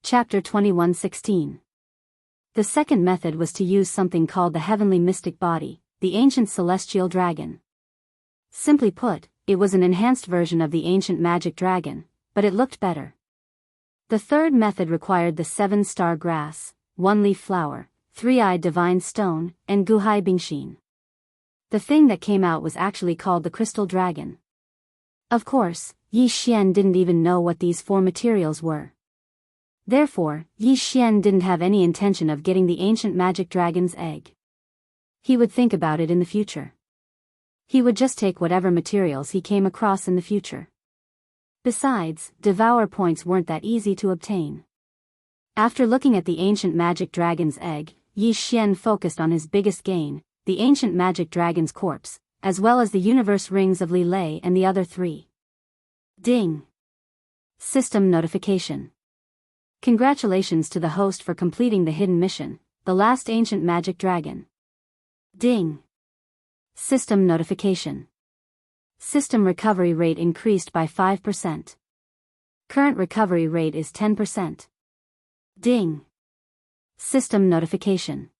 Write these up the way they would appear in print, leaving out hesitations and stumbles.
Chapter 21:16. The second method was to use something called the heavenly mystic body, the ancient celestial dragon. Simply put, it was an enhanced version of the ancient magic dragon, but it looked better. The third method required the 7-star grass, 1-leaf flower, 3-eyed divine stone, and Guhai Bingshin. The thing that came out was actually called the crystal dragon. Of course, Yi Xian didn't even know what these 4 materials were. Therefore, Yi Xian didn't have any intention of getting the ancient magic dragon's egg. He would think about it in the future. He would just take whatever materials he came across in the future. Besides, devour points weren't that easy to obtain. After looking at the ancient magic dragon's egg, Yi Xian focused on his biggest gain, the ancient magic dragon's corpse, as well as the universe rings of Li Lei and the other 3. Ding! System notification. Congratulations to the host for completing the hidden mission, the last ancient magic dragon. Ding! System notification. System recovery rate increased by 5%. Current recovery rate is 10%. Ding! System notification.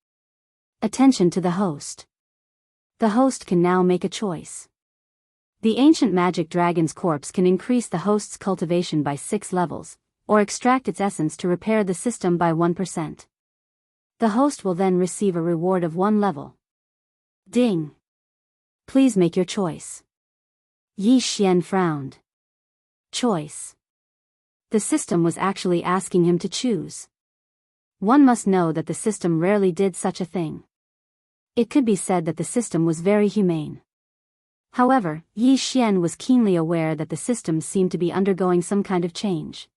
Attention to the host. The host can now make a choice. The ancient magic dragon's corpse can increase the host's cultivation by 6 levels, or extract its essence to repair the system by 1%. The host will then receive a reward of 1 level. Ding! Please make your choice. Yi Xian frowned. Choice. The system was actually asking him to choose. One must know that the system rarely did such a thing. It could be said that the system was very humane. However, Yi Xian was keenly aware that the system seemed to be undergoing some kind of change.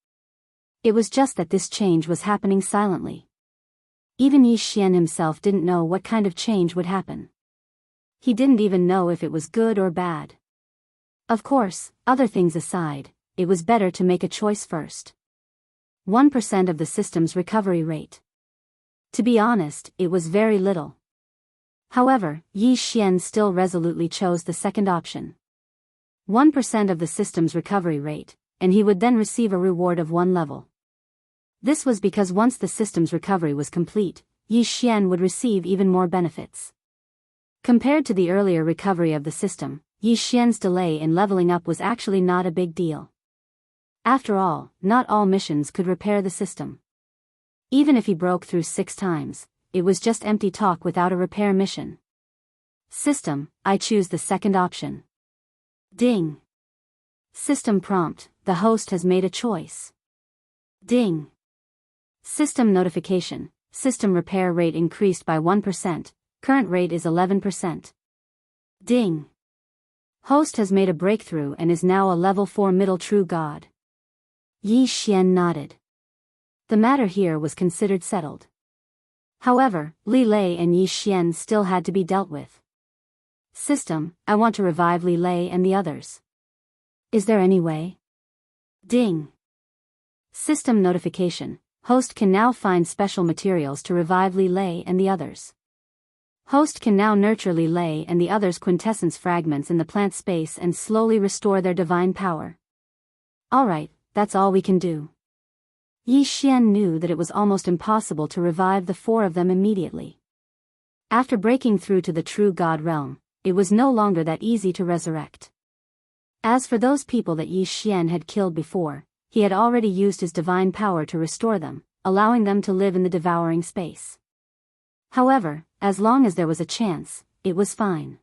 It was just that this change was happening silently. Even Yi Xian himself didn't know what kind of change would happen. He didn't even know if it was good or bad. Of course, other things aside, it was better to make a choice first. 1% of the system's recovery rate. To be honest, it was very little. However, Yi Xian still resolutely chose the second option. 1% of the system's recovery rate, and he would then receive a reward of 1 level. This was because once the system's recovery was complete, Yi Xian would receive even more benefits. Compared to the earlier recovery of the system, Yi Xian's delay in leveling up was actually not a big deal. After all, not all missions could repair the system. Even if he broke through 6 times, it was just empty talk without a repair mission. System, I choose the second option. Ding! System prompt, the host has made a choice. Ding! System notification, system repair rate increased by 1%, current rate is 11%. Ding! Host has made a breakthrough and is now a level 4 middle true god. Yi Xian nodded. The matter here was considered settled. However, Li Lei and Yi Xian still had to be dealt with. System, I want to revive Li Lei and the others. Is there any way? Ding! System notification, host can now find special materials to revive Li Lei and the others. Host can now nurture Li Lei and the others' quintessence fragments in the plant space and slowly restore their divine power. Alright, that's all we can do. Yi Xian knew that it was almost impossible to revive the 4 of them immediately. After breaking through to the true god realm, it was no longer that easy to resurrect. As for those people that Yi Xian had killed before, he had already used his divine power to restore them, allowing them to live in the devouring space. However, as long as there was a chance, it was fine.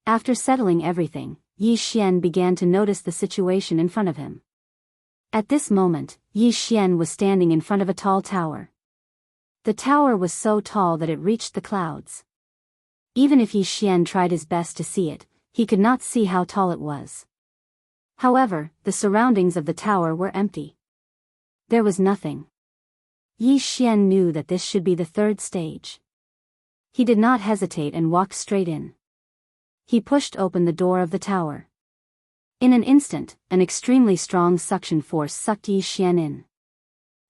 After settling everything, Yi Xian began to notice the situation in front of him. At this moment, Yi Xian was standing in front of a tall tower. The tower was so tall that it reached the clouds. Even if Yi Xian tried his best to see it, he could not see how tall it was. However, the surroundings of the tower were empty. There was nothing. Yi Xian knew that this should be the 3rd stage. He did not hesitate and walked straight in. He pushed open the door of the tower. In an instant, an extremely strong suction force sucked Yi Xian in.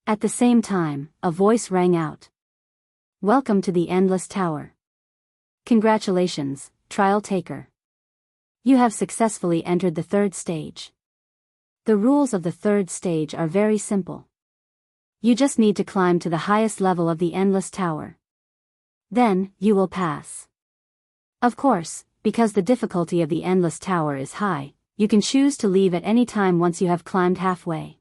At the same time, a voice rang out. Welcome to the Endless Tower. Congratulations, trial taker. You have successfully entered the 3rd stage. The rules of the 3rd stage are very simple. You just need to climb to the highest level of the endless tower. Then, you will pass. Of course, because the difficulty of the endless tower is high, you can choose to leave at any time once you have climbed halfway.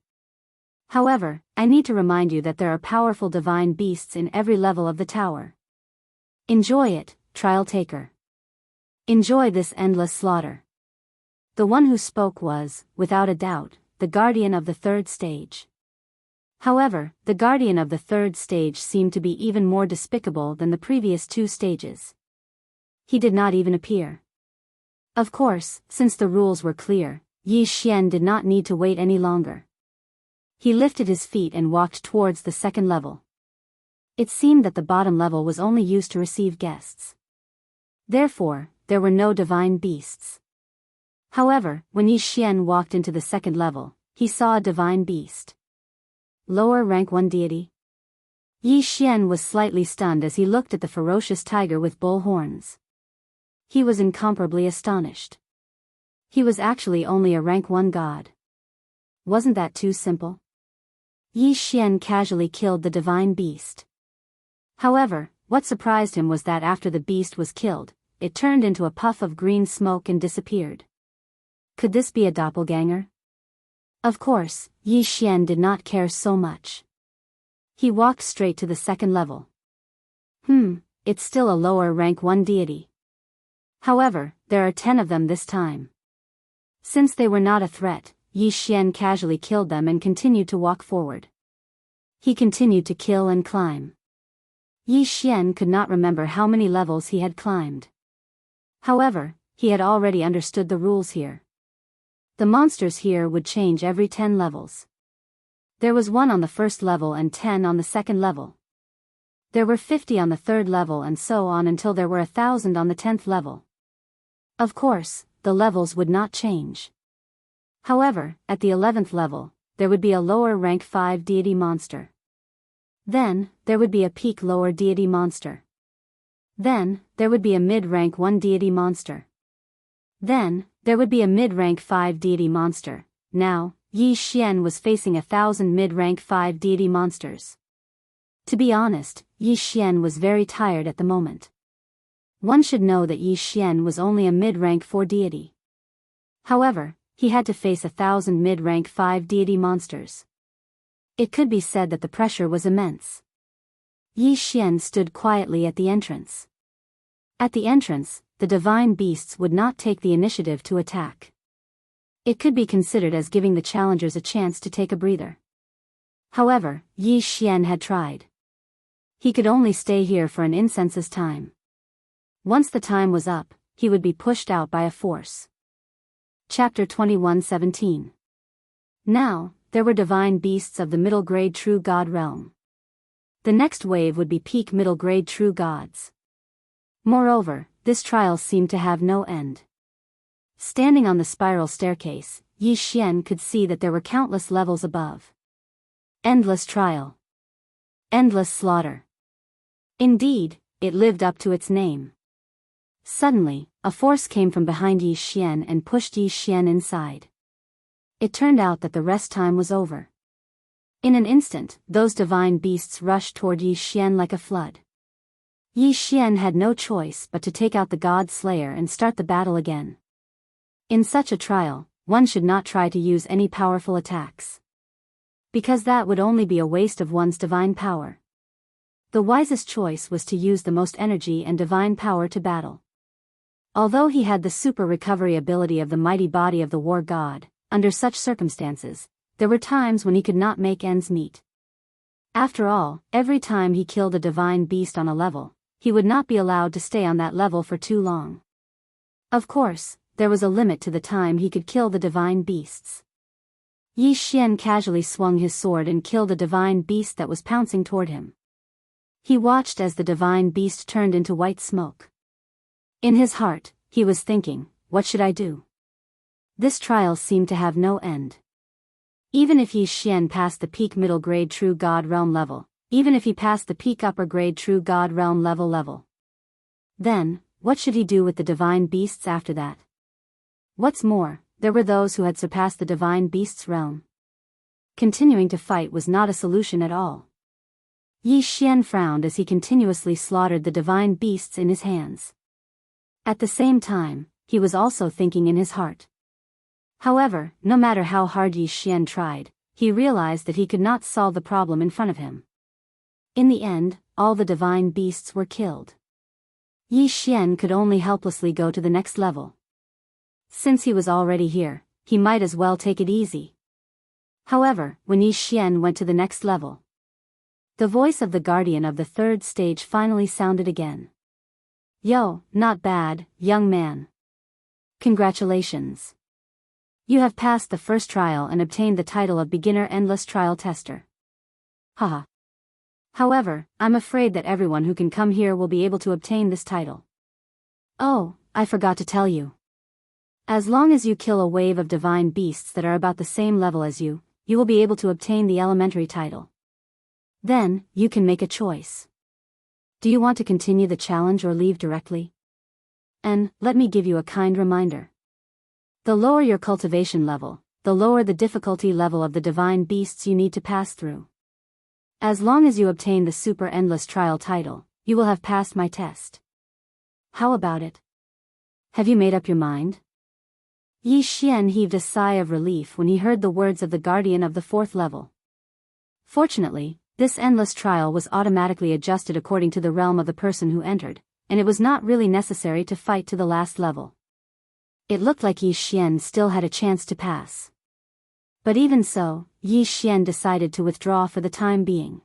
However, I need to remind you that there are powerful divine beasts in every level of the tower. Enjoy it, trial taker. Enjoy this endless slaughter. The one who spoke was, without a doubt, the guardian of the third stage. However, the guardian of the third stage seemed to be even more despicable than the previous two stages. He did not even appear. Of course, since the rules were clear, Yi Xian did not need to wait any longer. He lifted his feet and walked towards the second level. It seemed that the bottom level was only used to receive guests. Therefore, there were no divine beasts. However, when Yi Xian walked into the second level, he saw a divine beast. Lower rank 1 deity. Yi Xian was slightly stunned as he looked at the ferocious tiger with bull horns. He was incomparably astonished. He was actually only a rank 1 god. Wasn't that too simple? Yi Xian casually killed the divine beast. However, what surprised him was that after the beast was killed, it turned into a puff of green smoke and disappeared. Could this be a doppelganger? Of course, Yi Xian did not care so much. He walked straight to the second level. It's still a lower rank 1 deity. However, there are 10 of them this time. Since they were not a threat, Yi Xian casually killed them and continued to walk forward. He continued to kill and climb. Yi Xian could not remember how many levels he had climbed. However, he had already understood the rules here. The monsters here would change every 10 levels. There was 1 on the first level and 10 on the second level. There were 50 on the third level and so on until there were 1,000 on the 10th level. Of course, the levels would not change. However, at the 11th level, there would be a lower rank 5 deity monster. Then, there would be a peak lower deity monster. Then, there would be a mid-rank 1 deity monster. Then, there would be a mid-rank 5 deity monster. Now, Yi Xian was facing 1,000 mid-rank 5 deity monsters. To be honest, Yi Xian was very tired at the moment. One should know that Yi Xian was only a mid-rank 4 deity. However, he had to face 1,000 mid-rank 5 deity monsters. It could be said that the pressure was immense. Yi Xian stood quietly at the entrance. At the entrance, the divine beasts would not take the initiative to attack. It could be considered as giving the challengers a chance to take a breather. However, Yi Xian had tried. He could only stay here for an incense's time. Once the time was up, he would be pushed out by a force. Chapter 21:17. Now, there were divine beasts of the middle grade true god realm. The next wave would be peak middle grade true gods. Moreover, this trial seemed to have no end. Standing on the spiral staircase, Yi Xian could see that there were countless levels above. Endless trial. Endless slaughter. Indeed, it lived up to its name. Suddenly, a force came from behind Yi Xian and pushed Yi Xian inside. It turned out that the rest time was over. In an instant, those divine beasts rushed toward Yi Xian like a flood. Yi Xian had no choice but to take out the God Slayer and start the battle again. In such a trial, one should not try to use any powerful attacks. Because that would only be a waste of one's divine power. The wisest choice was to use the most energy and divine power to battle. Although he had the super recovery ability of the mighty body of the war god, under such circumstances, there were times when he could not make ends meet. After all, every time he killed a divine beast on a level, he would not be allowed to stay on that level for too long. Of course, there was a limit to the time he could kill the divine beasts. Yi Xian casually swung his sword and killed a divine beast that was pouncing toward him. He watched as the divine beast turned into white smoke. In his heart, he was thinking, what should I do? This trial seemed to have no end. Even if Yi Xian passed the peak middle grade true god realm level, even if he passed the peak upper grade true god realm level. Then, what should he do with the divine beasts after that? What's more, there were those who had surpassed the divine beasts realm. Continuing to fight was not a solution at all. Yi Xian frowned as he continuously slaughtered the divine beasts in his hands. At the same time, he was also thinking in his heart. However, no matter how hard Yi Xian tried, he realized that he could not solve the problem in front of him. In the end, all the divine beasts were killed. Yi Xian could only helplessly go to the next level. Since he was already here, he might as well take it easy. However, when Yi Xian went to the next level, the voice of the guardian of the third stage finally sounded again. Yo, not bad, young man. Congratulations. You have passed the first trial and obtained the title of Beginner Endless Trial Tester. Haha. However, I'm afraid that everyone who can come here will be able to obtain this title. Oh, I forgot to tell you. As long as you kill a wave of divine beasts that are about the same level as you, you will be able to obtain the elementary title. Then, you can make a choice. Do you want to continue the challenge or leave directly? And, let me give you a kind reminder. The lower your cultivation level, the lower the difficulty level of the divine beasts you need to pass through. As long as you obtain the Super Endless Trial title, you will have passed my test. How about it? Have you made up your mind? Yi Xian heaved a sigh of relief when he heard the words of the guardian of the fourth level. Fortunately, this endless trial was automatically adjusted according to the realm of the person who entered, and it was not really necessary to fight to the last level. It looked like Yi Xian still had a chance to pass. But even so, Yi Xian decided to withdraw for the time being.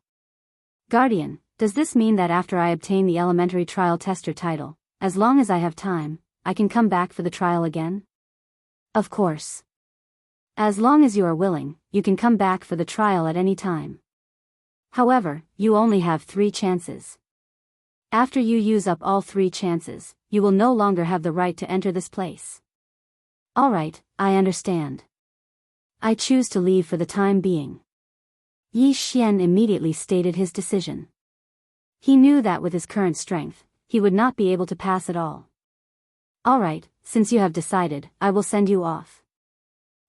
Guardian, does this mean that after I obtain the elementary trial tester title, as long as I have time, I can come back for the trial again? Of course. As long as you are willing, you can come back for the trial at any time. However, you only have 3 chances. After you use up all 3 chances, you will no longer have the right to enter this place. Alright, I understand. I choose to leave for the time being. Yi Xian immediately stated his decision. He knew that with his current strength, he would not be able to pass at all. Alright, since you have decided, I will send you off.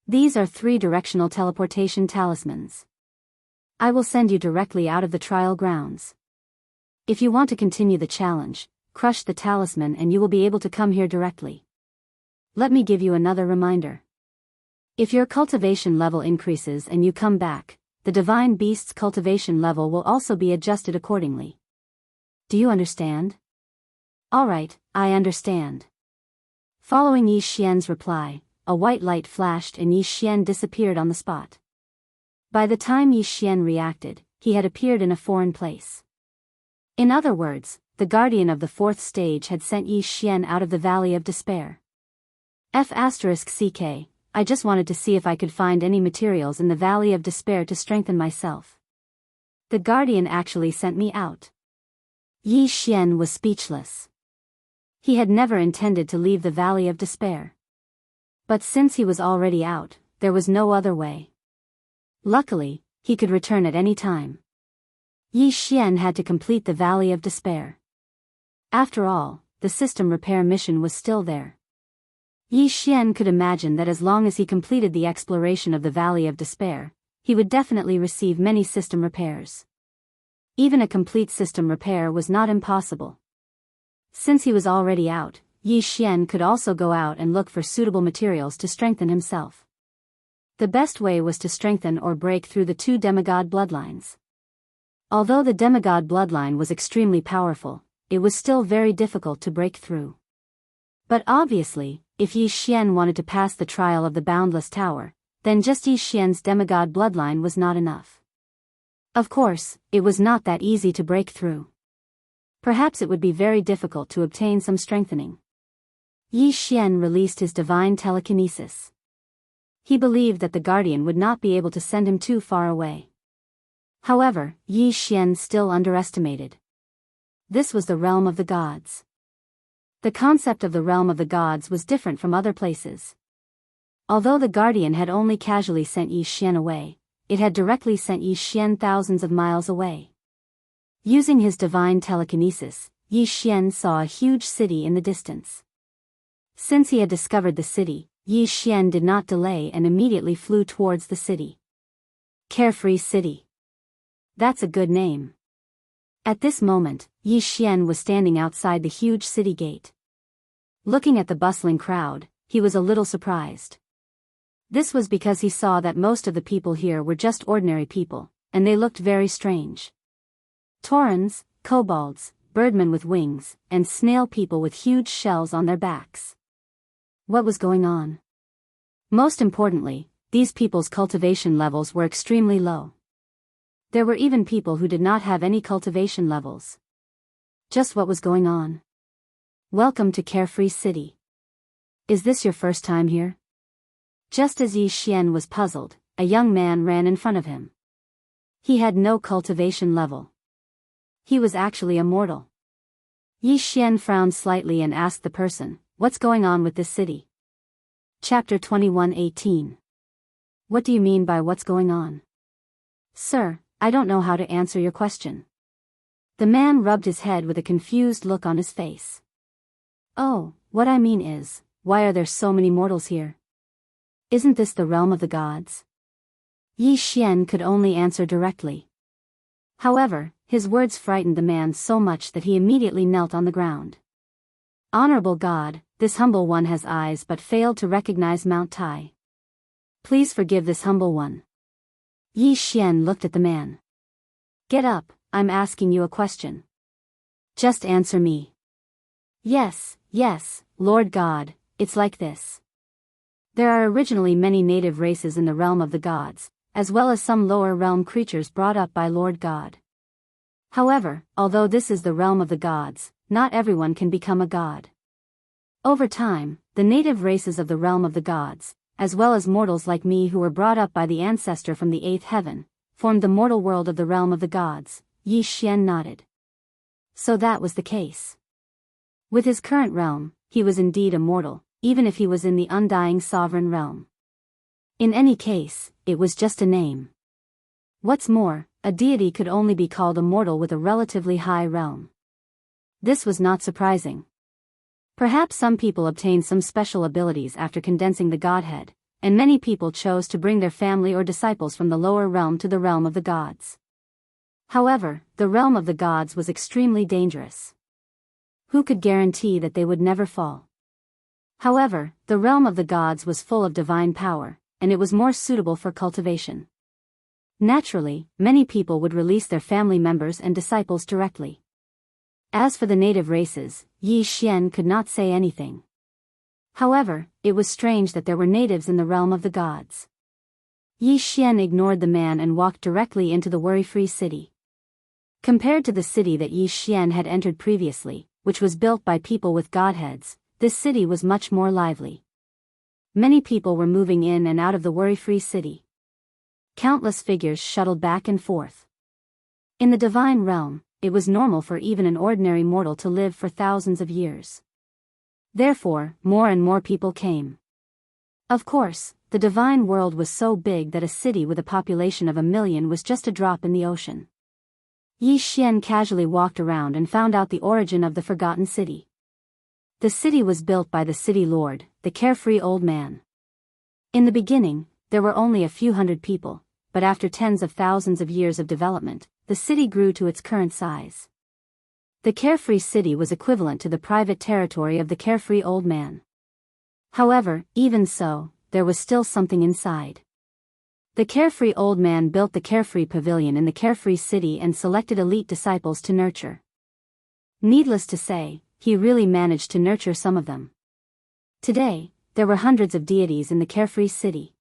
These are 3 directional teleportation talismans. I will send you directly out of the trial grounds. If you want to continue the challenge, crush the talisman and you will be able to come here directly. Let me give you another reminder. If your cultivation level increases and you come back, the divine beast's cultivation level will also be adjusted accordingly. Do you understand? Alright, I understand. Following Yi Xian's reply, a white light flashed and Yi Xian disappeared on the spot. By the time Yi Xian reacted, he had appeared in a foreign place. In other words, the guardian of the 4th stage had sent Yi Xian out of the Valley of Despair. *CK, I just wanted to see if I could find any materials in the Valley of Despair to strengthen myself. The guardian actually sent me out. Yi Xian was speechless. He had never intended to leave the Valley of Despair. But since he was already out, there was no other way. Luckily, he could return at any time. Yi Xian had to complete the Valley of Despair. After all, the system repair mission was still there. Yi Xian could imagine that as long as he completed the exploration of the Valley of Despair, he would definitely receive many system repairs. Even a complete system repair was not impossible. Since he was already out, Yi Xian could also go out and look for suitable materials to strengthen himself. The best way was to strengthen or break through the 2 demigod bloodlines. Although the demigod bloodline was extremely powerful, it was still very difficult to break through. But obviously, if Yi Xian wanted to pass the trial of the Boundless Tower, then just Yi Xian's demigod bloodline was not enough. Of course, it was not that easy to break through. Perhaps it would be very difficult to obtain some strengthening. Yi Xian released his divine telekinesis. He believed that the guardian would not be able to send him too far away. However, Yi Xian still underestimated. This was the realm of the gods. The concept of the realm of the gods was different from other places. Although the guardian had only casually sent Yi Xian away, it had directly sent Yi Xian thousands of miles away. Using his divine telekinesis, Yi Xian saw a huge city in the distance. Since he had discovered the city, Yi Xian did not delay and immediately flew towards the city. Carefree City. That's a good name. At this moment, Yi Xian was standing outside the huge city gate. Looking at the bustling crowd, he was a little surprised. This was because he saw that most of the people here were just ordinary people, and they looked very strange. Taurans, kobolds, birdmen with wings, and snail people with huge shells on their backs. What was going on? Most importantly, these people's cultivation levels were extremely low. There were even people who did not have any cultivation levels. Just what was going on? Welcome to Carefree City. Is this your first time here? Just as Yi Xian was puzzled, a young man ran in front of him. He had no cultivation level. He was actually a mortal. Yi Xian frowned slightly and asked the person, "What's going on with this city?" Chapter 21:18. What do you mean by what's going on? Sir, I don't know how to answer your question. The man rubbed his head with a confused look on his face. Oh, what I mean is, why are there so many mortals here? Isn't this the realm of the gods? Yi Xian could only answer directly. However, his words frightened the man so much that he immediately knelt on the ground. Honorable God, this humble one has eyes but failed to recognize Mount Tai. Please forgive this humble one. Yi Xian looked at the man. Get up, I'm asking you a question. Just answer me. Yes, Lord God, it's like this. There are originally many native races in the realm of the gods, as well as some lower realm creatures brought up by Lord God. However, although this is the realm of the gods, not everyone can become a god. Over time, the native races of the realm of the gods, as well as mortals like me who were brought up by the ancestor from the eighth heaven, formed the mortal world of the realm of the gods. Yi Xian nodded. So that was the case. With his current realm, he was indeed a mortal, even if he was in the undying sovereign realm. In any case, it was just a name. What's more, a deity could only be called a mortal with a relatively high realm. This was not surprising. Perhaps some people obtained some special abilities after condensing the godhead, and many people chose to bring their family or disciples from the lower realm to the realm of the gods. However, the realm of the gods was extremely dangerous. Who could guarantee that they would never fall? However, the realm of the gods was full of divine power, and it was more suitable for cultivation. Naturally, many people would release their family members and disciples directly. As for the native races, Yi Xian could not say anything. However, it was strange that there were natives in the realm of the gods. Yi Xian ignored the man and walked directly into the worry-free city. Compared to the city that Yi Xian had entered previously, which was built by people with godheads, this city was much more lively. Many people were moving in and out of the worry-free city. Countless figures shuttled back and forth. In the divine realm, it was normal for even an ordinary mortal to live for thousands of years. Therefore, more and more people came. Of course, the divine world was so big that a city with a population of 1 million was just a drop in the ocean. Yi Xian casually walked around and found out the origin of the forgotten city. The city was built by the city lord, the carefree old man. In the beginning, there were only a few hundred people, but after tens of thousands of years of development, the city grew to its current size. The carefree city was equivalent to the private territory of the carefree old man. However, even so, there was still something inside. The carefree old man built the carefree pavilion in the carefree city and selected elite disciples to nurture. Needless to say, he really managed to nurture some of them. Today, there were hundreds of deities in the carefree city.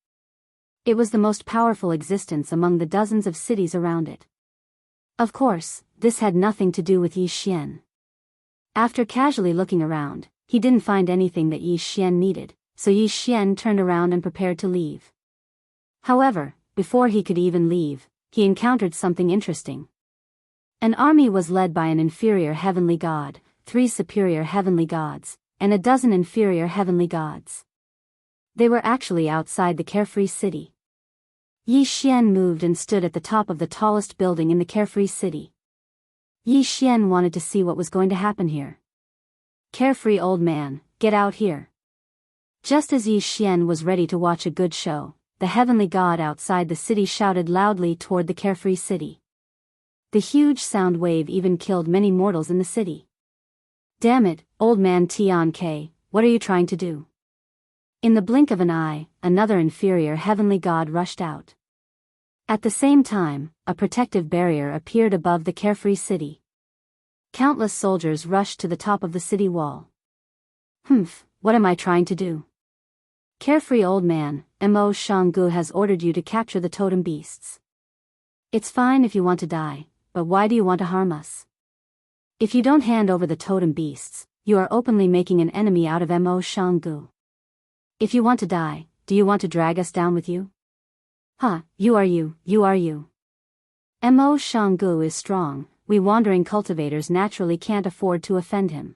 It was the most powerful existence among the dozens of cities around it. Of course, this had nothing to do with Yi Xian. After casually looking around, he didn't find anything that Yi Xian needed, so Yi Xian turned around and prepared to leave. However, before he could even leave, he encountered something interesting. An army was led by an inferior heavenly god, 3 superior heavenly gods, and a dozen inferior heavenly gods. They were actually outside the carefree city. Yi Xian moved and stood at the top of the tallest building in the carefree city. Yi Xian wanted to see what was going to happen here. Carefree old man, get out here. Just as Yi Xian was ready to watch a good show, the heavenly god outside the city shouted loudly toward the Carefree city. The huge sound wave even killed many mortals in the city. Damn it, old man Tian Ke, what are you trying to do? In the blink of an eye, another inferior heavenly god rushed out. At the same time, a protective barrier appeared above the Carefree city. Countless soldiers rushed to the top of the city wall. What am I trying to do? Carefree old man, Mo Shanggu has ordered you to capture the totem beasts. It's fine if you want to die, but why do you want to harm us? If you don't hand over the totem beasts, you are openly making an enemy out of Mo Shanggu. If you want to die, do you want to drag us down with you? You are you. Mo Shanggu is strong, we wandering cultivators naturally can't afford to offend him.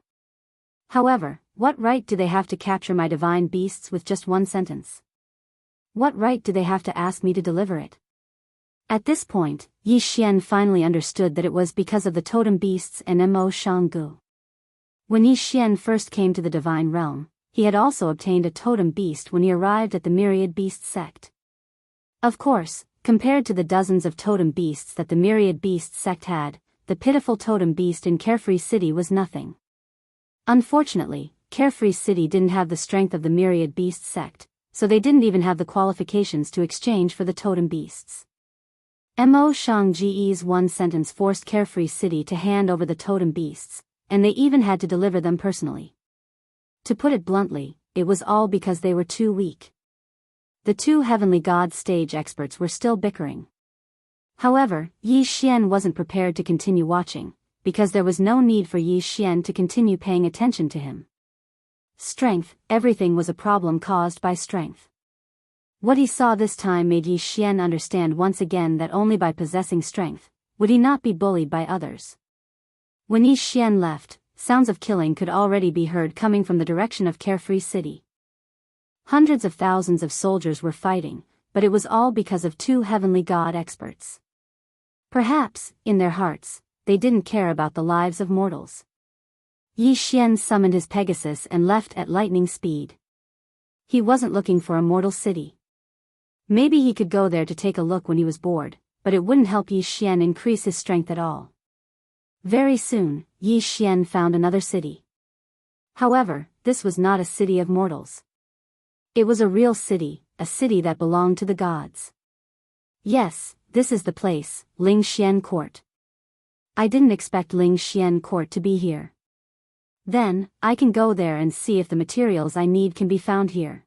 However, what right do they have to capture my divine beasts with just one sentence? What right do they have to ask me to deliver it? At this point, Yi Xian finally understood that it was because of the totem beasts and Mo Shanggu. When Yi Xian first came to the divine realm, he had also obtained a totem beast when he arrived at the myriad beast sect. Of course, compared to the dozens of totem beasts that the myriad beast sect had, the pitiful totem beast in Carefree City was nothing. Unfortunately, Carefree City didn't have the strength of the myriad beast sect, so they didn't even have the qualifications to exchange for the totem beasts. Mo Shangji's one sentence forced Carefree City to hand over the totem beasts, and they even had to deliver them personally. To put it bluntly, it was all because they were too weak. The two heavenly god stage experts were still bickering. However, Yi Xian wasn't prepared to continue watching, because there was no need for Yi Xian to continue paying attention to him. Strength, everything was a problem caused by strength. What he saw this time made Yi Xian understand once again that only by possessing strength would he not be bullied by others. When Yi Xian left, sounds of killing could already be heard coming from the direction of Carefree City. Hundreds of thousands of soldiers were fighting, but it was all because of two heavenly god experts. Perhaps, in their hearts, they didn't care about the lives of mortals. Yi Xian summoned his Pegasus and left at lightning speed. He wasn't looking for a mortal city. Maybe he could go there to take a look when he was bored, but it wouldn't help Yi Xian increase his strength at all. Very soon, Yi Xian found another city. However, this was not a city of mortals. It was a real city, a city that belonged to the gods. Yes, this is the place, Ling Xian Court. I didn't expect Ling Xian Court to be here. Then, I can go there and see if the materials I need can be found here.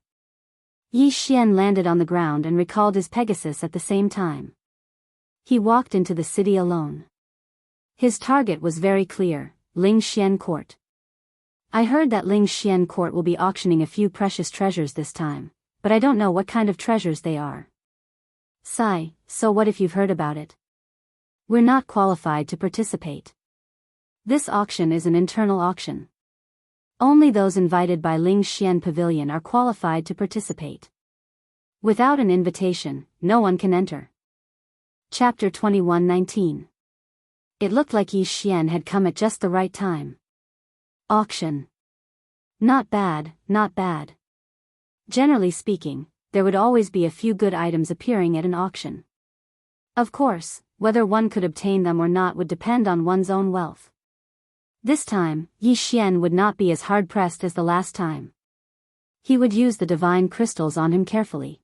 Yi Xian landed on the ground and recalled his Pegasus at the same time. He walked into the city alone. His target was very clear, Ling Xian Court. I heard that Ling Xian Court will be auctioning a few precious treasures this time, but I don't know what kind of treasures they are. Sigh, so what if you've heard about it? We're not qualified to participate. This auction is an internal auction. Only those invited by Ling Xian Pavilion are qualified to participate. Without an invitation, no one can enter. Chapter 21:19. It looked like Yi Xian had come at just the right time. Auction. Not bad, not bad. Generally speaking, there would always be a few good items appearing at an auction. Of course, whether one could obtain them or not would depend on one's own wealth. This time, Yi Xian would not be as hard-pressed as the last time. He would use the divine crystals on him carefully.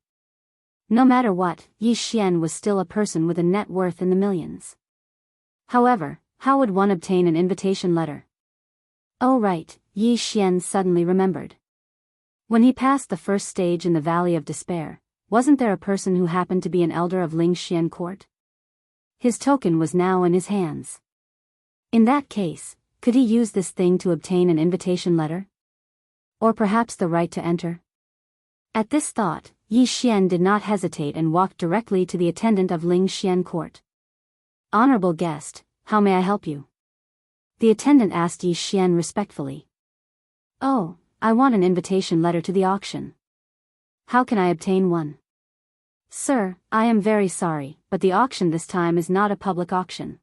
No matter what, Yi Xian was still a person with a net worth in the millions. However, how would one obtain an invitation letter? Oh right, Yi Xian suddenly remembered. When he passed the first stage in the Valley of Despair, wasn't there a person who happened to be an elder of Ling Xian Court? His token was now in his hands. In that case, could he use this thing to obtain an invitation letter? Or perhaps the right to enter? At this thought, Yi Xian did not hesitate and walked directly to the attendant of Ling Xian Court. Honorable guest, how may I help you? The attendant asked Yi Xian respectfully. Oh, I want an invitation letter to the auction. How can I obtain one? Sir, I am very sorry, but the auction this time is not a public auction.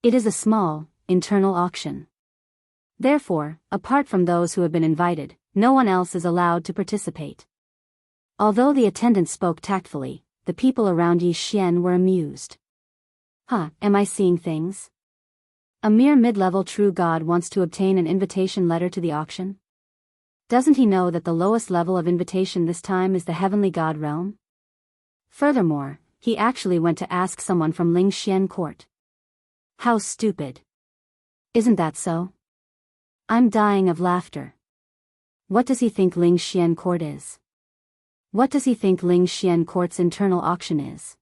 It is a small, internal auction. Therefore, apart from those who have been invited, no one else is allowed to participate. Although the attendant spoke tactfully, the people around Yi Xian were amused. Am I seeing things? A mere mid-level true god wants to obtain an invitation letter to the auction? Doesn't he know that the lowest level of invitation this time is the heavenly god realm? Furthermore, he actually went to ask someone from Ling Xian court. How stupid. Isn't that so? I'm dying of laughter. What does he think Ling Xian court is? What does he think Ling Xian court's internal auction is?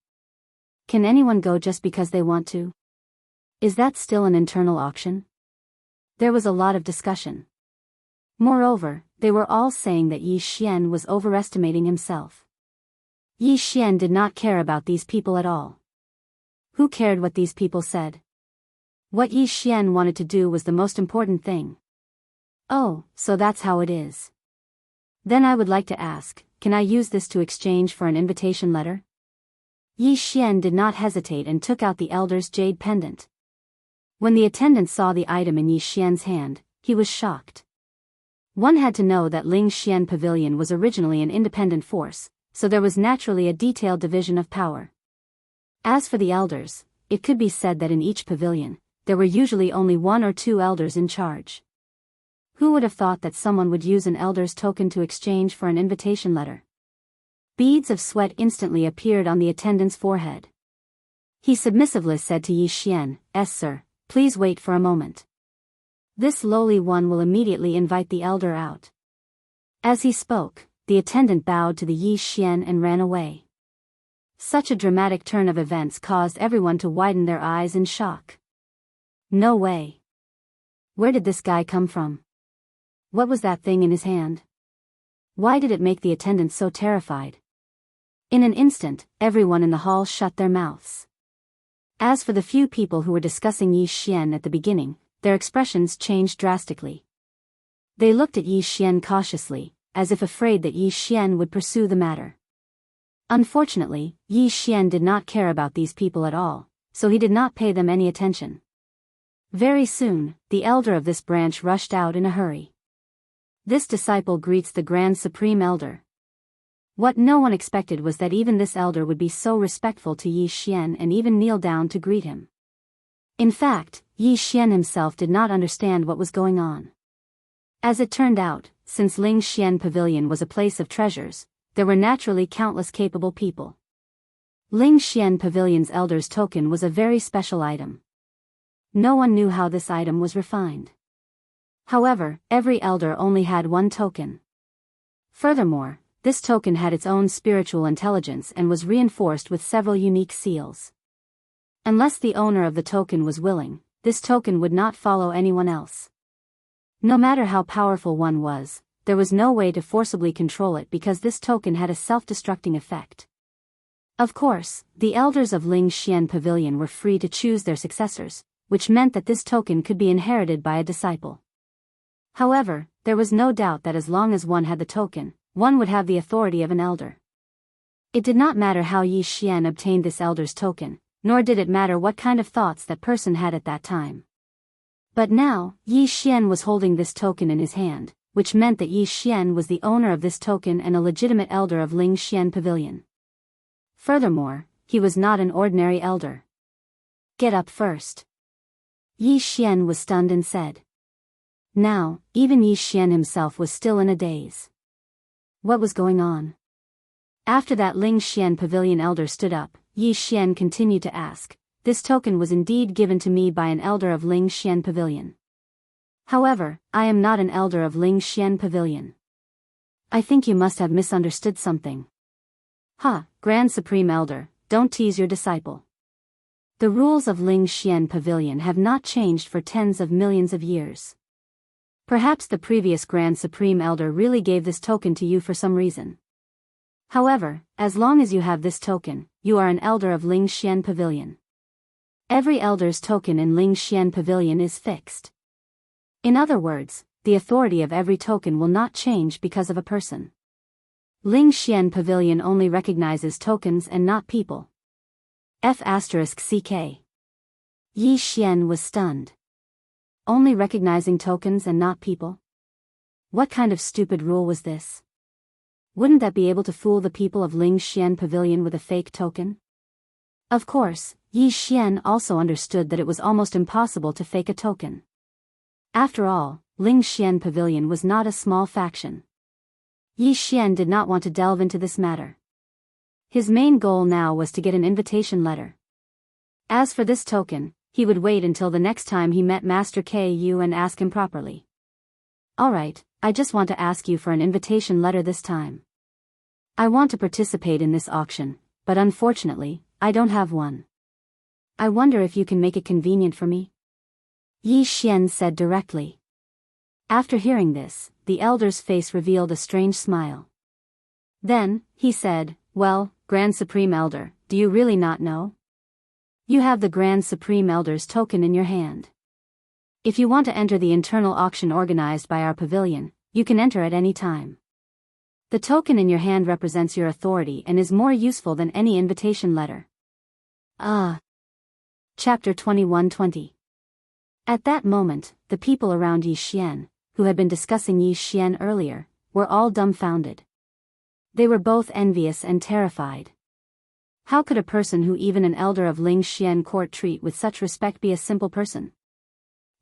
Can anyone go just because they want to? Is that still an internal auction? There was a lot of discussion. Moreover, they were all saying that Yi Xian was overestimating himself. Yi Xian did not care about these people at all. Who cared what these people said? What Yi Xian wanted to do was the most important thing. Oh, so that's how it is. Then I would like to ask, can I use this to exchange for an invitation letter? Yi Xian did not hesitate and took out the elder's jade pendant. When the attendant saw the item in Yi Xian's hand, he was shocked. One had to know that Ling Xian Pavilion was originally an independent force, so there was naturally a detailed division of power. As for the elders, it could be said that in each pavilion, there were usually only 1 or 2 elders in charge. Who would have thought that someone would use an elder's token to exchange for an invitation letter? Beads of sweat instantly appeared on the attendant's forehead. He submissively said to Yi Xian, Sir, please wait for a moment. This lowly one will immediately invite the elder out. As he spoke, the attendant bowed to the Yi Xian and ran away. Such a dramatic turn of events caused everyone to widen their eyes in shock. No way. Where did this guy come from? What was that thing in his hand? Why did it make the attendant so terrified? In an instant, everyone in the hall shut their mouths. As for the few people who were discussing Yi Xian at the beginning, their expressions changed drastically. They looked at Yi Xian cautiously, as if afraid that Yi Xian would pursue the matter. Unfortunately, Yi Xian did not care about these people at all, so he did not pay them any attention. Very soon, the elder of this branch rushed out in a hurry. This disciple greets the Grand Supreme Elder. What no one expected was that even this elder would be so respectful to Yi Xian and even kneel down to greet him. In fact, Yi Xian himself did not understand what was going on. As it turned out, since Ling Xian Pavilion was a place of treasures, there were naturally countless capable people. Ling Xian Pavilion's elder's token was a very special item. No one knew how this item was refined. However, every elder only had one token. Furthermore, this token had its own spiritual intelligence and was reinforced with several unique seals. Unless the owner of the token was willing, this token would not follow anyone else. No matter how powerful one was, there was no way to forcibly control it because this token had a self-destructing effect. Of course, the elders of Ling Xian Pavilion were free to choose their successors, which meant that this token could be inherited by a disciple. However, there was no doubt that as long as one had the token, one would have the authority of an elder. It did not matter how Yi Xian obtained this elder's token, nor did it matter what kind of thoughts that person had at that time. But now, Yi Xian was holding this token in his hand, which meant that Yi Xian was the owner of this token and a legitimate elder of Ling Xian Pavilion. Furthermore, he was not an ordinary elder. Get up first. Yi Xian was stunned and said. Now, even Yi Xian himself was still in a daze. What was going on? After that Ling Xian Pavilion elder stood up, Yi Xian continued to ask, this token was indeed given to me by an elder of Ling Xian Pavilion. However, I am not an elder of Ling Xian Pavilion. I think you must have misunderstood something. Grand Supreme Elder, don't tease your disciple. The rules of Ling Xian Pavilion have not changed for tens of millions of years. Perhaps the previous Grand Supreme Elder really gave this token to you for some reason. However, as long as you have this token, you are an elder of Ling Xian Pavilion. Every elder's token in Ling Xian Pavilion is fixed. In other words, the authority of every token will not change because of a person. Ling Xian Pavilion only recognizes tokens and not people. F***ck. Yi Xian was stunned. Only recognizing tokens and not people? What kind of stupid rule was this? wouldn't that be able to fool the people of Ling Xian Pavilion with a fake token? Of course, Yi Xian also understood that it was almost impossible to fake a token. After all, Ling Xian Pavilion was not a small faction. Yi Xian did not want to delve into this matter. His main goal now was to get an invitation letter. As for this token, he would wait until the next time he met Master Ku and ask him properly. Alright, I just want to ask you for an invitation letter this time. I want to participate in this auction, but unfortunately, I don't have one. I wonder if you can make it convenient for me? Yi Xian said directly. After hearing this, the elder's face revealed a strange smile. Then, he said, well, Grand Supreme Elder, do you really not know? You have the Grand Supreme Elder's token in your hand. If you want to enter the internal auction organized by our pavilion, you can enter at any time. The token in your hand represents your authority and is more useful than any invitation letter. Chapter 21:20. At that moment, the people around Yi Xian, who had been discussing Yi Xian earlier, were all dumbfounded. They were both envious and terrified. How could a person who even an elder of Ling Xian court treat with such respect be a simple person?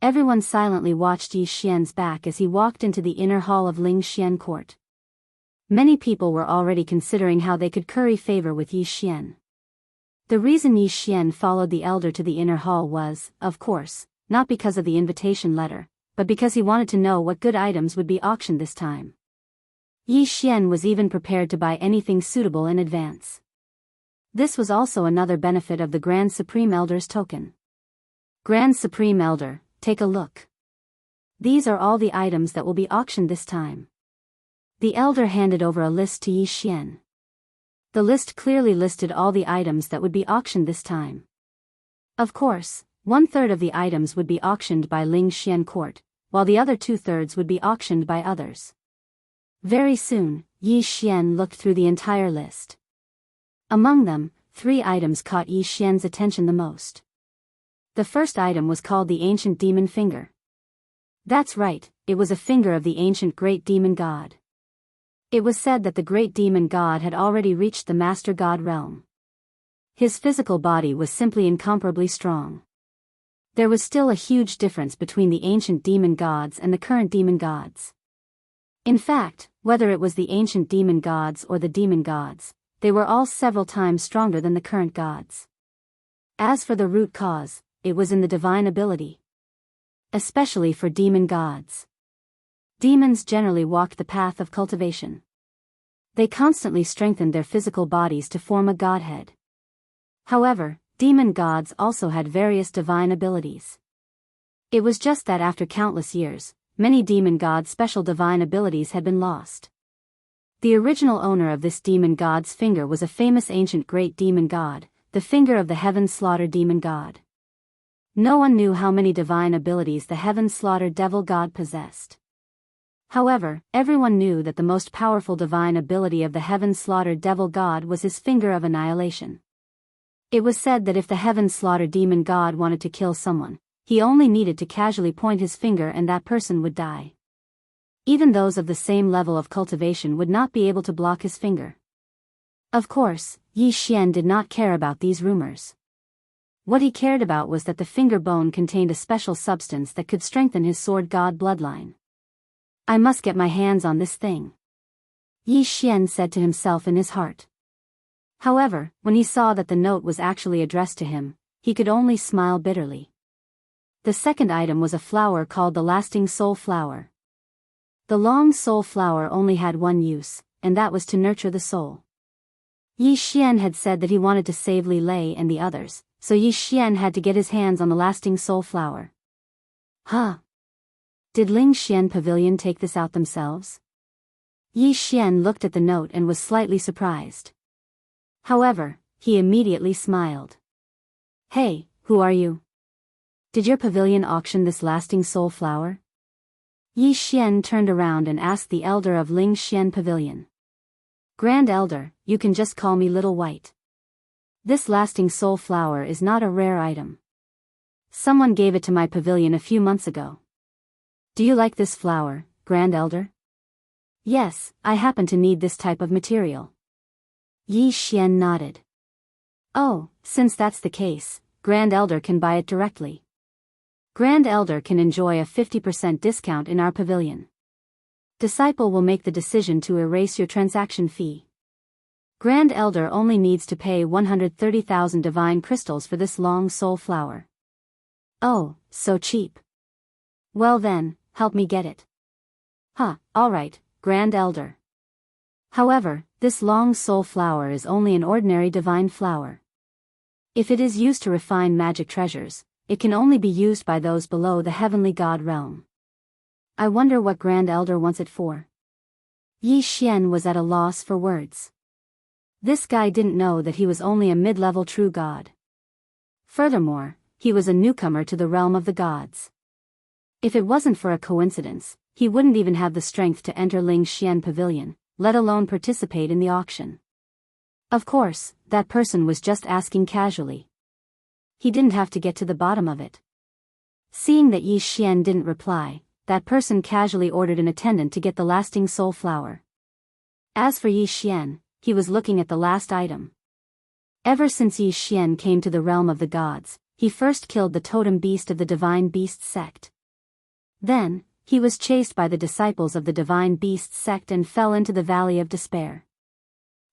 Everyone silently watched Yi Xian's back as he walked into the inner hall of Ling Xian court. Many people were already considering how they could curry favor with Yi Xian. The reason Yi Xian followed the elder to the inner hall was, of course, not because of the invitation letter, but because he wanted to know what good items would be auctioned this time. Yi Xian was even prepared to buy anything suitable in advance. This was also another benefit of the Grand Supreme Elder's token. Grand Supreme Elder, take a look. These are all the items that will be auctioned this time. The elder handed over a list to Yi Xian. The list clearly listed all the items that would be auctioned this time. Of course, 1/3 of the items would be auctioned by Ling Xian court, while the other 2/3 would be auctioned by others. Very soon, Yi Xian looked through the entire list. Among them, 3 items caught Yi Xian's attention the most. The first item was called the Ancient Demon Finger. That's right, it was a finger of the ancient Great Demon God. It was said that the Great Demon God had already reached the Master God realm. His physical body was simply incomparably strong. There was still a huge difference between the ancient demon gods and the current demon gods. In fact, whether it was the ancient demon gods or the demon gods, they were all several times stronger than the current gods. As for the root cause, it was in the divine ability. Especially for demon gods. Demons generally walked the path of cultivation. They constantly strengthened their physical bodies to form a godhead. However, demon gods also had various divine abilities. It was just that after countless years, many demon gods' special divine abilities had been lost. The original owner of this demon god's finger was a famous ancient great demon god, the finger of the Heaven Slaughter demon god. No one knew how many divine abilities the Heaven Slaughter devil god possessed. However, everyone knew that the most powerful divine ability of the Heaven Slaughter devil god was his finger of annihilation. It was said that if the Heaven Slaughter demon god wanted to kill someone, he only needed to casually point his finger and that person would die. Even those of the same level of cultivation would not be able to block his finger. Of course, Yi Xian did not care about these rumors. What he cared about was that the finger bone contained a special substance that could strengthen his sword god bloodline. I must get my hands on this thing, Yi Xian said to himself in his heart. However, when he saw that the note was actually addressed to him, he could only smile bitterly. The second item was a flower called the Lasting Soul Flower. The long soul flower only had one use, and that was to nurture the soul. Yi Xian had said that he wanted to save Li Lei and the others, so Yi Xian had to get his hands on the Lasting Soul Flower. Huh? Did Ling Xian Pavilion take this out themselves? Yi Xian looked at the note and was slightly surprised. However, he immediately smiled. Hey, who are you? Did your pavilion auction this Lasting Soul Flower? Yi Xian turned around and asked the elder of Ling Xian Pavilion. Grand Elder, you can just call me Little White. This Lasting Soul Flower is not a rare item. Someone gave it to my pavilion a few months ago. Do you like this flower, Grand Elder? Yes, I happen to need this type of material. Yi Xian nodded. Oh, since that's the case, Grand Elder can buy it directly. Grand Elder can enjoy a 50% discount in our pavilion. Disciple will make the decision to erase your transaction fee. Grand Elder only needs to pay 130,000 divine crystals for this long soul flower. Oh, so cheap. Well then, help me get it. Alright, Grand Elder. However, this long soul flower is only an ordinary divine flower. If it is used to refine magic treasures, it can only be used by those below the heavenly god realm. I wonder what Grand Elder wants it for. Yi Xian was at a loss for words. This guy didn't know that he was only a mid-level true god. Furthermore, he was a newcomer to the realm of the gods. If it wasn't for a coincidence, he wouldn't even have the strength to enter Ling Xian Pavilion, let alone participate in the auction. Of course, that person was just asking casually. He didn't have to get to the bottom of it. Seeing that Yi Xian didn't reply, that person casually ordered an attendant to get the lasting soul flower. As for Yi Xian, he was looking at the last item. Ever since Yi Xian came to the realm of the gods, he first killed the totem beast of the divine beast sect. Then, he was chased by the disciples of the divine beast sect and fell into the valley of despair.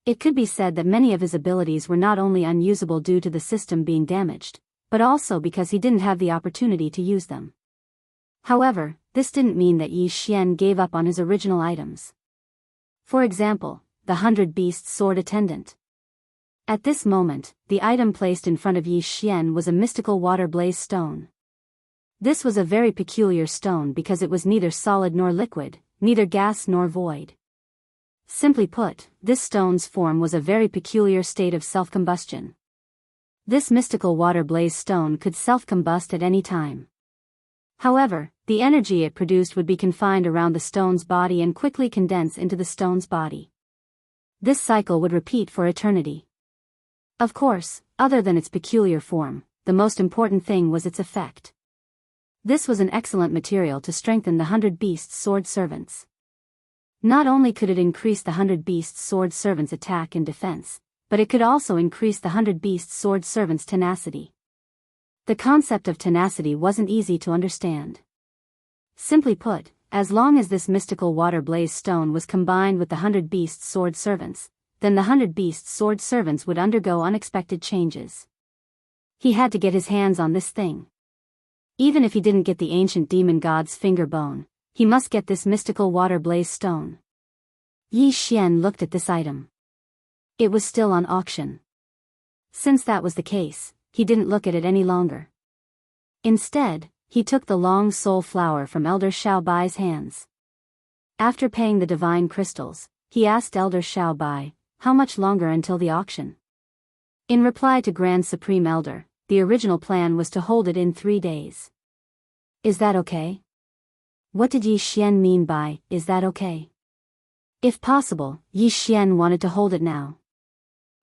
It could be said that many of his abilities were not only unusable due to the system being damaged, but also because he didn't have the opportunity to use them. However, this didn't mean that Yi Xian gave up on his original items. For example, the 100 Beasts Sword Attendant. At this moment, the item placed in front of Yi Xian was a mystical water blaze stone. This was a very peculiar stone because it was neither solid nor liquid, neither gas nor void. Simply put, this stone's form was a very peculiar state of self-combustion. This mystical water blaze stone could self-combust at any time. However, the energy it produced would be confined around the stone's body and quickly condense into the stone's body. This cycle would repeat for eternity. Of course, other than its peculiar form, the most important thing was its effect. This was an excellent material to strengthen the 100 Beasts Sword Servants. Not only could it increase the 100 Beasts Sword Servants' attack and defense, but it could also increase the 100 Beasts Sword Servants' tenacity. The concept of tenacity wasn't easy to understand. Simply put, as long as this mystical water blaze stone was combined with the 100 Beasts Sword Servants, then the 100 Beasts Sword Servants would undergo unexpected changes. He had to get his hands on this thing. Even if he didn't get the ancient demon god's finger bone, he must get this mystical water blaze stone. Yi Xian looked at this item. It was still on auction. Since that was the case, he didn't look at it any longer. Instead, he took the long soul flower from Elder Xiaobai's hands. After paying the divine crystals, he asked Elder Xiaobai, how much longer until the auction? In reply to Grand Supreme Elder, the original plan was to hold it in 3 days. Is that okay? What did Yi Xian mean by, is that okay? If possible, Yi Xian wanted to hold it now.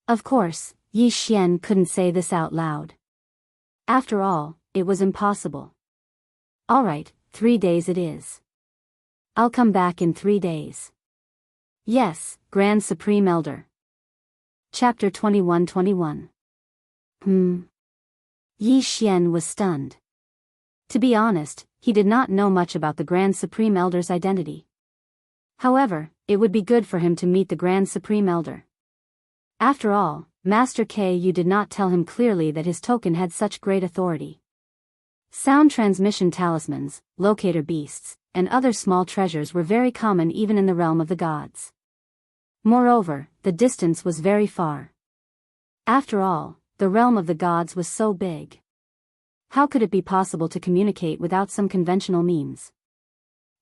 Of course, Yi Xian couldn't say this out loud. After all, it was impossible. Alright, 3 days it is. I'll come back in 3 days. Yes, Grand Supreme Elder. Chapter 21-21. Yi Xian was stunned. To be honest, he did not know much about the Grand Supreme Elder's identity. However, it would be good for him to meet the Grand Supreme Elder. After all, Master Ku did not tell him clearly that his token had such great authority. Sound transmission talismans, locator beasts, and other small treasures were very common even in the realm of the gods. Moreover, the distance was very far. After all, the realm of the gods was so big. How could it be possible to communicate without some conventional means?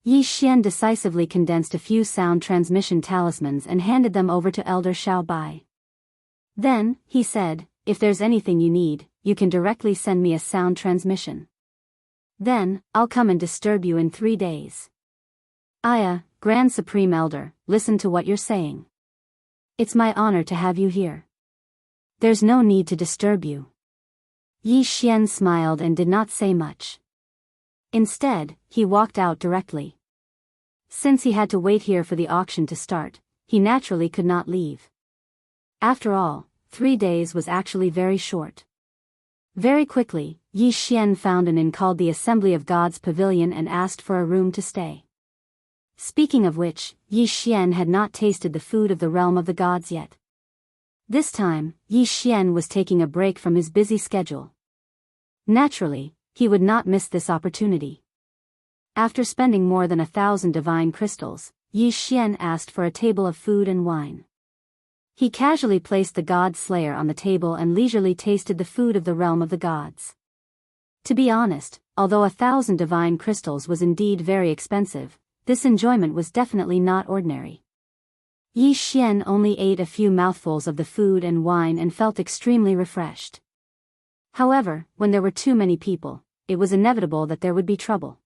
Yi Xian decisively condensed a few sound transmission talismans and handed them over to Elder Xiaobai. Then, he said, if there's anything you need, you can directly send me a sound transmission. Then, I'll come and disturb you in 3 days. Aya, Grand Supreme Elder, listen to what you're saying. It's my honor to have you here. There's no need to disturb you. Yi Xian smiled and did not say much. Instead, he walked out directly. Since he had to wait here for the auction to start, he naturally could not leave. After all, 3 days was actually very short. Very quickly, Yi Xian found an inn called the Assembly of Gods Pavilion and asked for a room to stay. Speaking of which, Yi Xian had not tasted the food of the realm of the gods yet. This time, Yi Xian was taking a break from his busy schedule. Naturally, he would not miss this opportunity. After spending more than 1,000 divine crystals, Yi Xian asked for a table of food and wine. He casually placed the god slayer on the table and leisurely tasted the food of the realm of the gods. To be honest, although 1,000 divine crystals was indeed very expensive, this enjoyment was definitely not ordinary. Yi Xian only ate a few mouthfuls of the food and wine and felt extremely refreshed. However, when there were too many people, it was inevitable that there would be trouble.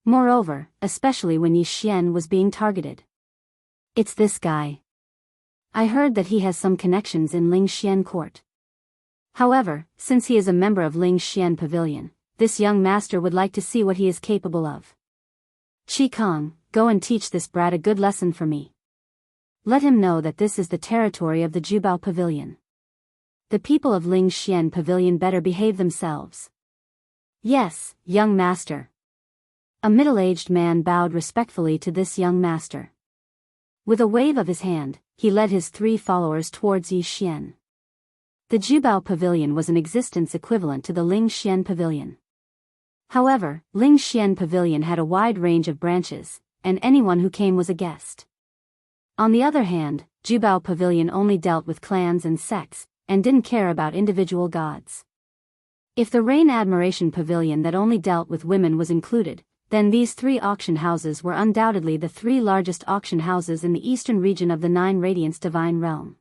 Moreover, especially when Yi Xian was being targeted. It's this guy. I heard that he has some connections in Ling Xian court. However, since he is a member of Ling Xian Pavilion, this young master would like to see what he is capable of. Qi Kong, go and teach this brat a good lesson for me. Let him know that this is the territory of the Jubao Pavilion. The people of Ling Xian Pavilion better behave themselves. Yes, young master. A middle-aged man bowed respectfully to this young master. With a wave of his hand, he led his 3 followers towards Yi Xian. The Jubao Pavilion was in existence equivalent to the Ling Xian Pavilion. However, Ling Xian Pavilion had a wide range of branches, and anyone who came was a guest. On the other hand, Jubao Pavilion only dealt with clans and sects, and didn't care about individual gods. If the Rain Admiration Pavilion that only dealt with women was included, then these 3 auction houses were undoubtedly the 3 largest auction houses in the eastern region of the 9 Radiance Divine Realm.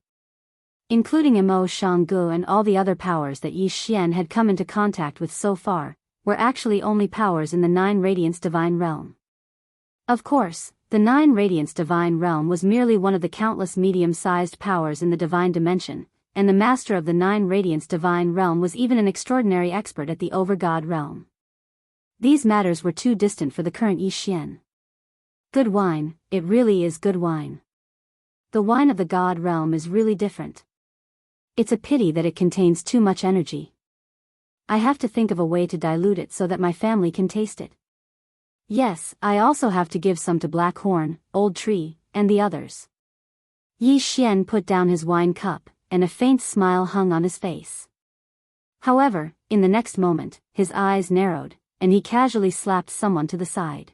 Including Imo Shanggu and all the other powers that Yi Xian had come into contact with so far, were actually only powers in the 9 Radiance Divine Realm. Of course, the 9 Radiance Divine Realm was merely one of the countless medium-sized powers in the Divine Dimension, and the master of the 9 Radiance Divine Realm was even an extraordinary expert at the Over-God Realm. These matters were too distant for the current Yi Xian. Good wine, it really is good wine. The wine of the God Realm is really different. It's a pity that it contains too much energy. I have to think of a way to dilute it so that my family can taste it. Yes, I also have to give some to Blackhorn, Old Tree, and the others. Yi Xian put down his wine cup, and a faint smile hung on his face. However, in the next moment, his eyes narrowed, and he casually slapped someone to the side.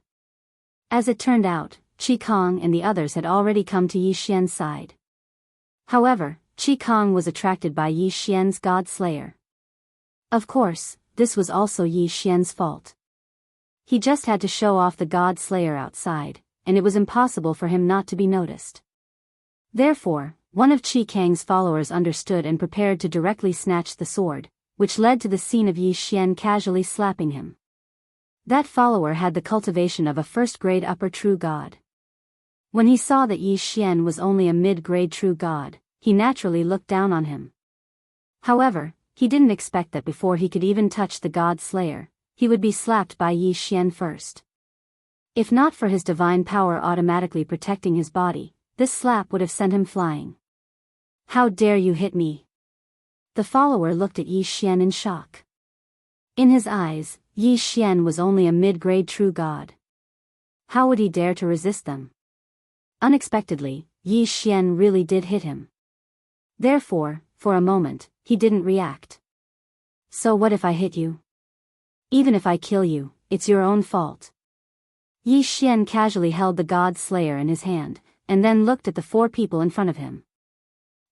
As it turned out, Qi Kong and the others had already come to Yi Xian's side. However, Qi Kong was attracted by Yi Xian's God Slayer. Of course, this was also Yi Xian's fault. He just had to show off the God Slayer outside, and it was impossible for him not to be noticed. Therefore, one of Qi Kang's followers understood and prepared to directly snatch the sword, which led to the scene of Yi Xian casually slapping him. That follower had the cultivation of a first-grade upper true god. When he saw that Yi Xian was only a mid-grade true god, he naturally looked down on him. However, he didn't expect that before he could even touch the God Slayer, he would be slapped by Yi Xian first. If not for his divine power automatically protecting his body, this slap would have sent him flying. How dare you hit me? The follower looked at Yi Xian in shock. In his eyes, Yi Xian was only a mid-grade true god. How would he dare to resist them? Unexpectedly, Yi Xian really did hit him. Therefore, for a moment, he didn't react. So what if I hit you? Even if I kill you, it's your own fault. Yi Xian casually held the God Slayer in his hand, and then looked at the 4 people in front of him.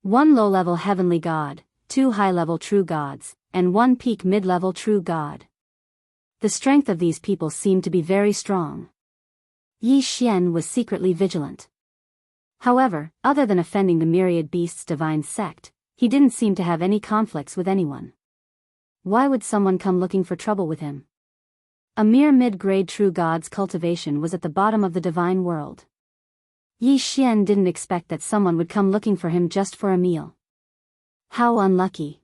1 low-level heavenly god, 2 high-level true gods, and 1 peak mid-level true god. The strength of these people seemed to be very strong. Yi Xian was secretly vigilant. However, other than offending the myriad beasts' divine sect, he didn't seem to have any conflicts with anyone. Why would someone come looking for trouble with him? A mere mid-grade true god's cultivation was at the bottom of the divine world. Yi Xian didn't expect that someone would come looking for him just for a meal. How unlucky.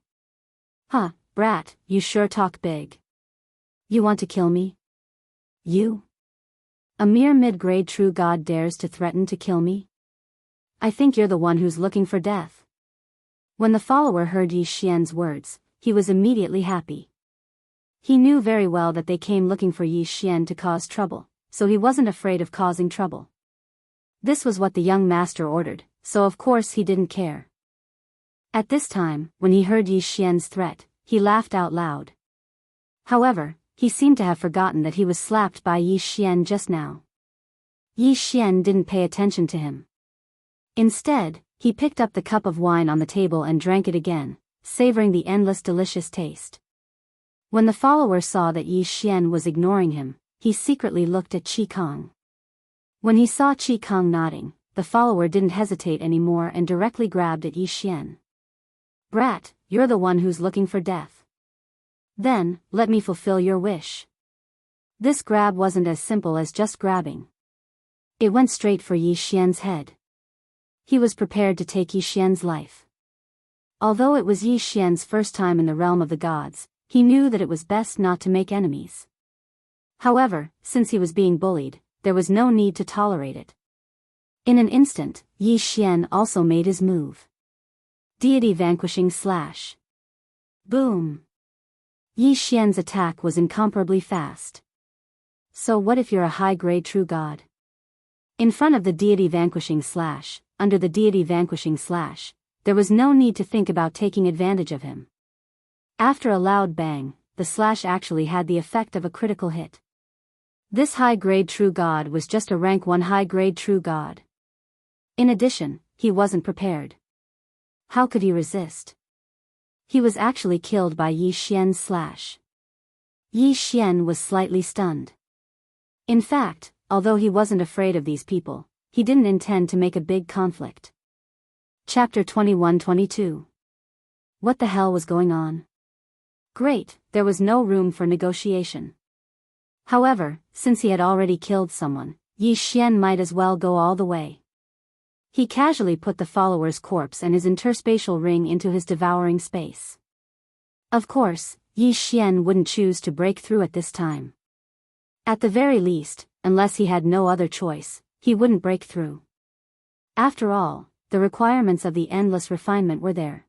Huh, brat, you sure talk big. You want to kill me? You? A mere mid-grade true god dares to threaten to kill me? I think you're the one who's looking for death. When the follower heard Yi Xian's words, he was immediately happy. He knew very well that they came looking for Yi Xian to cause trouble, so he wasn't afraid of causing trouble. This was what the young master ordered, so of course he didn't care. At this time, when he heard Yi Xian's threat, he laughed out loud. However, he seemed to have forgotten that he was slapped by Yi Xian just now. Yi Xian didn't pay attention to him. Instead, he picked up the cup of wine on the table and drank it again, savoring the endless delicious taste. When the follower saw that Yi Xian was ignoring him, he secretly looked at Qi Kong. When he saw Qi Kong nodding, the follower didn't hesitate anymore and directly grabbed at Yi Xian. Brat, you're the one who's looking for death. Then, let me fulfill your wish. This grab wasn't as simple as just grabbing. It went straight for Yi Xian's head. He was prepared to take Yi Xian's life. Although it was Yi Xian's first time in the realm of the gods, he knew that it was best not to make enemies. However, since he was being bullied, there was no need to tolerate it. In an instant, Yi Xian also made his move. Deity Vanquishing Slash. Boom! Yi Xian's attack was incomparably fast. So what if you're a high-grade true god? In front of the Deity Vanquishing Slash, under the Deity Vanquishing Slash, there was no need to think about taking advantage of him. After a loud bang, the slash actually had the effect of a critical hit. This high-grade true god was just a rank 1 high-grade true god. In addition, he wasn't prepared. How could he resist? He was actually killed by Yi Xian's slash. Yi Xian was slightly stunned. In fact, although he wasn't afraid of these people, he didn't intend to make a big conflict. Chapter 21-22. What the hell was going on? Great, there was no room for negotiation. However, since he had already killed someone, Yi Xian might as well go all the way. He casually put the follower's corpse and his interspatial ring into his devouring space. Of course, Yi Xian wouldn't choose to break through at this time. At the very least, unless he had no other choice, he wouldn't break through. After all, the requirements of the endless refinement were there.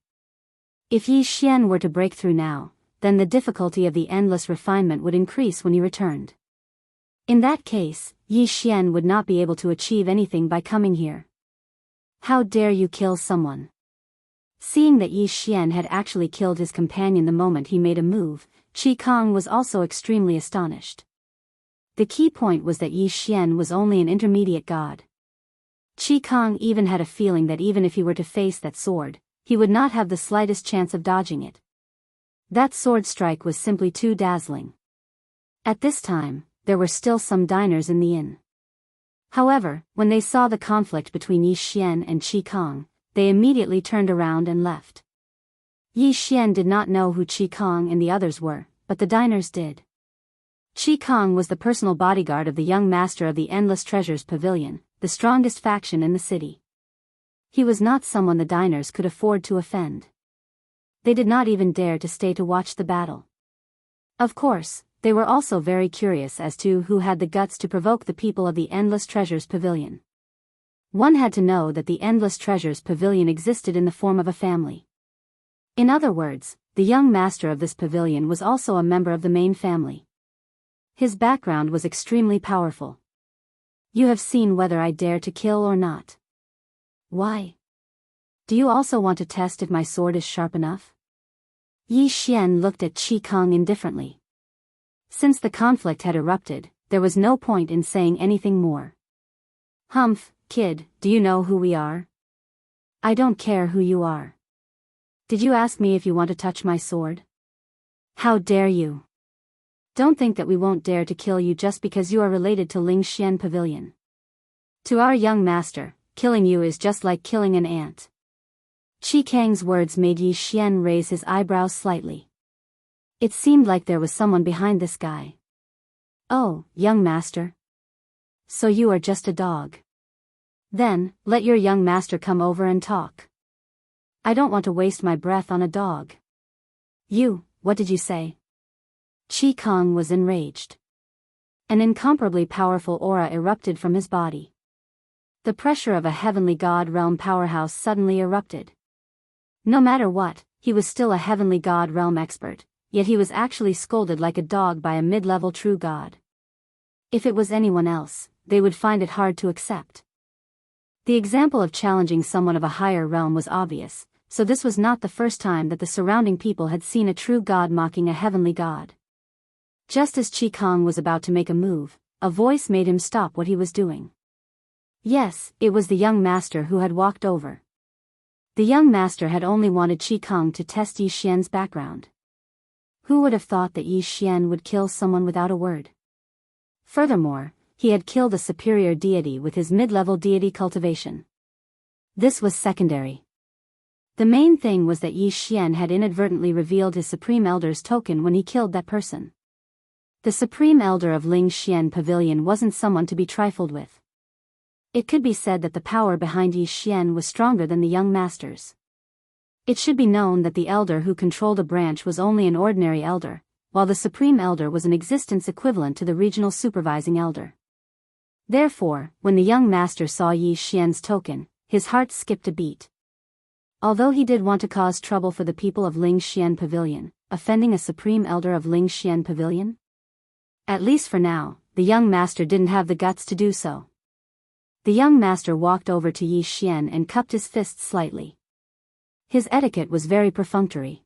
If Yi Xian were to break through now, then the difficulty of the endless refinement would increase when he returned. In that case, Yi Xian would not be able to achieve anything by coming here. How dare you kill someone? Seeing that Yi Xian had actually killed his companion the moment he made a move, Qi Kong was also extremely astonished. The key point was that Yi Xian was only an intermediate god. Qi Kong even had a feeling that even if he were to face that sword, he would not have the slightest chance of dodging it. That sword strike was simply too dazzling. At this time, there were still some diners in the inn. However, when they saw the conflict between Yi Xian and Qi Kong, they immediately turned around and left. Yi Xian did not know who Qi Kong and the others were, but the diners did. Qi Kong was the personal bodyguard of the young master of the Endless Treasures Pavilion, the strongest faction in the city. He was not someone the diners could afford to offend. They did not even dare to stay to watch the battle. Of course, they were also very curious as to who had the guts to provoke the people of the Endless Treasures Pavilion. One had to know that the Endless Treasures Pavilion existed in the form of a family. In other words, the young master of this pavilion was also a member of the main family. His background was extremely powerful. You have seen whether I dare to kill or not. Why? Do you also want to test if my sword is sharp enough? Yi Xian looked at Qi Kong indifferently. Since the conflict had erupted, there was no point in saying anything more. Humph, kid, do you know who we are? I don't care who you are. Did you ask me if you want to touch my sword? How dare you? Don't think that we won't dare to kill you just because you are related to Ling Xian Pavilion. To our young master, killing you is just like killing an ant. Qi Kang's words made Yi Xian raise his eyebrows slightly. It seemed like there was someone behind this guy. Oh, young master. So you are just a dog. Then, let your young master come over and talk. I don't want to waste my breath on a dog. You, what did you say? Qi Kong was enraged. An incomparably powerful aura erupted from his body. The pressure of a heavenly god realm powerhouse suddenly erupted. No matter what, he was still a heavenly god realm expert, yet he was actually scolded like a dog by a mid-level true god. If it was anyone else, they would find it hard to accept. The example of challenging someone of a higher realm was obvious, so this was not the first time that the surrounding people had seen a true god mocking a heavenly god. Just as Qi Kong was about to make a move, a voice made him stop what he was doing. Yes, it was the young master who had walked over. The young master had only wanted Qi Kong to test Yi Xian's background. Who would have thought that Yi Xian would kill someone without a word? Furthermore, he had killed a superior deity with his mid-level deity cultivation. This was secondary. The main thing was that Yi Xian had inadvertently revealed his Supreme Elder's token when he killed that person. The Supreme Elder of Ling Xian Pavilion wasn't someone to be trifled with. It could be said that the power behind Yi Xian was stronger than the young master's. It should be known that the elder who controlled a branch was only an ordinary elder, while the Supreme Elder was an existence equivalent to the regional supervising elder. Therefore, when the young master saw Yi Xian's token, his heart skipped a beat. Although he did want to cause trouble for the people of Ling Xian Pavilion, offending a Supreme Elder of Ling Xian Pavilion? At least for now, the young master didn't have the guts to do so. The young master walked over to Yi Xian and cupped his fists slightly. His etiquette was very perfunctory.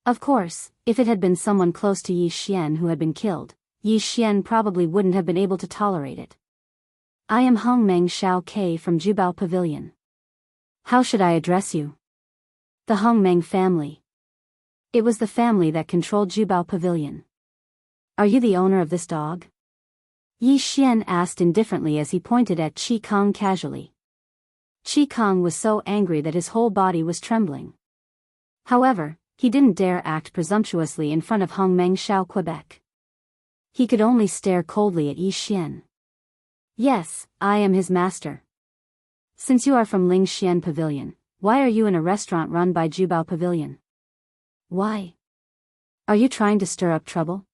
Of course, if it had been someone close to Yi Xian who had been killed, Yi Xian probably wouldn't have been able to tolerate it. I am Hongmeng Xiao Ke from Jubao Pavilion. How should I address you? The Hongmeng family. It was the family that controlled Jubao Pavilion. Are you the owner of this dog? Yi Xian asked indifferently as he pointed at Qi Kong casually. Qi Kong was so angry that his whole body was trembling. However, he didn't dare act presumptuously in front of Hongmeng Xiao Quebec. He could only stare coldly at Yi Xian. Yes, I am his master. Since you are from Ling Xian Pavilion, why are you in a restaurant run by Jubao Pavilion? Why? Are you trying to stir up trouble?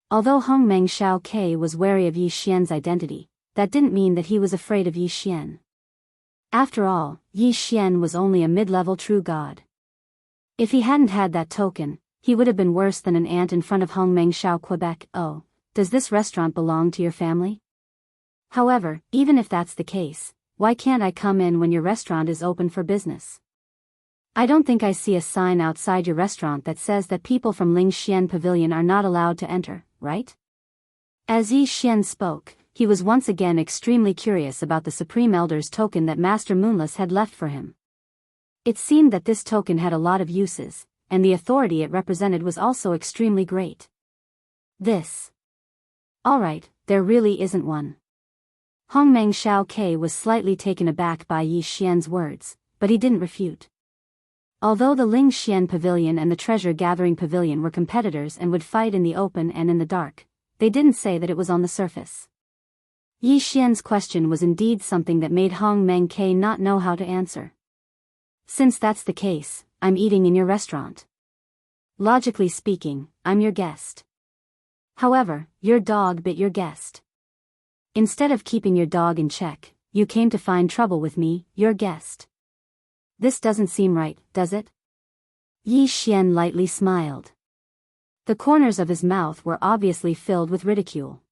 Although Hongmeng Xiao Ke was wary of Yi Xian's identity, that didn't mean that he was afraid of Yi Xian. After all, Yi Xian was only a mid-level true god. If he hadn't had that token, he would have been worse than an ant in front of Hongmeng Xiao Quebec. Oh, does this restaurant belong to your family? However, even if that's the case, why can't I come in when your restaurant is open for business? I don't think I see a sign outside your restaurant that says that people from Ling Xian Pavilion are not allowed to enter, right? As Yi Xian spoke, he was once again extremely curious about the Supreme Elder's token that Master Moonless had left for him. It seemed that this token had a lot of uses, and the authority it represented was also extremely great. This. Alright, there really isn't one. Hongmeng Xiao Ke was slightly taken aback by Yi Xian's words, but he didn't refute. Although the Ling Xian Pavilion and the Treasure Gathering Pavilion were competitors and would fight in the open and in the dark, they didn't say that it was on the surface. Yi Xian's question was indeed something that made Hongmeng Ke not know how to answer. Since that's the case, I'm eating in your restaurant. Logically speaking, I'm your guest. However, your dog bit your guest. Instead of keeping your dog in check, you came to find trouble with me, your guest. This doesn't seem right, does it? Yi Xian lightly smiled. The corners of his mouth were obviously filled with ridicule.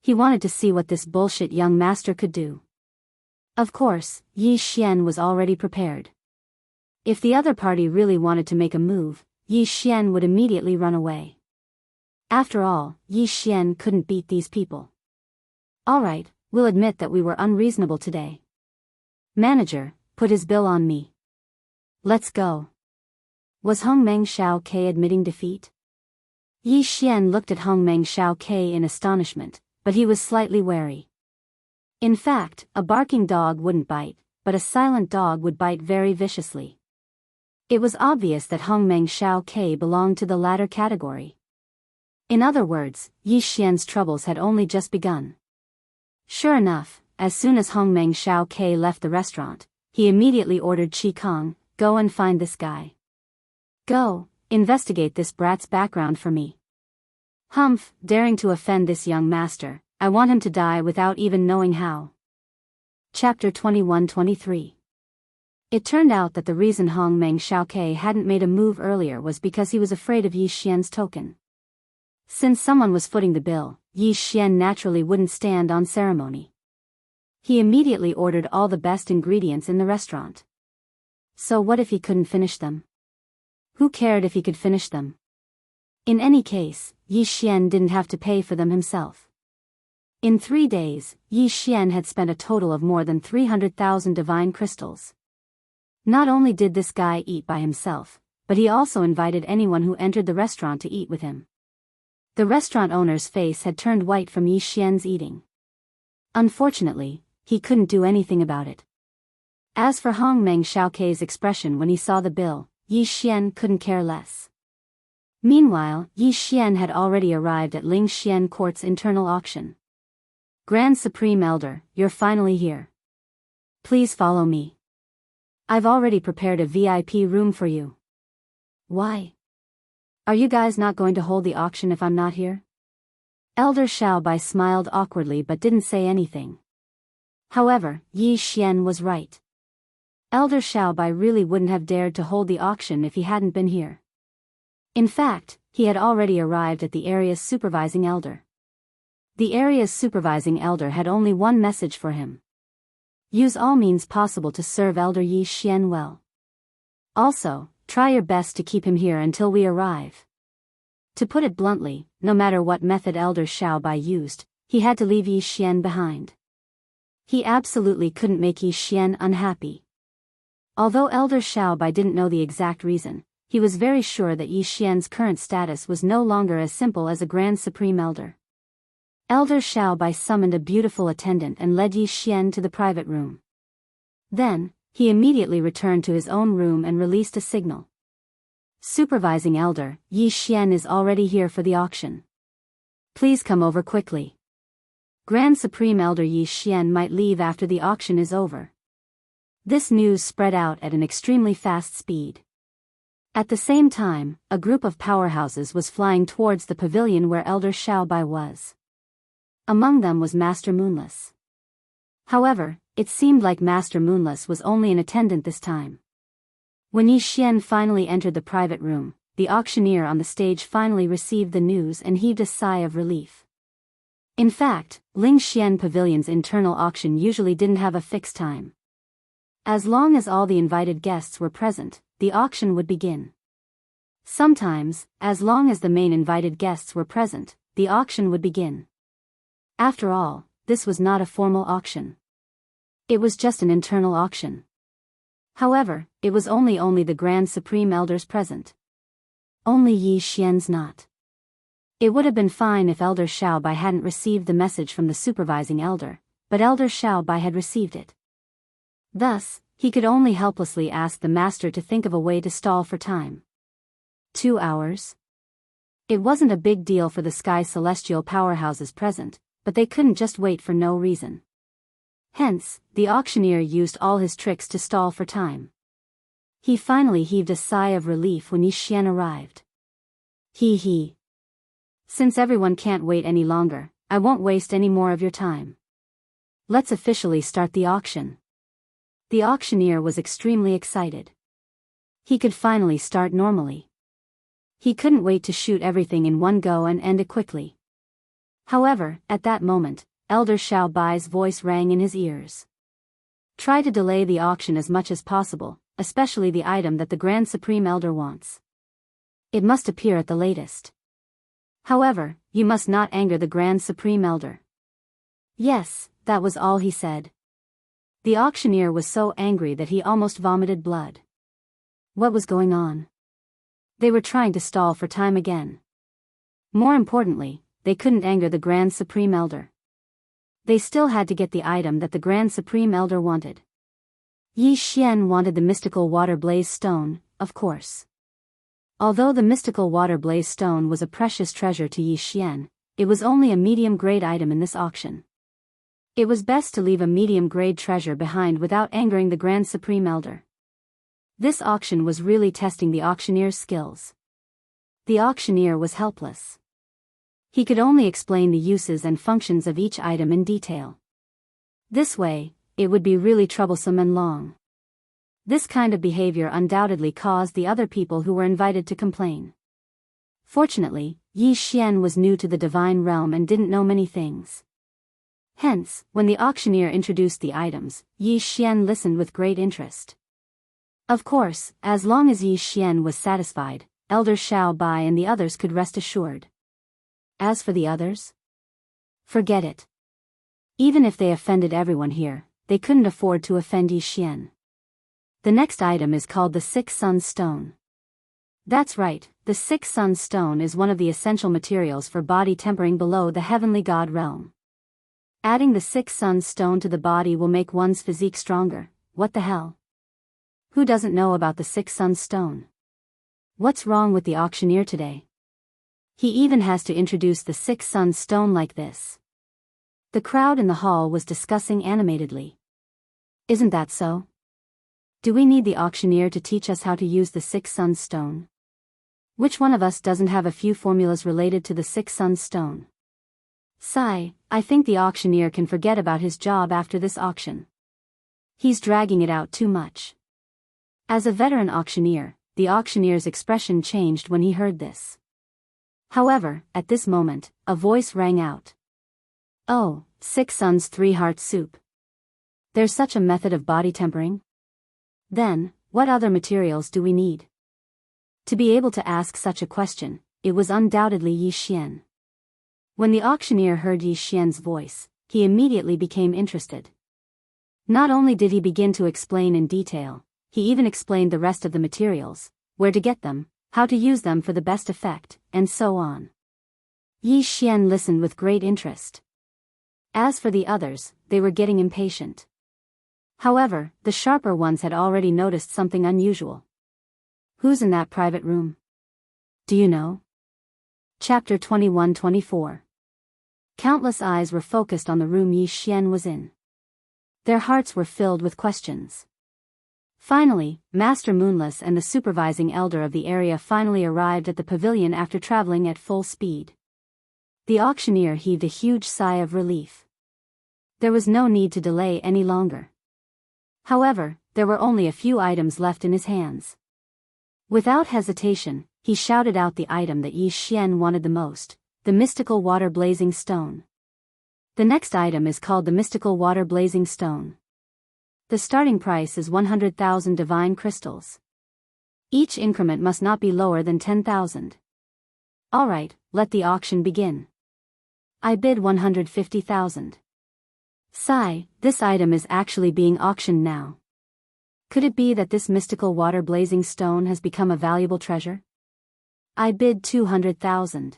He wanted to see what this bullshit young master could do. Of course, Yi Xian was already prepared. If the other party really wanted to make a move, Yi Xian would immediately run away. After all, Yi Xian couldn't beat these people. Alright, we'll admit that we were unreasonable today. Manager, put his bill on me. Let's go. Was Hongmeng Xiao Ke admitting defeat? Yi Xian looked at Hongmeng Xiao Ke in astonishment, but he was slightly wary. In fact, a barking dog wouldn't bite, but a silent dog would bite very viciously. It was obvious that Hongmeng Xiao Ke belonged to the latter category. In other words, Yi Xian's troubles had only just begun. Sure enough, as soon as Hongmeng Xiao Ke left the restaurant, he immediately ordered Qi Kong, go and find this guy. Go, investigate this brat's background for me. Humph, daring to offend this young master, I want him to die without even knowing how. Chapter 21-23. It turned out that the reason Hongmeng Xiaoke hadn't made a move earlier was because he was afraid of Yi Xian's token. Since someone was footing the bill, Yi Xian naturally wouldn't stand on ceremony. He immediately ordered all the best ingredients in the restaurant. So what if he couldn't finish them? Who cared if he could finish them? In any case, Yi Xian didn't have to pay for them himself. In 3 days, Yi Xian had spent a total of more than 300,000 divine crystals. Not only did this guy eat by himself, but he also invited anyone who entered the restaurant to eat with him. The restaurant owner's face had turned white from Yi Xian's eating. Unfortunately, he couldn't do anything about it. As for Hongmeng Xiaoke's expression when he saw the bill, Yi Xian couldn't care less. Meanwhile, Yi Xian had already arrived at Ling Xian Court's internal auction. Grand Supreme Elder, you're finally here. Please follow me. I've already prepared a VIP room for you. Why? Are you guys not going to hold the auction if I'm not here? Elder Xiaobai smiled awkwardly but didn't say anything. However, Yi Xian was right. Elder Xiaobai really wouldn't have dared to hold the auction if he hadn't been here. In fact, he had already arrived at the area's supervising elder. The area's supervising elder had only one message for him. Use all means possible to serve Elder Yi Xian well. Also, try your best to keep him here until we arrive. To put it bluntly, no matter what method Elder Xiaobai used, he had to leave Yi Xian behind. He absolutely couldn't make Yi Xian unhappy. Although Elder Xiaobai didn't know the exact reason, he was very sure that Yi Xian's current status was no longer as simple as a Grand Supreme Elder. Elder Xiaobai summoned a beautiful attendant and led Yi Xian to the private room. Then, he immediately returned to his own room and released a signal. Supervising Elder, Yi Xian is already here for the auction. Please come over quickly. Grand Supreme Elder Yi Xian might leave after the auction is over. This news spread out at an extremely fast speed. At the same time, a group of powerhouses was flying towards the pavilion where Elder Xiaobai was. Among them was Master Moonless. However, it seemed like Master Moonless was only an attendant this time. When Yi Xian finally entered the private room, the auctioneer on the stage finally received the news and heaved a sigh of relief. In fact, Ling Xian Pavilion's internal auction usually didn't have a fixed time. As long as all the invited guests were present, the auction would begin. Sometimes, as long as the main invited guests were present, the auction would begin. After all, this was not a formal auction. It was just an internal auction. However, it was only the Grand Supreme Elders present. Only Yi Xian's not. It would have been fine if Elder Xiaobai hadn't received the message from the supervising elder, but Elder Xiaobai had received it. Thus, he could only helplessly ask the master to think of a way to stall for time. 2 hours? It wasn't a big deal for the Sky Celestial powerhouses present, but they couldn't just wait for no reason. Hence, the auctioneer used all his tricks to stall for time. He finally heaved a sigh of relief when Yi Xian arrived. He. Since everyone can't wait any longer, I won't waste any more of your time. Let's officially start the auction. The auctioneer was extremely excited. He could finally start normally. He couldn't wait to shoot everything in one go and end it quickly. However, at that moment, Elder Xiaobai's voice rang in his ears. Try to delay the auction as much as possible, especially the item that the Grand Supreme Elder wants. It must appear at the latest. However, you must not anger the Grand Supreme Elder. Yes, that was all he said. The auctioneer was so angry that he almost vomited blood. What was going on? They were trying to stall for time again. More importantly, they couldn't anger the Grand Supreme Elder. They still had to get the item that the Grand Supreme Elder wanted. Yi Xian wanted the mystical water blaze stone, of course. Although the mystical water blaze stone was a precious treasure to Yi Xian, it was only a medium-grade item in this auction. It was best to leave a medium-grade treasure behind without angering the Grand Supreme Elder. This auction was really testing the auctioneer's skills. The auctioneer was helpless. He could only explain the uses and functions of each item in detail. This way, it would be really troublesome and long. This kind of behavior undoubtedly caused the other people who were invited to complain. Fortunately, Yi Xian was new to the divine realm and didn't know many things. Hence, when the auctioneer introduced the items, Yi Xian listened with great interest. Of course, as long as Yi Xian was satisfied, Elder Xiao Bai and the others could rest assured. As for the others? Forget it. Even if they offended everyone here, they couldn't afford to offend Yi Xian. The next item is called the Six Suns Stone. That's right, the Six Suns Stone is one of the essential materials for body tempering below the heavenly god realm. Adding the Six Suns Stone to the body will make one's physique stronger. What the hell? Who doesn't know about the Six Suns Stone? What's wrong with the auctioneer today? He even has to introduce the Six Suns Stone like this. The crowd in the hall was discussing animatedly. Isn't that so? Do we need the auctioneer to teach us how to use the Six Suns Stone? Which one of us doesn't have a few formulas related to the Six Suns Stone? Sigh, I think the auctioneer can forget about his job after this auction. He's dragging it out too much. As a veteran auctioneer, the auctioneer's expression changed when he heard this. However, at this moment, a voice rang out. Oh, Six Suns 3-heart soup. There's such a method of body tempering? Then, what other materials do we need? To be able to ask such a question, it was undoubtedly Yi Xian. When the auctioneer heard Yi Xian's voice, he immediately became interested. Not only did he begin to explain in detail, he even explained the rest of the materials, where to get them, how to use them for the best effect, and so on. Yi Xian listened with great interest. As for the others, they were getting impatient. However, the sharper ones had already noticed something unusual. Who's in that private room? Do you know? Chapter 21-24. Countless eyes were focused on the room Yi Xian was in. Their hearts were filled with questions. Finally, Master Moonless and the supervising elder of the area finally arrived at the pavilion after traveling at full speed. The auctioneer heaved a huge sigh of relief. There was no need to delay any longer. However, there were only a few items left in his hands. Without hesitation, he shouted out the item that Yi Xian wanted the most, the mystical water blazing stone. The next item is called the mystical water blazing stone. The starting price is 100,000 divine crystals. Each increment must not be lower than 10,000. Alright, let the auction begin. I bid 150,000. Sigh, this item is actually being auctioned now. Could it be that this mystical water blazing stone has become a valuable treasure? I bid 200,000.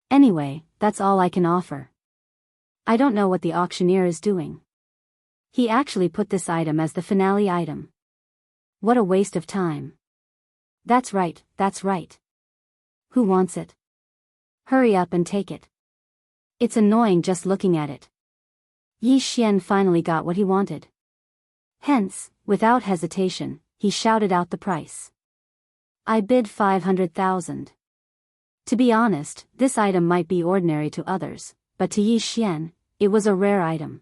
Anyway, that's all I can offer. I don't know what the auctioneer is doing. He actually put this item as the finale item. What a waste of time. That's right, that's right. Who wants it? Hurry up and take it. It's annoying just looking at it. Yi Xian finally got what he wanted. Hence, without hesitation, he shouted out the price. I bid 500,000. To be honest, this item might be ordinary to others, but to Yi Xian, it was a rare item.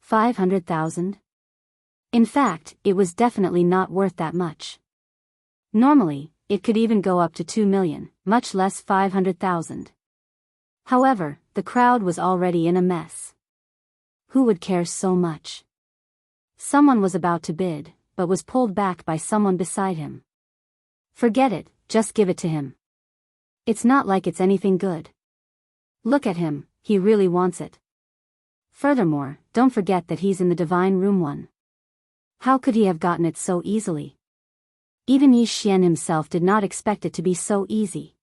500,000? In fact, it was definitely not worth that much. Normally, it could even go up to 2 million, much less 500,000. However, the crowd was already in a mess. Who would care so much? Someone was about to bid, but was pulled back by someone beside him. Forget it, just give it to him. It's not like it's anything good. Look at him, he really wants it. Furthermore, don't forget that he's in the divine room 1. How could he have gotten it so easily? Even Yi Xian himself did not expect it to be so easy.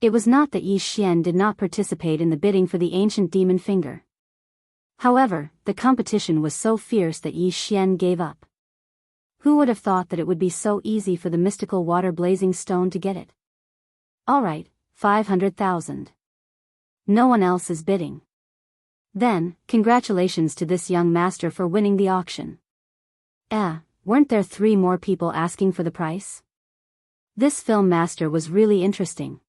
It was not that Yi Xian did not participate in the bidding for the ancient demon finger. However, the competition was so fierce that Yi Xian gave up. Who would have thought that it would be so easy for the mystical water blazing stone to get it? Alright, 500,000. No one else is bidding. Then, congratulations to this young master for winning the auction. Weren't there 3 more people asking for the price? This film master was really interesting.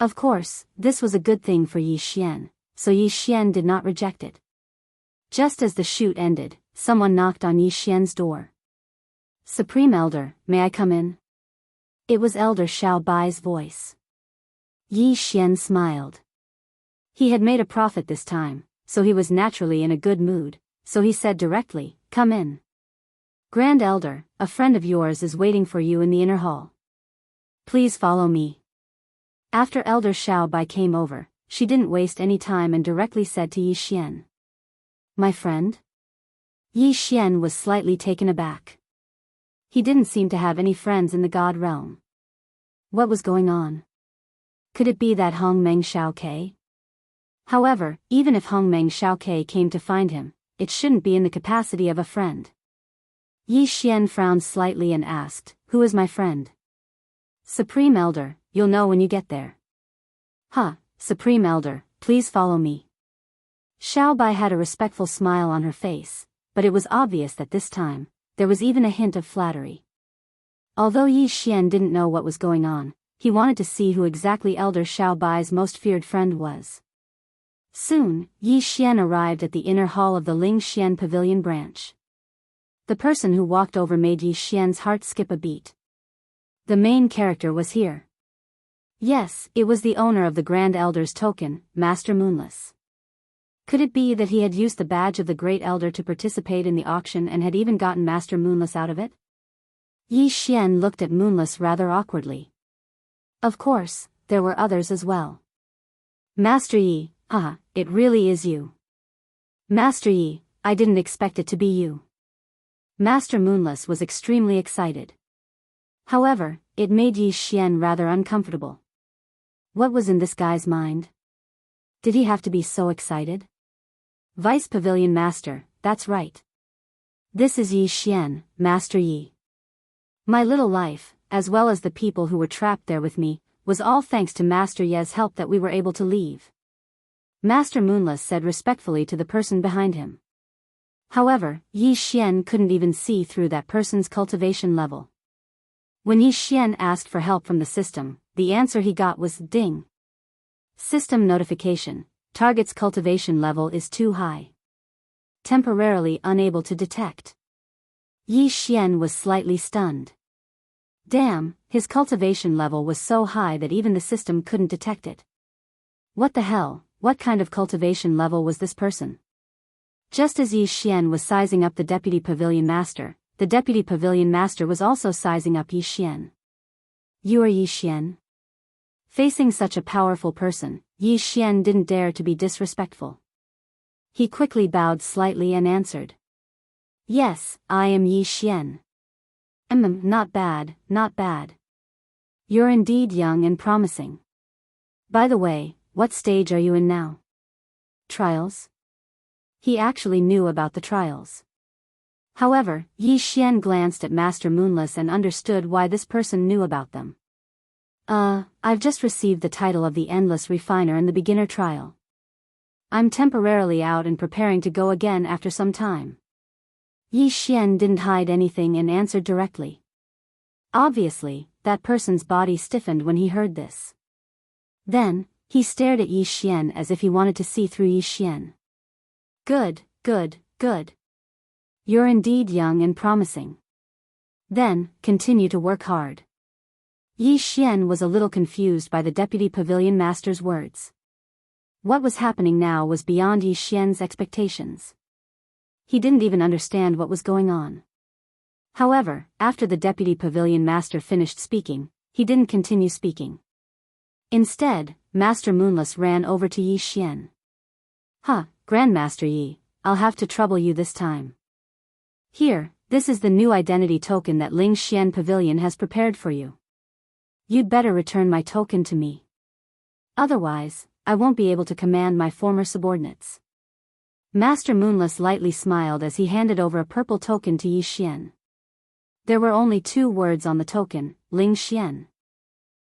Of course, this was a good thing for Yi Xian, so Yi Xian did not reject it. Just as the shoot ended, someone knocked on Yi Xian's door. Supreme Elder, may I come in? It was Elder Xiao Bai's voice. Yi Xian smiled. He had made a profit this time, so he was naturally in a good mood, so he said directly, "Come in. Grand Elder, a friend of yours is waiting for you in the inner hall. Please follow me." After Elder Xiao Bai came over, she didn't waste any time and directly said to Yi Xian, "My friend?" Yi Xian was slightly taken aback. He didn't seem to have any friends in the God realm. What was going on? Could it be that Hong Meng Xiaokei? However, even if Hong Meng Xiaokei came to find him, it shouldn't be in the capacity of a friend. Yi Xian frowned slightly and asked, "Who is my friend?" "Supreme Elder, you'll know when you get there." "Huh, Supreme Elder, please follow me." Xiao Bai had a respectful smile on her face, but it was obvious that this time, there was even a hint of flattery. Although Yi Xian didn't know what was going on, he wanted to see who exactly Elder Xiao Bai's most feared friend was. Soon, Yi Xian arrived at the inner hall of the Ling Xian Pavilion branch. The person who walked over made Yi Xian's heart skip a beat. The main character was here. Yes, it was the owner of the Grand Elder's token, Master Moonless. Could it be that he had used the badge of the Great Elder to participate in the auction and had even gotten Master Moonless out of it? Yi Xian looked at Moonless rather awkwardly. Of course, there were others as well. "Master Yi, it really is you." "Master Yi, I didn't expect it to be you." Master Moonless was extremely excited. However, it made Yi Xian rather uncomfortable. What was in this guy's mind? Did he have to be so excited? Vice Pavilion Master, that's right. This is Yi Xian, Master Yi. My little life, as well as the people who were trapped there with me, was all thanks to Master Ye's help that we were able to leave. Master Moonless said respectfully to the person behind him. However, Yi Xian couldn't even see through that person's cultivation level. When Yi Xian asked for help from the system, the answer he got was ding. System notification, target's cultivation level is too high. Temporarily unable to detect. Yi Xian was slightly stunned. Damn, his cultivation level was so high that even the system couldn't detect it. What the hell, what kind of cultivation level was this person? Just as Yi Xian was sizing up the Deputy Pavilion Master, the Deputy Pavilion Master was also sizing up Yi Xian. "You are Yi Xian?" Facing such a powerful person, Yi Xian didn't dare to be disrespectful. He quickly bowed slightly and answered. "Yes, I am Yi Xian." Not bad, not bad. You're indeed young and promising. By the way, what stage are you in now? Trials? He actually knew about the trials. However, Yi Xian glanced at Master Moonless and understood why this person knew about them. I've just received the title of the Endless Refiner in the beginner trial. I'm temporarily out and preparing to go again after some time. Yi Xian didn't hide anything and answered directly. Obviously, that person's body stiffened when he heard this. Then, he stared at Yi Xian as if he wanted to see through Yi Xian. Good, good, good. You're indeed young and promising. Then, continue to work hard. Yi Xian was a little confused by the Deputy Pavilion Master's words. What was happening now was beyond Yi Xian's expectations. He didn't even understand what was going on. However, after the Deputy Pavilion Master finished speaking, he didn't continue speaking. Instead, Master Moonless ran over to Yi Xian. Grandmaster Yi, I'll have to trouble you this time. Here, this is the new identity token that Ling Xian Pavilion has prepared for you. You'd better return my token to me. Otherwise, I won't be able to command my former subordinates. Master Moonless lightly smiled as he handed over a purple token to Yi Xian. There were only 2 words on the token, Ling Xian.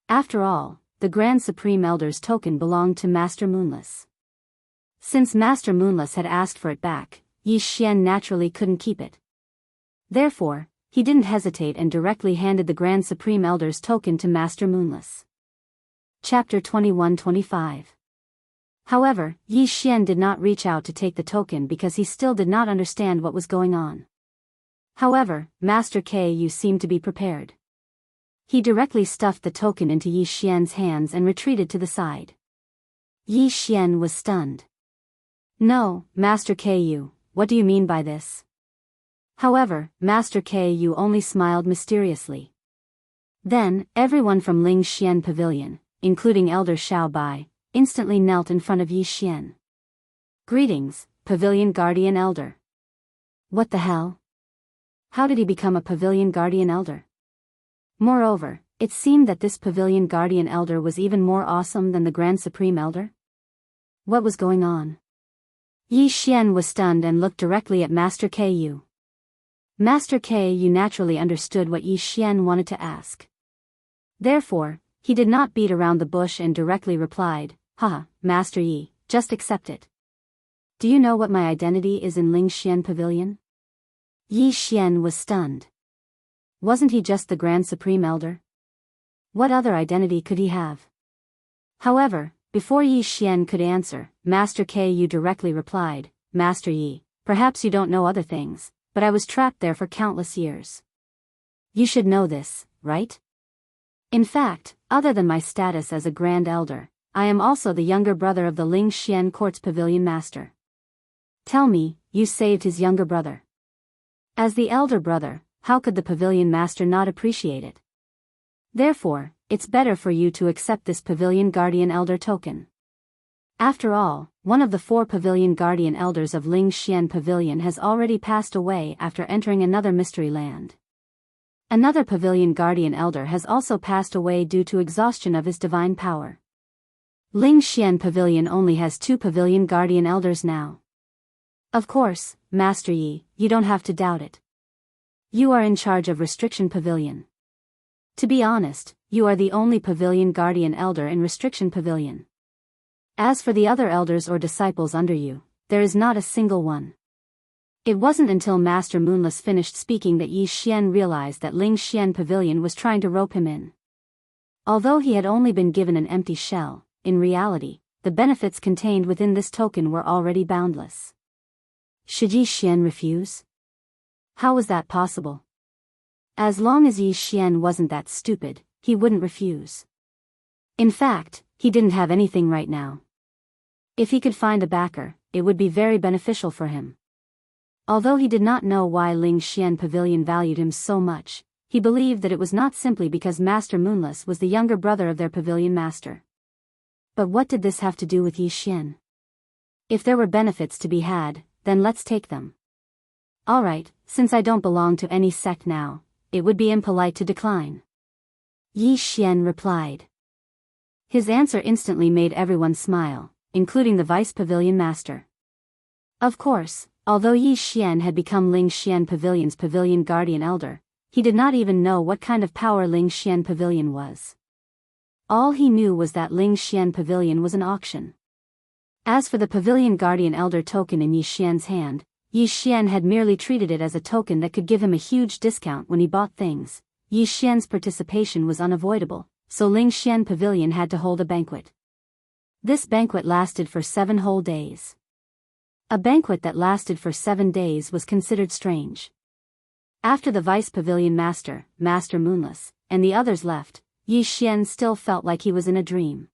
After all, the Grand Supreme Elder's token belonged to Master Moonless. Since Master Moonless had asked for it back, Yi Xian naturally couldn't keep it. Therefore, he didn't hesitate and directly handed the Grand Supreme Elder's token to Master Moonless. Chapter 21-25. However, Yi Xian did not reach out to take the token because he still did not understand what was going on. However, Master Ku seemed to be prepared. He directly stuffed the token into Yi Xian's hands and retreated to the side. Yi Xian was stunned. "No, Master Ku, what do you mean by this?" However, Master Ku only smiled mysteriously. Then, everyone from Ling Xian Pavilion, including Elder Xiao Bai, instantly knelt in front of Yi Xian. "Greetings, Pavilion Guardian Elder." What the hell? How did he become a Pavilion Guardian Elder? Moreover, it seemed that this Pavilion Guardian Elder was even more awesome than the Grand Supreme Elder. What was going on? Yi Xian was stunned and looked directly at Master Ku. Master Ku naturally understood what Yi Xian wanted to ask. Therefore, he did not beat around the bush and directly replied, "Haha, Master Yi, just accept it. Do you know what my identity is in Ling Xian Pavilion?" Yi Xian was stunned. Wasn't he just the Grand Supreme Elder? What other identity could he have? However, before Yi Xian could answer, Master Ku directly replied, "Master Yi, perhaps you don't know other things, but I was trapped there for countless years. You should know this, right? In fact, other than my status as a Grand Elder, I am also the younger brother of the Ling Xian Court's Pavilion Master. Tell me, you saved his younger brother. As the elder brother, how could the Pavilion Master not appreciate it? Therefore, it's better for you to accept this Pavilion Guardian Elder token. After all, one of the 4 Pavilion Guardian Elders of Ling Xian Pavilion has already passed away after entering another mystery land. Another Pavilion Guardian Elder has also passed away due to exhaustion of his divine power. Ling Xian Pavilion only has 2 Pavilion Guardian Elders now. Of course, Master Yi, you don't have to doubt it. You are in charge of Restriction Pavilion. To be honest, you are the only Pavilion Guardian Elder in Restriction Pavilion. As for the other elders or disciples under you, there is not a single one." It wasn't until Master Moonless finished speaking that Yi Xian realized that Ling Xian Pavilion was trying to rope him in. Although he had only been given an empty shell, in reality, the benefits contained within this token were already boundless. Should Yi Xian refuse? How was that possible? As long as Yi Xian wasn't that stupid, he wouldn't refuse. In fact, he didn't have anything right now. If he could find a backer, it would be very beneficial for him. Although he did not know why Ling Xian Pavilion valued him so much, he believed that it was not simply because Master Moonless was the younger brother of their Pavilion Master. But what did this have to do with Yi Xian? If there were benefits to be had, then let's take them. Alright, since I don't belong to any sect now, it would be impolite to decline. Yi Xian replied. His answer instantly made everyone smile, including the Vice Pavilion Master. Of course, although Yi Xian had become Ling Xian Pavilion's Pavilion Guardian Elder, he did not even know what kind of power Ling Xian Pavilion was. All he knew was that Ling Xian Pavilion was an auction. As for the Pavilion Guardian Elder token in Yi Xian's hand, Yi Xian had merely treated it as a token that could give him a huge discount when he bought things. Yi Xian's participation was unavoidable, so Ling Xian Pavilion had to hold a banquet. This banquet lasted for 7 whole days. A banquet that lasted for 7 days was considered strange. After the Vice Pavilion Master, Master Moonless, and the others left, Yi Xian still felt like he was in a dream.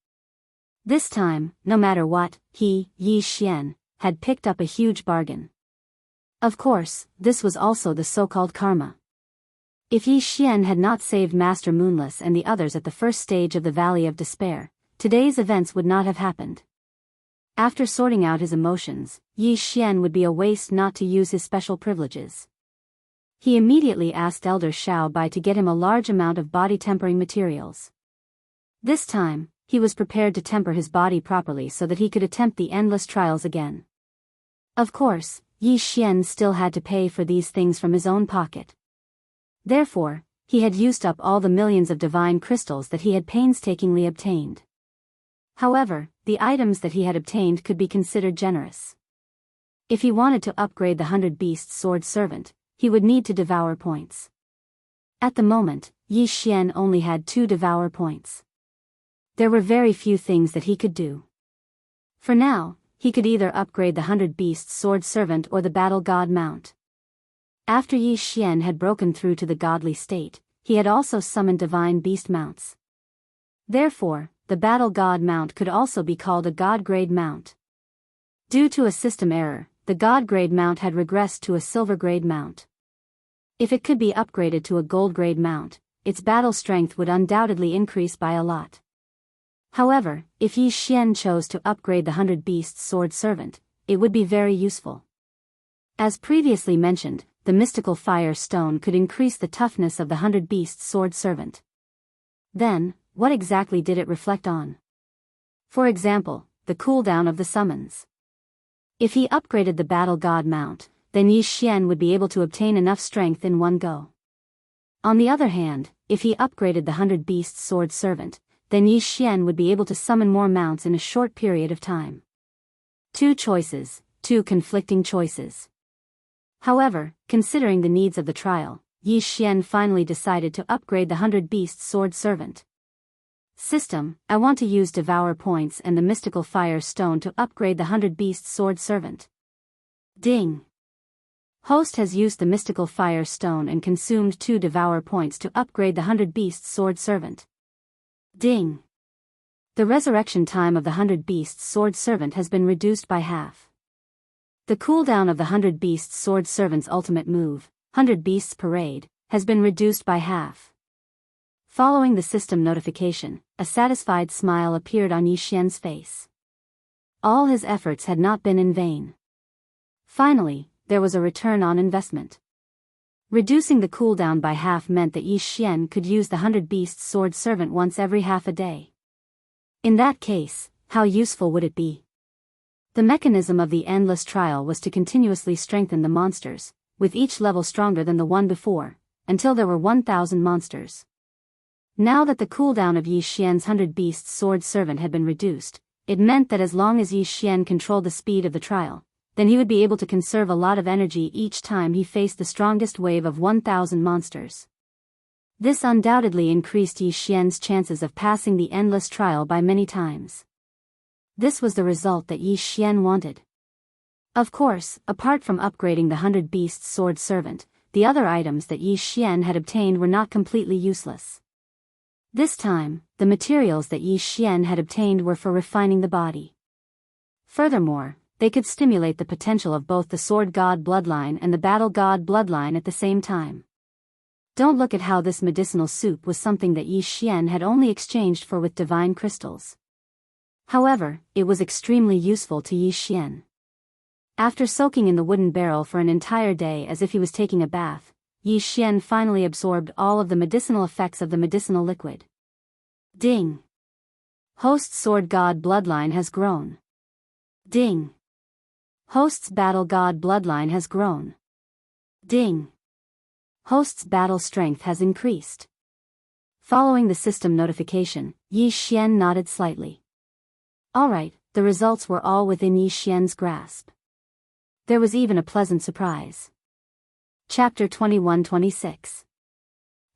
This time, no matter what, he, Yi Xian, had picked up a huge bargain. Of course, this was also the so-called karma. If Yi Xian had not saved Master Moonless and the others at the first stage of the Valley of Despair, today's events would not have happened. After sorting out his emotions, Yi Xian would be a waste not to use his special privileges. He immediately asked Elder Xiao Bai to get him a large amount of body tempering materials. This time, he was prepared to temper his body properly so that he could attempt the endless trials again. Of course, Yi Xian still had to pay for these things from his own pocket. Therefore, he had used up all the millions of divine crystals that he had painstakingly obtained. However, the items that he had obtained could be considered generous. If he wanted to upgrade the 100 Beasts Sword Servant, he would need to devour points. At the moment, Yi Xian only had 2 devour points. There were very few things that he could do. For now, he could either upgrade the 100 Beasts Sword Servant or the Battle God Mount. After Yi Xian had broken through to the godly state, he had also summoned divine beast mounts. Therefore, the Battle God Mount could also be called a God Grade Mount. Due to a system error, the God Grade Mount had regressed to a Silver Grade Mount. If it could be upgraded to a Gold Grade Mount, its battle strength would undoubtedly increase by a lot. However, if Yi Xian chose to upgrade the 100 Beasts Sword Servant, it would be very useful. As previously mentioned, the mystical fire stone could increase the toughness of the 100 Beasts Sword Servant. Then, what exactly did it reflect on? For example, the cooldown of the summons. If he upgraded the Battle God Mount, then Yi Xian would be able to obtain enough strength in one go. On the other hand, if he upgraded the 100 Beasts Sword Servant, then Yi Xian would be able to summon more mounts in a short period of time. Two choices, two conflicting choices. However, considering the needs of the trial, Yi Xian finally decided to upgrade the 100 Beasts Sword Servant. System, I want to use Devour Points and the Mystical Fire Stone to upgrade the 100 Beasts Sword Servant. Ding. Host has used the Mystical Fire Stone and consumed 2 Devour Points to upgrade the 100 Beasts Sword Servant. Ding. The resurrection time of the 100 Beasts Sword Servant has been reduced by half. The cooldown of the 100 Beasts Sword Servant's ultimate move, 100 Beasts Parade, has been reduced by half. Following the system notification, a satisfied smile appeared on Yi Xian's face. All his efforts had not been in vain. Finally, there was a return on investment. Reducing the cooldown by half meant that Yi Xian could use the 100 Beasts Sword Servant once every half a day. In that case, how useful would it be? The mechanism of the endless trial was to continuously strengthen the monsters, with each level stronger than the one before, until there were 1,000 monsters. Now that the cooldown of Yi Xian's 100 Beasts Sword Servant had been reduced, it meant that as long as Yi Xian controlled the speed of the trial, then he would be able to conserve a lot of energy each time he faced the strongest wave of 1,000 monsters. This undoubtedly increased Yi Xian's chances of passing the endless trial by many times. This was the result that Yi Xian wanted. Of course, apart from upgrading the 100 Beasts Sword Servant, the other items that Yi Xian had obtained were not completely useless. This time, the materials that Yi Xian had obtained were for refining the body. Furthermore, they could stimulate the potential of both the Sword God bloodline and the Battle God bloodline at the same time. Don't look at how this medicinal soup was something that Yi Xian had only exchanged for with divine crystals. However, it was extremely useful to Yi Xian. After soaking in the wooden barrel for an entire day as if he was taking a bath, Yi Xian finally absorbed all of the medicinal effects of the medicinal liquid. Ding. Host's Sword God bloodline has grown. Ding. Host's Battle God bloodline has grown. Ding. Host's battle strength has increased. Following the system notification, Yi Xian nodded slightly. Alright, the results were all within Yi Xian's grasp. There was even a pleasant surprise. Chapter 21-26.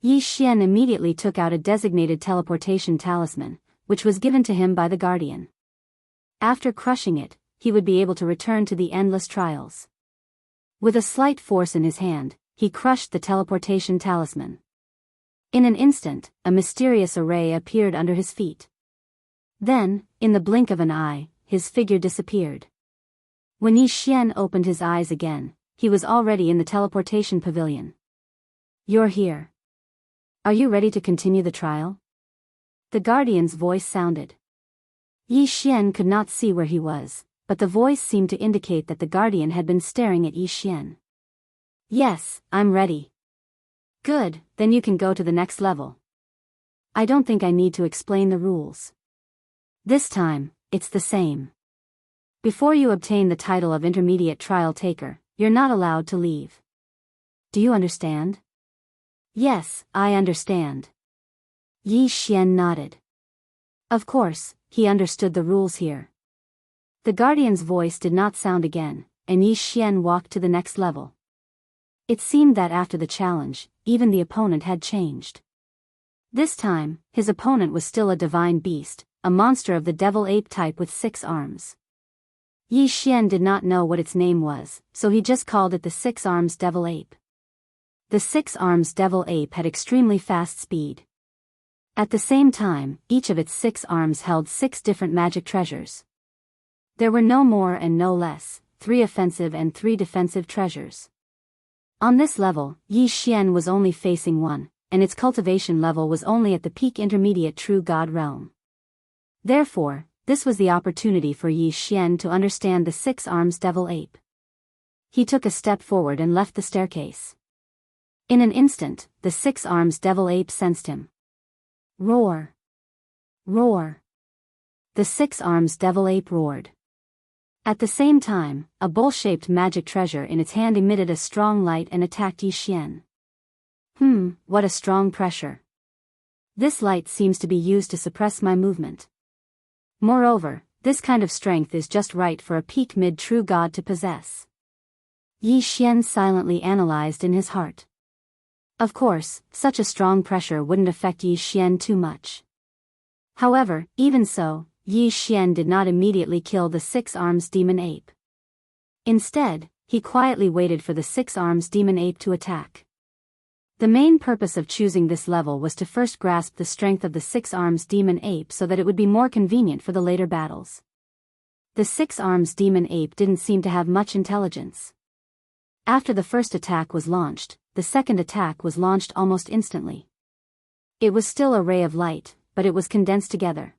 Yi Xian immediately took out a designated teleportation talisman, which was given to him by the guardian. After crushing it, he would be able to return to the endless trials. With a slight force in his hand, he crushed the teleportation talisman. In an instant, a mysterious array appeared under his feet. Then, in the blink of an eye, his figure disappeared. When Yi Xian opened his eyes again, he was already in the teleportation pavilion. You're here. Are you ready to continue the trial? The guardian's voice sounded. Yi Xian could not see where he was, but the voice seemed to indicate that the guardian had been staring at Yi Xian. Yes, I'm ready. Good, then you can go to the next level. I don't think I need to explain the rules. This time, it's the same. Before you obtain the title of intermediate trial taker, you're not allowed to leave. Do you understand? Yes, I understand. Yi Xian nodded. Of course, he understood the rules here. The guardian's voice did not sound again, and Yi Xian walked to the next level. It seemed that after the challenge, even the opponent had changed. This time, his opponent was still a divine beast, a monster of the devil ape type with 6 arms. Yi Xian did not know what its name was, so he just called it the 6 arms devil ape. The 6 arms devil ape had extremely fast speed. At the same time, each of its 6 arms held 6 different magic treasures. There were no more and no less, 3 offensive and 3 defensive treasures. On this level, Yi Xian was only facing one, and its cultivation level was only at the peak intermediate true god realm. Therefore, this was the opportunity for Yi Xian to understand the 6 arms devil ape. He took a step forward and left the staircase. In an instant, the 6 arms devil ape sensed him. Roar! Roar! The 6 arms devil ape roared. At the same time, a bowl-shaped magic treasure in its hand emitted a strong light and attacked Yi Xian. What a strong pressure. This light seems to be used to suppress my movement. Moreover, this kind of strength is just right for a peak mid-true god to possess. Yi Xian silently analyzed in his heart. Of course, such a strong pressure wouldn't affect Yi Xian too much. However, even so, Yi Xian did not immediately kill the 6 arms demon ape. Instead, he quietly waited for the 6 arms demon ape to attack. The main purpose of choosing this level was to first grasp the strength of the 6 arms demon ape so that it would be more convenient for the later battles. The 6 arms demon ape didn't seem to have much intelligence. After the first attack was launched, the second attack was launched almost instantly. It was still a ray of light, but it was condensed together.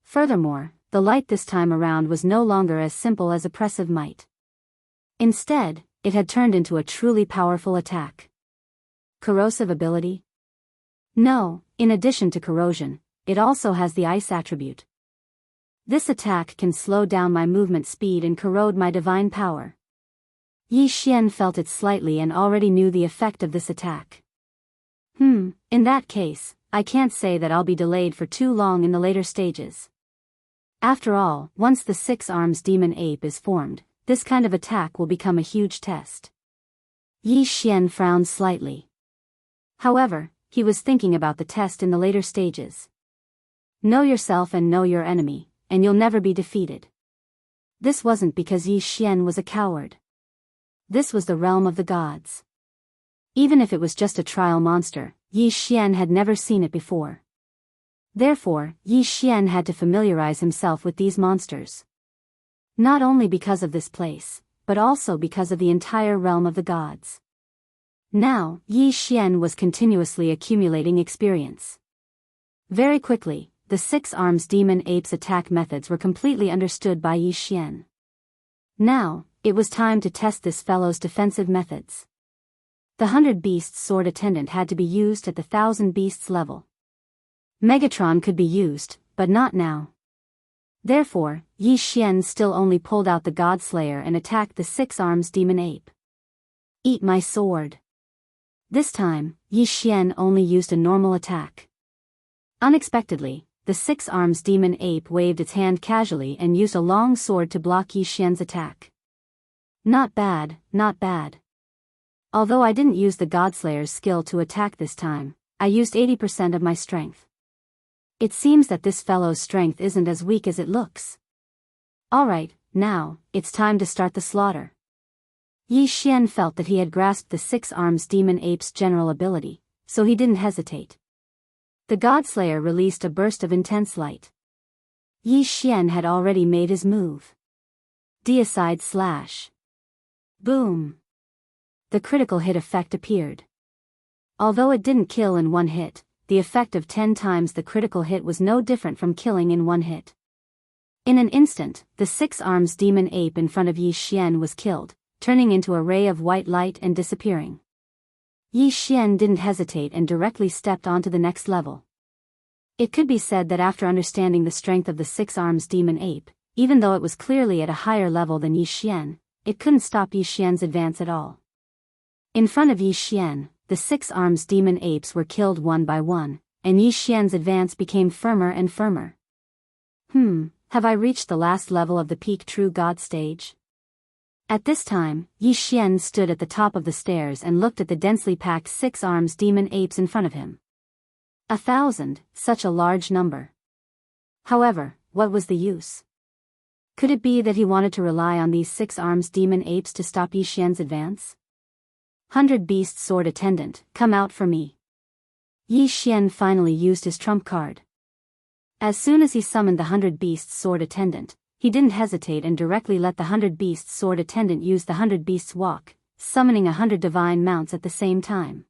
Furthermore, the light this time around was no longer as simple as oppressive might. Instead, it had turned into a truly powerful attack. Corrosive ability? No, in addition to corrosion, it also has the ice attribute. This attack can slow down my movement speed and corrode my divine power. Yi Xian felt it slightly and already knew the effect of this attack. In that case, I can't say that I'll be delayed for too long in the later stages. After all, once the 6 arms demon ape is formed, this kind of attack will become a huge test. Yi Xian frowned slightly. However, he was thinking about the test in the later stages. Know yourself and know your enemy, and you'll never be defeated. This wasn't because Yi Xian was a coward. This was the realm of the gods. Even if it was just a trial monster, Yi Xian had never seen it before. Therefore, Yi Xian had to familiarize himself with these monsters. Not only because of this place, but also because of the entire realm of the gods. Now, Yi Xian was continuously accumulating experience. Very quickly, the 6 arms demon ape's attack methods were completely understood by Yi Xian. Now, it was time to test this fellow's defensive methods. The 100 Beasts sword attendant had to be used at the 1000 Beasts level. Megatron could be used, but not now. Therefore, Yi Xian still only pulled out the God Slayer and attacked the 6 arms demon ape. Eat my sword. This time, Yi Xian only used a normal attack. Unexpectedly, the 6 arms demon ape waved its hand casually and used a long sword to block Yi Xian's attack. Not bad, not bad. Although I didn't use the Godslayer's skill to attack this time, I used 80% of my strength. It seems that this fellow's strength isn't as weak as it looks. Alright, now, it's time to start the slaughter. Yi Xian felt that he had grasped the 6 arms demon ape's general ability, so he didn't hesitate. The Godslayer released a burst of intense light. Yi Xian had already made his move. Deicide slash. Boom. The critical hit effect appeared. Although it didn't kill in one hit, the effect of 10 times the critical hit was no different from killing in one hit. In an instant, the 6 arms demon ape in front of Yi Xian was killed, turning into a ray of white light and disappearing. Yi Xian didn't hesitate and directly stepped onto the next level. It could be said that after understanding the strength of the 6 arms demon ape, even though it was clearly at a higher level than Yi Xian, it couldn't stop Yi Xian's advance at all. In front of Yi Xian, the 6 arms demon apes were killed one by one, and Yi Xian's advance became firmer and firmer. Have I reached the last level of the peak true god stage? At this time, Yi Xian stood at the top of the stairs and looked at the densely packed 6 arms demon apes in front of him. 1,000, such a large number. However, what was the use? Could it be that he wanted to rely on these 6 arms demon apes to stop Yi Xian's advance? 100 Beast Sword Attendant, come out for me. Yi Xian finally used his trump card. As soon as he summoned the 100 Beasts Sword Attendant, he didn't hesitate and directly let the 100 Beasts Sword Attendant use the 100 Beasts Walk, summoning 100 divine mounts at the same time.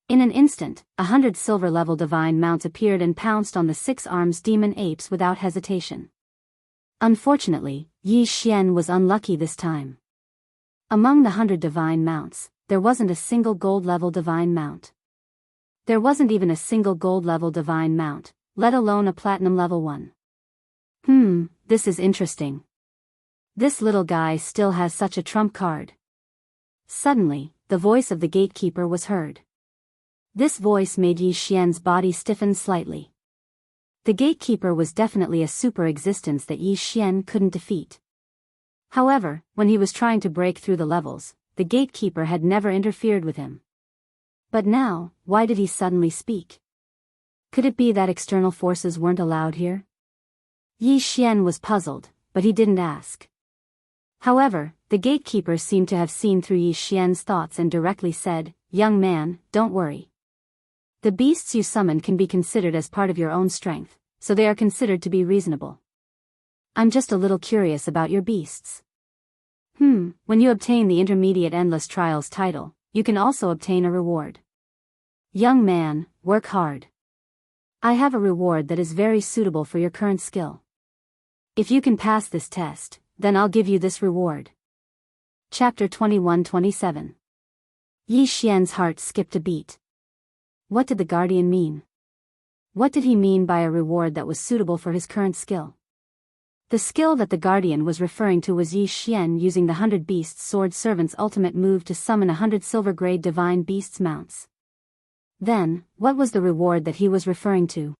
In an instant, 100 silver-level divine mounts appeared and pounced on the 6 arms demon apes without hesitation. Unfortunately, Yi Xian was unlucky this time. Among the 100 divine mounts, there wasn't a single gold-level divine mount. There wasn't even a single gold-level divine mount, let alone a platinum level one. This is interesting. This little guy still has such a trump card. Suddenly, the voice of the gatekeeper was heard. This voice made Yi Xian's body stiffen slightly. The gatekeeper was definitely a super existence that Yi Xian couldn't defeat. However, when he was trying to break through the levels, the gatekeeper had never interfered with him. But now, why did he suddenly speak? Could it be that external forces weren't allowed here? Yi Xian was puzzled, but he didn't ask. However, the gatekeeper seemed to have seen through Yi Xian's thoughts and directly said, "Young man, don't worry. The beasts you summon can be considered as part of your own strength, so they are considered to be reasonable. I'm just a little curious about your beasts. When you obtain the Intermediate Endless Trials title, you can also obtain a reward. Young man, work hard. I have a reward that is very suitable for your current skill. If you can pass this test, then I'll give you this reward." Chapter 21-27. Yi Xian's heart skipped a beat. What did the guardian mean? What did he mean by a reward that was suitable for his current skill? The skill that the guardian was referring to was Yi Xian using the 100 Beasts Sword Servant's ultimate move to summon 100 silver-grade divine beasts mounts. Then, what was the reward that he was referring to?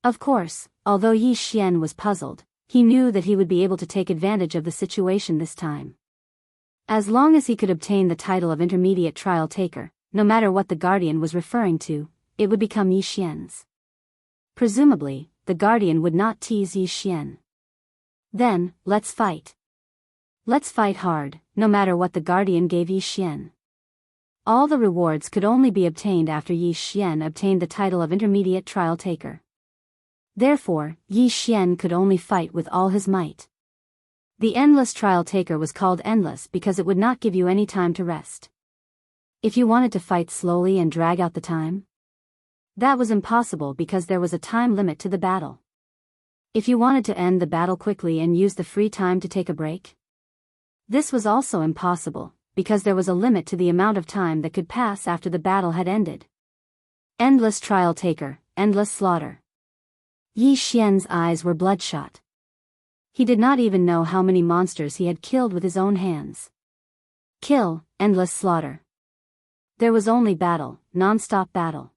Of course, although Yi Xian was puzzled, he knew that he would be able to take advantage of the situation this time. As long as he could obtain the title of Intermediate Trial Taker, no matter what the guardian was referring to, it would become Yi Xian's. Presumably, the guardian would not tease Yi Xian. Then, let's fight. Let's fight hard, no matter what the guardian gave Yi Xian. All the rewards could only be obtained after Yi Xian obtained the title of Intermediate Trial Taker. Therefore, Yi Xian could only fight with all his might. The Endless Trial Taker was called endless because it would not give you any time to rest. If you wanted to fight slowly and drag out the time, that was impossible because there was a time limit to the battle. If you wanted to end the battle quickly and use the free time to take a break, this was also impossible, because there was a limit to the amount of time that could pass after the battle had ended. Endless Trial Taker, endless slaughter. Yi Xian's eyes were bloodshot. He did not even know how many monsters he had killed with his own hands. Kill, endless slaughter. There was only battle, non-stop battle.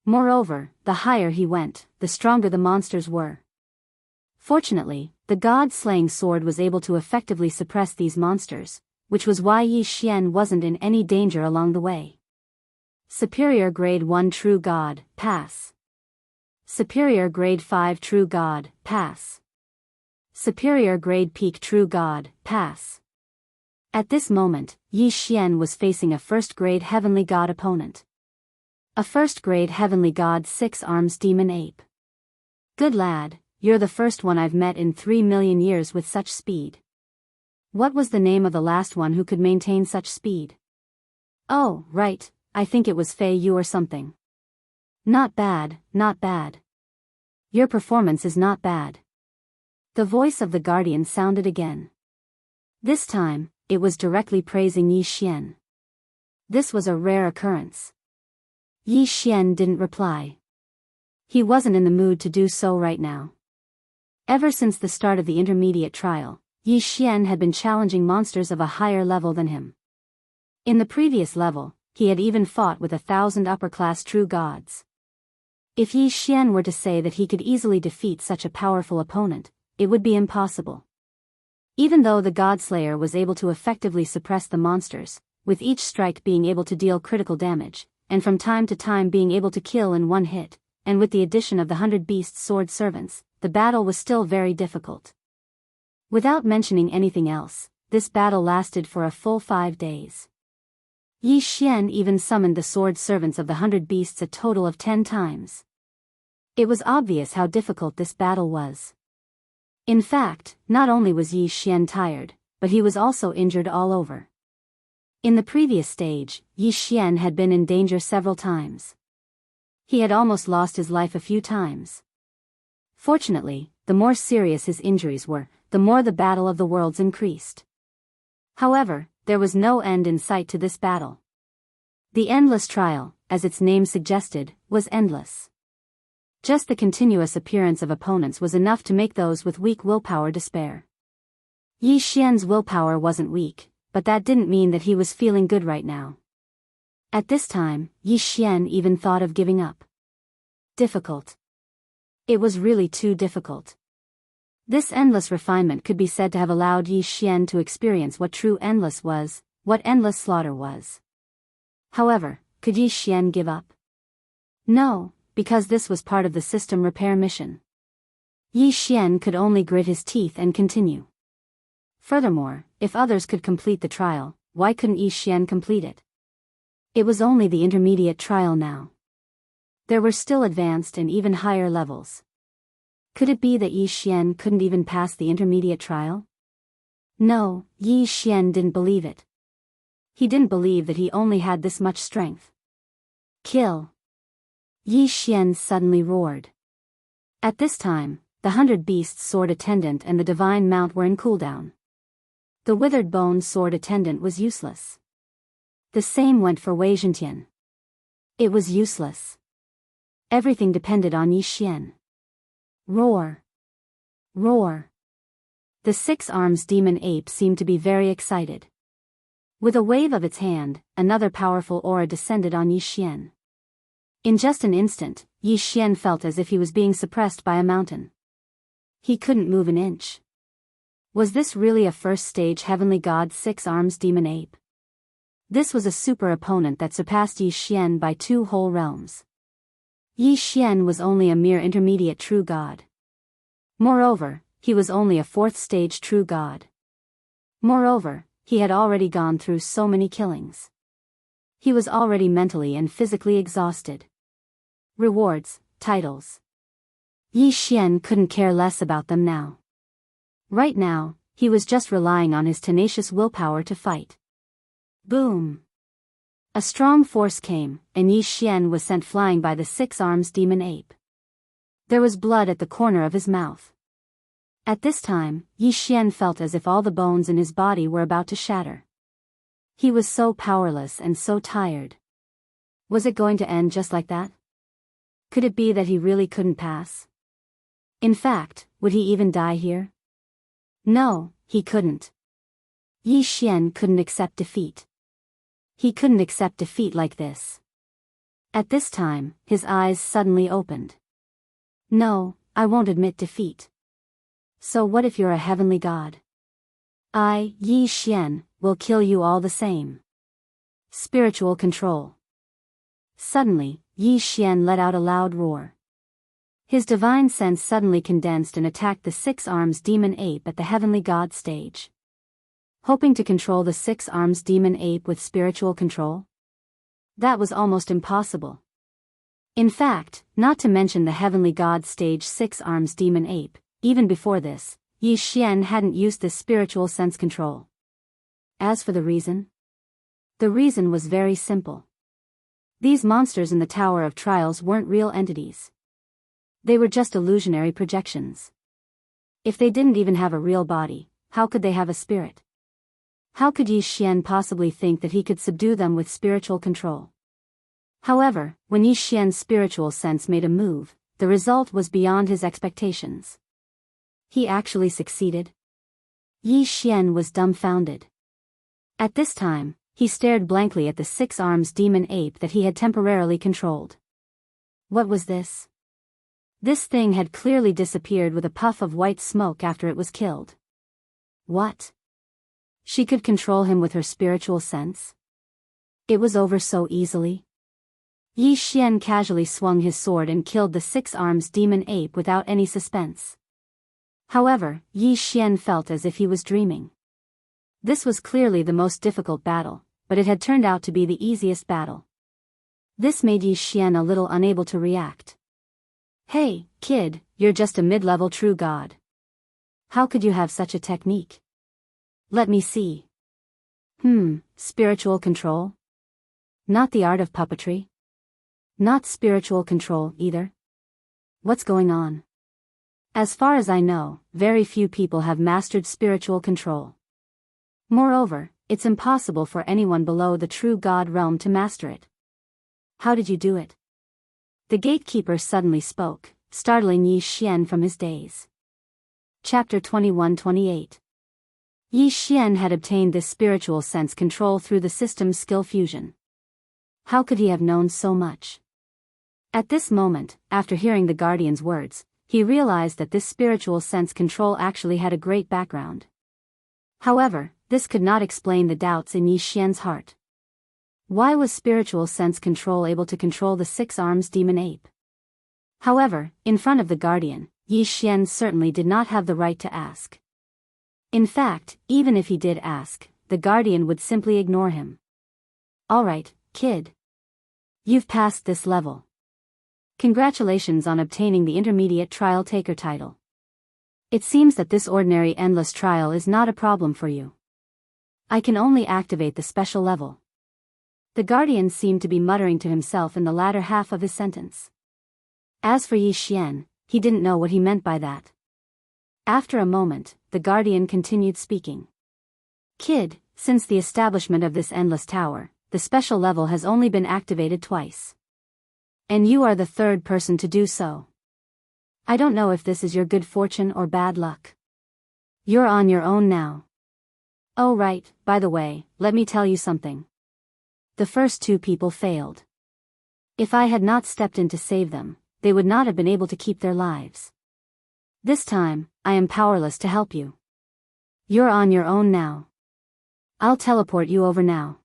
Moreover, the higher he went, the stronger the monsters were. Fortunately, the god-slaying sword was able to effectively suppress these monsters, which was why Yi Xian wasn't in any danger along the way. Superior Grade 1 True God, pass. Superior Grade 5 True God, pass. Superior Grade Peak True God, pass. At this moment, Yi Xian was facing a first-grade Heavenly God opponent. A first-grade Heavenly God 6-arms demon ape. Good lad, you're the first one I've met in 3 million years with such speed. What was the name of the last one who could maintain such speed? Oh, right, I think it was Fei Yu or something. Not bad, not bad. Your performance is not bad. The voice of the guardian sounded again. This time, it was directly praising Yi Xian. This was a rare occurrence. Yi Xian didn't reply. He wasn't in the mood to do so right now. Ever since the start of the intermediate trial, Yi Xian had been challenging monsters of a higher level than him. In the previous level, he had even fought with 1,000 upper-class true gods. If Yi Xian were to say that he could easily defeat such a powerful opponent, it would be impossible. Even though the Godslayer was able to effectively suppress the monsters, with each strike being able to deal critical damage, and from time to time being able to kill in one hit, and with the addition of the 100 beast sword servants, the battle was still very difficult. Without mentioning anything else, this battle lasted for a full 5 days. Yi Xian even summoned the sword servants of the 100 beasts a total of 10 times. It was obvious how difficult this battle was. In fact, not only was Yi Xian tired, but he was also injured all over. In the previous stage, Yi Xian had been in danger several times. He had almost lost his life a few times. Fortunately, the more serious his injuries were, the more the battle of the worlds increased. However, there was no end in sight to this battle. The endless trial, as its name suggested, was endless. Just the continuous appearance of opponents was enough to make those with weak willpower despair. Yi Xian's willpower wasn't weak, but that didn't mean that he was feeling good right now. At this time, Yi Xian even thought of giving up. Difficult. It was really too difficult. This endless refinement could be said to have allowed Yi Xian to experience what true endless was, what endless slaughter was. However, could Yi Xian give up? No, because this was part of the system repair mission. Yi Xian could only grit his teeth and continue. Furthermore, if others could complete the trial, why couldn't Yi Xian complete it? It was only the intermediate trial now. There were still advanced and even higher levels. Could it be that Yi Xian couldn't even pass the intermediate trial? No, Yi Xian didn't believe it. He didn't believe that he only had this much strength. Kill! Yi Xian suddenly roared. At this time, the 100 beasts sword attendant and the divine mount were in cooldown. The withered bone sword attendant was useless. The same went for Wei Zhentian. It was useless. Everything depended on Yi Xian. Roar! Roar! The 6 arms demon ape seemed to be very excited. With a wave of its hand, another powerful aura descended on Yi Xian. In just an instant, Yi Xian felt as if he was being suppressed by a mountain. He couldn't move an inch. Was this really a first-stage heavenly god 6 arms demon ape? This was a super opponent that surpassed Yi Xian by 2 whole realms. Yi Xian was only a mere intermediate true god. Moreover, he was only a 4th-stage true god. Moreover, he had already gone through so many killings. He was already mentally and physically exhausted. Rewards, titles. Yi Xian couldn't care less about them now. Right now, he was just relying on his tenacious willpower to fight. Boom! A strong force came, and Yi Xian was sent flying by the 6 arms demon ape. There was blood at the corner of his mouth. At this time, Yi Xian felt as if all the bones in his body were about to shatter. He was so powerless and so tired. Was it going to end just like that? Could it be that he really couldn't pass? In fact, would he even die here? No, he couldn't. Yi Xian couldn't accept defeat. He couldn't accept defeat like this. At this time, his eyes suddenly opened. No, I won't admit defeat. So what if you're a heavenly god? I, Yi Xian, will kill you all the same. Spiritual control. Suddenly, Yi Xian let out a loud roar. His divine sense suddenly condensed and attacked the 6 arms demon ape at the heavenly god stage. Hoping to control the 6 arms demon ape with spiritual control? That was almost impossible. In fact, not to mention the heavenly god stage 6 arms demon ape, even before this, Yi Xian hadn't used this spiritual sense control. As for the reason was very simple. These monsters in the Tower of Trials weren't real entities. They were just illusionary projections. If they didn't even have a real body, how could they have a spirit? How could Yi Xian possibly think that he could subdue them with spiritual control? However, when Yi Xian's spiritual sense made a move, the result was beyond his expectations. He actually succeeded. Yi Xian was dumbfounded. At this time, he stared blankly at the 6 arms demon ape that he had temporarily controlled. What was this? This thing had clearly disappeared with a puff of white smoke after it was killed. What? She could control him with her spiritual sense? It was over so easily. Yi Xian casually swung his sword and killed the six-armed demon ape without any suspense. However, Yi Xian felt as if he was dreaming. This was clearly the most difficult battle, but it had turned out to be the easiest battle. This made Yi Xian a little unable to react. Hey, kid, you're just a mid-level true god. How could you have such a technique? Let me see. Spiritual control? Not the art of puppetry? Not spiritual control either? What's going on? As far as I know, very few people have mastered spiritual control. Moreover, it's impossible for anyone below the true god realm to master it. How did you do it? The gatekeeper suddenly spoke, startling Yi Xian from his daze. Chapter 21-28. Yi Xian had obtained this spiritual sense control through the system's skill fusion. How could he have known so much? At this moment, after hearing the Guardian's words, he realized that this spiritual sense control actually had a great background. However, this could not explain the doubts in Yi Xian's heart. Why was spiritual sense control able to control the six-armed demon ape? However, in front of the Guardian, Yi Xian certainly did not have the right to ask. In fact, even if he did ask, the Guardian would simply ignore him. Alright, kid. You've passed this level. Congratulations on obtaining the intermediate trial taker title. It seems that this ordinary endless trial is not a problem for you. I can only activate the special level. The Guardian seemed to be muttering to himself in the latter half of his sentence. As for Yi Xian, he didn't know what he meant by that. After a moment, the Guardian continued speaking. Kid, since the establishment of this endless tower, the special level has only been activated twice. And you are the third person to do so. I don't know if this is your good fortune or bad luck. You're on your own now. Oh right, by the way, let me tell you something. The first two people failed. If I had not stepped in to save them, they would not have been able to keep their lives. This time, I am powerless to help you. You're on your own now. I'll teleport you over now.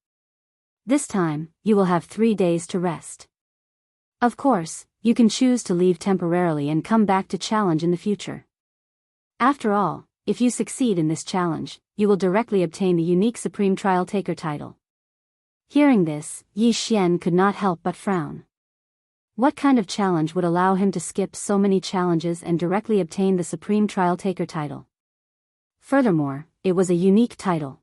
This time, you will have 3 days to rest. Of course, you can choose to leave temporarily and come back to challenge in the future. After all, if you succeed in this challenge, you will directly obtain the unique Supreme Trial Taker title. Hearing this, Yi Xian could not help but frown. What kind of challenge would allow him to skip so many challenges and directly obtain the Supreme Trial Taker title? Furthermore, it was a unique title.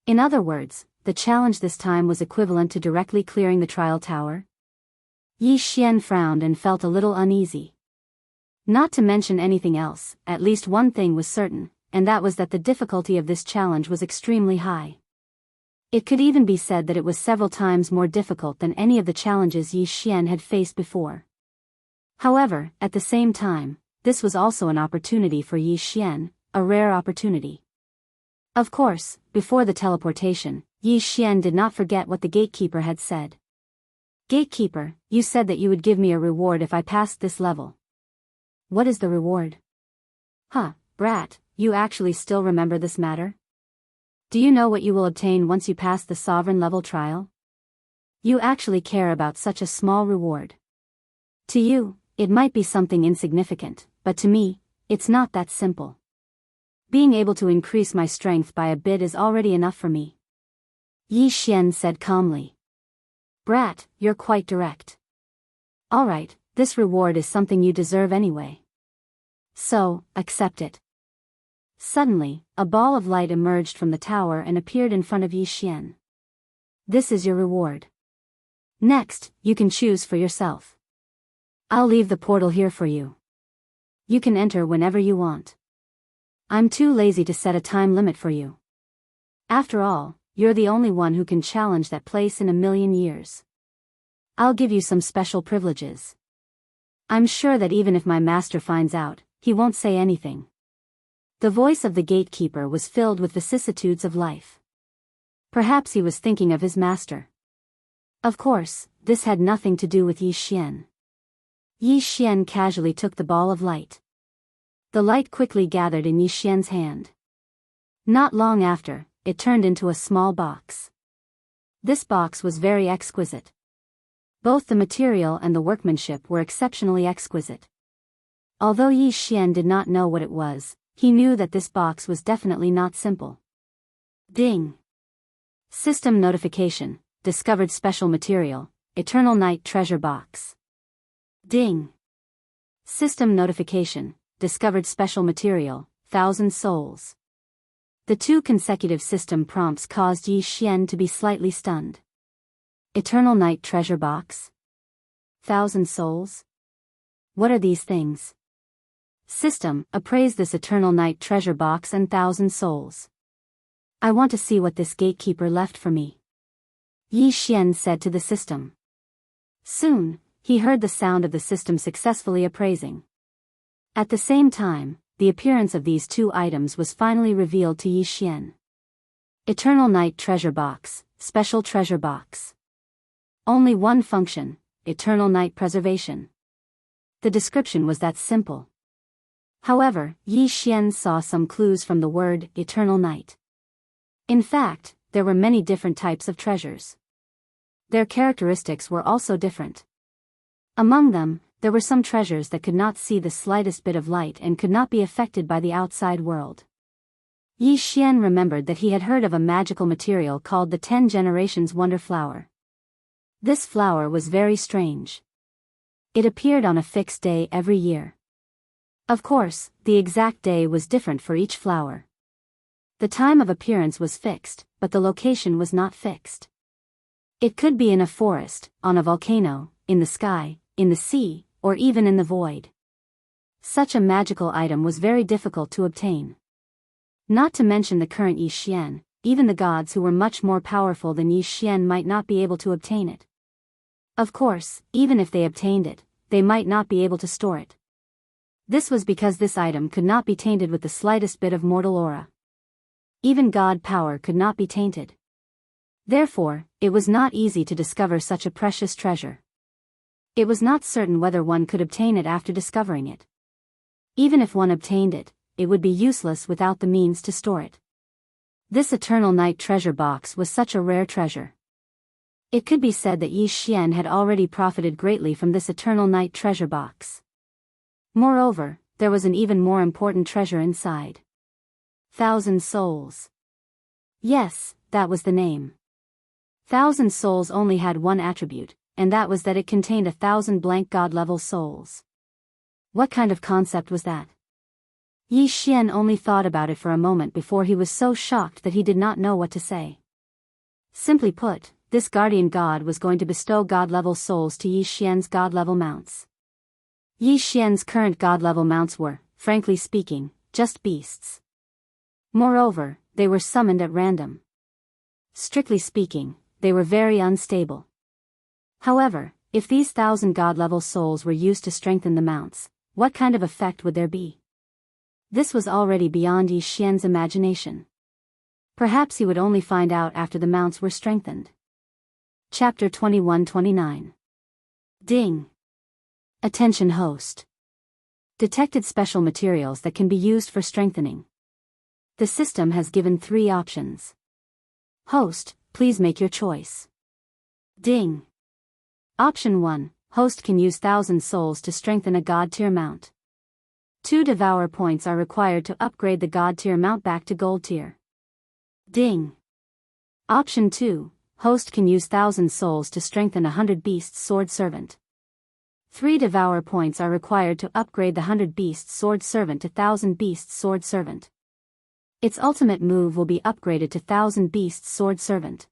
In other words, the challenge this time was equivalent to directly clearing the trial tower. Yi Xian frowned and felt a little uneasy. Not to mention anything else, at least one thing was certain, and that was that the difficulty of this challenge was extremely high. It could even be said that it was several times more difficult than any of the challenges Yi Xian had faced before. However, at the same time, this was also an opportunity for Yi Xian, a rare opportunity. Of course, before the teleportation, Yi Xian did not forget what the gatekeeper had said. Gatekeeper, you said that you would give me a reward if I passed this level. What is the reward? Huh, brat, you actually still remember this matter? Do you know what you will obtain once you pass the sovereign level trial? You actually care about such a small reward. To you, it might be something insignificant, but to me, it's not that simple. Being able to increase my strength by a bit is already enough for me. Yi Xian said calmly. Brat, you're quite direct. Alright, this reward is something you deserve anyway. So, accept it. Suddenly, a ball of light emerged from the tower and appeared in front of Yi Xian. This is your reward. Next, you can choose for yourself. I'll leave the portal here for you. You can enter whenever you want. I'm too lazy to set a time limit for you. After all, you're the only one who can challenge that place in a million years. I'll give you some special privileges. I'm sure that even if my master finds out, he won't say anything. The voice of the gatekeeper was filled with vicissitudes of life. Perhaps he was thinking of his master. Of course, this had nothing to do with Yi Xian. Yi Xian casually took the ball of light. The light quickly gathered in Yi Xian's hand. Not long after, it turned into a small box. This box was very exquisite. Both the material and the workmanship were exceptionally exquisite. Although Yi Xian did not know what it was, he knew that this box was definitely not simple. Ding! System notification, discovered special material, Eternal Night Treasure Box. Ding! System notification, discovered special material, 1,000 souls. The two consecutive system prompts caused Yi Xian to be slightly stunned. Eternal Night Treasure Box? 1,000 souls? What are these things? System, appraise this Eternal Night Treasure Box and 1,000 souls. I want to see what this gatekeeper left for me. Yi Xian said to the system. Soon, he heard the sound of the system successfully appraising. At the same time, the appearance of these two items was finally revealed to Yi Xian. Eternal Night Treasure Box, Special Treasure Box. Only one function, Eternal Night Preservation. The description was that simple. However, Yi Xian saw some clues from the word Eternal Night. In fact, there were many different types of treasures. Their characteristics were also different. Among them, there were some treasures that could not see the slightest bit of light and could not be affected by the outside world. Yi Xian remembered that he had heard of a magical material called the 10 Generations Wonder Flower. This flower was very strange. It appeared on a fixed day every year. Of course, the exact day was different for each flower. The time of appearance was fixed, but the location was not fixed. It could be in a forest, on a volcano, in the sky, in the sea, or even in the void. Such a magical item was very difficult to obtain. Not to mention the current Yi Xian, even the gods who were much more powerful than Yi Xian might not be able to obtain it. Of course, even if they obtained it, they might not be able to store it. This was because this item could not be tainted with the slightest bit of mortal aura. Even god power could not be tainted. Therefore, it was not easy to discover such a precious treasure. It was not certain whether one could obtain it after discovering it. Even if one obtained it, it would be useless without the means to store it. This Eternal Night Treasure Box was such a rare treasure. It could be said that Yi Xian had already profited greatly from this Eternal Night Treasure Box. Moreover, there was an even more important treasure inside. 1,000 souls. Yes, that was the name. 1,000 souls only had one attribute, and that was that it contained 1,000 blank god-level souls. What kind of concept was that? Yi Xian only thought about it for a moment before he was so shocked that he did not know what to say. Simply put, this guardian god was going to bestow god-level souls to Yi Xian's god-level mounts. Yi Xian's current god-level mounts were, frankly speaking, just beasts. Moreover, they were summoned at random. Strictly speaking, they were very unstable. However, if these 1,000 god-level souls were used to strengthen the mounts, what kind of effect would there be? This was already beyond Yi Xian's imagination. Perhaps he would only find out after the mounts were strengthened. Chapter 21-29. Ding! Attention host. Detected special materials that can be used for strengthening. The system has given 3 options. Host, please make your choice. Ding! Option 1, host can use 1,000 souls to strengthen a god tier mount. 2 devour points are required to upgrade the god tier mount back to gold tier. Ding! Option 2, host can use 1,000 souls to strengthen 100 beasts sword servant. 3 devour points are required to upgrade the 100 beasts sword servant to 1,000 beasts sword servant. Its ultimate move will be upgraded to 1,000 beasts sword servant.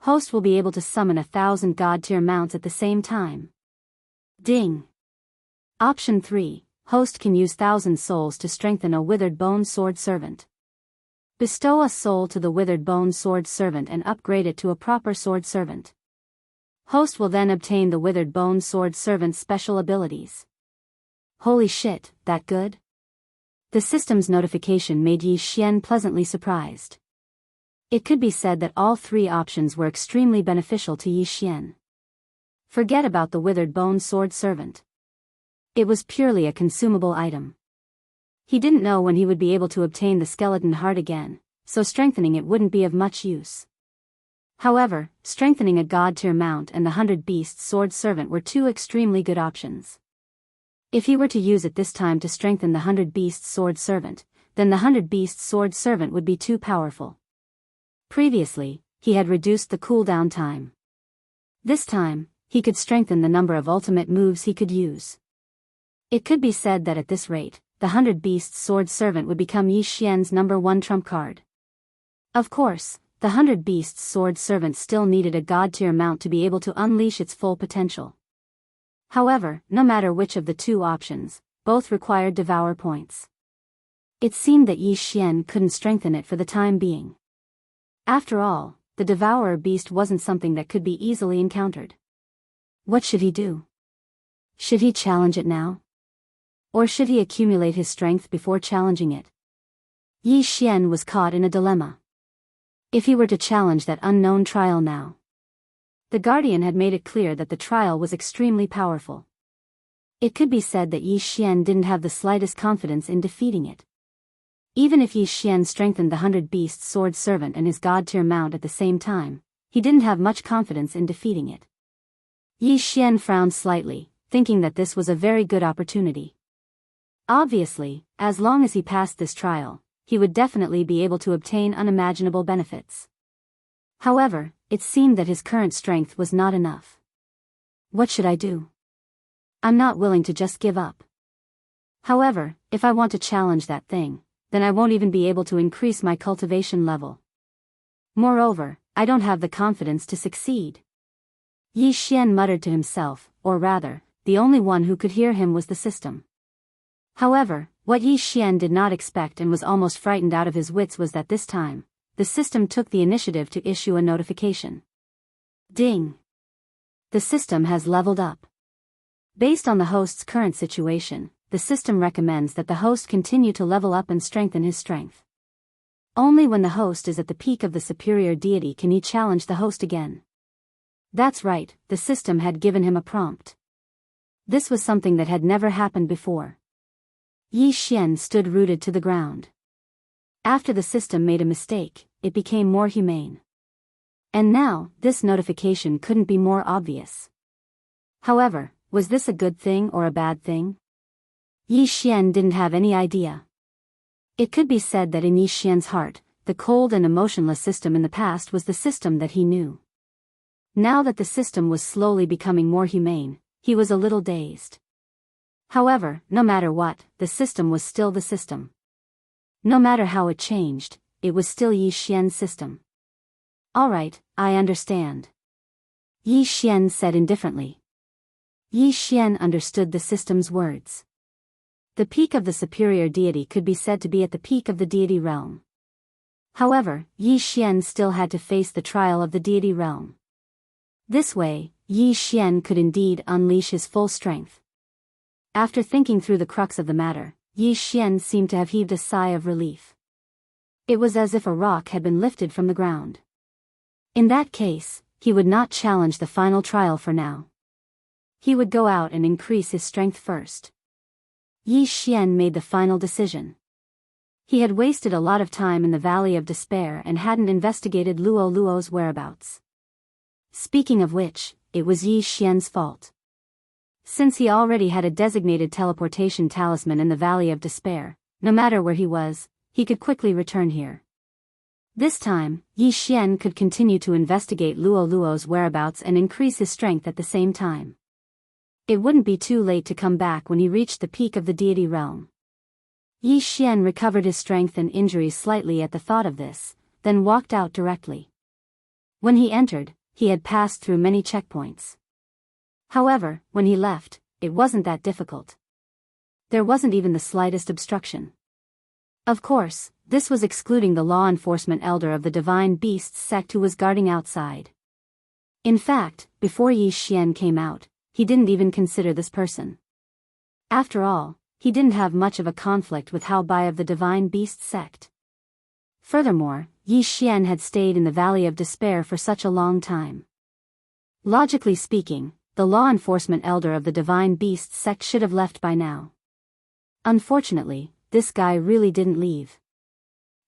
Host will be able to summon 1,000 god tier mounts at the same time. Ding! Option 3, host can use 1,000 souls to strengthen a withered bone sword servant. Bestow a soul to the withered bone sword servant and upgrade it to a proper sword servant. Host will then obtain the withered bone sword servant's special abilities. Holy shit, that good? The system's notification made Yi Xian pleasantly surprised. It could be said that all 3 options were extremely beneficial to Yi Xian. Forget about the withered bone sword servant. It was purely a consumable item. He didn't know when he would be able to obtain the skeleton heart again, so strengthening it wouldn't be of much use. However, strengthening a god-tier mount and the 100 Beasts Sword Servant were two extremely good options. If he were to use it this time to strengthen the 100 Beasts Sword Servant, then the 100 Beasts Sword Servant would be too powerful. Previously, he had reduced the cooldown time. This time, he could strengthen the number of ultimate moves he could use. It could be said that at this rate, the 100 Beasts Sword Servant would become Yi Xian's #1 trump card. Of course, the 100 Beasts Sword Servant still needed a god-tier mount to be able to unleash its full potential. However, no matter which of the two options, both required devour points. It seemed that Yi Xian couldn't strengthen it for the time being. After all, the devourer beast wasn't something that could be easily encountered. What should he do? Should he challenge it now? Or should he accumulate his strength before challenging it? Yi Xian was caught in a dilemma. If he were to challenge that unknown trial now. The Guardian had made it clear that the trial was extremely powerful. It could be said that Yi Xian didn't have the slightest confidence in defeating it. Even if Yi Xian strengthened the 100 Beasts Sword Servant and his god-tier mount at the same time, he didn't have much confidence in defeating it. Yi Xian frowned slightly, thinking that this was a very good opportunity. Obviously, as long as he passed this trial, he would definitely be able to obtain unimaginable benefits. However, it seemed that his current strength was not enough. What should I do? I'm not willing to just give up. However, if I want to challenge that thing, then I won't even be able to increase my cultivation level. Moreover, I don't have the confidence to succeed. Yi Xian muttered to himself, or rather, the only one who could hear him was the system. However, what Yi Xian did not expect and was almost frightened out of his wits was that this time, the system took the initiative to issue a notification. Ding! The system has leveled up. Based on the host's current situation, the system recommends that the host continue to level up and strengthen his strength. Only when the host is at the peak of the superior deity can he challenge the host again. That's right, the system had given him a prompt. This was something that had never happened before. Yi Xian stood rooted to the ground. After the system made a mistake, it became more humane. And now, this notification couldn't be more obvious. However, was this a good thing or a bad thing? Yi Xian didn't have any idea. It could be said that in Yi Xian's heart, the cold and emotionless system in the past was the system that he knew. Now that the system was slowly becoming more humane, he was a little dazed. However, no matter what, the system was still the system. No matter how it changed, it was still Yi Xian's system. Alright, I understand. Yi Xian said indifferently. Yi Xian understood the system's words. The peak of the superior deity could be said to be at the peak of the deity realm. However, Yi Xian still had to face the trial of the deity realm. This way, Yi Xian could indeed unleash his full strength. After thinking through the crux of the matter, Yi Xian seemed to have heaved a sigh of relief. It was as if a rock had been lifted from the ground. In that case, he would not challenge the final trial for now. He would go out and increase his strength first. Yi Xian made the final decision. He had wasted a lot of time in the Valley of Despair and hadn't investigated Luo Luo's whereabouts. Speaking of which, it was Yi Xian's fault. Since he already had a designated teleportation talisman in the Valley of Despair, no matter where he was, he could quickly return here. This time, Yi Xian could continue to investigate Luo Luo's whereabouts and increase his strength at the same time. It wouldn't be too late to come back when he reached the peak of the deity realm. Yi Xian recovered his strength and injuries slightly at the thought of this, then walked out directly. When he entered, he had passed through many checkpoints. However, when he left, it wasn't that difficult. There wasn't even the slightest obstruction. Of course, this was excluding the law enforcement elder of the Divine Beasts sect who was guarding outside. In fact, before Yi Xian came out, he didn't even consider this person. After all, he didn't have much of a conflict with Hao Bai of the Divine Beast sect. Furthermore, Yi Xian had stayed in the Valley of Despair for such a long time. Logically speaking, the law enforcement elder of the Divine Beast sect should have left by now. Unfortunately, this guy really didn't leave.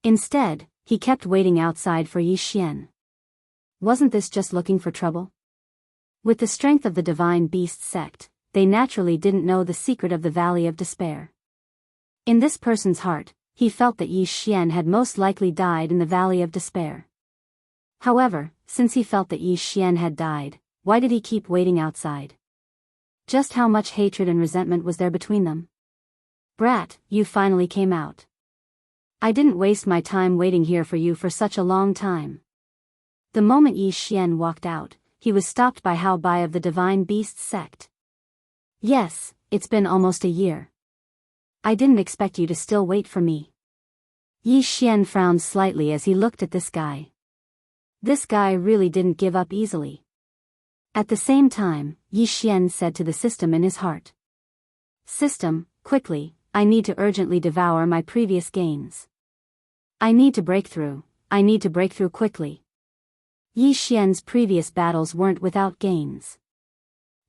Instead, he kept waiting outside for Yi Xian. Wasn't this just looking for trouble? With the strength of the Divine Beast sect, they naturally didn't know the secret of the Valley of Despair. In this person's heart, he felt that Yi Xian had most likely died in the Valley of Despair. However, since he felt that Yi Xian had died, why did he keep waiting outside? Just how much hatred and resentment was there between them? Brat, you finally came out. I didn't waste my time waiting here for you for such a long time. The moment Yi Xian walked out, he was stopped by Hao Bai of the Divine Beast sect. Yes, it's been almost a year. I didn't expect you to still wait for me. Yi Xian frowned slightly as he looked at this guy. This guy really didn't give up easily. At the same time, Yi Xian said to the system in his heart. System, quickly, I need to urgently devour my previous gains. I need to break through quickly. Yi Xian's previous battles weren't without gains.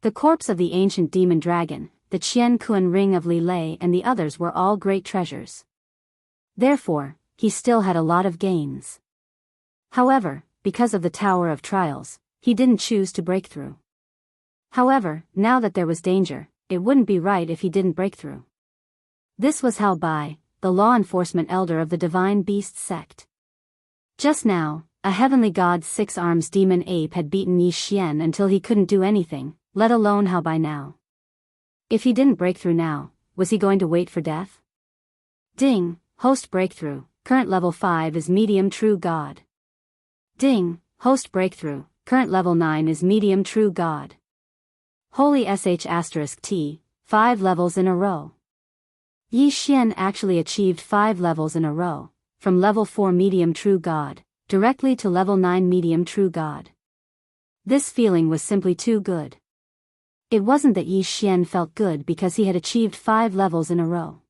The corpse of the ancient demon dragon, the Qian Kuan ring of Li Lei and the others were all great treasures. Therefore, he still had a lot of gains. However, because of the Tower of Trials, he didn't choose to break through. However, now that there was danger, it wouldn't be right if he didn't break through. This was Hao Bai, the law enforcement elder of the Divine Beast sect. Just now, a heavenly god's 6 arms demon ape had beaten Yi Xian until he couldn't do anything, let alone Hao Bai now. If he didn't break through now, was he going to wait for death? Ding, host breakthrough, current level 5 is medium true god. Ding, host breakthrough, current level 9 is medium true god. Holy sh*t, 5 levels in a row. Yi Xian actually achieved 5 levels in a row, from level 4 medium true god, directly to level 9 medium true god. This feeling was simply too good. It wasn't that Yi Xian felt good because he had achieved 5 levels in a row.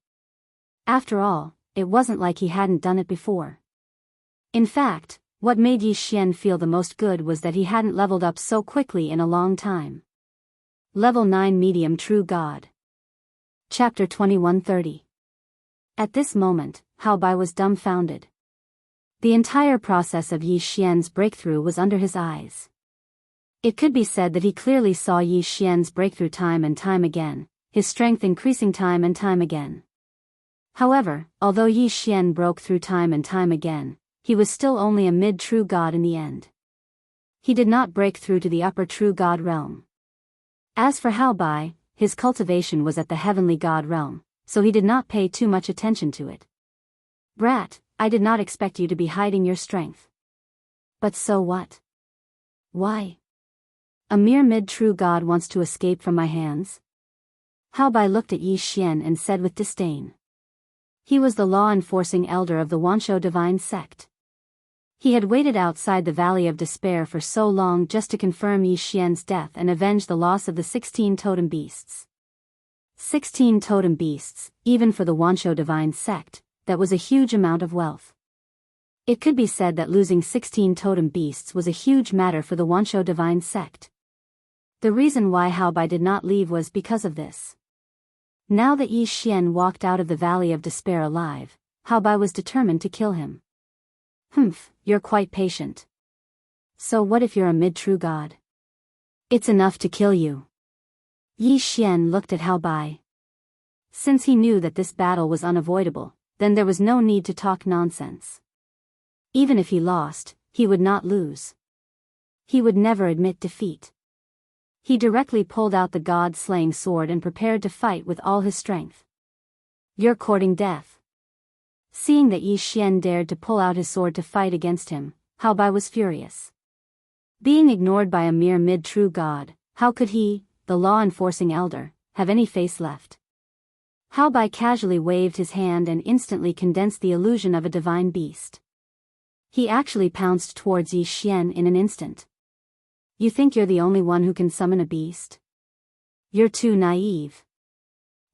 After all, it wasn't like he hadn't done it before. In fact, what made Yi Xian feel the most good was that he hadn't leveled up so quickly in a long time. Level 9 medium true god. Chapter 2130. At this moment, Hao Bai was dumbfounded. The entire process of Yi Xian's breakthrough was under his eyes. It could be said that he clearly saw Yi Xian's breakthrough time and time again, his strength increasing time and time again. However, although Yi Xian broke through time and time again, he was still only a mid-true god in the end. He did not break through to the upper true god realm. As for Hao Bai, his cultivation was at the heavenly god realm, so he did not pay too much attention to it. Brat, I did not expect you to be hiding your strength. But so what? Why? A mere mid-true god wants to escape from my hands? Hao Bai looked at Yi Xian and said with disdain. He was the law-enforcing elder of the Wuxia divine sect. He had waited outside the Valley of Despair for so long just to confirm Yi Xian's death and avenge the loss of the 16 totem beasts. 16 totem beasts, even for the Wuxia divine sect, that was a huge amount of wealth. It could be said that losing 16 totem beasts was a huge matter for the Wuxia divine sect. The reason why Hao Bai did not leave was because of this. Now that Yi Xian walked out of the Valley of Despair alive, Hao Bai was determined to kill him. You're quite patient. So what if you're a mid-true god? It's enough to kill you. Yi Xian looked at Hao Bai. Since he knew that this battle was unavoidable, then there was no need to talk nonsense. Even if he lost, he would not lose. He would never admit defeat. He directly pulled out the god-slaying sword and prepared to fight with all his strength. You're courting death. Seeing that Yi Xian dared to pull out his sword to fight against him, Hao Bai was furious. Being ignored by a mere mid-true god, how could he, the law-enforcing elder, have any face left? Hao Bai casually waved his hand and instantly condensed the illusion of a divine beast. He actually pounced towards Yi Xian in an instant. You think you're the only one who can summon a beast? You're too naive.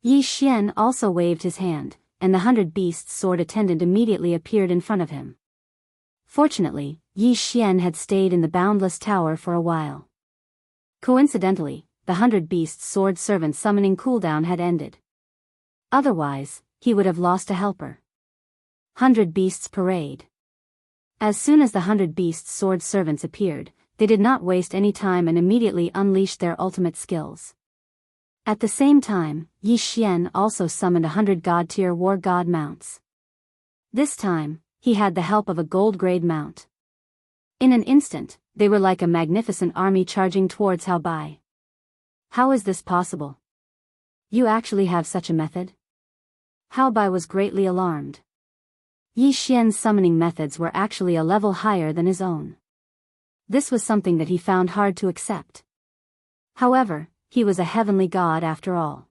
Yi Xian also waved his hand, and the 100 Beasts sword attendant immediately appeared in front of him. Fortunately, Yi Xian had stayed in the Boundless Tower for a while. Coincidentally, the 100 Beasts sword servant summoning cooldown had ended. Otherwise, he would have lost a helper. 100 Beasts parade. As soon as the 100 Beasts sword servants appeared, they did not waste any time and immediately unleashed their ultimate skills. At the same time, Yi Xian also summoned 100 god-tier war god mounts. This time, he had the help of a gold-grade mount. In an instant, they were like a magnificent army charging towards Hao Bai. How is this possible? You actually have such a method? Hao Bai was greatly alarmed. Yi Xian's summoning methods were actually a level higher than his own. This was something that he found hard to accept. However, he was a heavenly god after all.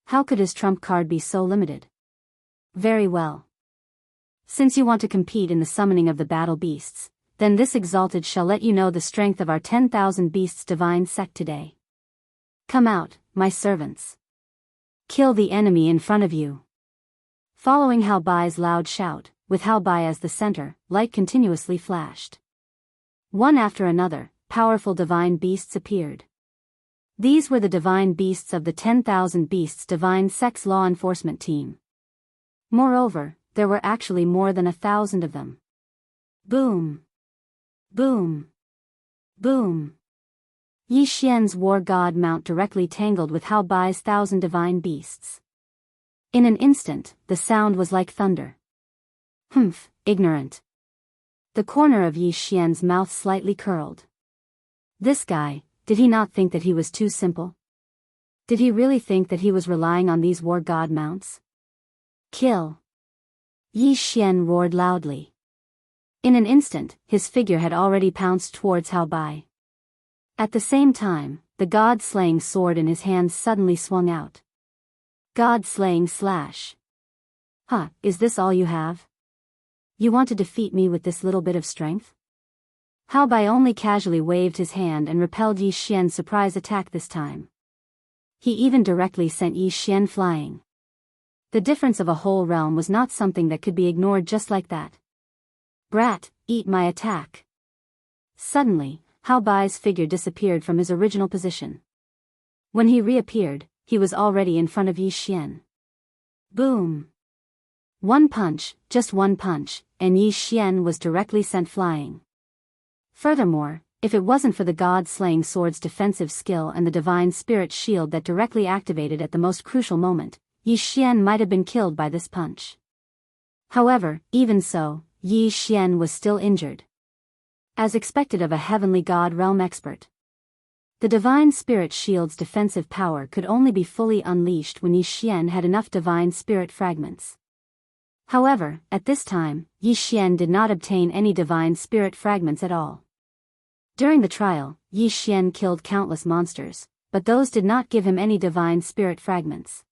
How could his trump card be so limited? Very well. Since you want to compete in the summoning of the battle beasts, then this exalted shall let you know the strength of our 10,000 beasts divine sect today. Come out, my servants. Kill the enemy in front of you. Following Hao Bai's loud shout, with Hao Bai as the center, light continuously flashed. One after another, powerful divine beasts appeared. These were the divine beasts of the 10,000 Beasts Divine Sect's law enforcement team. Moreover, there were actually more than 1,000 of them. Boom! Boom! Boom! Yi Xian's war god mount directly tangled with Hao Bai's 1,000 divine beasts. In an instant, the sound was like thunder. Humph, ignorant. The corner of Yi Xian's mouth slightly curled. This guy, did he not think that he was too simple? Did he really think that he was relying on these war god mounts? Kill! Yi Xian roared loudly. In an instant, his figure had already pounced towards Hao Bai. At the same time, the god-slaying sword in his hands suddenly swung out. God-slaying slash. Huh, is this all you have? You want to defeat me with this little bit of strength? Hao Bai only casually waved his hand and repelled Yi Xian's surprise attack this time. He even directly sent Yi Xian flying. The difference of a whole realm was not something that could be ignored just like that. Brat, eat my attack. Suddenly, Hao Bai's figure disappeared from his original position. When he reappeared, he was already in front of Yi Xian. Boom! One punch, just one punch, and Yi Xian was directly sent flying. Furthermore, if it wasn't for the god-slaying sword's defensive skill and the divine spirit shield that directly activated at the most crucial moment, Yi Xian might have been killed by this punch. However, even so, Yi Xian was still injured. As expected of a heavenly god realm expert. The divine spirit shield's defensive power could only be fully unleashed when Yi Xian had enough divine spirit fragments. However, at this time, Yi Xian did not obtain any divine spirit fragments at all. During the trial, Yi Xian killed countless monsters, but those did not give him any divine spirit fragments.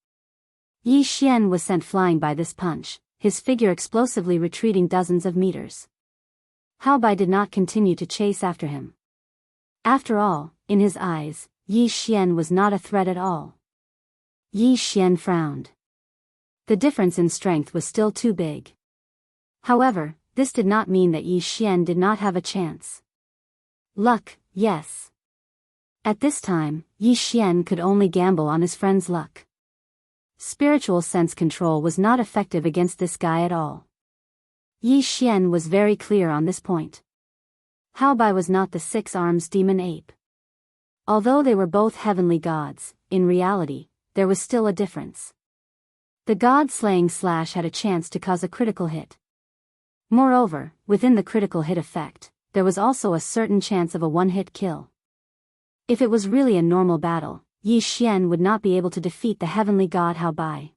Yi Xian was sent flying by this punch, his figure explosively retreating dozens of meters. Hao Bai did not continue to chase after him. After all, in his eyes, Yi Xian was not a threat at all. Yi Xian frowned. The difference in strength was still too big. However, this did not mean that Yi Xian did not have a chance. Luck, yes. At this time, Yi Xian could only gamble on his friend's luck. Spiritual sense control was not effective against this guy at all. Yi Xian was very clear on this point. Hao Bai was not the 6 arms demon ape. Although they were both heavenly gods, in reality, there was still a difference. The god-slaying slash had a chance to cause a critical hit. Moreover, within the critical hit effect, there was also a certain chance of a one-hit kill. If it was really a normal battle, Yi Xian would not be able to defeat the heavenly god Hao Bai.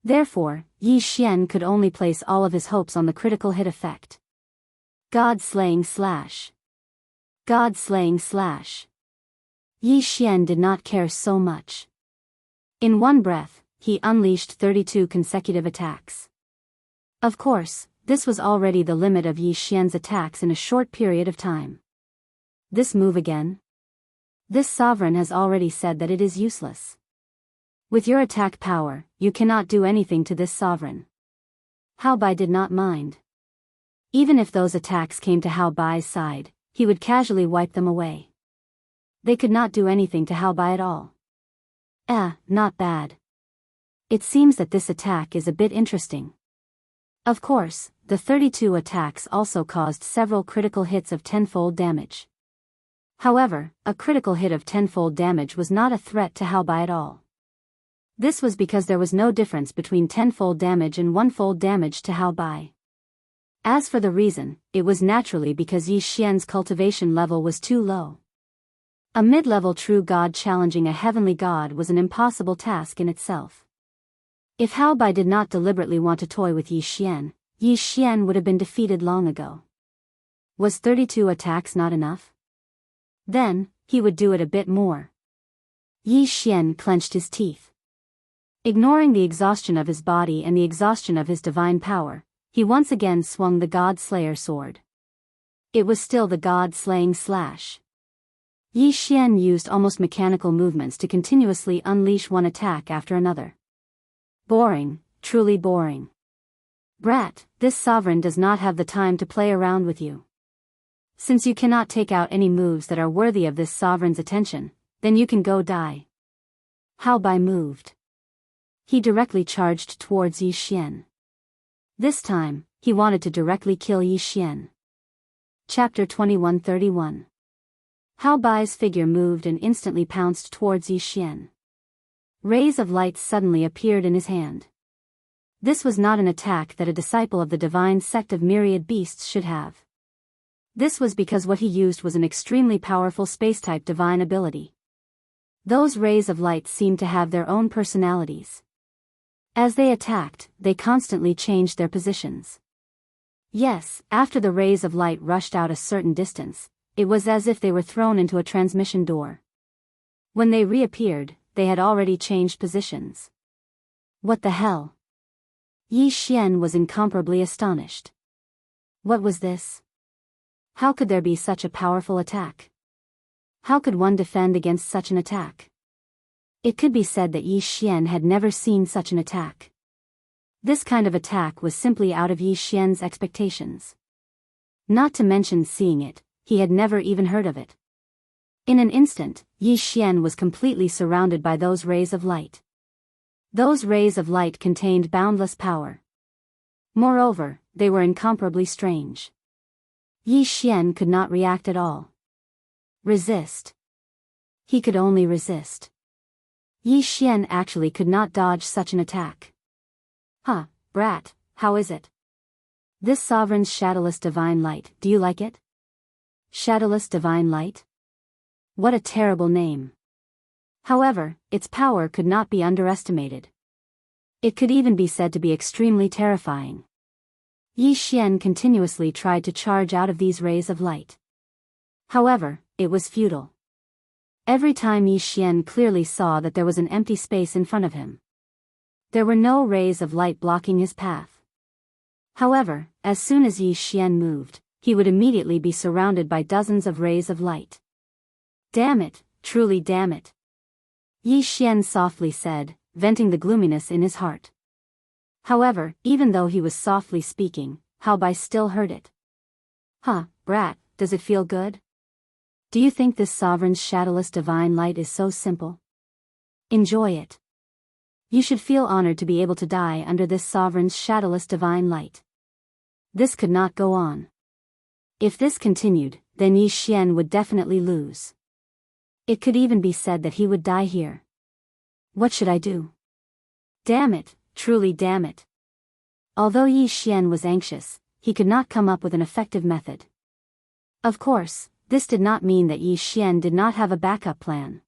Therefore, Yi Xian could only place all of his hopes on the critical hit effect. God-slaying slash. God-slaying slash. Yi Xian did not care so much. In one breath, he unleashed 32 consecutive attacks. Of course, this was already the limit of Yi Xian's attacks in a short period of time. This move again? This sovereign has already said that it is useless. With your attack power, you cannot do anything to this sovereign. Hao Bai did not mind. Even if those attacks came to Hao Bai's side, he would casually wipe them away. They could not do anything to Hao Bai at all. Not bad. It seems that this attack is a bit interesting. Of course, the 32 attacks also caused several critical hits of tenfold damage. However, a critical hit of tenfold damage was not a threat to Hao Bai at all. This was because there was no difference between tenfold damage and onefold damage to Hao Bai. As for the reason, it was naturally because Yi Xian's cultivation level was too low. A mid-level true god challenging a heavenly god was an impossible task in itself. If Hao Bai did not deliberately want to toy with Yi Xian would have been defeated long ago. Was 32 attacks not enough? Then, he would do it a bit more. Yi Xian clenched his teeth. Ignoring the exhaustion of his body and the exhaustion of his divine power, he once again swung the God-Slayer sword. It was still the God-slaying slash. Yi Xian used almost mechanical movements to continuously unleash one attack after another. Boring, truly boring. Brat, this sovereign does not have the time to play around with you. Since you cannot take out any moves that are worthy of this sovereign's attention, then you can go die. Hao Bai moved. He directly charged towards Yi Xian. This time, he wanted to directly kill Yi Xian. Chapter 2131. Hao Bai's figure moved and instantly pounced towards Yi Xian. Rays of light suddenly appeared in his hand. This was not an attack that a disciple of the divine sect of myriad beasts should have. This was because what he used was an extremely powerful space-type divine ability. Those rays of light seemed to have their own personalities. As they attacked, they constantly changed their positions. Yes, after the rays of light rushed out a certain distance, it was as if they were thrown into a transmission door. When they reappeared, they had already changed positions. What the hell? Yi Xian was incomparably astonished. What was this? How could there be such a powerful attack? How could one defend against such an attack? It could be said that Yi Xian had never seen such an attack. This kind of attack was simply out of Yi Xian's expectations. Not to mention seeing it, he had never even heard of it. In an instant, Yi Xian was completely surrounded by those rays of light. Those rays of light contained boundless power. Moreover, they were incomparably strange. Yi Xian could not react at all. Resist. He could only resist. Yi Xian actually could not dodge such an attack. Huh, brat, how is it? This sovereign's shadowless divine light, do you like it? Shadowless divine light? What a terrible name. However, its power could not be underestimated. It could even be said to be extremely terrifying. Yi Xian continuously tried to charge out of these rays of light. However, it was futile. Every time Yi Xian clearly saw that there was an empty space in front of him. There were no rays of light blocking his path. However, as soon as Yi Xian moved, he would immediately be surrounded by dozens of rays of light. Damn it, truly damn it. Yi Xian softly said, venting the gloominess in his heart. However, even though he was softly speaking, Hao Bai still heard it. Huh, brat, does it feel good? Do you think this sovereign's shadowless divine light is so simple? Enjoy it. You should feel honored to be able to die under this sovereign's shadowless divine light. This could not go on. If this continued, then Yi Xian would definitely lose. It could even be said that he would die here. What should I do? Damn it, truly damn it. Although Yi Xian was anxious, he could not come up with an effective method. Of course, this did not mean that Yi Xian did not have a backup plan.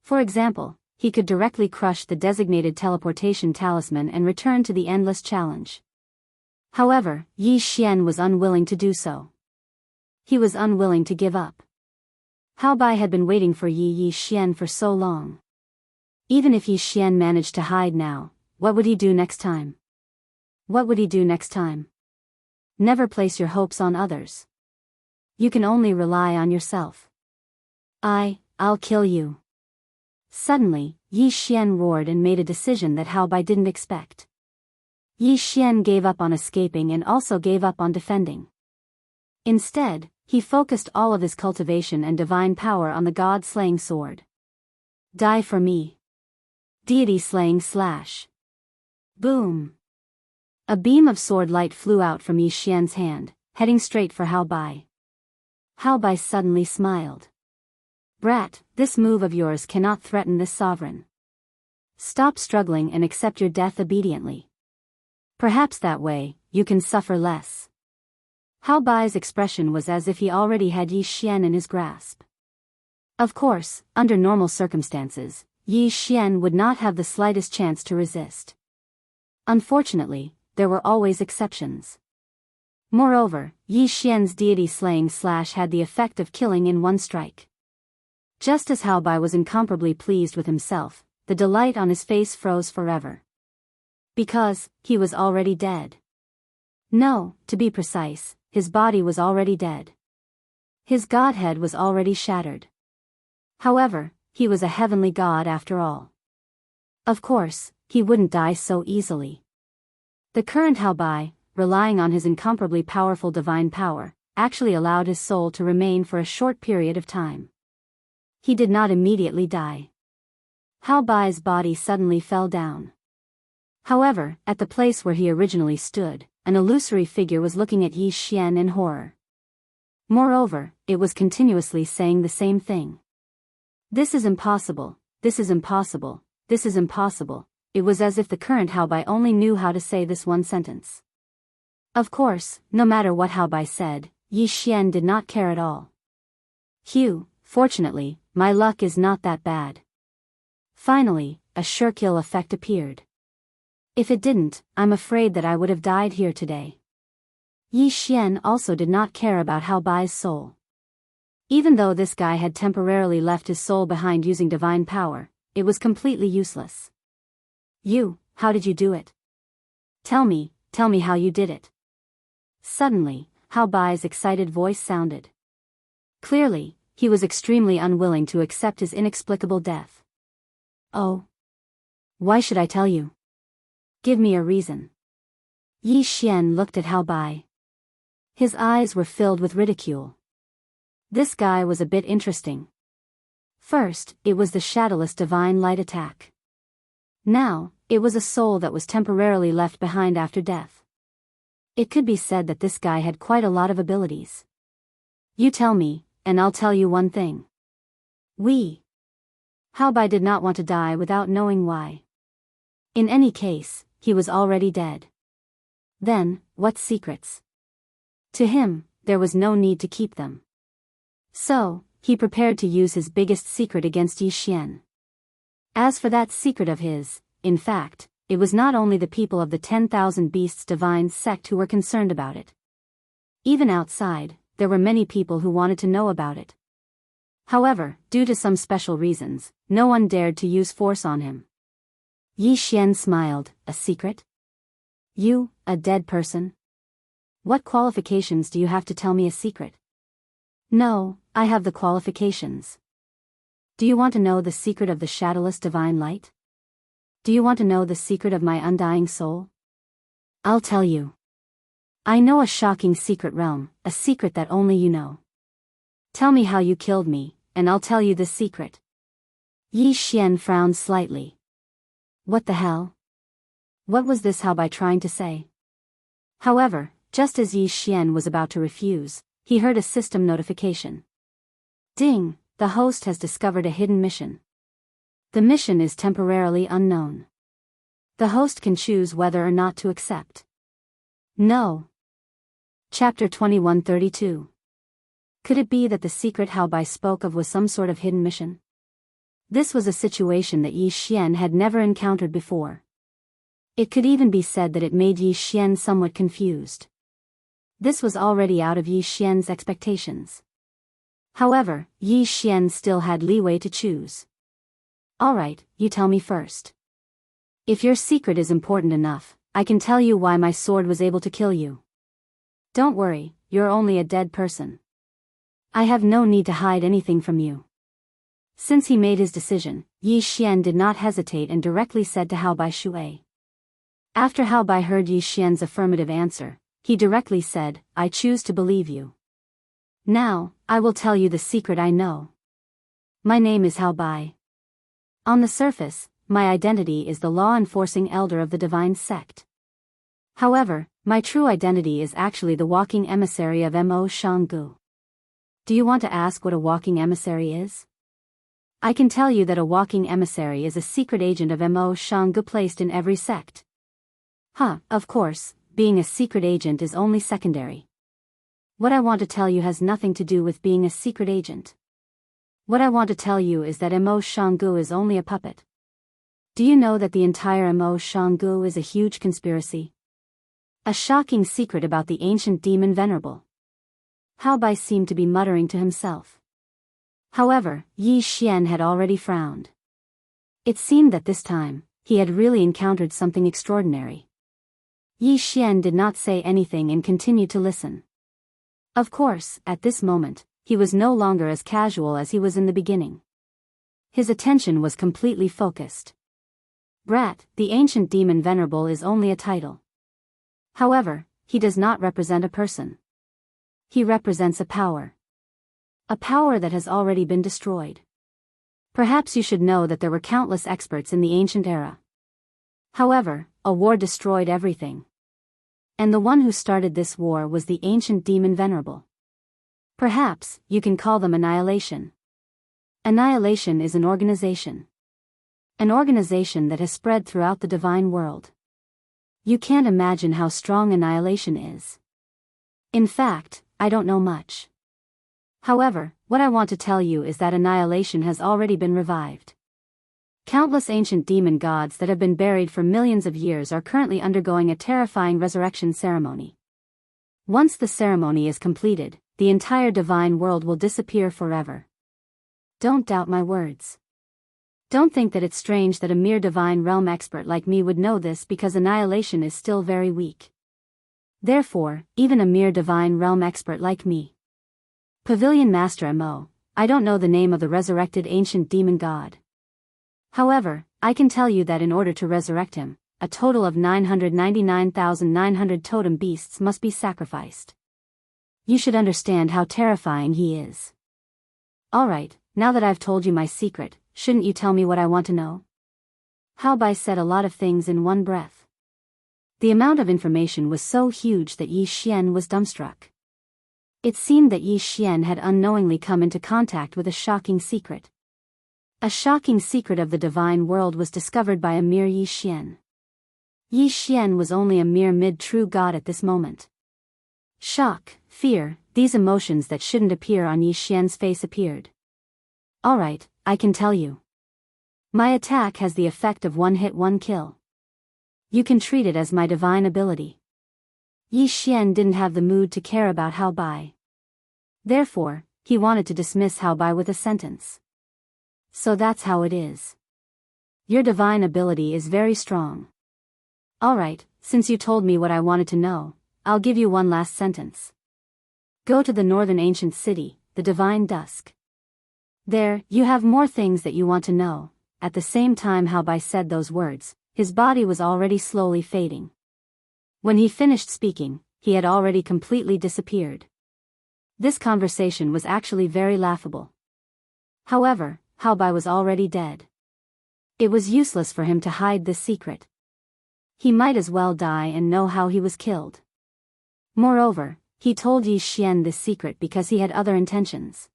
For example, he could directly crush the designated teleportation talisman and return to the endless challenge. However, Yi Xian was unwilling to do so. He was unwilling to give up. Hao Bai had been waiting for Yi Xian for so long. Even if Yi Xian managed to hide now, what would he do next time? What would he do next time? Never place your hopes on others. You can only rely on yourself. I'll kill you. Suddenly, Yi Xian roared and made a decision that Hao Bai didn't expect. Yi Xian gave up on escaping and also gave up on defending. Instead, he focused all of his cultivation and divine power on the god-slaying sword. Die for me. Deity-slaying slash. Boom. A beam of sword light flew out from Yi Xian's hand, heading straight for Hao Bai. Hao Bai suddenly smiled. Brat, this move of yours cannot threaten this sovereign. Stop struggling and accept your death obediently. Perhaps that way, you can suffer less. Hao Bai's expression was as if he already had Yi Xian in his grasp. Of course, under normal circumstances, Yi Xian would not have the slightest chance to resist. Unfortunately, there were always exceptions. Moreover, Yi Xian's deity slaying slash had the effect of killing in one strike. Just as Hao Bai was incomparably pleased with himself, the delight on his face froze forever. Because, he was already dead. No, to be precise, his body was already dead. His godhead was already shattered. However, he was a heavenly god after all. Of course, he wouldn't die so easily. The current Hao Bai, relying on his incomparably powerful divine power, actually allowed his soul to remain for a short period of time. He did not immediately die. Hao Bai's body suddenly fell down. However, at the place where he originally stood, an illusory figure was looking at Yi Xian in horror. Moreover, it was continuously saying the same thing. This is impossible, this is impossible, this is impossible. It was as if the current Hao Bai only knew how to say this one sentence. Of course, no matter what Hao Bai said, Yi Xian did not care at all. Phew, fortunately, my luck is not that bad. Finally, a sure kill effect appeared. If it didn't, I'm afraid that I would have died here today. Yi Xian also did not care about Hao Bai's soul. Even though this guy had temporarily left his soul behind using divine power, it was completely useless. How did you do it? Tell me how you did it. Suddenly, Hao Bai's excited voice sounded. Clearly, he was extremely unwilling to accept his inexplicable death. Oh. Why should I tell you? Give me a reason. Yi Xian looked at Hao Bai. His eyes were filled with ridicule. This guy was a bit interesting. First, it was the shadowless divine light attack. Now, it was a soul that was temporarily left behind after death. It could be said that this guy had quite a lot of abilities. You tell me, and I'll tell you one thing. Hao Bai did not want to die without knowing why. In any case, he was already dead. Then, what secrets? To him, there was no need to keep them. So, he prepared to use his biggest secret against Yi Xian. As for that secret of his, in fact, it was not only the people of the 10,000 Beasts Divine sect who were concerned about it. Even outside, there were many people who wanted to know about it. However, due to some special reasons, no one dared to use force on him. Yi Xian smiled. A secret? You, a dead person? What qualifications do you have to tell me a secret? No, I have the qualifications. Do you want to know the secret of the shadowless divine light? Do you want to know the secret of my undying soul? I'll tell you. I know a shocking secret realm, a secret that only you know. Tell me how you killed me, and I'll tell you this secret. Yi Xian frowned slightly. What the hell? What was this Hao Bai trying to say? However, just as Yi Xian was about to refuse, he heard a system notification. Ding, the host has discovered a hidden mission. The mission is temporarily unknown. The host can choose whether or not to accept. No. Chapter 2132. Could it be that the secret Hao Bai spoke of was some sort of hidden mission? This was a situation that Yi Xian had never encountered before. It could even be said that it made Yi Xian somewhat confused. This was already out of Yi Xian's expectations. However, Yi Xian still had leeway to choose. Alright, you tell me first. If your secret is important enough, I can tell you why my sword was able to kill you. Don't worry, you're only a dead person. I have no need to hide anything from you. Since he made his decision, Yi Xian did not hesitate and directly said to Hao Bai Shui. After Hao Bai heard Yi Xian's affirmative answer, he directly said, I choose to believe you. Now, I will tell you the secret I know. My name is Hao Bai. On the surface, my identity is the law-enforcing elder of the divine sect. However, my true identity is actually the walking emissary of Mo Shanggu. Do you want to ask what a walking emissary is? I can tell you that a walking emissary is a secret agent of Mo Xianxia placed in every sect. Of course, being a secret agent is only secondary. What I want to tell you has nothing to do with being a secret agent. What I want to tell you is that Mo Xianxia is only a puppet. Do you know that the entire Mo Xianxia is a huge conspiracy? A shocking secret about the ancient demon venerable. Hao Bai seemed to be muttering to himself. However, Yi Xian had already frowned. It seemed that this time, he had really encountered something extraordinary. Yi Xian did not say anything and continued to listen. Of course, at this moment, he was no longer as casual as he was in the beginning. His attention was completely focused. Brat, the ancient demon venerable is only a title. However, he does not represent a person. He represents a power. A power that has already been destroyed. Perhaps you should know that there were countless experts in the ancient era. However, a war destroyed everything. And the one who started this war was the ancient demon venerable. Perhaps, you can call them annihilation. Annihilation is an organization. An organization that has spread throughout the divine world. You can't imagine how strong annihilation is. In fact, I don't know much. However, what I want to tell you is that annihilation has already been revived. Countless ancient demon gods that have been buried for millions of years are currently undergoing a terrifying resurrection ceremony. Once the ceremony is completed, the entire divine world will disappear forever. Don't doubt my words. Don't think that it's strange that a mere divine realm expert like me would know this because annihilation is still very weak. Therefore, even a mere divine realm expert like me. Pavilion Master Mo, I don't know the name of the resurrected ancient demon god. However, I can tell you that in order to resurrect him, a total of 999,900 totem beasts must be sacrificed. You should understand how terrifying he is. Alright, now that I've told you my secret, shouldn't you tell me what I want to know? Hao Bai said a lot of things in one breath. The amount of information was so huge that Yi Xian was dumbstruck. It seemed that Yi Xian had unknowingly come into contact with a shocking secret. A shocking secret of the divine world was discovered by a mere Yi Xian. Yi Xian was only a mere mid-true god at this moment. Shock, fear, these emotions that shouldn't appear on Yi Xian's face appeared. Alright, I can tell you. My attack has the effect of one hit, one kill. You can treat it as my divine ability. Yi Xian didn't have the mood to care about Hao Bai. Therefore, he wanted to dismiss Hao Bai with a sentence. So that's how it is. Your divine ability is very strong. Alright, since you told me what I wanted to know, I'll give you one last sentence. Go to the northern ancient city, the divine dusk. There, you have more things that you want to know. At the same time Hao Bai said those words, his body was already slowly fading. When he finished speaking, he had already completely disappeared. This conversation was actually very laughable. However, Hao Bai was already dead. It was useless for him to hide this secret. He might as well die and know how he was killed. Moreover, he told Yi Xian this secret because he had other intentions.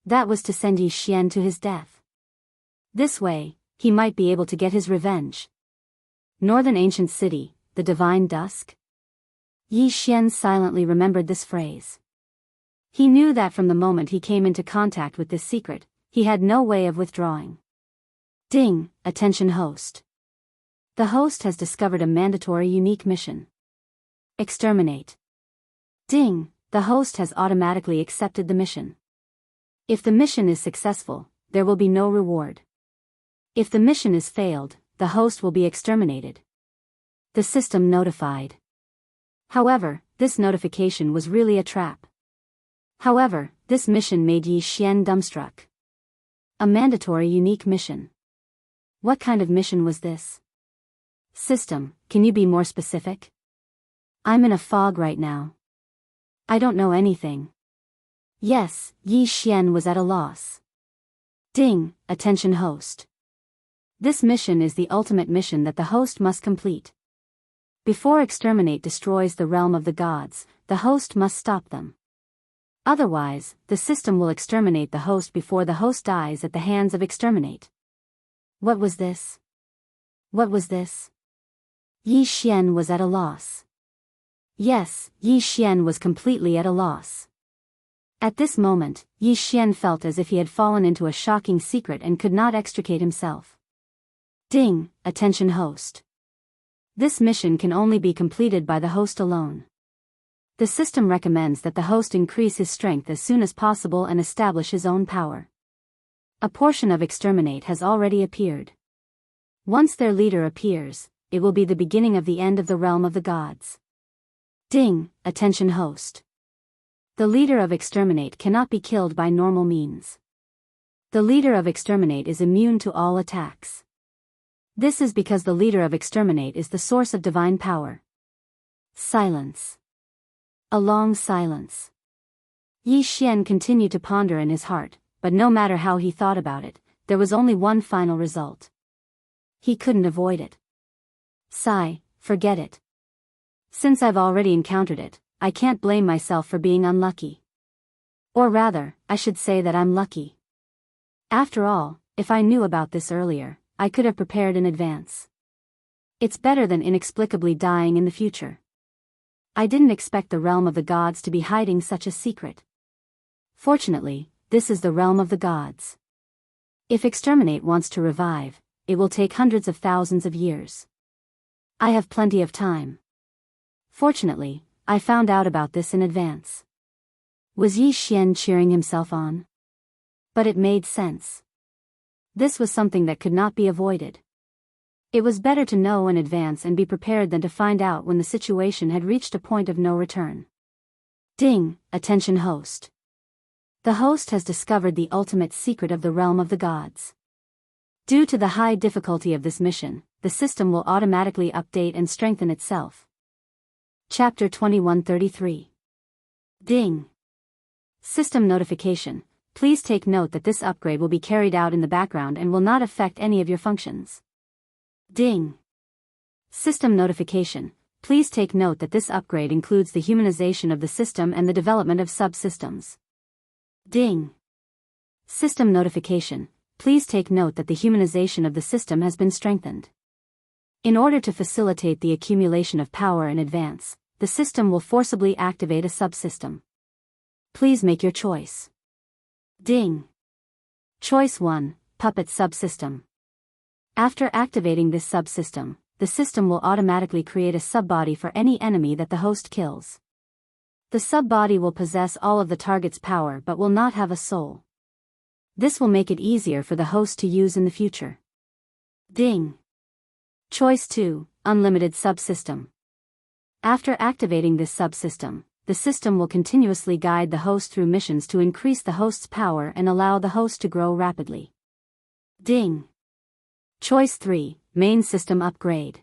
That was to send Yi Xian to his death. This way, he might be able to get his revenge. Northern Ancient City, the Divine Dusk? Yi Xian silently remembered this phrase. He knew that from the moment he came into contact with this secret, he had no way of withdrawing. Ding, attention host. The host has discovered a mandatory unique mission. Exterminate. Ding, the host has automatically accepted the mission. If the mission is successful, there will be no reward. If the mission is failed, the host will be exterminated. The system notified. However, this notification was really a trap. However, this mission made Yi Xian dumbstruck. A mandatory unique mission. What kind of mission was this? System, can you be more specific? I'm in a fog right now. I don't know anything. Yes, Yi Xian was at a loss. Ding, attention host. This mission is the ultimate mission that the host must complete. Before exterminate destroys the realm of the gods, the host must stop them. Otherwise, the system will exterminate the host before the host dies at the hands of exterminate. What was this? What was this? Yi Xian was at a loss. Yes, Yi Xian was completely at a loss. At this moment, Yi Xian felt as if he had fallen into a shocking secret and could not extricate himself. Ding, attention host. This mission can only be completed by the host alone. The system recommends that the host increase his strength as soon as possible and establish his own power. A portion of exterminate has already appeared. Once their leader appears, it will be the beginning of the end of the realm of the gods. Ding, attention host. The leader of exterminate cannot be killed by normal means. The leader of exterminate is immune to all attacks. This is because the leader of exterminate is the source of divine power. Silence. A long silence. Yi Xian continued to ponder in his heart, but no matter how he thought about it, there was only one final result. He couldn't avoid it. Sigh, forget it. Since I've already encountered it, I can't blame myself for being unlucky. Or rather, I should say that I'm lucky. After all, if I knew about this earlier, I could have prepared in advance. It's better than inexplicably dying in the future. I didn't expect the realm of the gods to be hiding such a secret. Fortunately, this is the realm of the gods. If exterminate wants to revive, it will take hundreds of thousands of years. I have plenty of time. Fortunately, I found out about this in advance. Was Yi Xian cheering himself on? But it made sense. This was something that could not be avoided. It was better to know in advance and be prepared than to find out when the situation had reached a point of no return. Ding, attention host. The host has discovered the ultimate secret of the realm of the gods. Due to the high difficulty of this mission, the system will automatically update and strengthen itself. Chapter 2133. Ding. System notification. Please take note that this upgrade will be carried out in the background and will not affect any of your functions. Ding. System notification. Please take note that this upgrade includes the humanization of the system and the development of subsystems. Ding. System notification. Please take note that the humanization of the system has been strengthened. In order to facilitate the accumulation of power in advance, the system will forcibly activate a subsystem. Please make your choice. Ding. Choice 1, Puppet Subsystem. After activating this subsystem, the system will automatically create a subbody for any enemy that the host kills. The subbody will possess all of the target's power but will not have a soul. This will make it easier for the host to use in the future. Ding. Choice 2, Unlimited Subsystem. After activating this subsystem, the system will continuously guide the host through missions to increase the host's power and allow the host to grow rapidly. Ding. Choice 3, Main System Upgrade.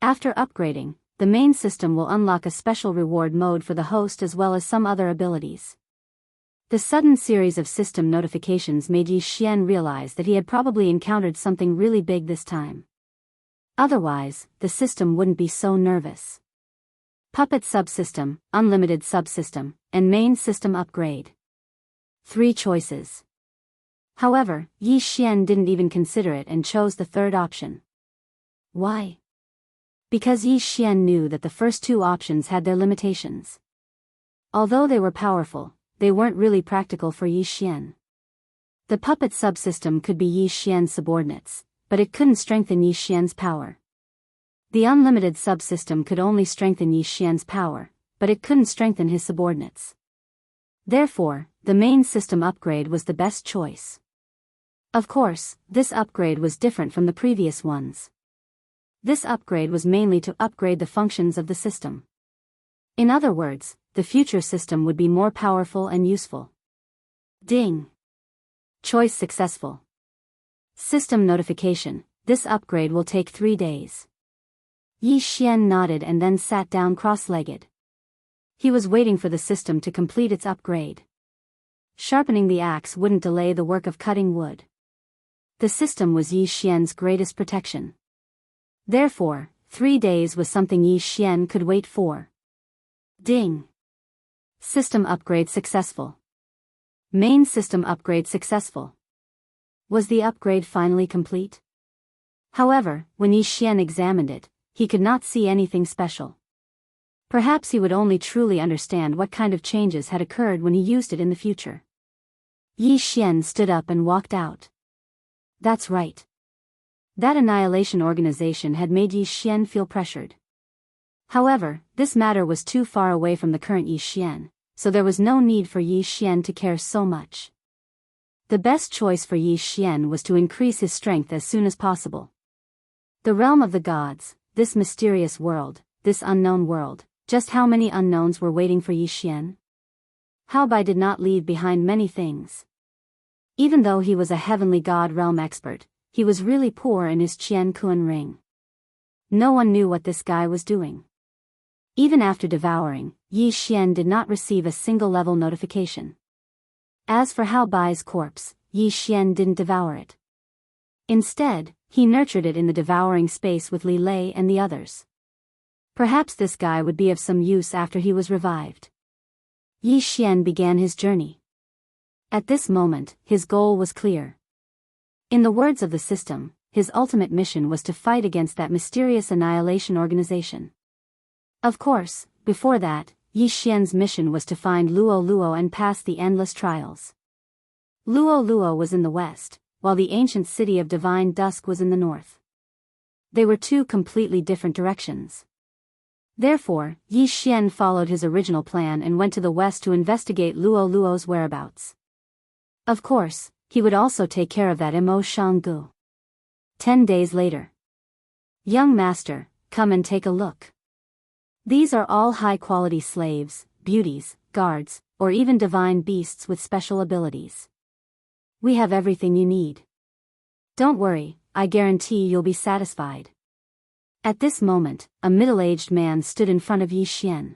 After upgrading, the main system will unlock a special reward mode for the host as well as some other abilities. The sudden series of system notifications made Yi Xian realize that he had probably encountered something really big this time. Otherwise, the system wouldn't be so nervous. Puppet Subsystem, Unlimited Subsystem, and Main System Upgrade. 3 choices. However, Yi Xian didn't even consider it and chose the third option. Why? Because Yi Xian knew that the first 2 options had their limitations. Although they were powerful, they weren't really practical for Yi Xian. The puppet subsystem could be Yi Xian's subordinates, but it couldn't strengthen Yi Xian's power. The unlimited subsystem could only strengthen Yi Xian's power, but it couldn't strengthen his subordinates. Therefore, the main system upgrade was the best choice. Of course, this upgrade was different from the previous ones. This upgrade was mainly to upgrade the functions of the system. In other words, the future system would be more powerful and useful. Ding. Choice successful. System notification. This upgrade will take 3 days. Yi Xian nodded and then sat down cross-legged. He was waiting for the system to complete its upgrade. Sharpening the axe wouldn't delay the work of cutting wood. The system was Yi Xian's greatest protection. Therefore, 3 days was something Yi Xian could wait for. Ding. System upgrade successful. Main system upgrade successful. Was the upgrade finally complete? However, when Yi Xian examined it, he could not see anything special. Perhaps he would only truly understand what kind of changes had occurred when he used it in the future. Yi Xian stood up and walked out. That's right. That annihilation organization had made Yi Xian feel pressured. However, this matter was too far away from the current Yi Xian, so there was no need for Yi Xian to care so much. The best choice for Yi Xian was to increase his strength as soon as possible. The realm of the gods, this mysterious world, this unknown world, just how many unknowns were waiting for Yi Xian? Hao Bai did not leave behind many things. Even though he was a heavenly god realm expert, he was really poor in his Qian Kun ring. No one knew what this guy was doing. Even after devouring, Yi Xian did not receive a single level notification. As for Hao Bai's corpse, Yi Xian didn't devour it. Instead, he nurtured it in the devouring space with Li Lei and the others. Perhaps this guy would be of some use after he was revived. Yi Xian began his journey. At this moment, his goal was clear. In the words of the system, his ultimate mission was to fight against that mysterious annihilation organization. Of course, before that, Yi Xian's mission was to find Luo Luo and pass the endless trials. Luo Luo was in the west, while the ancient city of Divine Dusk was in the north. They were two completely different directions. Therefore, Yi Xian followed his original plan and went to the west to investigate Luo Luo's whereabouts. Of course, he would also take care of that Mo Shanggu. 10 days later. Young master, come and take a look. These are all high-quality slaves, beauties, guards, or even divine beasts with special abilities. We have everything you need. Don't worry, I guarantee you'll be satisfied. At this moment, a middle-aged man stood in front of Yi Xian.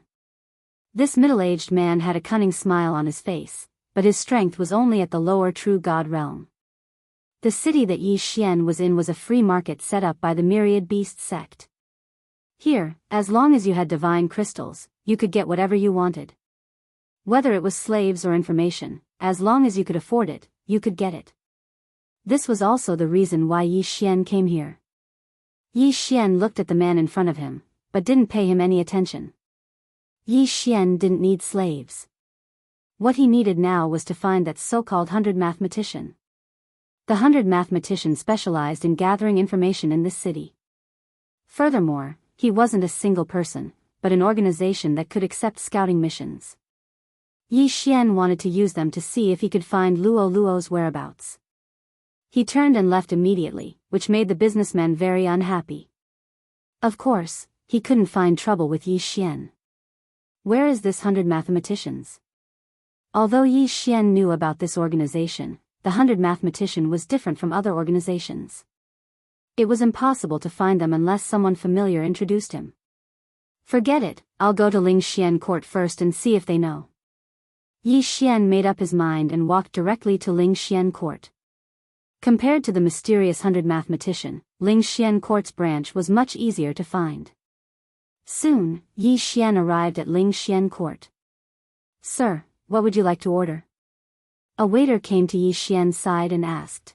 This middle-aged man had a cunning smile on his face, but his strength was only at the lower true god realm. The city that Yi Xian was in was a free market set up by the Myriad Beast sect. Here, as long as you had divine crystals, you could get whatever you wanted. Whether it was slaves or information, as long as you could afford it, you could get it. This was also the reason why Yi Xian came here. Yi Xian looked at the man in front of him, but didn't pay him any attention. Yi Xian didn't need slaves. What he needed now was to find that so-called 100 mathematician. The 100 mathematician specialized in gathering information in this city. Furthermore, he wasn't a single person, but an organization that could accept scouting missions. Yi Xian wanted to use them to see if he could find Luo Luo's whereabouts. He turned and left immediately, which made the businessman very unhappy. Of course, he couldn't find trouble with Yi Xian. Where is this 100 mathematicians? Although Yi Xian knew about this organization, the 100 mathematician was different from other organizations. It was impossible to find them unless someone familiar introduced him. Forget it, I'll go to Ling Xian court first and see if they know. Yi Xian made up his mind and walked directly to Ling Xian court. Compared to the mysterious 100 mathematician, Ling Xian court's branch was much easier to find. Soon, Yi Xian arrived at Ling Xian court. Sir, what would you like to order? A waiter came to Yi Xian's side and asked.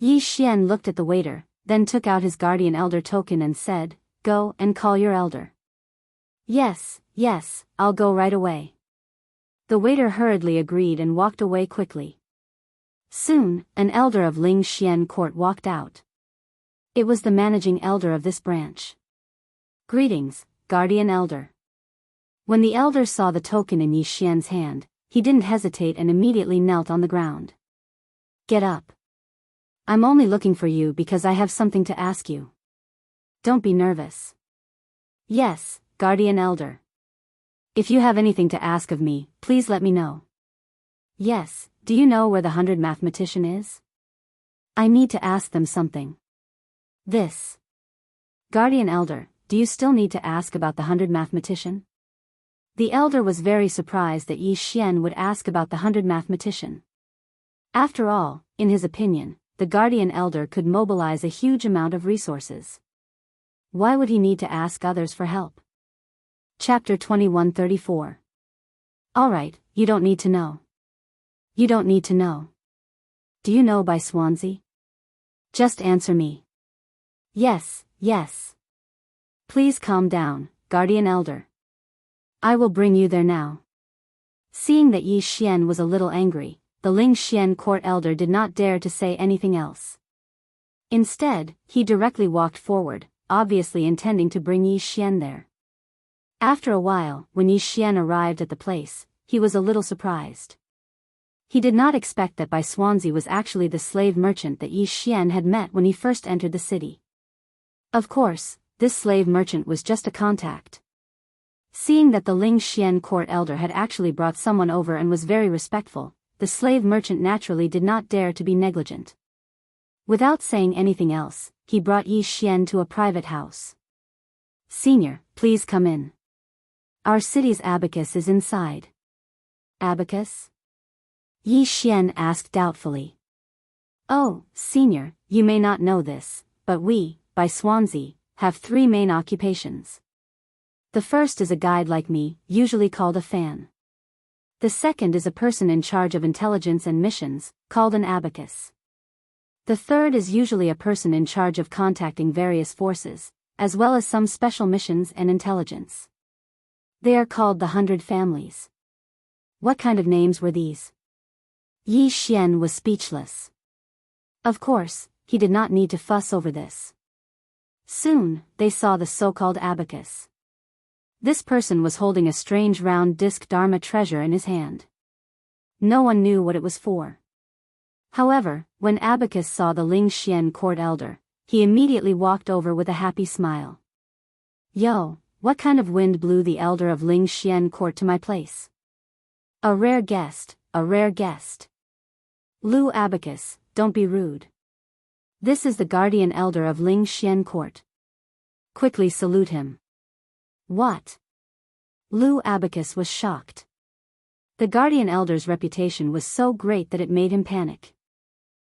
Yi Xian looked at the waiter, then took out his guardian elder token and said, Go and call your elder. Yes, I'll go right away. The waiter hurriedly agreed and walked away quickly. Soon, an elder of Ling Xian court walked out. It was the managing elder of this branch. Greetings, guardian elder. When the elder saw the token in Yi Xian's hand, he didn't hesitate and immediately knelt on the ground. Get up. I'm only looking for you because I have something to ask you. Don't be nervous. Yes, guardian elder. If you have anything to ask of me, please let me know. Yes, do you know where the 100 mathematician is? I need to ask them something. This. Guardian elder, do you still need to ask about the 100 mathematician? The elder was very surprised that Yi Xian would ask about the 100 mathematician. After all, in his opinion, the guardian elder could mobilize a huge amount of resources. Why would he need to ask others for help? Chapter 2134. Alright, you don't need to know. You don't need to know. Do you know by Xianxia? Just answer me. Yes, yes. Please calm down, guardian elder. I will bring you there now. Seeing that Yi Xian was a little angry, the Ling Xian court elder did not dare to say anything else. Instead, he directly walked forward, obviously intending to bring Yi Xian there. After a while, when Yi Xian arrived at the place, he was a little surprised. He did not expect that by Xianxia was actually the slave merchant that Yi Xian had met when he first entered the city. Of course, this slave merchant was just a contact. Seeing that the Ling Xian court elder had actually brought someone over and was very respectful, the slave merchant naturally did not dare to be negligent. Without saying anything else, he brought Yi Xian to a private house. Senior, please come in. Our city's abacus is inside. Abacus? Yi Xian asked doubtfully. Oh, senior, you may not know this, but we, by Xianxia, have 3 main occupations. The first is a guide like me, usually called a fan. The second is a person in charge of intelligence and missions, called an abacus. The third is usually a person in charge of contacting various forces, as well as some special missions and intelligence. They are called the 100 families. What kind of names were these? Yi Xian was speechless. Of course, he did not need to fuss over this. Soon, they saw the so-called abacus. This person was holding a strange round disc Dharma treasure in his hand. No one knew what it was for. However, when Abacus saw the Ling Xian court elder, he immediately walked over with a happy smile. Yo, what kind of wind blew the elder of Ling Xian court to my place? A rare guest, a rare guest. Lu Abacus, don't be rude. This is the guardian elder of Ling Xian court. Quickly salute him. What? Lu Abacus was shocked. The guardian elder's reputation was so great that it made him panic.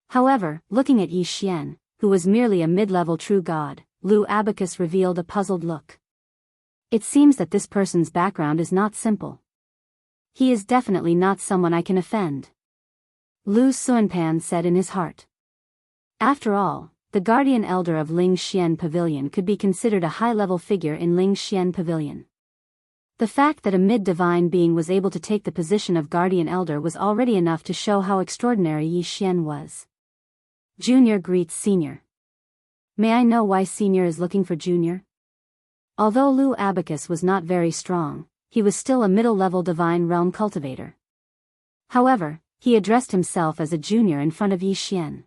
However, looking at Yi Xian, who was merely a mid-level true god, Lu Abacus revealed a puzzled look. It seems that this person's background is not simple. He is definitely not someone I can offend. Lu Xuanpan said in his heart. After all, the guardian elder of Ling Xian Pavilion could be considered a high-level figure in Ling Xian Pavilion. The fact that a mid-divine being was able to take the position of guardian elder was already enough to show how extraordinary Yi Xian was. Junior greets senior. May I know why senior is looking for junior? Although Lu Abacus was not very strong, he was still a middle-level divine realm cultivator. However, he addressed himself as a junior in front of Yi Xian.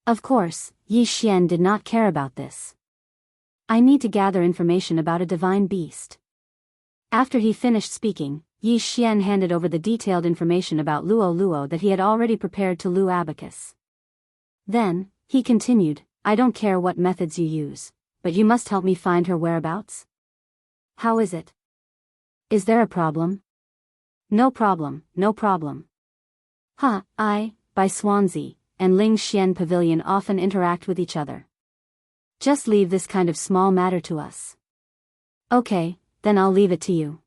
Of course, Yi Xian did not care about this. I need to gather information about a divine beast. After he finished speaking, Yi Xian handed over the detailed information about Luo that he had already prepared to Lu Abacus. Then, he continued, I don't care what methods you use, but you must help me find her whereabouts. How is it? Is there a problem? No problem, no problem. I, by Xianxia, and Ling Xian Pavilion often interact with each other. Just leave this kind of small matter to us. Okay, then I'll leave it to you.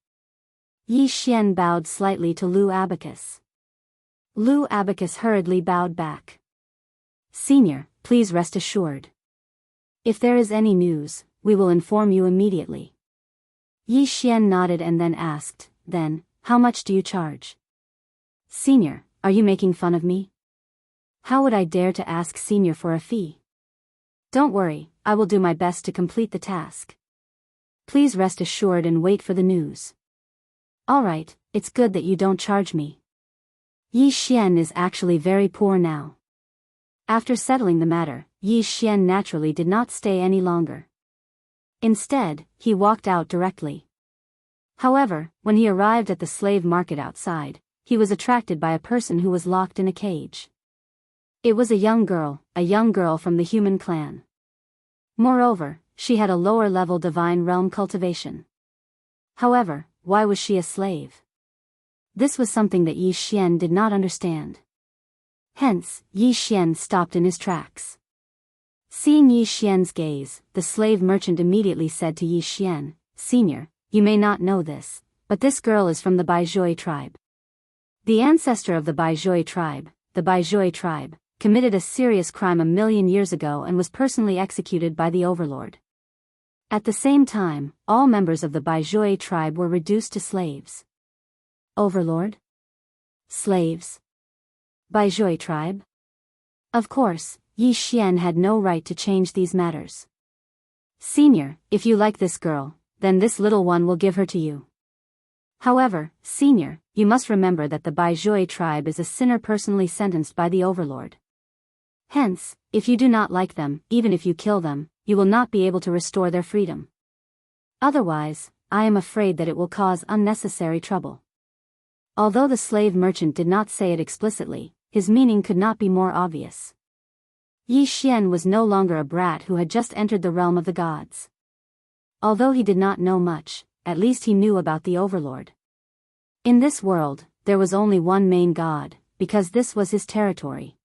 Yi Xian bowed slightly to Lu Abacus. Lu Abacus hurriedly bowed back. Senior, please rest assured. If there is any news, we will inform you immediately. Yi Xian nodded and then asked, then, how much do you charge? Senior, are you making fun of me? How would I dare to ask senior for a fee? Don't worry, I will do my best to complete the task. Please rest assured and wait for the news. Alright, it's good that you don't charge me. Yi Xian is actually very poor now. After settling the matter, Yi Xian naturally did not stay any longer. Instead, he walked out directly. However, when he arrived at the slave market outside, he was attracted by a person who was locked in a cage. It was a young girl from the human clan. Moreover, she had a lower-level divine realm cultivation. However, why was she a slave? This was something that Yi Xian did not understand. Hence, Yi Xian stopped in his tracks. Seeing Yi Xian's gaze, the slave merchant immediately said to Yi Xian, Senior, you may not know this, but this girl is from the Baizhui tribe. The ancestor of the Baizhui tribe, committed a serious crime 1,000,000 years ago and was personally executed by the overlord. At the same time, all members of the Baizhui tribe were reduced to slaves. Overlord? Slaves? Baizhui tribe? Of course, Yi Xian had no right to change these matters. Senior, if you like this girl, then this little one will give her to you. However, Senior, you must remember that the Baizhui tribe is a sinner personally sentenced by the overlord. Hence, if you do not like them, even if you kill them, you will not be able to restore their freedom. Otherwise, I am afraid that it will cause unnecessary trouble. Although the slave merchant did not say it explicitly, his meaning could not be more obvious. Yi Xian was no longer a brat who had just entered the realm of the gods. Although he did not know much, at least he knew about the overlord. In this world, there was only one main god, because this was his territory.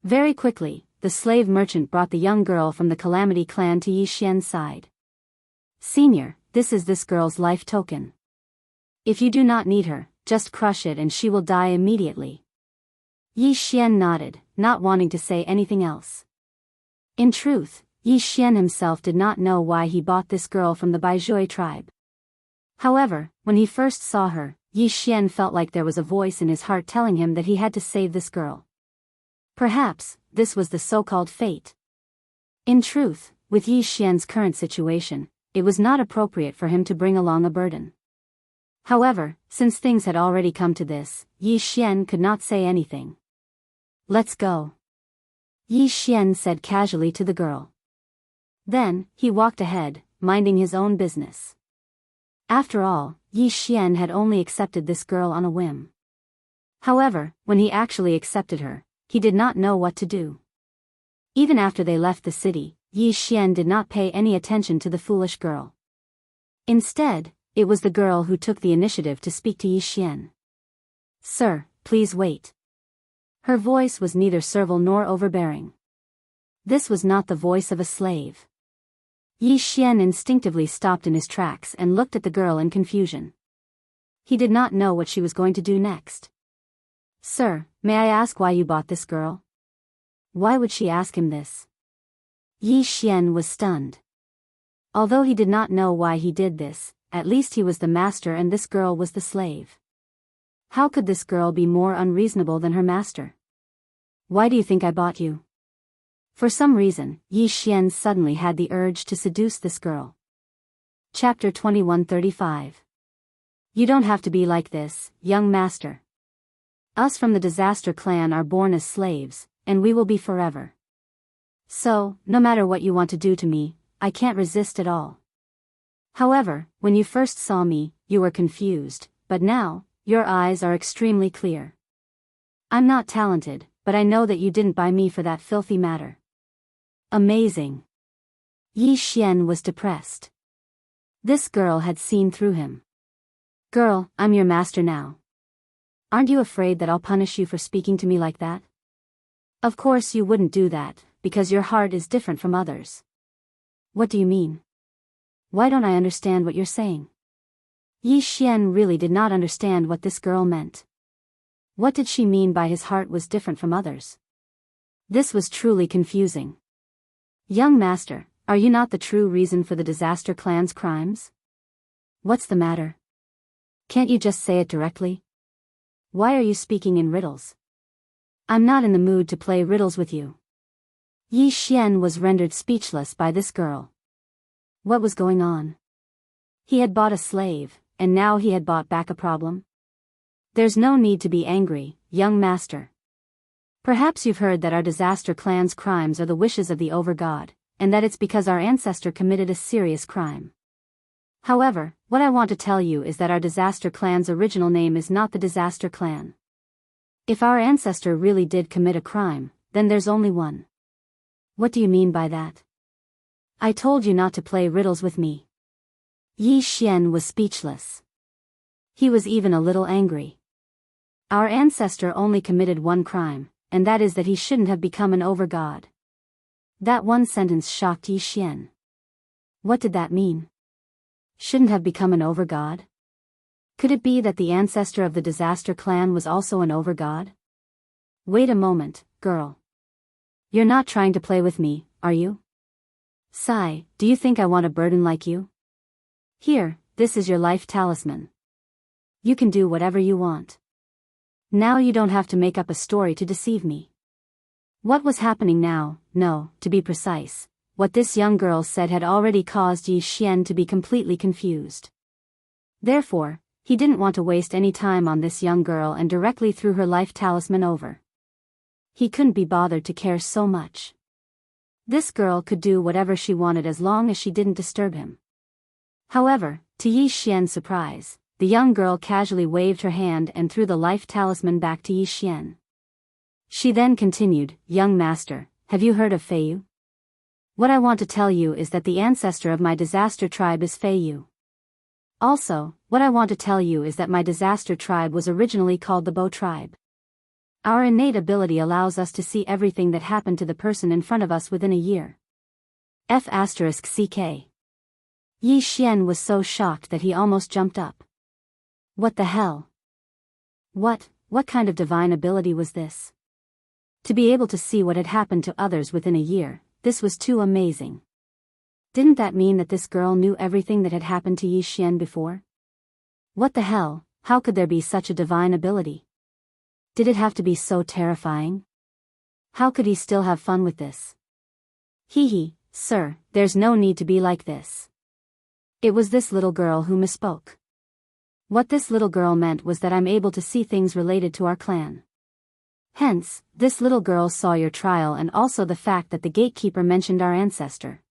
Very quickly, the slave merchant brought the young girl from the Calamity clan to Yi Xian's side. Senior, this is this girl's life token. If you do not need her, just crush it and she will die immediately. Yi Xian nodded, not wanting to say anything else. In truth, Yi Xian himself did not know why he bought this girl from the Baizhui tribe. However, when he first saw her, Yi Xian felt like there was a voice in his heart telling him that he had to save this girl. Perhaps, this was the so-called fate. In truth, with Yi Xian's current situation, it was not appropriate for him to bring along a burden. However, since things had already come to this, Yi Xian could not say anything. Let's go. Yi Xian said casually to the girl. Then, he walked ahead, minding his own business. After all, Yi Xian had only accepted this girl on a whim. However, when he actually accepted her, he did not know what to do. Even after they left the city, Yi Xian did not pay any attention to the foolish girl. Instead, it was the girl who took the initiative to speak to Yi Xian. Sir, please wait. Her voice was neither servile nor overbearing. This was not the voice of a slave. Yi Xian instinctively stopped in his tracks and looked at the girl in confusion. He did not know what she was going to do next. Sir, may I ask why you bought this girl? Why would she ask him this? Yi Xian was stunned. Although he did not know why he did this, at least he was the master and this girl was the slave. How could this girl be more unreasonable than her master? Why do you think I bought you? For some reason, Yi Xian suddenly had the urge to seduce this girl. Chapter 2135. You don't have to be like this, young master. Us from the Disaster clan are born as slaves, and we will be forever. So, no matter what you want to do to me, I can't resist at all. However, when you first saw me, you were confused, but now, your eyes are extremely clear. I'm not talented, but I know that you didn't buy me for that filthy matter. Amazing. Yi Xian was depressed. This girl had seen through him. Girl, I'm your master now. Aren't you afraid that I'll punish you for speaking to me like that? Of course you wouldn't do that, because your heart is different from others. What do you mean? Why don't I understand what you're saying? Yi Xian really did not understand what this girl meant. What did she mean by his heart was different from others? This was truly confusing. Young master, are you not the true reason for the Disaster clan's crimes? What's the matter? Can't you just say it directly? Why are you speaking in riddles? I'm not in the mood to play riddles with you. Yi Xian was rendered speechless by this girl. What was going on? He had bought a slave, and now he had bought back a problem? There's no need to be angry, young master. Perhaps you've heard that our Disaster clan's crimes are the wishes of the Overgod, and that it's because our ancestor committed a serious crime. However, what I want to tell you is that our Disaster clan's original name is not the Disaster clan. If our ancestor really did commit a crime, then there's only one. What do you mean by that? I told you not to play riddles with me. Yi Xian was speechless. He was even a little angry. Our ancestor only committed one crime, and that is that he shouldn't have become an overgod. That one sentence shocked Yi Xian. What did that mean? Shouldn't have become an overgod? Could it be that the ancestor of the disaster clan was also an overgod? Wait a moment, girl. You're not trying to play with me, are you? Sigh, do you think I want a burden like you? Here, this is your life talisman. You can do whatever you want. Now you don't have to make up a story to deceive me. What was happening now? No, to be precise, what this young girl said had already caused Yi Xian to be completely confused. Therefore, he didn't want to waste any time on this young girl and directly threw her life talisman over. He couldn't be bothered to care so much. This girl could do whatever she wanted as long as she didn't disturb him. However, to Yi Xian's surprise, the young girl casually waved her hand and threw the life talisman back to Yi Xian. She then continued, "Young master, have you heard of Feiyu? What I want to tell you is that the ancestor of my disaster tribe is Feiyu. Also, what I want to tell you is that my disaster tribe was originally called the Bo tribe. Our innate ability allows us to see everything that happened to the person in front of us within a year. F***ck. Yi Xian was so shocked that he almost jumped up. What the hell? What kind of divine ability was this? To be able to see what had happened to others within a year, this was too amazing. Didn't that mean that this girl knew everything that had happened to Yi Xian before? What the hell, how could there be such a divine ability? Did it have to be so terrifying? How could he still have fun with this? Hee, sir, there's no need to be like this. It was this little girl who misspoke. What this little girl meant was that I'm able to see things related to our clan. Hence, this little girl saw your trial and also the fact that the gatekeeper mentioned our ancestor.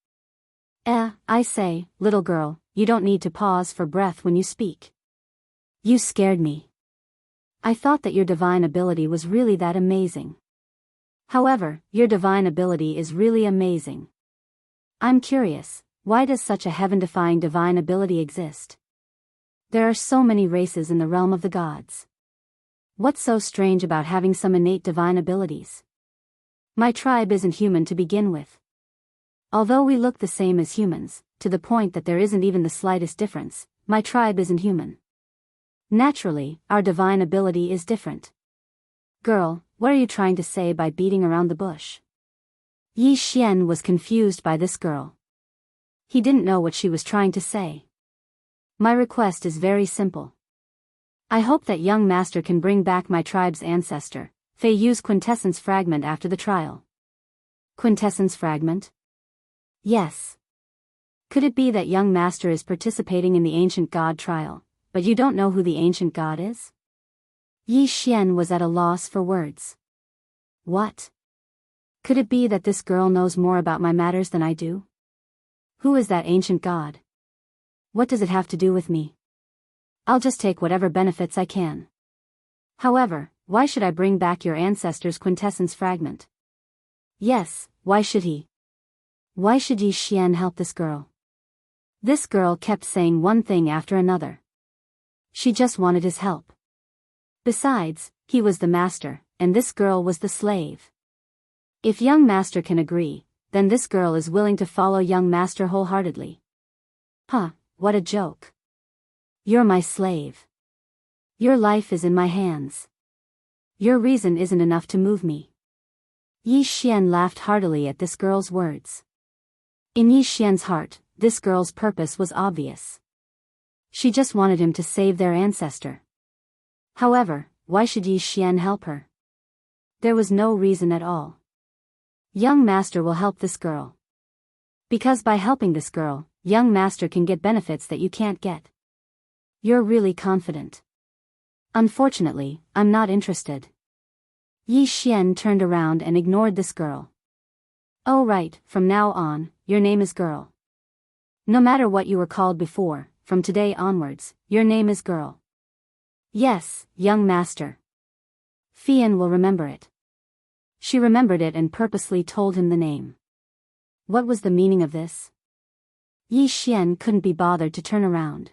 I say, little girl, you don't need to pause for breath when you speak. You scared me. I thought that your divine ability was really that amazing. However, your divine ability is really amazing. I'm curious, why does such a heaven-defying divine ability exist? There are so many races in the realm of the gods. What's so strange about having some innate divine abilities? My tribe isn't human to begin with. Although we look the same as humans, to the point that there isn't even the slightest difference, my tribe isn't human. Naturally, our divine ability is different. Girl, what are you trying to say by beating around the bush? Yi Xian was confused by this girl. He didn't know what she was trying to say. My request is very simple. I hope that young master can bring back my tribe's ancestor, Feiyu's quintessence fragment after the trial. Quintessence fragment? Yes. Could it be that young master is participating in the ancient god trial, but you don't know who the ancient god is? Yi Xian was at a loss for words. What? Could it be that this girl knows more about my matters than I do? Who is that ancient god? What does it have to do with me? I'll just take whatever benefits I can. However, why should I bring back your ancestor's quintessence fragment? Yes, why should he? Why should Yi Xian help this girl? This girl kept saying one thing after another. She just wanted his help. Besides, he was the master, and this girl was the slave. If young master can agree, then this girl is willing to follow young master wholeheartedly. What a joke. You're my slave. Your life is in my hands. Your reason isn't enough to move me. Yi Xian laughed heartily at this girl's words. In Yi Xian's heart, this girl's purpose was obvious. She just wanted him to save their ancestor. However, why should Yi Xian help her? There was no reason at all. Young master will help this girl. Because by helping this girl, young master can get benefits that you can't get. You're really confident. Unfortunately, I'm not interested. Yi Xian turned around and ignored this girl. Oh right, from now on, your name is Girl. No matter what you were called before, from today onwards, your name is Girl. Yes, young master. Fian will remember it. She remembered it and purposely told him the name. What was the meaning of this? Yi Xian couldn't be bothered to turn around.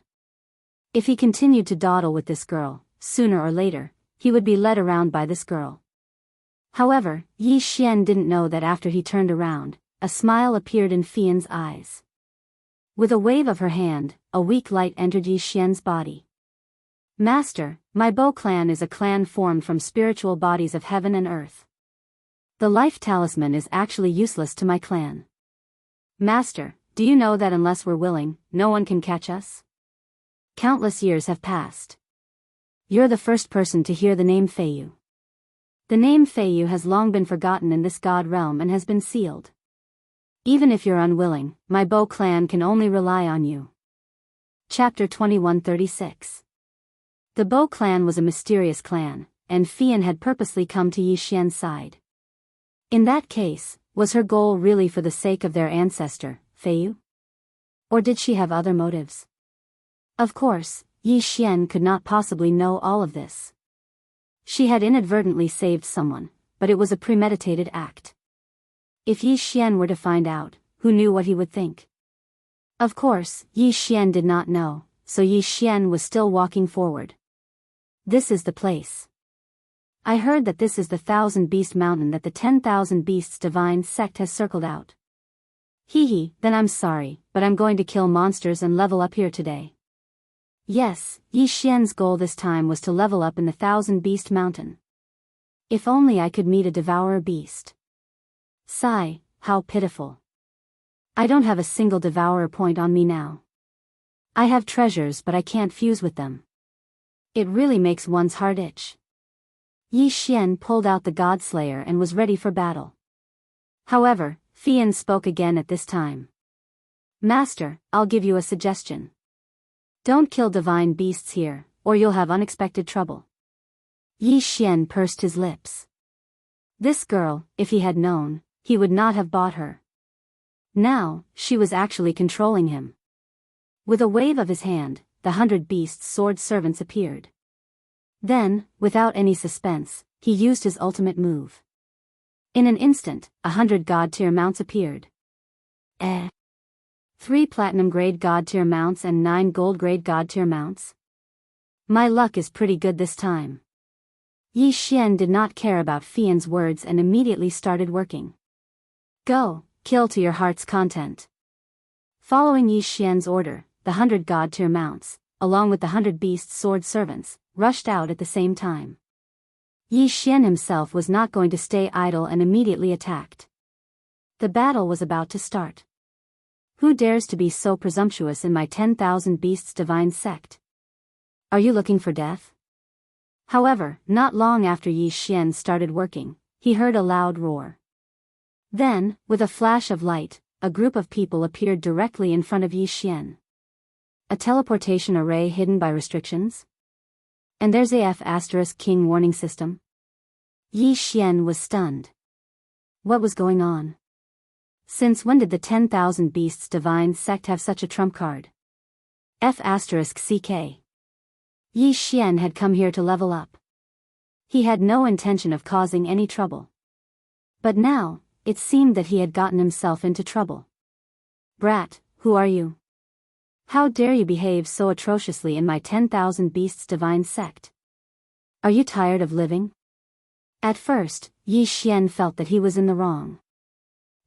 If he continued to dawdle with this girl, sooner or later, he would be led around by this girl. However, Yi Xian didn't know that after he turned around, a smile appeared in Fian's eyes. With a wave of her hand, a weak light entered Yi Xian's body. Master, my Bo clan is a clan formed from spiritual bodies of heaven and earth. The life talisman is actually useless to my clan. Master, do you know that unless we're willing, no one can catch us? Countless years have passed. You're the first person to hear the name Feiyu. The name Feiyu has long been forgotten in this god realm and has been sealed. Even if you're unwilling, my Bo clan can only rely on you. Chapter 2136. The Bo clan was a mysterious clan, and Fian had purposely come to Yi Xian's side. In that case, was her goal really for the sake of their ancestor, Feiyu? Or did she have other motives? Of course, Yi Xian could not possibly know all of this. She had inadvertently saved someone, but it was a premeditated act. If Yi Xian were to find out, who knew what he would think? Of course, Yi Xian did not know, so Yi Xian was still walking forward. This is the place. I heard that this is the 1,000-beast mountain that the 10,000 beasts divine sect has circled out. Hee, then I'm sorry, but I'm going to kill monsters and level up here today. Yes, Yi Xian's goal this time was to level up in the 1,000-beast mountain. If only I could meet a devourer beast. Sigh, how pitiful. I don't have a single devourer point on me now. I have treasures but I can't fuse with them. It really makes one's heart itch. Yi Xian pulled out the Godslayer and was ready for battle. However, Fian spoke again at this time. Master, I'll give you a suggestion. Don't kill divine beasts here, or you'll have unexpected trouble. Yi Xian pursed his lips. This girl, if he had known, he would not have bought her. Now, she was actually controlling him. With a wave of his hand, the 100 beasts' sword servants appeared. Then, without any suspense, he used his ultimate move. In an instant, 100 god-tier mounts appeared. 3 platinum-grade god-tier mounts and 9 gold-grade god-tier mounts. My luck is pretty good this time. Yi Xian did not care about Fian's words and immediately started working. Go, kill to your heart's content. Following Yi Xian's order, the 100 god-tier mounts, along with the 100 beast sword servants, rushed out at the same time. Yi Xian himself was not going to stay idle and immediately attacked. The battle was about to start. Who dares to be so presumptuous in my 10,000 beasts divine sect? Are you looking for death? However, not long after Yi Xian started working, he heard a loud roar. Then, with a flash of light, a group of people appeared directly in front of Yi Xian. A teleportation array hidden by restrictions? And there's a F***king warning system? Yi Xian was stunned. What was going on? Since when did the 10,000 beasts divine sect have such a trump card? F***ck. Yi Xian had come here to level up. He had no intention of causing any trouble. But now, it seemed that he had gotten himself into trouble. Brat, who are you? How dare you behave so atrociously in my 10,000 beasts divine sect? Are you tired of living? At first, Yi Xian felt that he was in the wrong.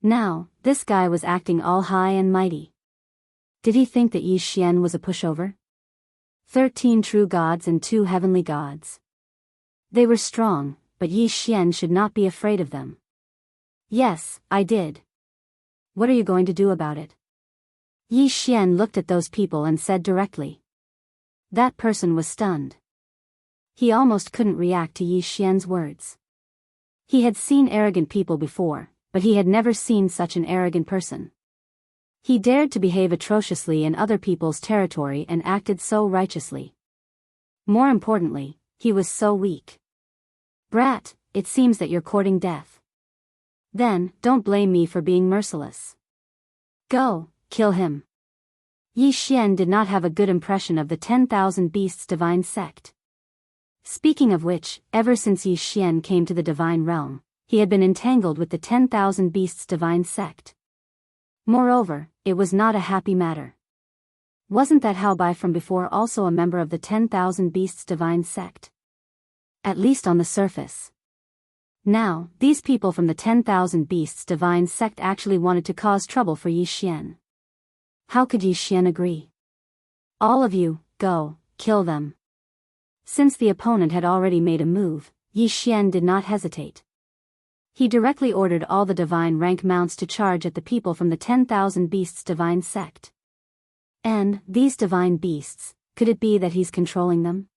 Now, this guy was acting all high and mighty. Did he think that Yi Xian was a pushover? 13 true gods and 2 heavenly gods. They were strong, but Yi Xian should not be afraid of them. Yes, I did. What are you going to do about it? Yi Xian looked at those people and said directly. That person was stunned. He almost couldn't react to Yi Xian's words. He had seen arrogant people before, but he had never seen such an arrogant person. He dared to behave atrociously in other people's territory and acted so righteously. More importantly, he was so weak. Brat, it seems that you're courting death. Then, don't blame me for being merciless. Go, kill him. Yi Xian did not have a good impression of the 10,000 beasts divine sect. Speaking of which, ever since Yi Xian came to the divine realm, he had been entangled with the 10,000 beasts divine sect. Moreover, it was not a happy matter. Wasn't that Hao Bai from before also a member of the 10,000 beasts divine sect? At least on the surface. Now, these people from the 10,000 beasts divine sect actually wanted to cause trouble for Yi Xian. How could Yi Xian agree? All of you, go, kill them. Since the opponent had already made a move, Yi Xian did not hesitate. He directly ordered all the divine rank mounts to charge at the people from the 10,000 Beasts divine sect. And, these divine beasts, could it be that he's controlling them?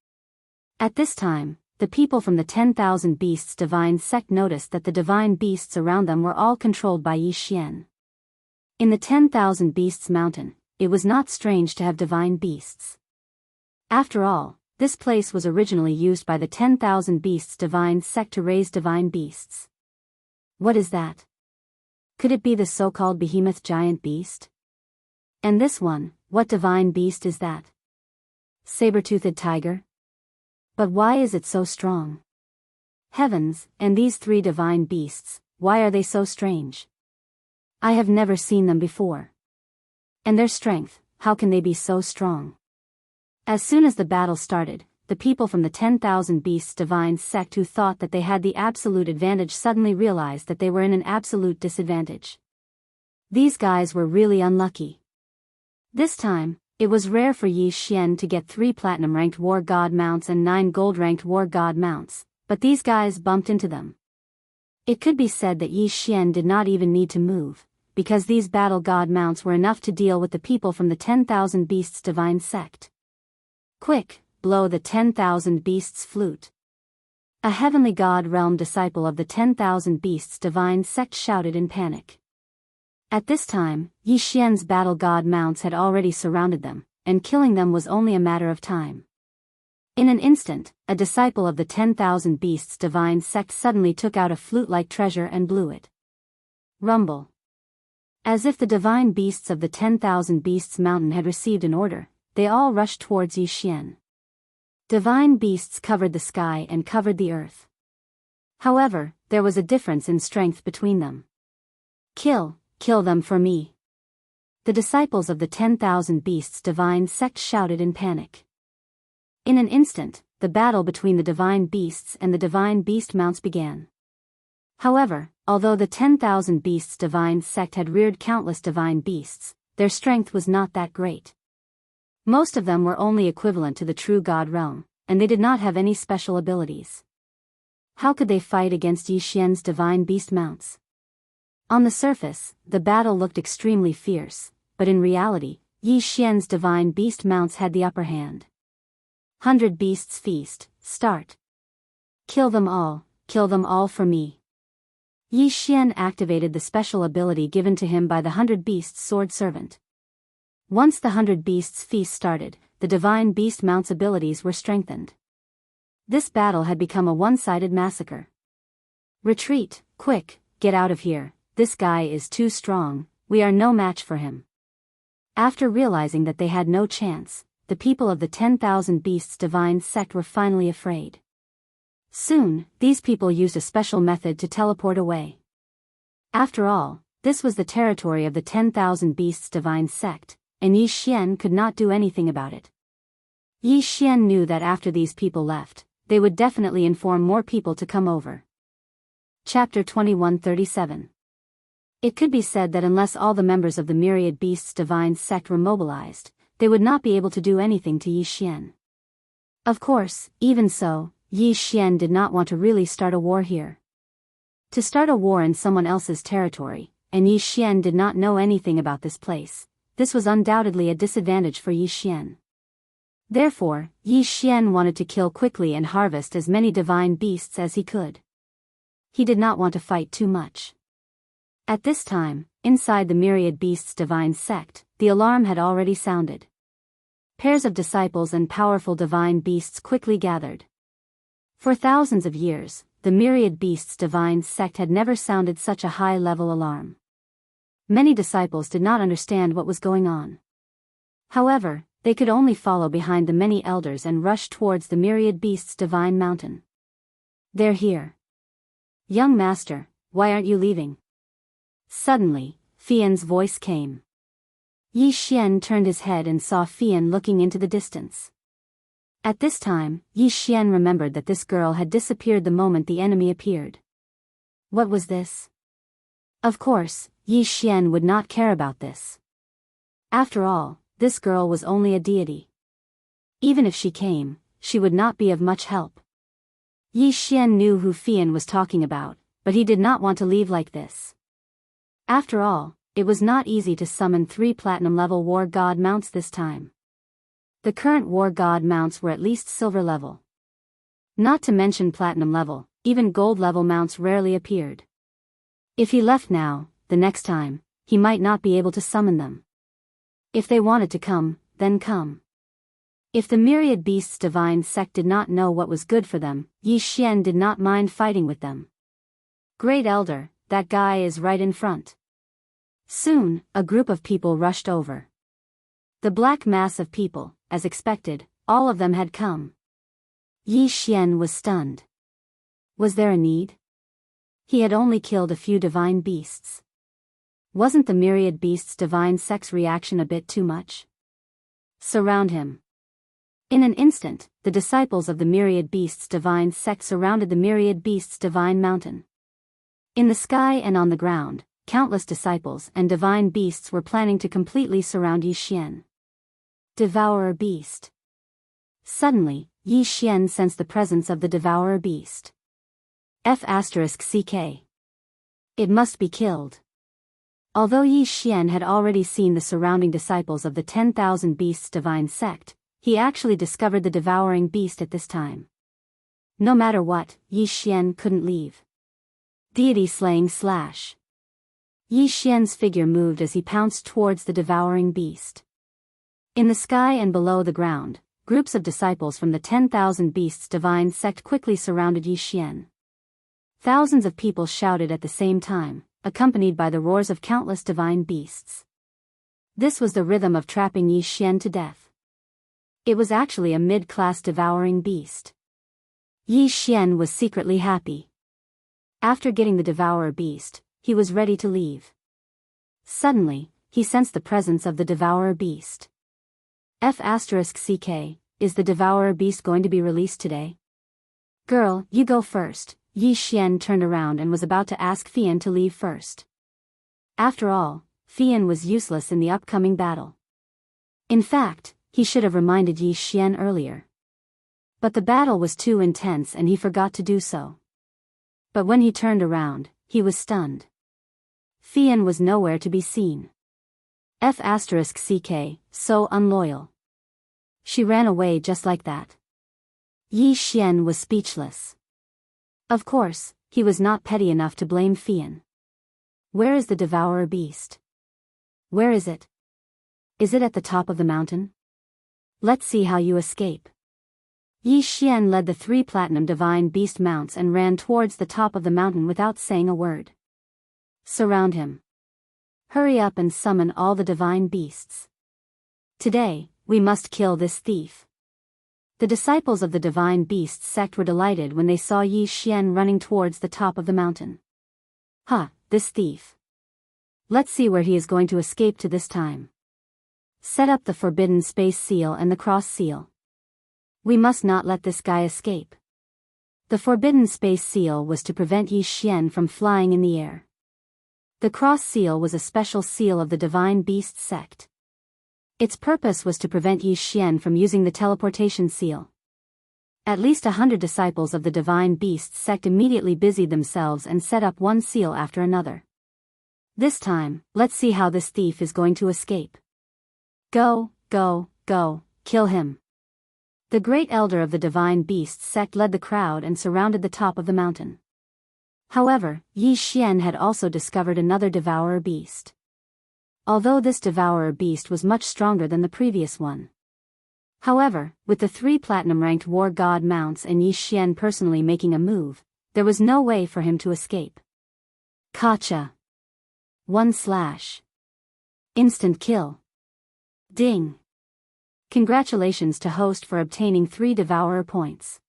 At this time, the people from the 10,000 Beasts divine sect noticed that the divine beasts around them were all controlled by Yi Xian. In the 10,000 Beasts mountain, it was not strange to have divine beasts. After all, this place was originally used by the 10,000 Beasts divine sect to raise divine beasts. What is that? Could it be the so-called behemoth giant beast? And this one, what divine beast is that? Saber-toothed tiger? But why is it so strong? Heavens, and these three divine beasts, why are they so strange? I have never seen them before. And their strength, how can they be so strong? As soon as the battle started, the people from the 10,000 Beasts divine sect who thought that they had the absolute advantage suddenly realized that they were in an absolute disadvantage. These guys were really unlucky. This time, it was rare for Yi Xian to get 3 platinum-ranked war god mounts and 9 gold-ranked war god mounts, but these guys bumped into them. It could be said that Yi Xian did not even need to move, because these battle god mounts were enough to deal with the people from the 10,000 Beasts divine sect. Quick, blow the 10,000 Beasts flute. A heavenly god realm disciple of the 10,000 Beasts divine sect shouted in panic. At this time, Yi Xian's battle god mounts had already surrounded them, and killing them was only a matter of time. In an instant, a disciple of the 10,000 Beasts divine sect suddenly took out a flute-like treasure and blew it. Rumble. As if the divine beasts of the 10,000 Beasts mountain had received an order, they all rushed towards Yi Xian. Divine beasts covered the sky and covered the earth. However, there was a difference in strength between them. Kill them for me. The disciples of the 10,000 Beasts divine sect shouted in panic. In an instant, the battle between the divine beasts and the divine beast mounts began. However, although the 10,000 Beasts divine sect had reared countless divine beasts, their strength was not that great. Most of them were only equivalent to the true god realm, and they did not have any special abilities. How could they fight against Yi Xian's divine beast mounts? On the surface, the battle looked extremely fierce, but in reality, Yi Xian's divine beast mounts had the upper hand. 100 Beasts Feast, start. Kill them all for me. Yi Xian activated the special ability given to him by the 100 Beasts sword servant. Once the 100 Beasts Feast started, the divine beast mounts' abilities were strengthened. This battle had become a one-sided massacre. Retreat, quick, get out of here. This guy is too strong, we are no match for him. After realizing that they had no chance, the people of the 10,000 Beasts divine sect were finally afraid. Soon, these people used a special method to teleport away. After all, this was the territory of the 10,000 Beasts divine sect, and Yi Xian could not do anything about it. Yi Xian knew that after these people left, they would definitely inform more people to come over. Chapter 2137. It could be said that unless all the members of the myriad beasts divine sect were mobilized, they would not be able to do anything to Yi Xian. Of course, even so, Yi Xian did not want to really start a war here. To start a war in someone else's territory, and Yi Xian did not know anything about this place, this was undoubtedly a disadvantage for Yi Xian. Therefore, Yi Xian wanted to kill quickly and harvest as many divine beasts as he could. He did not want to fight too much. At this time, inside the myriad beasts divine sect, the alarm had already sounded. Pairs of disciples and powerful divine beasts quickly gathered. For thousands of years, the myriad beasts divine sect had never sounded such a high-level alarm. Many disciples did not understand what was going on. However, they could only follow behind the many elders and rush towards the myriad beasts divine mountain. They're here. Young master, why aren't you leaving? Suddenly, Fian's voice came. Yi Xian turned his head and saw Fian looking into the distance. At this time, Yi Xian remembered that this girl had disappeared the moment the enemy appeared. What was this? Of course, Yi Xian would not care about this. After all, this girl was only a deity. Even if she came, she would not be of much help. Yi Xian knew who Fian was talking about, but he did not want to leave like this. After all, it was not easy to summon 3 platinum-level war god mounts this time. The current war god mounts were at least silver level. Not to mention platinum level, even gold level mounts rarely appeared. If he left now, the next time, he might not be able to summon them. If they wanted to come, then come. If the myriad beasts' divine sect did not know what was good for them, Yi Xian did not mind fighting with them. Great Elder, that guy is right in front. Soon, a group of people rushed over. The black mass of people, as expected, all of them had come. Yi Xian was stunned. Was there a need? He had only killed a few divine beasts. Wasn't the myriad beasts' divine sect's reaction a bit too much? Surround him. In an instant, the disciples of the myriad beasts' divine sect surrounded the myriad beasts' divine mountain. In the sky and on the ground, countless disciples and divine beasts were planning to completely surround Yi Xian. Devourer beast. Suddenly, Yi Xian sensed the presence of the devourer beast. F***ck. It must be killed. Although Yi Xian had already seen the surrounding disciples of the 10,000 beasts divine sect, he actually discovered the devouring beast at this time. No matter what, Yi Xian couldn't leave. Deity slaying slash. Yi Xian's figure moved as he pounced towards the devouring beast. In the sky and below the ground, groups of disciples from the 10,000 beasts divine sect quickly surrounded Yi Xian. Thousands of people shouted at the same time, accompanied by the roars of countless divine beasts. This was the rhythm of trapping Yi Xian to death. It was actually a mid-class devouring beast. Yi Xian was secretly happy. After getting the devourer beast, he was ready to leave. Suddenly, he sensed the presence of the devourer beast. F***ck, is the devourer beast going to be released today? Girl, you go first. Yi Xian turned around and was about to ask Fian to leave first. After all, Fian was useless in the upcoming battle. In fact, he should have reminded Yi Xian earlier. But the battle was too intense and he forgot to do so. But when he turned around, he was stunned. Fian was nowhere to be seen. F***ck, so unloyal. She ran away just like that. Yi Xian was speechless. Of course, he was not petty enough to blame Fian. Where is the devourer beast? Where is it? Is it at the top of the mountain? Let's see how you escape. Yi Xian led the 3 platinum divine beast mounts and ran towards the top of the mountain without saying a word. Surround him. Hurry up and summon all the divine beasts. Today, we must kill this thief. The disciples of the divine beasts sect were delighted when they saw Yi Xian running towards the top of the mountain. This thief. Let's see where he is going to escape to this time. Set up the forbidden space seal and the cross seal. We must not let this guy escape. The forbidden space seal was to prevent Yi Xian from flying in the air. The cross seal was a special seal of the divine beast sect. Its purpose was to prevent Yi Xian from using the teleportation seal. At least 100 disciples of the divine beast sect immediately busied themselves and set up one seal after another. This time, let's see how this thief is going to escape. Go, go, go, kill him. The great elder of the divine beast sect led the crowd and surrounded the top of the mountain. However, Yi Xian had also discovered another devourer beast. Although this devourer beast was much stronger than the previous one. However, with the 3 platinum-ranked war god mounts and Yi Xian personally making a move, there was no way for him to escape. Gotcha. 1/. Instant kill. Ding. Congratulations to host for obtaining 3 devourer points.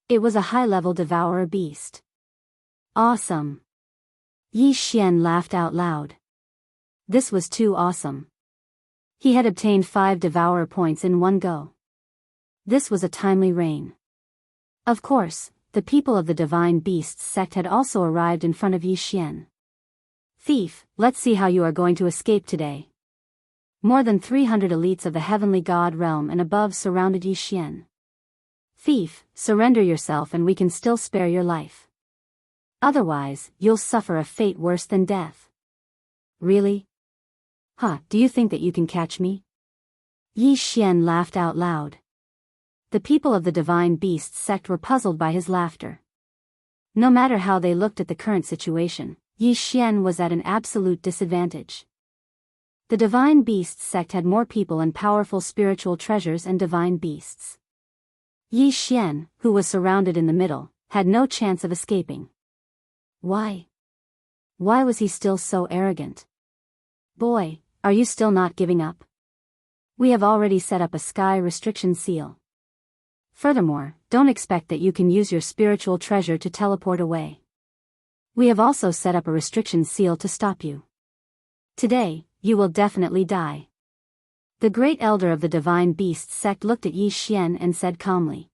It was a high-level devourer beast. Awesome. Yi Xian laughed out loud. This was too awesome. He had obtained 5 devourer points in one go. This was a timely reign. Of course, the people of the divine beasts sect had also arrived in front of Yi Xian. Thief, let's see how you are going to escape today. More than 300 elites of the heavenly god realm and above surrounded Yi Xian. Thief, surrender yourself and we can still spare your life. Otherwise, you'll suffer a fate worse than death. Really? Huh, do you think that you can catch me? Yi Xian laughed out loud. The people of the Divine Beasts sect were puzzled by his laughter. No matter how they looked at the current situation, Yi Xian was at an absolute disadvantage. The Divine Beasts sect had more people and powerful spiritual treasures and divine beasts. Yi Xian, who was surrounded in the middle, had no chance of escaping. Why? Why was he still so arrogant? Boy, are you still not giving up? We have already set up a sky restriction seal. Furthermore, don't expect that you can use your spiritual treasure to teleport away. We have also set up a restriction seal to stop you. Today, you will definitely die. The great elder of the Divine Beasts sect looked at Yi Xian and said calmly.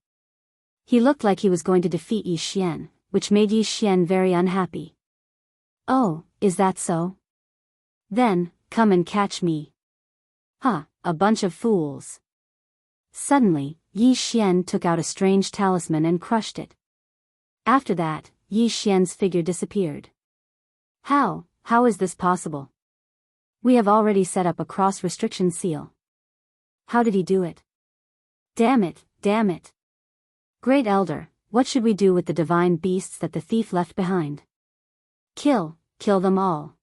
He looked like he was going to defeat Yi Xian, which made Yi Xian very unhappy. Oh, is that so? Then, come and catch me. Huh, a bunch of fools. Suddenly, Yi Xian took out a strange talisman and crushed it. After that, Yi Xian's figure disappeared. How is this possible? We have already set up a cross-restriction seal. How did he do it? Damn it. Great Elder, what should we do with the divine beasts that the thief left behind? Kill them all.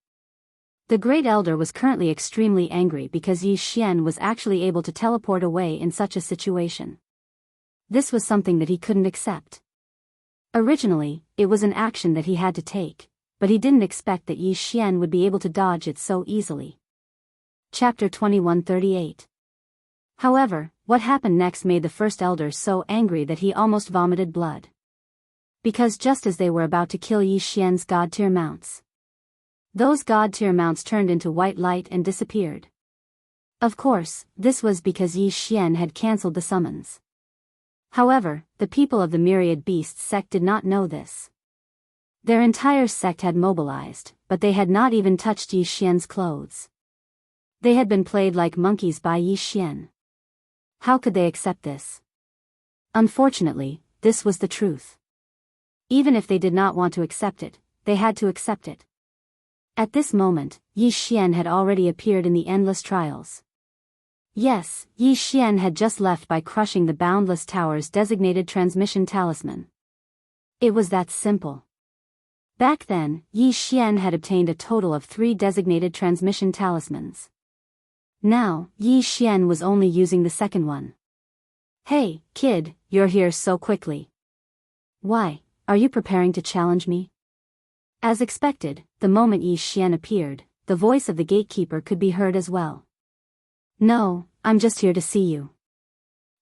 The Great Elder was currently extremely angry because Yi Xian was actually able to teleport away in such a situation. This was something that he couldn't accept. Originally, it was an action that he had to take, but he didn't expect that Yi Xian would be able to dodge it so easily. Chapter 2138. However, what happened next made the First Elder so angry that he almost vomited blood. Because just as they were about to kill Yi Xian's god-tier mounts, those god-tier mounts turned into white light and disappeared. Of course, this was because Yi Xian had cancelled the summons. However, the people of the Myriad Beasts sect did not know this. Their entire sect had mobilized, but they had not even touched Yi Xian's clothes. They had been played like monkeys by Yi Xian. How could they accept this? Unfortunately, this was the truth. Even if they did not want to accept it, they had to accept it. At this moment, Yi Xian had already appeared in the endless trials. Yes, Yi Xian had just left by crushing the Boundless Tower's designated transmission talisman. It was that simple. Back then, Yi Xian had obtained a total of 3 designated transmission talismans. Now, Yi Xian was only using the second one. Hey, kid, you're here so quickly. Why, are you preparing to challenge me? As expected, the moment Yi Xian appeared, the voice of the gatekeeper could be heard as well. No, I'm just here to see you.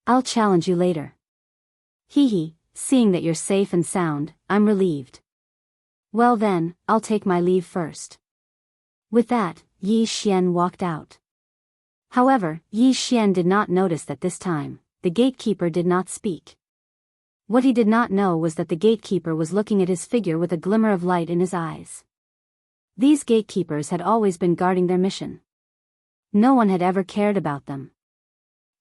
I'll challenge you later. Hee, seeing that you're safe and sound, I'm relieved. Well then, I'll take my leave first. With that, Yi Xian walked out. However, Yi Xian did not notice that this time, the gatekeeper did not speak. What he did not know was that the gatekeeper was looking at his figure with a glimmer of light in his eyes. These gatekeepers had always been guarding their mission. No one had ever cared about them.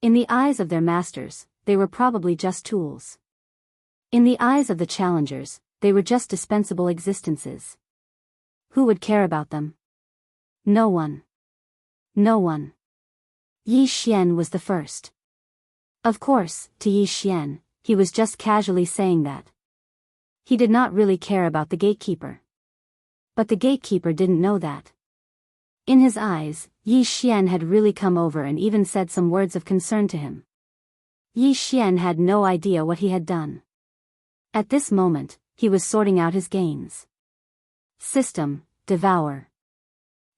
In the eyes of their masters, they were probably just tools. In the eyes of the challengers, they were just dispensable existences. Who would care about them? No one. No one. Yi Xian was the first. Of course, to Yi Xian, he was just casually saying that. He did not really care about the gatekeeper. But the gatekeeper didn't know that. In his eyes, Yi Xian had really come over and even said some words of concern to him. Yi Xian had no idea what he had done. At this moment, he was sorting out his gains. System, devour.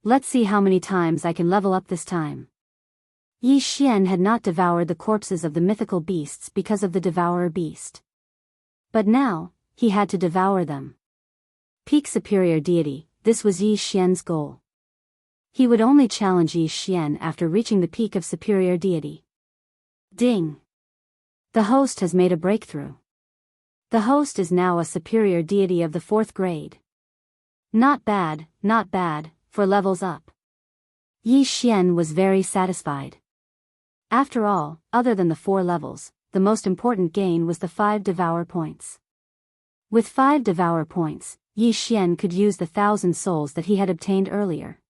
Let's see how many times I can level up this time. Yi Xian had not devoured the corpses of the mythical beasts because of the devourer beast. But now, he had to devour them. Peak superior deity, this was Yi Xian's goal. He would only challenge Yi Xian after reaching the peak of superior deity. Ding! The host has made a breakthrough. The host is now a superior deity of the 4th grade. Not bad, for levels up. Yi Xian was very satisfied. After all, other than the 4 levels, the most important gain was the 5 Devour points. With 5 Devour points, Yi Xian could use the 1,000 souls that he had obtained earlier.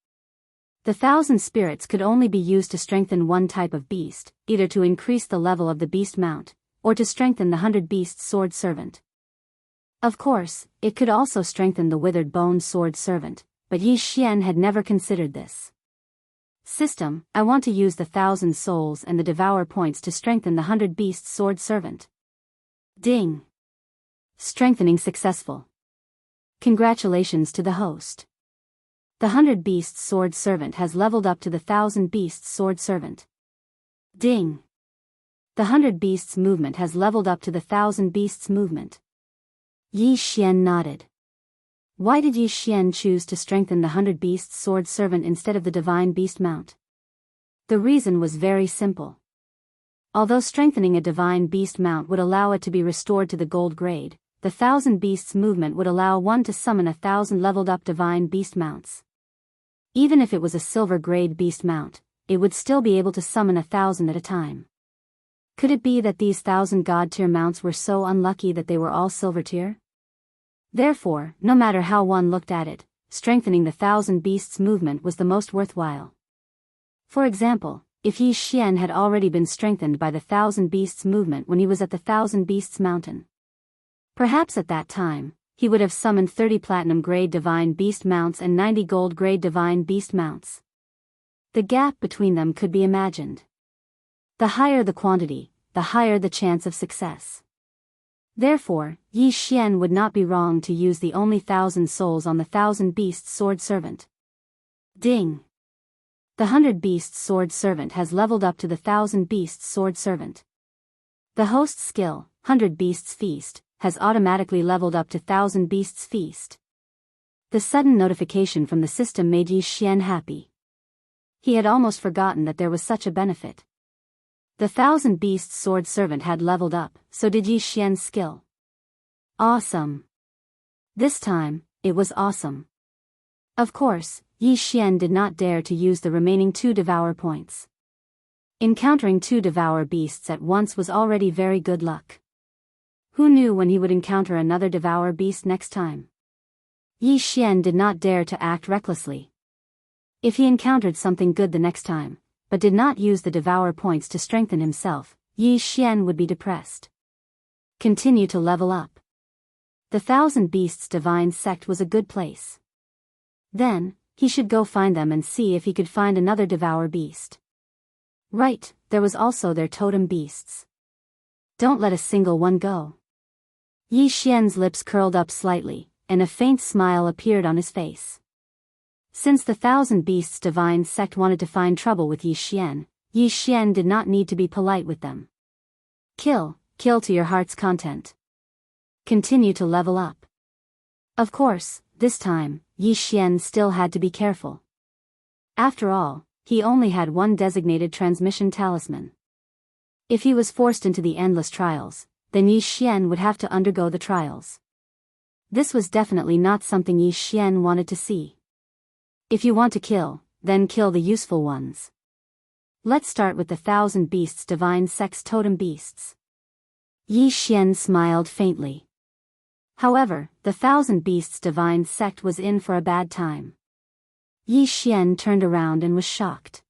The 1,000 spirits could only be used to strengthen one type of beast, either to increase the level of the beast mount, or to strengthen the 100 beast sword servant. Of course, it could also strengthen the withered bone sword servant, but Yi Xian had never considered this. System, I want to use the 1,000 souls and the Devour points to strengthen the 100 beast sword servant. Ding! Strengthening successful. Congratulations to the host. The 100 beast sword servant has leveled up to the 1,000 beast sword servant. Ding! The 100 beasts movement has leveled up to the 1,000 beasts movement. Yi Xian nodded. Why did Yi Xian choose to strengthen the 100 beasts sword servant instead of the divine beast mount? The reason was very simple. Although strengthening a divine beast mount would allow it to be restored to the gold grade, the 1,000 beasts movement would allow one to summon 1,000 leveled up divine beast mounts. Even if it was a silver grade beast mount, it would still be able to summon 1,000 at a time. Could it be that these 1,000 god tier mounts were so unlucky that they were all silver tier? Therefore, no matter how one looked at it, strengthening the 1,000 beasts movement was the most worthwhile. For example, if Yi Xian had already been strengthened by the 1,000 beasts movement when he was at the 1,000 beasts mountain, perhaps at that time, he would have summoned 30 platinum grade divine beast mounts and 90 gold grade divine beast mounts. The gap between them could be imagined. The higher the quantity, the higher the chance of success. Therefore, Yi Xian would not be wrong to use the only 1,000 souls on the 1,000 beasts sword servant. Ding! The 100 beasts sword servant has leveled up to the 1,000 beasts sword servant. The host's skill, 100 beasts feast, has automatically leveled up to 1,000 beasts feast. The sudden notification from the system made Yi Xian happy. He had almost forgotten that there was such a benefit. The 1,000 beasts sword servant had leveled up, so did Yi Xian's skill. Awesome! This time, it was awesome. Of course, Yi Xian did not dare to use the remaining 2 Devour points. Encountering 2 Devour beasts at once was already very good luck. Who knew when he would encounter another Devour beast next time? Yi Xian did not dare to act recklessly. If he encountered something good the next time, but did not use the Devour points to strengthen himself, Yi Xian would be depressed. Continue to level up. The 1,000 Beasts Divine Sect was a good place. Then, he should go find them and see if he could find another Devour Beast. Right, there was also their totem beasts. Don't let a single one go. Yi Xian's lips curled up slightly, and a faint smile appeared on his face. Since the 1,000 Beasts Divine Sect wanted to find trouble with Yi Xian did not need to be polite with them. Kill to your heart's content. Continue to level up. Of course, this time, Yi Xian still had to be careful. After all, he only had one designated transmission talisman. If he was forced into the endless trials, then Yi Xian would have to undergo the trials. This was definitely not something Yi Xian wanted to see. If you want to kill, then kill the useful ones. Let's start with the 1,000 Beasts Divine Sect's totem beasts. Yi Xian smiled faintly. However, the 1,000 Beasts Divine Sect was in for a bad time. Yi Xian turned around and was shocked.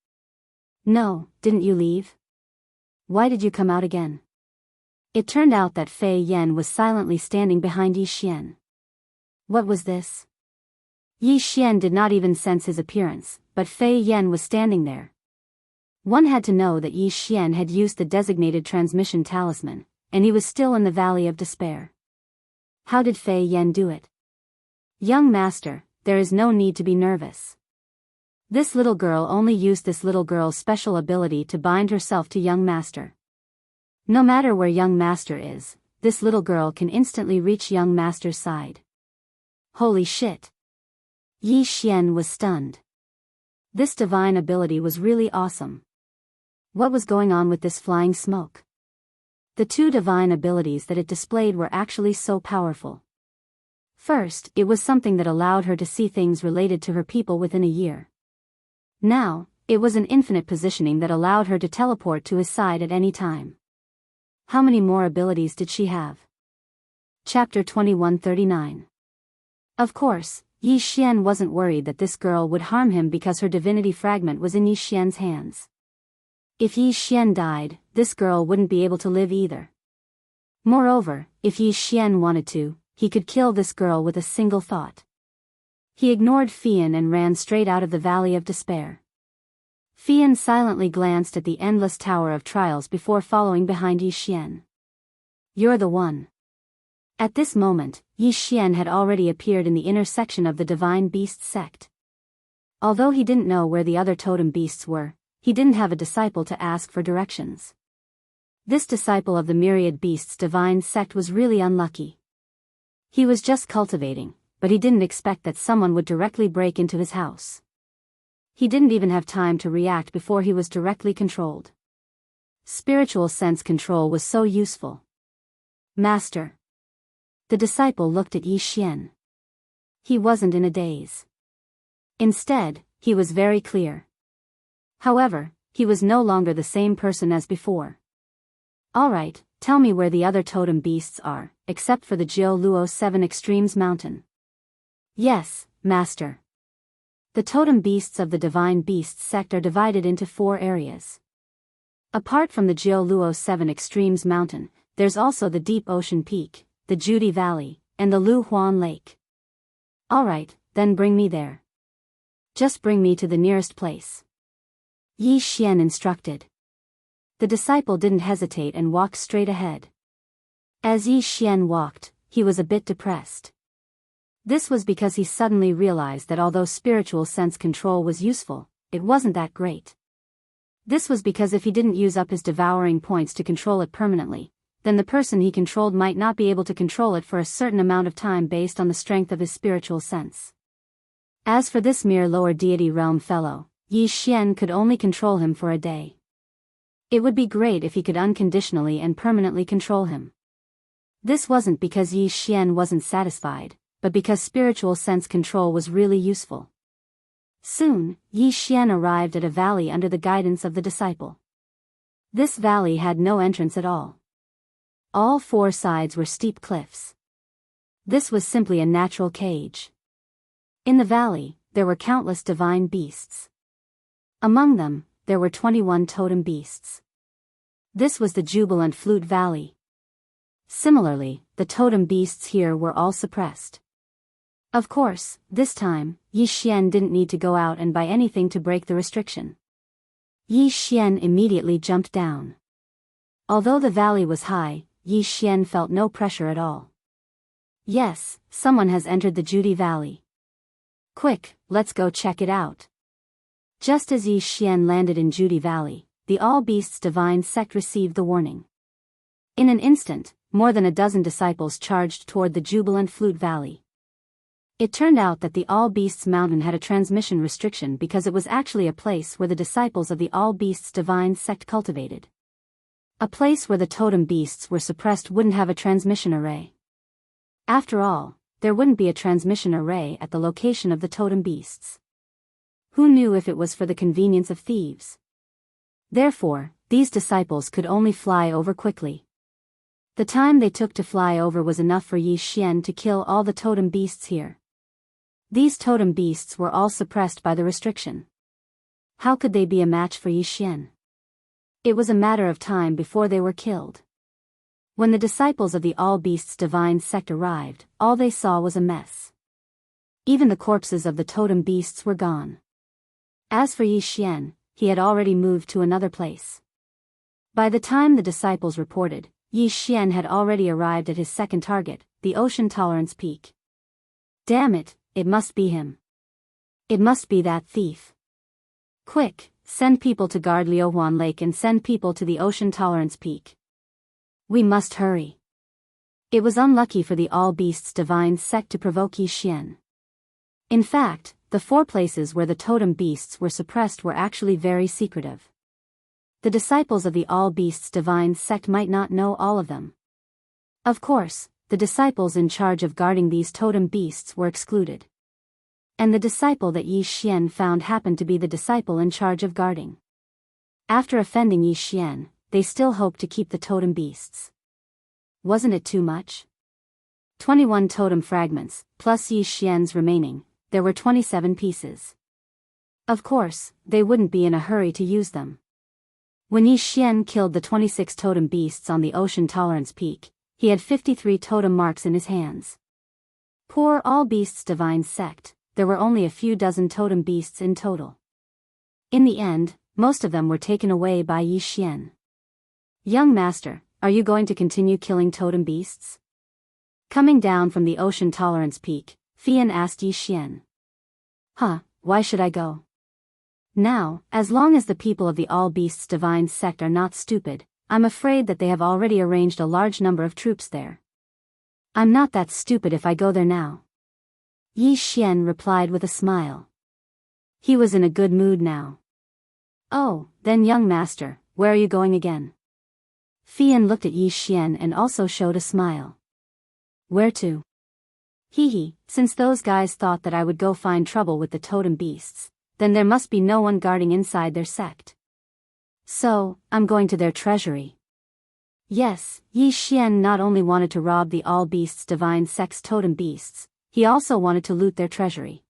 No, didn't you leave? Why did you come out again? It turned out that Fei Yan was silently standing behind Yi Xian. What was this? Yi Xian did not even sense his appearance, but Fei Yan was standing there. One had to know that Yi Xian had used the designated transmission talisman, and he was still in the Valley of Despair. How did Fei Yan do it? Young master, there is no need to be nervous. This little girl only used this little girl's special ability to bind herself to young master. No matter where young master is, this little girl can instantly reach young master's side. Holy shit! Yi Xian was stunned. This divine ability was really awesome. What was going on with this flying smoke? The 2 divine abilities that it displayed were actually so powerful. First, it was something that allowed her to see things related to her people within a year. Now, it was an infinite positioning that allowed her to teleport to his side at any time. How many more abilities did she have? Chapter 2139. Of course, Yi Xian wasn't worried that this girl would harm him because her divinity fragment was in Yi Xian's hands. If Yi Xian died, this girl wouldn't be able to live either. Moreover, if Yi Xian wanted to, he could kill this girl with a single thought. He ignored Fian and ran straight out of the Valley of Despair. Fian silently glanced at the endless tower of trials before following behind Yi Xian. You're the one. At this moment, Yi Xian had already appeared in the inner section of the Divine Beast sect. Although he didn't know where the other totem beasts were, he didn't have a disciple to ask for directions. This disciple of the Myriad Beasts Divine sect was really unlucky. He was just cultivating, but he didn't expect that someone would directly break into his house. He didn't even have time to react before he was directly controlled. Spiritual sense control was so useful. Master. The disciple looked at Yi Xian. He wasn't in a daze. Instead, he was very clear. However, he was no longer the same person as before. Alright, tell me where the other totem beasts are, except for the Jiao Luo 7 Extremes Mountain. Yes, Master. The totem beasts of the Divine Beasts sect are divided into 4 areas. Apart from the Jiao Luo 7 Extremes Mountain, there's also the Deep Ocean Peak, the Judy Valley, and the Lu Huan Lake. Alright, then bring me there. Just bring me to the nearest place. Yi Xian instructed. The disciple didn't hesitate and walked straight ahead. As Yi Xian walked, he was a bit depressed. This was because he suddenly realized that although spiritual sense control was useful, it wasn't that great. This was because if he didn't use up his devouring points to control it permanently, then the person he controlled might not be able to control it for a certain amount of time based on the strength of his spiritual sense. As for this mere lower deity realm fellow, Yi Xian could only control him for a day. It would be great if he could unconditionally and permanently control him. This wasn't because Yi Xian wasn't satisfied, but because spiritual sense control was really useful. Soon, Yi Xian arrived at a valley under the guidance of the disciple. This valley had no entrance at all. All 4 sides were steep cliffs. This was simply a natural cage. In the valley, there were countless divine beasts. Among them, there were 21 totem beasts. This was the Jubilant Flute Valley. Similarly, the totem beasts here were all suppressed. Of course, this time, Yi Xian didn't need to go out and buy anything to break the restriction. Yi Xian immediately jumped down. Although the valley was high, Yi Xian felt no pressure at all. Yes, someone has entered the Judy Valley. Quick, let's go check it out. Just as Yi Xian landed in Judy Valley, the All Beasts Divine sect received the warning. In an instant, more than a dozen disciples charged toward the Jubilant Flute Valley. It turned out that the All Beasts Mountain had a transmission restriction because it was actually a place where the disciples of the All Beasts Divine sect cultivated. A place where the totem beasts were suppressed wouldn't have a transmission array. After all, there wouldn't be a transmission array at the location of the totem beasts. Who knew if it was for the convenience of thieves? Therefore, these disciples could only fly over quickly. The time they took to fly over was enough for Yi Xian to kill all the totem beasts here. These totem beasts were all suppressed by the restriction. How could they be a match for Yi Xian? It was a matter of time before they were killed. When the disciples of the All Beasts Divine sect arrived, all they saw was a mess. Even the corpses of the totem beasts were gone. As for Yi Xian, he had already moved to another place. By the time the disciples reported, Yi Xian had already arrived at his second target, the Ocean Tolerance Peak. Damn it, it must be him. It must be that thief. Quick, send people to guard Liuhuan Lake and send people to the Ocean Tolerance Peak. We must hurry. It was unlucky for the All Beasts Divine sect to provoke Yi Xian. In fact, the 4 places where the totem beasts were suppressed were actually very secretive. The disciples of the All Beasts Divine sect might not know all of them. Of course, the disciples in charge of guarding these totem beasts were excluded. And the disciple that Yi Xian found happened to be the disciple in charge of guarding. After offending Yi Xian, they still hoped to keep the totem beasts. Wasn't it too much? 21 totem fragments, plus Yi Xian's remaining, there were 27 pieces. Of course, they wouldn't be in a hurry to use them. When Yi Xian killed the 26 totem beasts on the Ocean Tolerance Peak, he had 53 totem marks in his hands. Poor All Beasts Divine Sect, there were only a few dozen totem beasts in total. In the end, most of them were taken away by Yi Xian. Young master, are you going to continue killing totem beasts? Coming down from the Ocean Tolerance Peak, Fian asked Yi Xian. Why should I go? Now, as long as the people of the All Beasts Divine Sect are not stupid, I'm afraid that they have already arranged a large number of troops there. I'm not that stupid if I go there now. Yi Xian replied with a smile. He was in a good mood now. Oh, then young master, where are you going again? Fian looked at Yi Xian and also showed a smile. Where to? Hee, since those guys thought that I would go find trouble with the totem beasts, then there must be no one guarding inside their sect. So, I'm going to their treasury. Yes, Yi Xian not only wanted to rob the All Beasts Divine Sect's totem beasts, he also wanted to loot their treasury.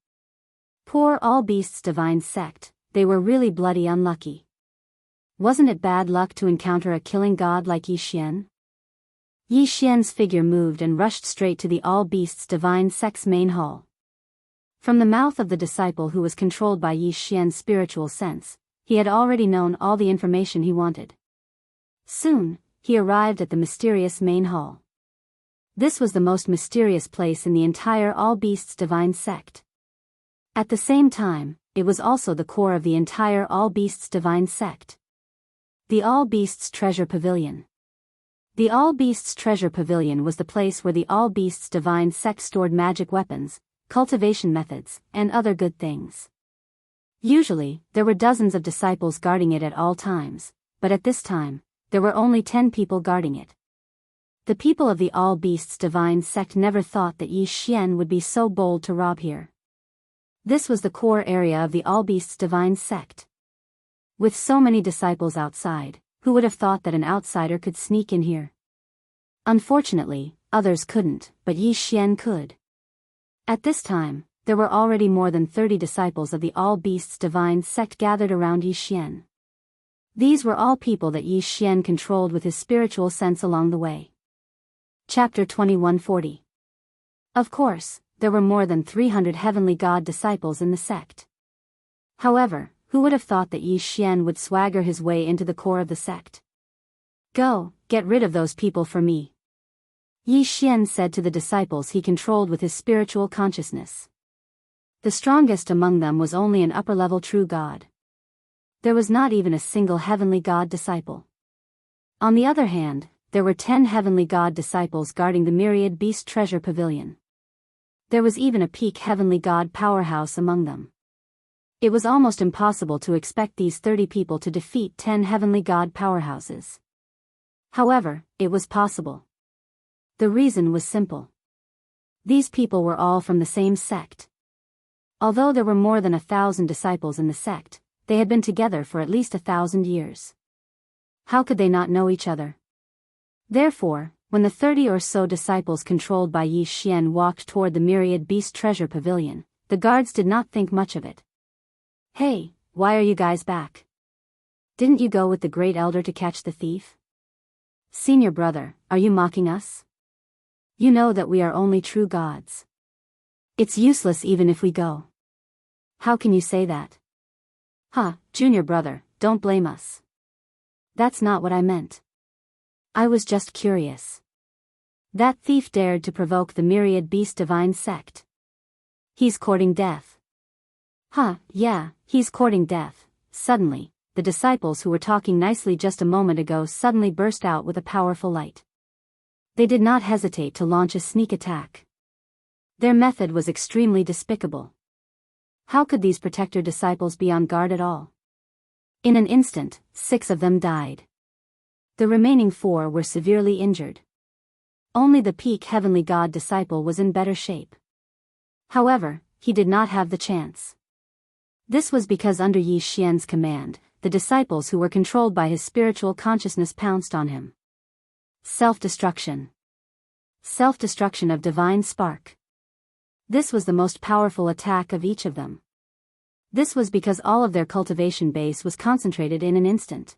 Poor All Beasts Divine Sect, they were really bloody unlucky. Wasn't it bad luck to encounter a killing god like Yi Xian? Yi Xian's figure moved and rushed straight to the All Beasts Divine Sect's main hall. From the mouth of the disciple who was controlled by Yi Xian's spiritual sense, he had already known all the information he wanted. Soon, he arrived at the mysterious main hall. This was the most mysterious place in the entire All Beasts Divine Sect. At the same time, it was also the core of the entire All Beasts Divine Sect. The All Beasts Treasure Pavilion. The All Beasts Treasure Pavilion was the place where the All Beasts Divine Sect stored magic weapons, cultivation methods, and other good things. Usually, there were dozens of disciples guarding it at all times, but at this time, there were only 10 people guarding it. The people of the All Beasts Divine Sect never thought that Yi Xian would be so bold to rob here. This was the core area of the All Beasts Divine Sect. With so many disciples outside, who would have thought that an outsider could sneak in here? Unfortunately, others couldn't, but Yi Xian could. At this time, there were already more than 30 disciples of the All Beasts Divine Sect gathered around Yi Xian. These were all people that Yi Xian controlled with his spiritual sense along the way. Chapter 2140. Of course, there were more than 300 heavenly god disciples in the sect. However, who would have thought that Yi Xian would swagger his way into the core of the sect? Go, get rid of those people for me. Yi Xian said to the disciples he controlled with his spiritual consciousness. The strongest among them was only an upper-level true god. There was not even a single heavenly god disciple. On the other hand, there were 10 heavenly god disciples guarding the myriad beast treasure pavilion. There was even a peak heavenly god powerhouse among them. It was almost impossible to expect these 30 people to defeat 10 heavenly god powerhouses. However, it was possible. The reason was simple. These people were all from the same sect. Although there were more than 1,000 disciples in the sect, they had been together for at least 1,000 years. How could they not know each other? Therefore, when the 30 or so disciples controlled by Yi Xian walked toward the myriad beast treasure pavilion, the guards did not think much of it. Hey, why are you guys back? Didn't you go with the great elder to catch the thief? Senior brother, are you mocking us? You know that we are only true gods. It's useless even if we go. How can you say that? Junior brother, don't blame us. That's not what I meant. I was just curious. That thief dared to provoke the myriad beast divine sect. He's courting death. Yeah, he's courting death. Suddenly, the disciples who were talking nicely just a moment ago suddenly burst out with a powerful light. They did not hesitate to launch a sneak attack. Their method was extremely despicable. How could these protector disciples be on guard at all? In an instant, 6 of them died. The remaining 4 were severely injured. Only the peak heavenly god disciple was in better shape. However, he did not have the chance. This was because under Yi Xian's command, the disciples who were controlled by his spiritual consciousness pounced on him. Self-destruction. Self-destruction of divine spark. This was the most powerful attack of each of them. This was because all of their cultivation base was concentrated in an instant.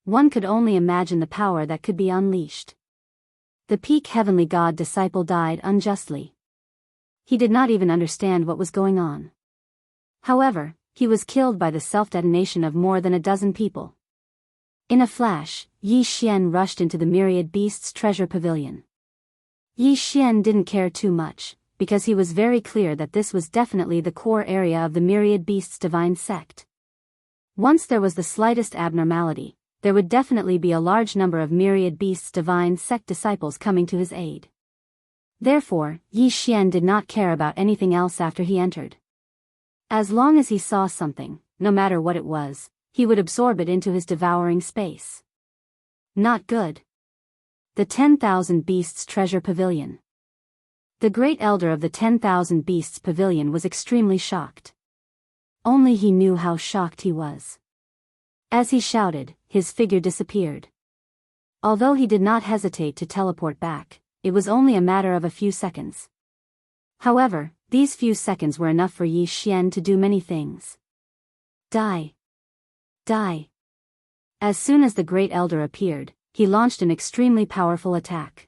One could only imagine the power that could be unleashed. The peak heavenly god disciple died unjustly. He did not even understand what was going on. However, he was killed by the self-detonation of more than a dozen people. In a flash, Yi Xian rushed into the myriad beasts treasure pavilion. Yi Xian didn't care too much, because he was very clear that this was definitely the core area of the myriad beasts divine sect. Once there was the slightest abnormality, there would definitely be a large number of myriad beasts divine sect disciples coming to his aid. Therefore, Yi Xian did not care about anything else after he entered. As long as he saw something, no matter what it was, he would absorb it into his devouring space. Not good. The 10,000 Beasts Treasure Pavilion. The great elder of the 10,000 Beasts Pavilion was extremely shocked. Only he knew how shocked he was. As he shouted, his figure disappeared. Although he did not hesitate to teleport back, it was only a matter of a few seconds. However, these few seconds were enough for Yi Xian to do many things. Die. Die. As soon as the great elder appeared, he launched an extremely powerful attack.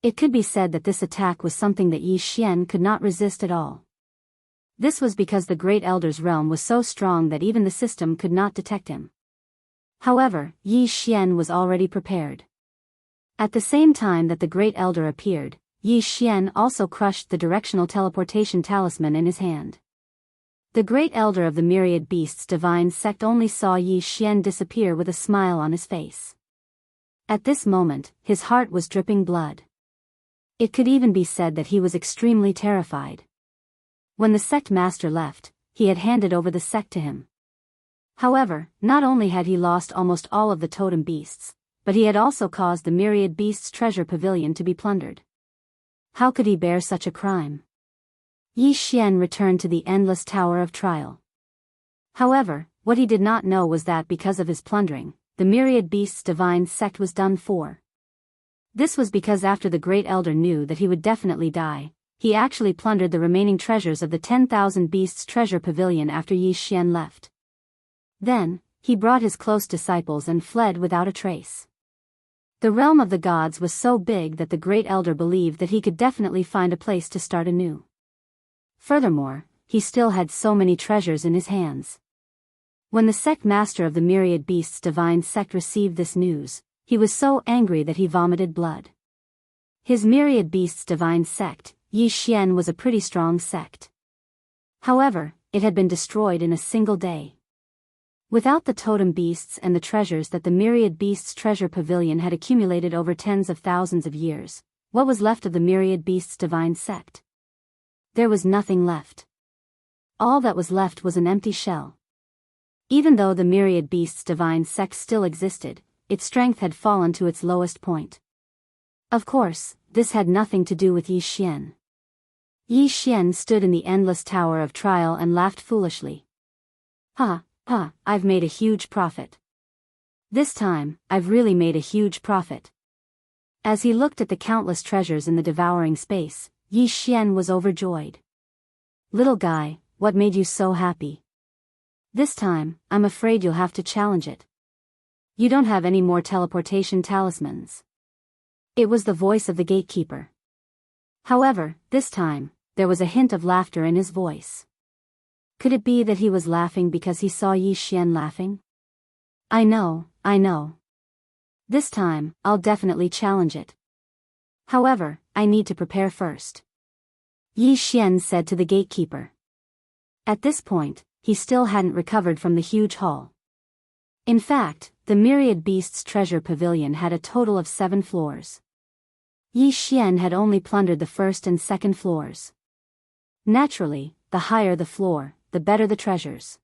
It could be said that this attack was something that Yi Xian could not resist at all. This was because the great elder's realm was so strong that even the system could not detect him. However, Yi Xian was already prepared. At the same time that the great elder appeared, Yi Xian also crushed the directional teleportation talisman in his hand. The great elder of the myriad beasts divine sect only saw Yi Xian disappear with a smile on his face. At this moment, his heart was dripping blood. It could even be said that he was extremely terrified. When the sect master left, he had handed over the sect to him. However, not only had he lost almost all of the totem beasts, but he had also caused the myriad beasts treasure pavilion to be plundered. How could he bear such a crime? Yi Xian returned to the endless tower of trial. However, what he did not know was that because of his plundering, the myriad beasts divine sect was done for. This was because after the great elder knew that he would definitely die, he actually plundered the remaining treasures of the 10,000 beasts treasure pavilion after Yi Xian left. Then, he brought his close disciples and fled without a trace. The realm of the gods was so big that the great elder believed that he could definitely find a place to start anew. Furthermore, he still had so many treasures in his hands. When the sect master of the myriad beasts divine sect received this news, he was so angry that he vomited blood. His myriad beasts divine sect, Yi Xian, was a pretty strong sect. However, it had been destroyed in a single day. Without the totem beasts and the treasures that the myriad beasts treasure pavilion had accumulated over tens of thousands of years, what was left of the myriad beasts divine sect? There was nothing left. All that was left was an empty shell. Even though the myriad beasts divine sect still existed, its strength had fallen to its lowest point. Of course, this had nothing to do with Yi Xian. Yi Xian stood in the endless tower of trial and laughed foolishly. I've made a huge profit. This time, I've really made a huge profit. As he looked at the countless treasures in the devouring space, Yi Xian was overjoyed. Little guy, what made you so happy? This time, I'm afraid you'll have to challenge it. You don't have any more teleportation talismans. It was the voice of the gatekeeper. However, this time, there was a hint of laughter in his voice. Could it be that he was laughing because he saw Yi Xian laughing? I know. This time, I'll definitely challenge it. However, I need to prepare first. Yi Xian said to the gatekeeper. At this point, he still hadn't recovered from the huge haul. In fact, the myriad beasts treasure pavilion had a total of 7 floors. Yi Xian had only plundered the first and second floors. Naturally, the higher the floor, the better the treasures.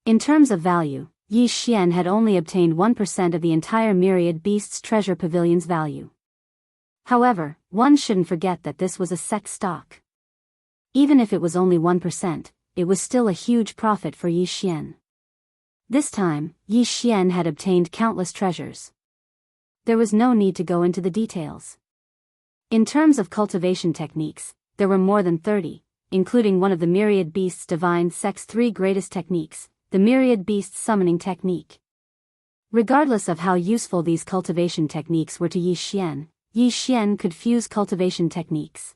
In terms of value, Yi Xian had only obtained 1% of the entire myriad beasts treasure pavilion's value. However, one shouldn't forget that this was a sect stock. Even if it was only 1%, it was still a huge profit for Yi Xian. This time, Yi Xian had obtained countless treasures. There was no need to go into the details. In terms of cultivation techniques, there were more than 30, including one of the myriad beasts divine sect's 3 greatest techniques, the myriad beasts summoning technique. Regardless of how useful these cultivation techniques were to Yi Xian could fuse cultivation techniques.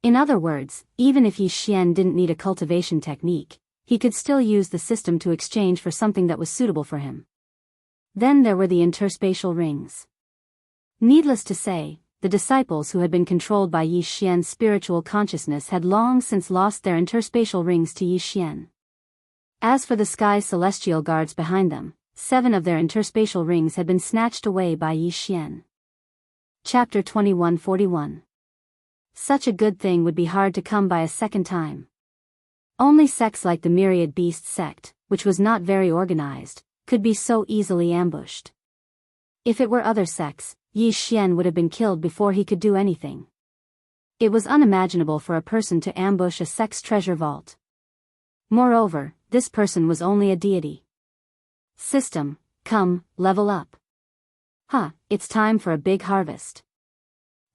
In other words, even if Yi Xian didn't need a cultivation technique, he could still use the system to exchange for something that was suitable for him. Then there were the interspatial rings. Needless to say, the disciples who had been controlled by Yi Xian's spiritual consciousness had long since lost their interspatial rings to Yi Xian. As for the sky's celestial guards behind them, 7 of their interspatial rings had been snatched away by Yi Xian. Chapter 2141. Such a good thing would be hard to come by a second time. Only sects like the Myriad Beasts sect, which was not very organized, could be so easily ambushed. If it were other sects, Yi Xian would have been killed before he could do anything. It was unimaginable for a person to ambush a sect's treasure vault. Moreover, this person was only a deity. System, come, level up. It's time for a big harvest.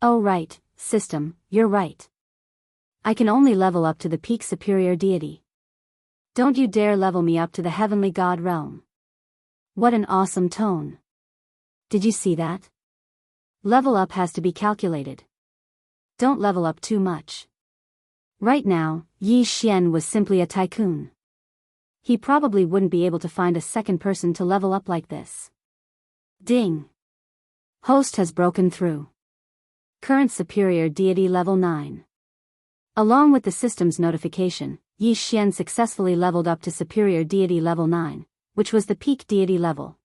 Oh right, system, you're right. I can only level up to the peak superior deity. Don't you dare level me up to the heavenly god realm. What an awesome tone. Did you see that? Level up has to be calculated. Don't level up too much. Right now, Yi Xian was simply a tycoon. He probably wouldn't be able to find a second person to level up like this. Ding. Host has broken through. Current superior deity level 9. Along with the system's notification, Yi Xian successfully leveled up to superior deity level 9, which was the peak deity level.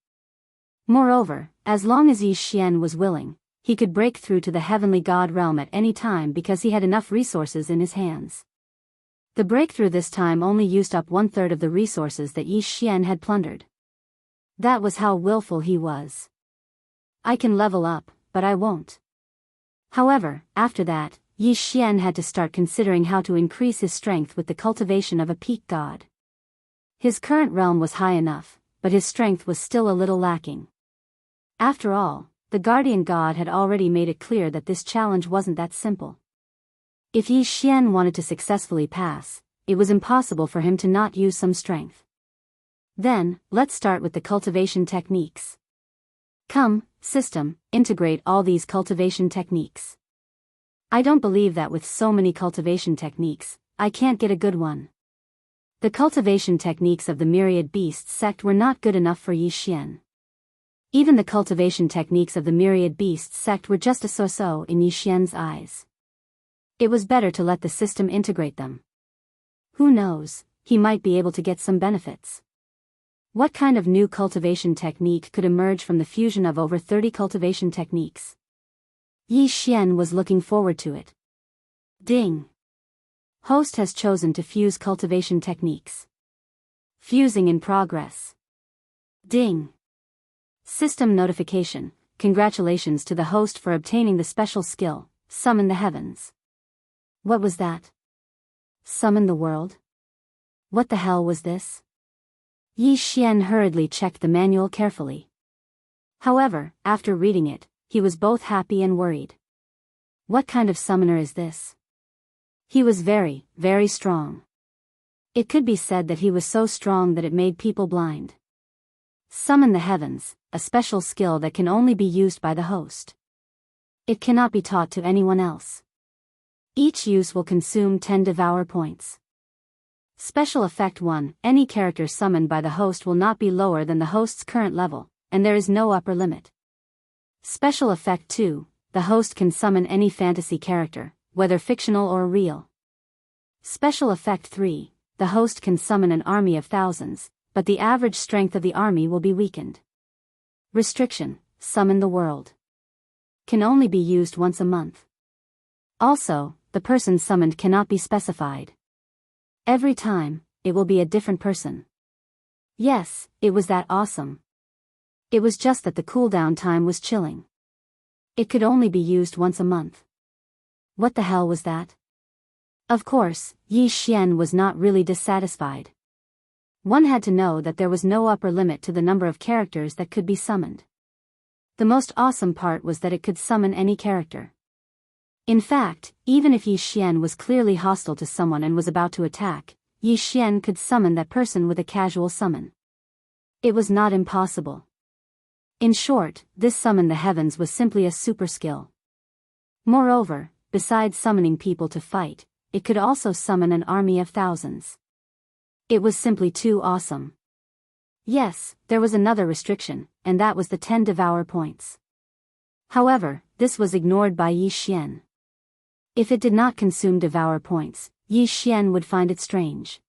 Moreover, as long as Yi Xian was willing, he could break through to the heavenly god realm at any time because he had enough resources in his hands. The breakthrough this time only used up 1/3 of the resources that Yi Xian had plundered. That was how willful he was. I can level up, but I won't. However, after that, Yi Xian had to start considering how to increase his strength with the cultivation of a peak god. His current realm was high enough, but his strength was still a little lacking. After all, the guardian god had already made it clear that this challenge wasn't that simple. If Yi Xian wanted to successfully pass, it was impossible for him to not use some strength. Then, let's start with the cultivation techniques. Come, system, integrate all these cultivation techniques. I don't believe that with so many cultivation techniques, I can't get a good one. The cultivation techniques of the Myriad Beasts sect were not good enough for Yi Xian. Even the cultivation techniques of the Myriad Beasts sect were just a so-so in Yi Xian's eyes. It was better to let the system integrate them. Who knows, he might be able to get some benefits. What kind of new cultivation technique could emerge from the fusion of over 30 cultivation techniques? Yi Xian was looking forward to it. Ding. Host has chosen to fuse cultivation techniques. Fusing in progress. Ding. System notification, congratulations to the host for obtaining the special skill, Summon the Heavens. What was that? Summon the world? What the hell was this? Yi Xian hurriedly checked the manual carefully. However, after reading it, he was both happy and worried. What kind of summoner is this? He was very, very strong. It could be said that he was so strong that it made people blind. Summon the Heavens, a special skill that can only be used by the host. It cannot be taught to anyone else. Each use will consume 10 devour points. Special Effect 1. Any character summoned by the host will not be lower than the host's current level, and there is no upper limit. Special Effect 2. The host can summon any fantasy character, whether fictional or real. Special Effect 3. The host can summon an army of thousands, but the average strength of the army will be weakened. Restriction. Summon the world. Can only be used once a month. Also, the person summoned cannot be specified. Every time, it will be a different person. Yes, it was that awesome. It was just that the cooldown time was chilling. It could only be used once a month. What the hell was that? Of course, Yi Xian was not really dissatisfied. One had to know that there was no upper limit to the number of characters that could be summoned. The most awesome part was that it could summon any character. In fact, even if Yi Xian was clearly hostile to someone and was about to attack, Yi Xian could summon that person with a casual summon. It was not impossible. In short, this summon the heavens was simply a super skill. Moreover, besides summoning people to fight, it could also summon an army of thousands. It was simply too awesome. Yes, there was another restriction, and that was the 10 devour points. However, this was ignored by Yi Xian. If it did not consume devour points, Yi Xian would find it strange.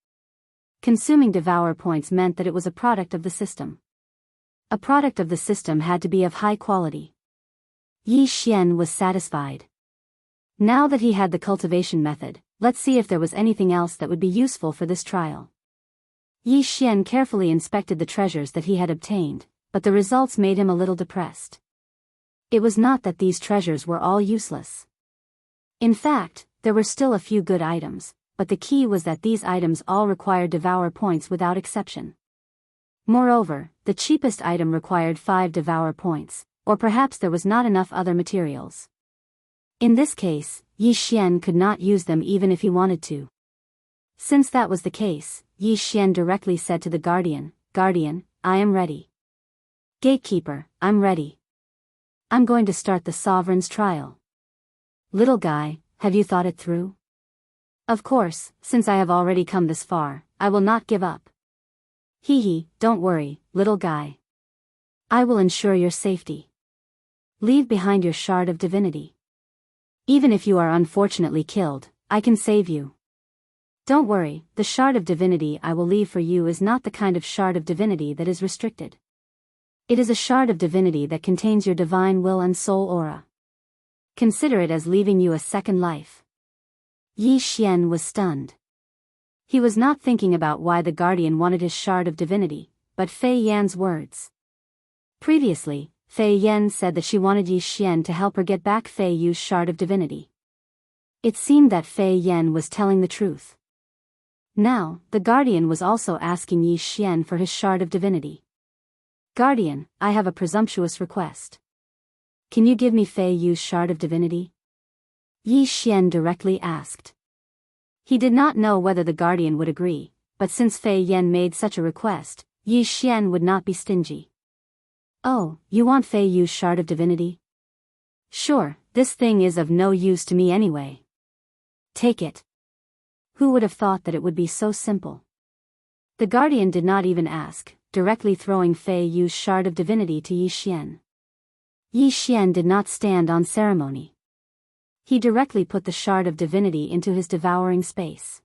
Consuming devour points meant that it was a product of the system. A product of the system had to be of high quality. Yi Xian was satisfied. Now that he had the cultivation method, let's see if there was anything else that would be useful for this trial. Yi Xian carefully inspected the treasures that he had obtained, but the results made him a little depressed. It was not that these treasures were all useless. In fact, there were still a few good items, but the key was that these items all required devour points without exception. Moreover, the cheapest item required 5 devour points, or perhaps there was not enough other materials. In this case, Yi Xian could not use them even if he wanted to. Since that was the case, Yi Xian directly said to the guardian, "Guardian, I am ready." "Gatekeeper, I'm ready. I'm going to start the sovereign's trial." "Little guy, have you thought it through?" "Of course, since I have already come this far, I will not give up." "Hee hee, don't worry, little guy. I will ensure your safety. Leave behind your shard of divinity. Even if you are unfortunately killed, I can save you. Don't worry, the shard of divinity I will leave for you is not the kind of shard of divinity that is restricted. It is a shard of divinity that contains your divine will and soul aura. Consider it as leaving you a second life." Yi Xian was stunned. He was not thinking about why the guardian wanted his shard of divinity, but Fei Yan's words. Previously, Fei Yan said that she wanted Yi Xian to help her get back Fei Yu's shard of divinity. It seemed that Fei Yan was telling the truth. Now, the guardian was also asking Yi Xian for his shard of divinity. "Guardian, I have a presumptuous request. Can you give me Fei Yu's shard of divinity?" Yi Xian directly asked. He did not know whether the guardian would agree, but since Fei Yan made such a request, Yi Xian would not be stingy. "Oh, you want Fei Yu's shard of divinity? Sure, this thing is of no use to me anyway. Take it." Who would have thought that it would be so simple? The guardian did not even ask, directly throwing Fei Yu's shard of divinity to Yi Xian. Yi Xian did not stand on ceremony. He directly put the shard of divinity into his devouring space.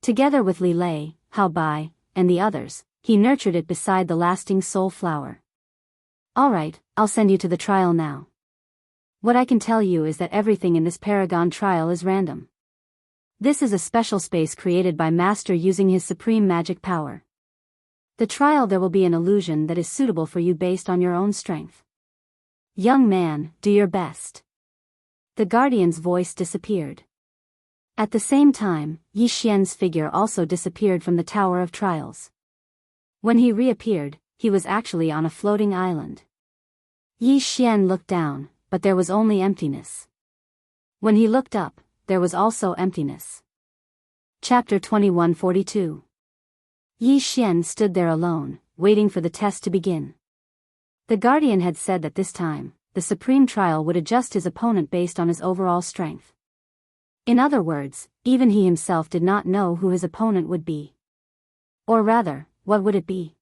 Together with Li Lei, Hao Bai, and the others, he nurtured it beside the lasting soul flower. "Alright, I'll send you to the trial now. What I can tell you is that everything in this Paragon trial is random. This is a special space created by Master using his supreme magic power. The trial there will be an illusion that is suitable for you based on your own strength. Young man, do your best." The guardian's voice disappeared. At the same time, Yi Xian's figure also disappeared from the Tower of Trials. When he reappeared, he was actually on a floating island. Yi Xian looked down, but there was only emptiness. When he looked up, there was also emptiness. Chapter 2142. Yi Xian stood there alone, waiting for the test to begin. The guardian had said that this time, the supreme trial would adjust his opponent based on his overall strength. In other words, even he himself did not know who his opponent would be. Or rather, what would it be?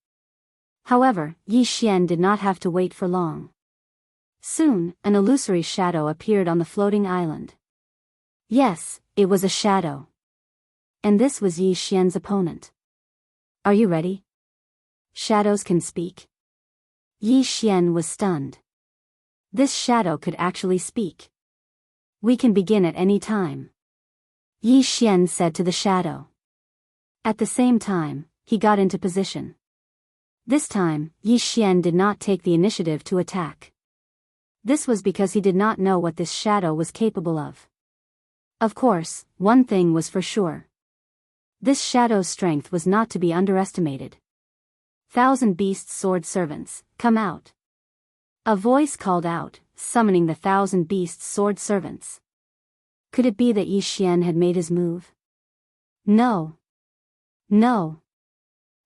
However, Yi Xian did not have to wait for long. Soon, an illusory shadow appeared on the floating island. Yes, it was a shadow. And this was Yi Xian's opponent. "Are you ready? Shadows can speak?" Yi Xian was stunned. This shadow could actually speak. "We can begin at any time," Yi Xian said to the shadow. At the same time, he got into position. This time, Yi Xian did not take the initiative to attack. This was because he did not know what this shadow was capable of. Of course, one thing was for sure. This shadow's strength was not to be underestimated. "Thousand Beasts sword servants, come out." A voice called out, summoning the 1,000 Beasts sword servants. Could it be that Yi Xian had made his move? No. No.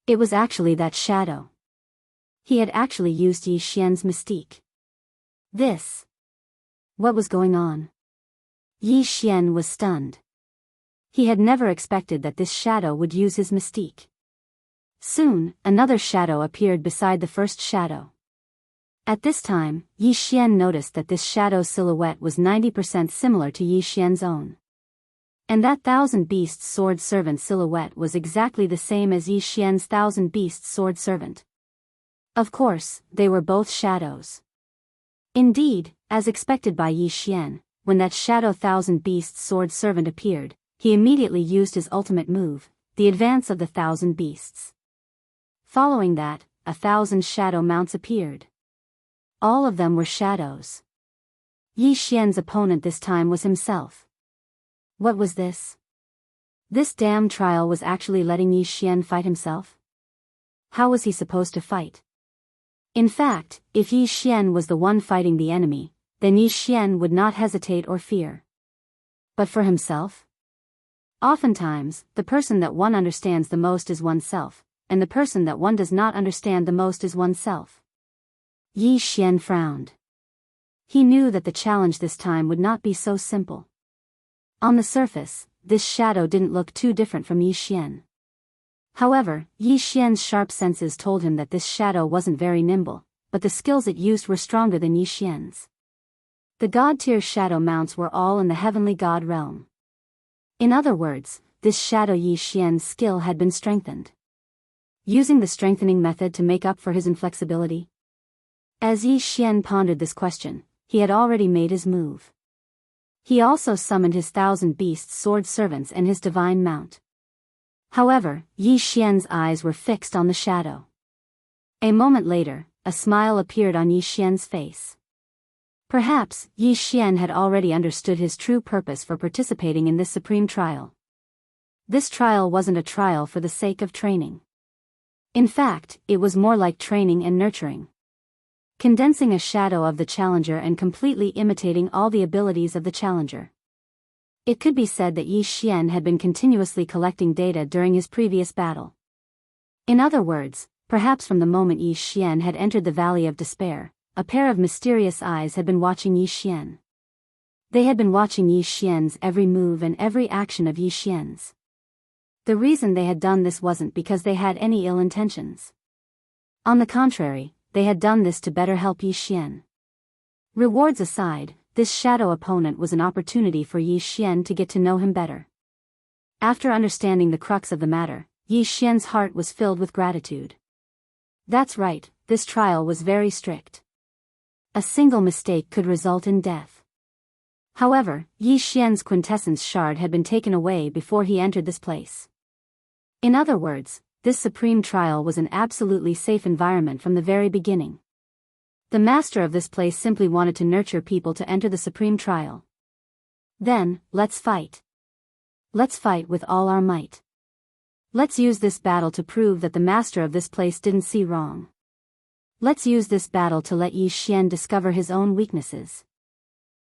It was actually that shadow. He had actually used Yi Xian's mystique. What was going on? Yi Xian was stunned. He had never expected that this shadow would use his mystique. Soon, another shadow appeared beside the first shadow. At this time, Yi Xian noticed that this shadow's silhouette was 90% similar to Yi Xian's own. And that 1,000 Beasts sword servant silhouette was exactly the same as Yi Xian's 1,000 Beasts sword servant. Of course, they were both shadows. Indeed, as expected by Yi Xian, when that shadow 1,000 Beasts sword servant appeared, he immediately used his ultimate move, the advance of the 1,000 Beasts. Following that, 1,000 shadow mounts appeared. All of them were shadows. Yi Xian's opponent this time was himself. What was this? This damn trial was actually letting Yi Xian fight himself? How was he supposed to fight? In fact, if Yi Xian was the one fighting the enemy, then Yi Xian would not hesitate or fear. But for himself? Oftentimes, the person that one understands the most is oneself, and the person that one does not understand the most is oneself. Yi Xian frowned. He knew that the challenge this time would not be so simple. On the surface, this shadow didn't look too different from Yi Xian. However, Yi Xian's sharp senses told him that this shadow wasn't very nimble, but the skills it used were stronger than Yi Xian's. The god-tier shadow mounts were all in the heavenly god realm. In other words, this shadow Yi Xian's skill had been strengthened. Using the strengthening method to make up for his inflexibility? As Yi Xian pondered this question, he had already made his move. He also summoned his 1,000 Beasts sword servants and his divine mount. However, Yi Xian's eyes were fixed on the shadow. A moment later, a smile appeared on Yi Xian's face. Perhaps, Yi Xian had already understood his true purpose for participating in this supreme trial. This trial wasn't a trial for the sake of training. In fact, it was more like training and nurturing. Condensing a shadow of the challenger and completely imitating all the abilities of the challenger. It could be said that Yi Xian had been continuously collecting data during his previous battle. In other words, perhaps from the moment Yi Xian had entered the Valley of Despair, a pair of mysterious eyes had been watching Yi Xian. They had been watching Yi Xian's every move and every action of Yi Xian's. The reason they had done this wasn't because they had any ill intentions. On the contrary, they had done this to better help Yi Xian. Rewards aside, this shadow opponent was an opportunity for Yi Xian to get to know him better. After understanding the crux of the matter, Yi Xian's heart was filled with gratitude. That's right, this trial was very strict. A single mistake could result in death. However, Yi Xian's quintessence shard had been taken away before he entered this place. In other words, this supreme trial was an absolutely safe environment from the very beginning. The master of this place simply wanted to nurture people to enter the supreme trial. Then, let's fight. Let's fight with all our might. Let's use this battle to prove that the master of this place didn't see wrong. Let's use this battle to let Yi Xian discover his own weaknesses.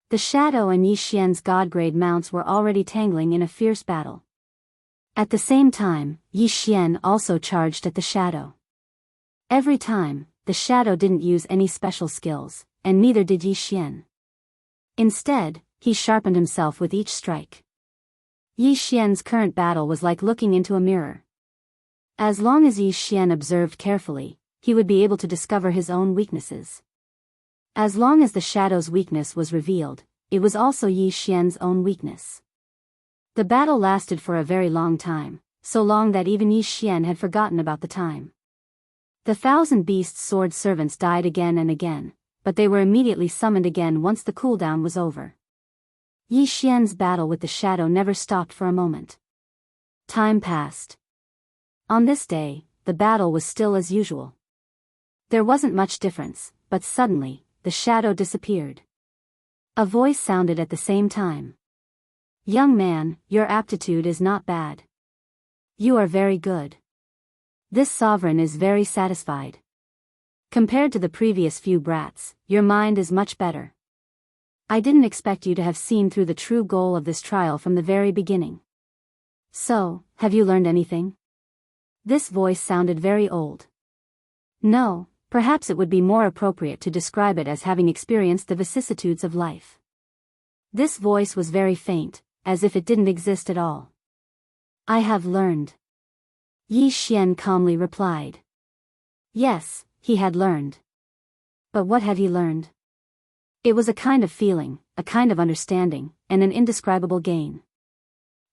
The shadow and Yi Xian's god-grade mounts were already tangling in a fierce battle. At the same time, Yi Xian also charged at the shadow. Every time, the shadow didn't use any special skills, and neither did Yi Xian. Instead, he sharpened himself with each strike. Yi Xian's current battle was like looking into a mirror. As long as Yi Xian observed carefully, he would be able to discover his own weaknesses. As long as the shadow's weakness was revealed, it was also Yi Xian's own weakness. The battle lasted for a very long time, so long that even Yi Xian had forgotten about the time. The 1,000 Beasts sword servants died again and again, but they were immediately summoned again once the cooldown was over. Yi Xian's battle with the shadow never stopped for a moment. Time passed. On this day, the battle was still as usual. There wasn't much difference, but suddenly, the shadow disappeared. A voice sounded at the same time. "Young man, your aptitude is not bad. You are very good. This sovereign is very satisfied. Compared to the previous few brats, your mind is much better. I didn't expect you to have seen through the true goal of this trial from the very beginning. So, have you learned anything? This voice sounded very old. No, perhaps it would be more appropriate to describe it as having experienced the vicissitudes of life. This voice was very faint, as if it didn't exist at all. I have learned. Yi Xian calmly replied. Yes, he had learned. But what had he learned? It was a kind of feeling, a kind of understanding, and an indescribable gain.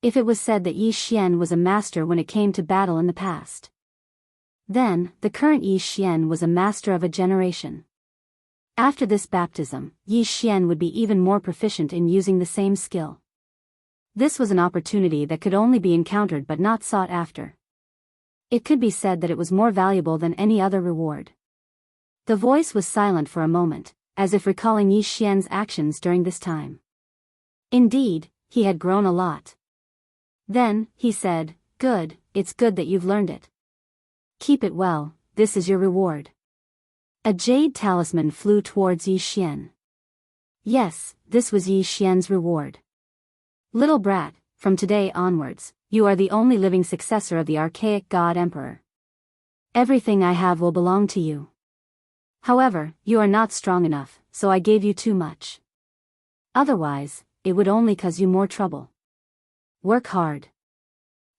If it was said that Yi Xian was a master when it came to battle in the past, then, the current Yi Xian was a master of a generation. After this baptism, Yi Xian would be even more proficient in using the same skill. This was an opportunity that could only be encountered but not sought after. It could be said that it was more valuable than any other reward. The voice was silent for a moment, as if recalling Yi Xian's actions during this time. Indeed, he had grown a lot. Then, he said, "Good, it's good that you've learned it. Keep it well, this is your reward." A jade talisman flew towards Yi Xian. Yes, this was Yi Xian's reward. Little brat, from today onwards, you are the only living successor of the archaic god emperor. Everything I have will belong to you. However, you are not strong enough, so I gave you too much. Otherwise, it would only cause you more trouble. Work hard.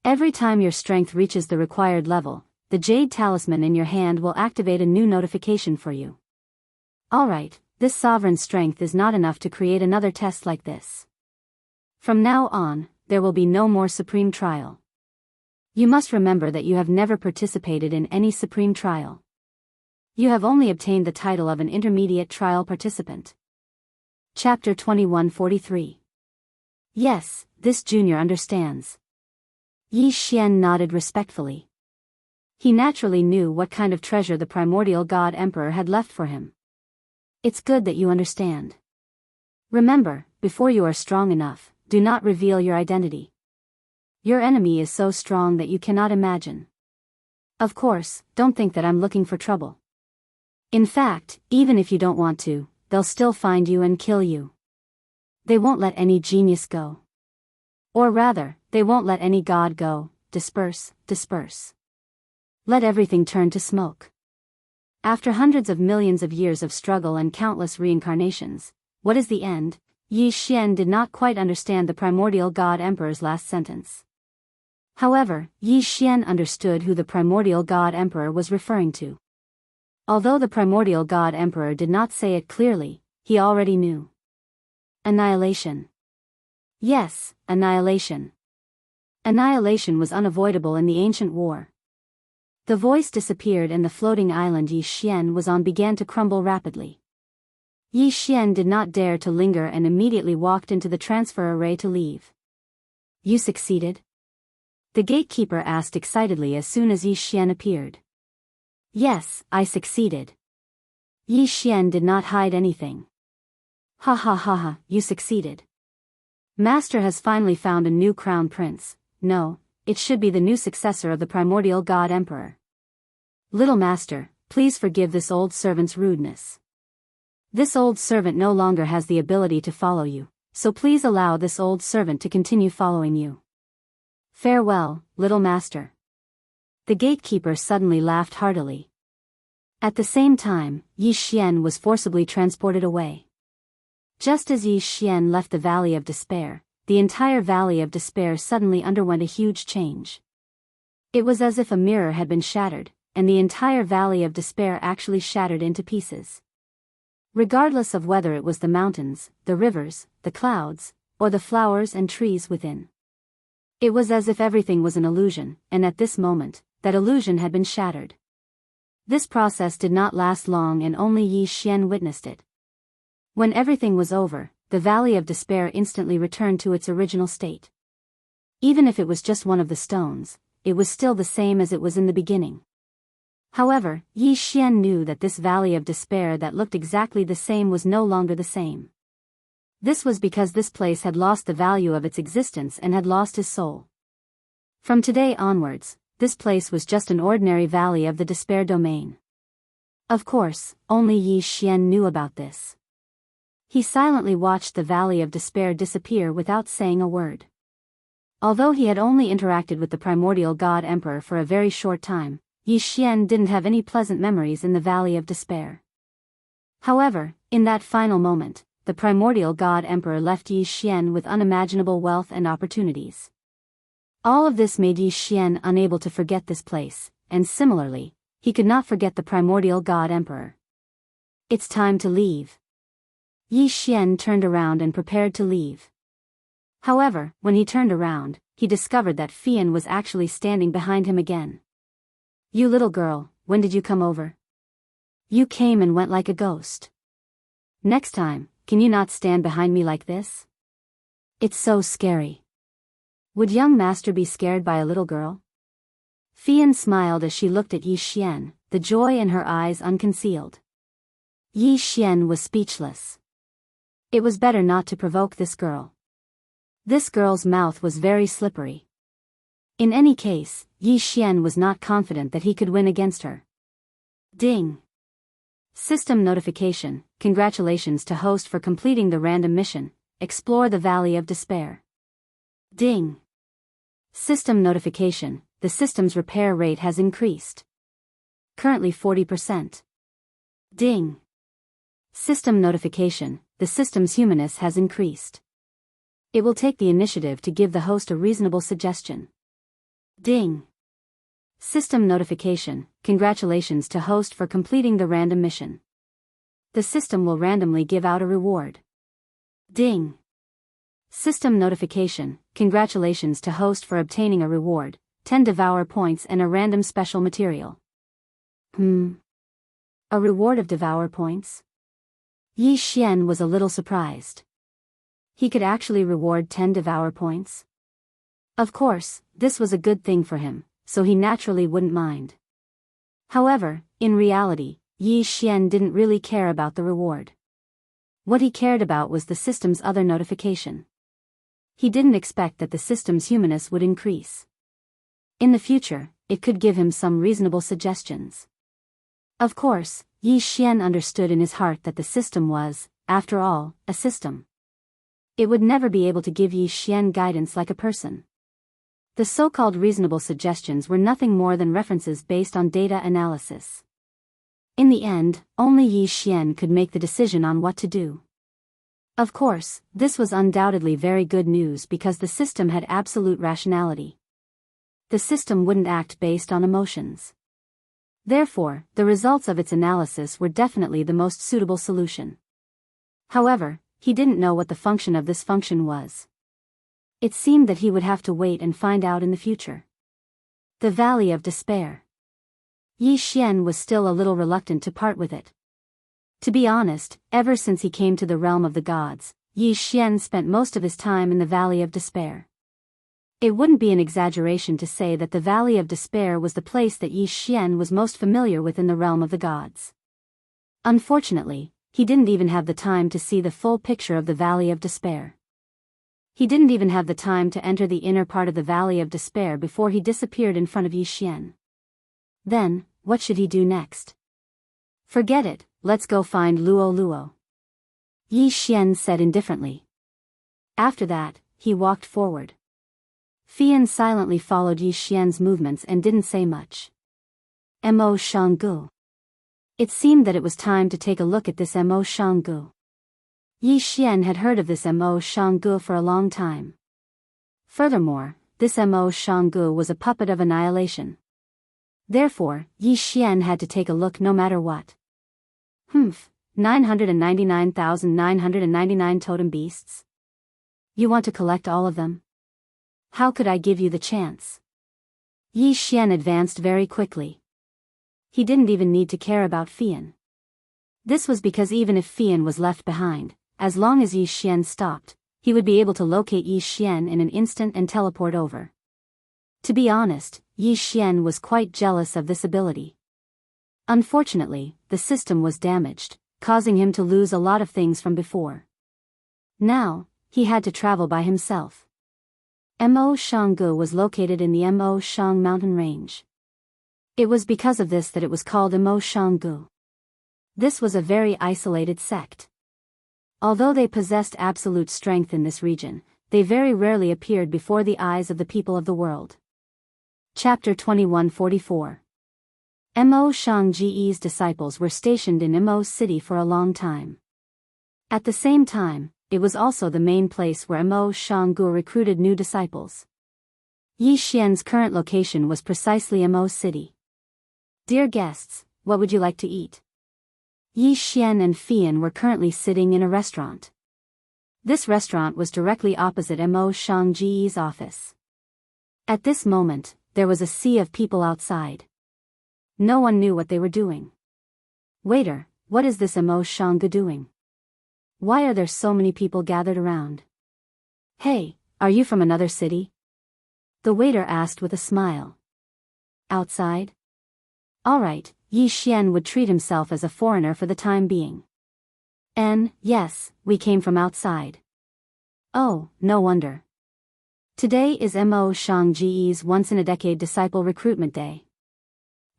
Every time your strength reaches the required level, the jade talisman in your hand will activate a new notification for you. Alright, this sovereign strength is not enough to create another test like this. From now on, there will be no more supreme trial. You must remember that you have never participated in any supreme trial. You have only obtained the title of an intermediate trial participant. Chapter 2143. Yes, this junior understands. Yi Xian nodded respectfully. He naturally knew what kind of treasure the primordial god emperor had left for him. It's good that you understand. Remember, before you are strong enough, do not reveal your identity. Your enemy is so strong that you cannot imagine. Of course, don't think that I'm looking for trouble. In fact, even if you don't want to, they'll still find you and kill you. They won't let any genius go. Or rather, they won't let any god go. Disperse, disperse. Let everything turn to smoke. After hundreds of millions of years of struggle and countless reincarnations, what is the end? Yi Xian did not quite understand the primordial god emperor's last sentence. However, Yi Xian understood who the primordial god emperor was referring to. Although the primordial god emperor did not say it clearly, he already knew. Annihilation. Yes, annihilation. Annihilation was unavoidable in the ancient war. The voice disappeared and the floating island Yi Xian was on began to crumble rapidly. Yi Xian did not dare to linger and immediately walked into the transfer array to leave. You succeeded? The gatekeeper asked excitedly as soon as Yi Xian appeared. Yes, I succeeded. Yi Xian did not hide anything. Ha ha ha ha, you succeeded. Master has finally found a new crown prince. No, it should be the new successor of the primordial god emperor. Little master, please forgive this old servant's rudeness. This old servant no longer has the ability to follow you, so please allow this old servant to continue following you. Farewell, little master. The gatekeeper suddenly laughed heartily. At the same time, Yi Xian was forcibly transported away. Just as Yi Xian left the Valley of Despair, the entire Valley of Despair suddenly underwent a huge change. It was as if a mirror had been shattered, and the entire Valley of Despair actually shattered into pieces. Regardless of whether it was the mountains, the rivers, the clouds, or the flowers and trees within. It was as if everything was an illusion, and at this moment, that illusion had been shattered. This process did not last long and only Yi Xian witnessed it. When everything was over, the Valley of Despair instantly returned to its original state. Even if it was just one of the stones, it was still the same as it was in the beginning. However, Yi Xian knew that this Valley of Despair that looked exactly the same was no longer the same. This was because this place had lost the value of its existence and had lost his soul. From today onwards, this place was just an ordinary Valley of the Despair domain. Of course, only Yi Xian knew about this. He silently watched the Valley of Despair disappear without saying a word. Although he had only interacted with the primordial god emperor for a very short time, Yi Xian didn't have any pleasant memories in the Valley of Despair. However, in that final moment, the primordial god emperor left Yi Xian with unimaginable wealth and opportunities. All of this made Yi Xian unable to forget this place, and similarly, he could not forget the primordial god emperor. It's time to leave. Yi Xian turned around and prepared to leave. However, when he turned around, he discovered that Fian was actually standing behind him again. You little girl, when did you come over? You came and went like a ghost. Next time, can you not stand behind me like this? It's so scary. Would young master be scared by a little girl? Fian smiled as she looked at Yi Xian, the joy in her eyes unconcealed. Yi Xian was speechless. It was better not to provoke this girl. This girl's mouth was very slippery. In any case, Yi Xian was not confident that he could win against her. Ding! System notification, congratulations to host for completing the random mission, explore the Valley of Despair. Ding! System notification, the system's repair rate has increased. Currently 40%. Ding! System notification, the system's humanness has increased. It will take the initiative to give the host a reasonable suggestion. Ding! System notification, congratulations to host for completing the random mission. The system will randomly give out a reward. Ding! System notification, congratulations to host for obtaining a reward, 10 Devour points and a random special material. A reward of Devour points? Yi Xian was a little surprised. He could actually reward 10 Devour points? Of course, this was a good thing for him, so he naturally wouldn't mind. However, in reality, Yi Xian didn't really care about the reward. What he cared about was the system's other notification. He didn't expect that the system's humanness would increase. In the future, it could give him some reasonable suggestions. Of course, Yi Xian understood in his heart that the system was, after all, a system. It would never be able to give Yi Xian guidance like a person. The so-called reasonable suggestions were nothing more than references based on data analysis. In the end, only Yi Xian could make the decision on what to do. Of course, this was undoubtedly very good news because the system had absolute rationality. The system wouldn't act based on emotions. Therefore, the results of its analysis were definitely the most suitable solution. However, he didn't know what the function of this function was. It seemed that he would have to wait and find out in the future. The Valley of Despair. Yi Xian was still a little reluctant to part with it. To be honest, ever since he came to the realm of the gods, Yi Xian spent most of his time in the Valley of Despair. It wouldn't be an exaggeration to say that the Valley of Despair was the place that Yi Xian was most familiar with in the realm of the gods. Unfortunately, he didn't even have the time to see the full picture of the Valley of Despair. He didn't even have the time to enter the inner part of the Valley of Despair before he disappeared in front of Yi Xian. Then, what should he do next? Forget it, let's go find Luo Luo. Yi Xian said indifferently. After that, he walked forward. Fian silently followed Yi Xian's movements and didn't say much. Mo Shanggu. It seemed that it was time to take a look at this Mo Shanggu. Yi Xian had heard of this Mo Shanggu for a long time. Furthermore, this Mo Shanggu was a puppet of annihilation. Therefore, Yi Xian had to take a look no matter what. 999,999 totem beasts? You want to collect all of them? How could I give you the chance? Yi Xian advanced very quickly. He didn't even need to care about Fian. This was because even if Fian was left behind, as long as Yi Xian stopped, he would be able to locate Yi Xian in an instant and teleport over. To be honest, Yi Xian was quite jealous of this ability. Unfortunately, the system was damaged, causing him to lose a lot of things from before. Now, he had to travel by himself. Mo Xianggu was located in the Mo Xiang mountain range. It was because of this that it was called Mo Xianggu. This was a very isolated sect. Although they possessed absolute strength in this region, they very rarely appeared before the eyes of the people of the world. Chapter 2144. Mo Xiangji's disciples were stationed in Mo city for a long time. At the same time, it was also the main place where Mo Xianggu recruited new disciples. Yi Xian's current location was precisely Mo city. Dear guests, what would you like to eat? Yi Xian and Fian were currently sitting in a restaurant. This restaurant was directly opposite Mo Xiangji's office. At this moment, there was a sea of people outside. No one knew what they were doing. Waiter, what is this Mo Xianggu doing? Why are there so many people gathered around? Hey, are you from another city? The waiter asked with a smile. Outside? All right, Yi Xian would treat himself as a foreigner for the time being. Yes, we came from outside. Oh, no wonder. Today is Mo Xiangji's once-in-a-decade disciple recruitment day.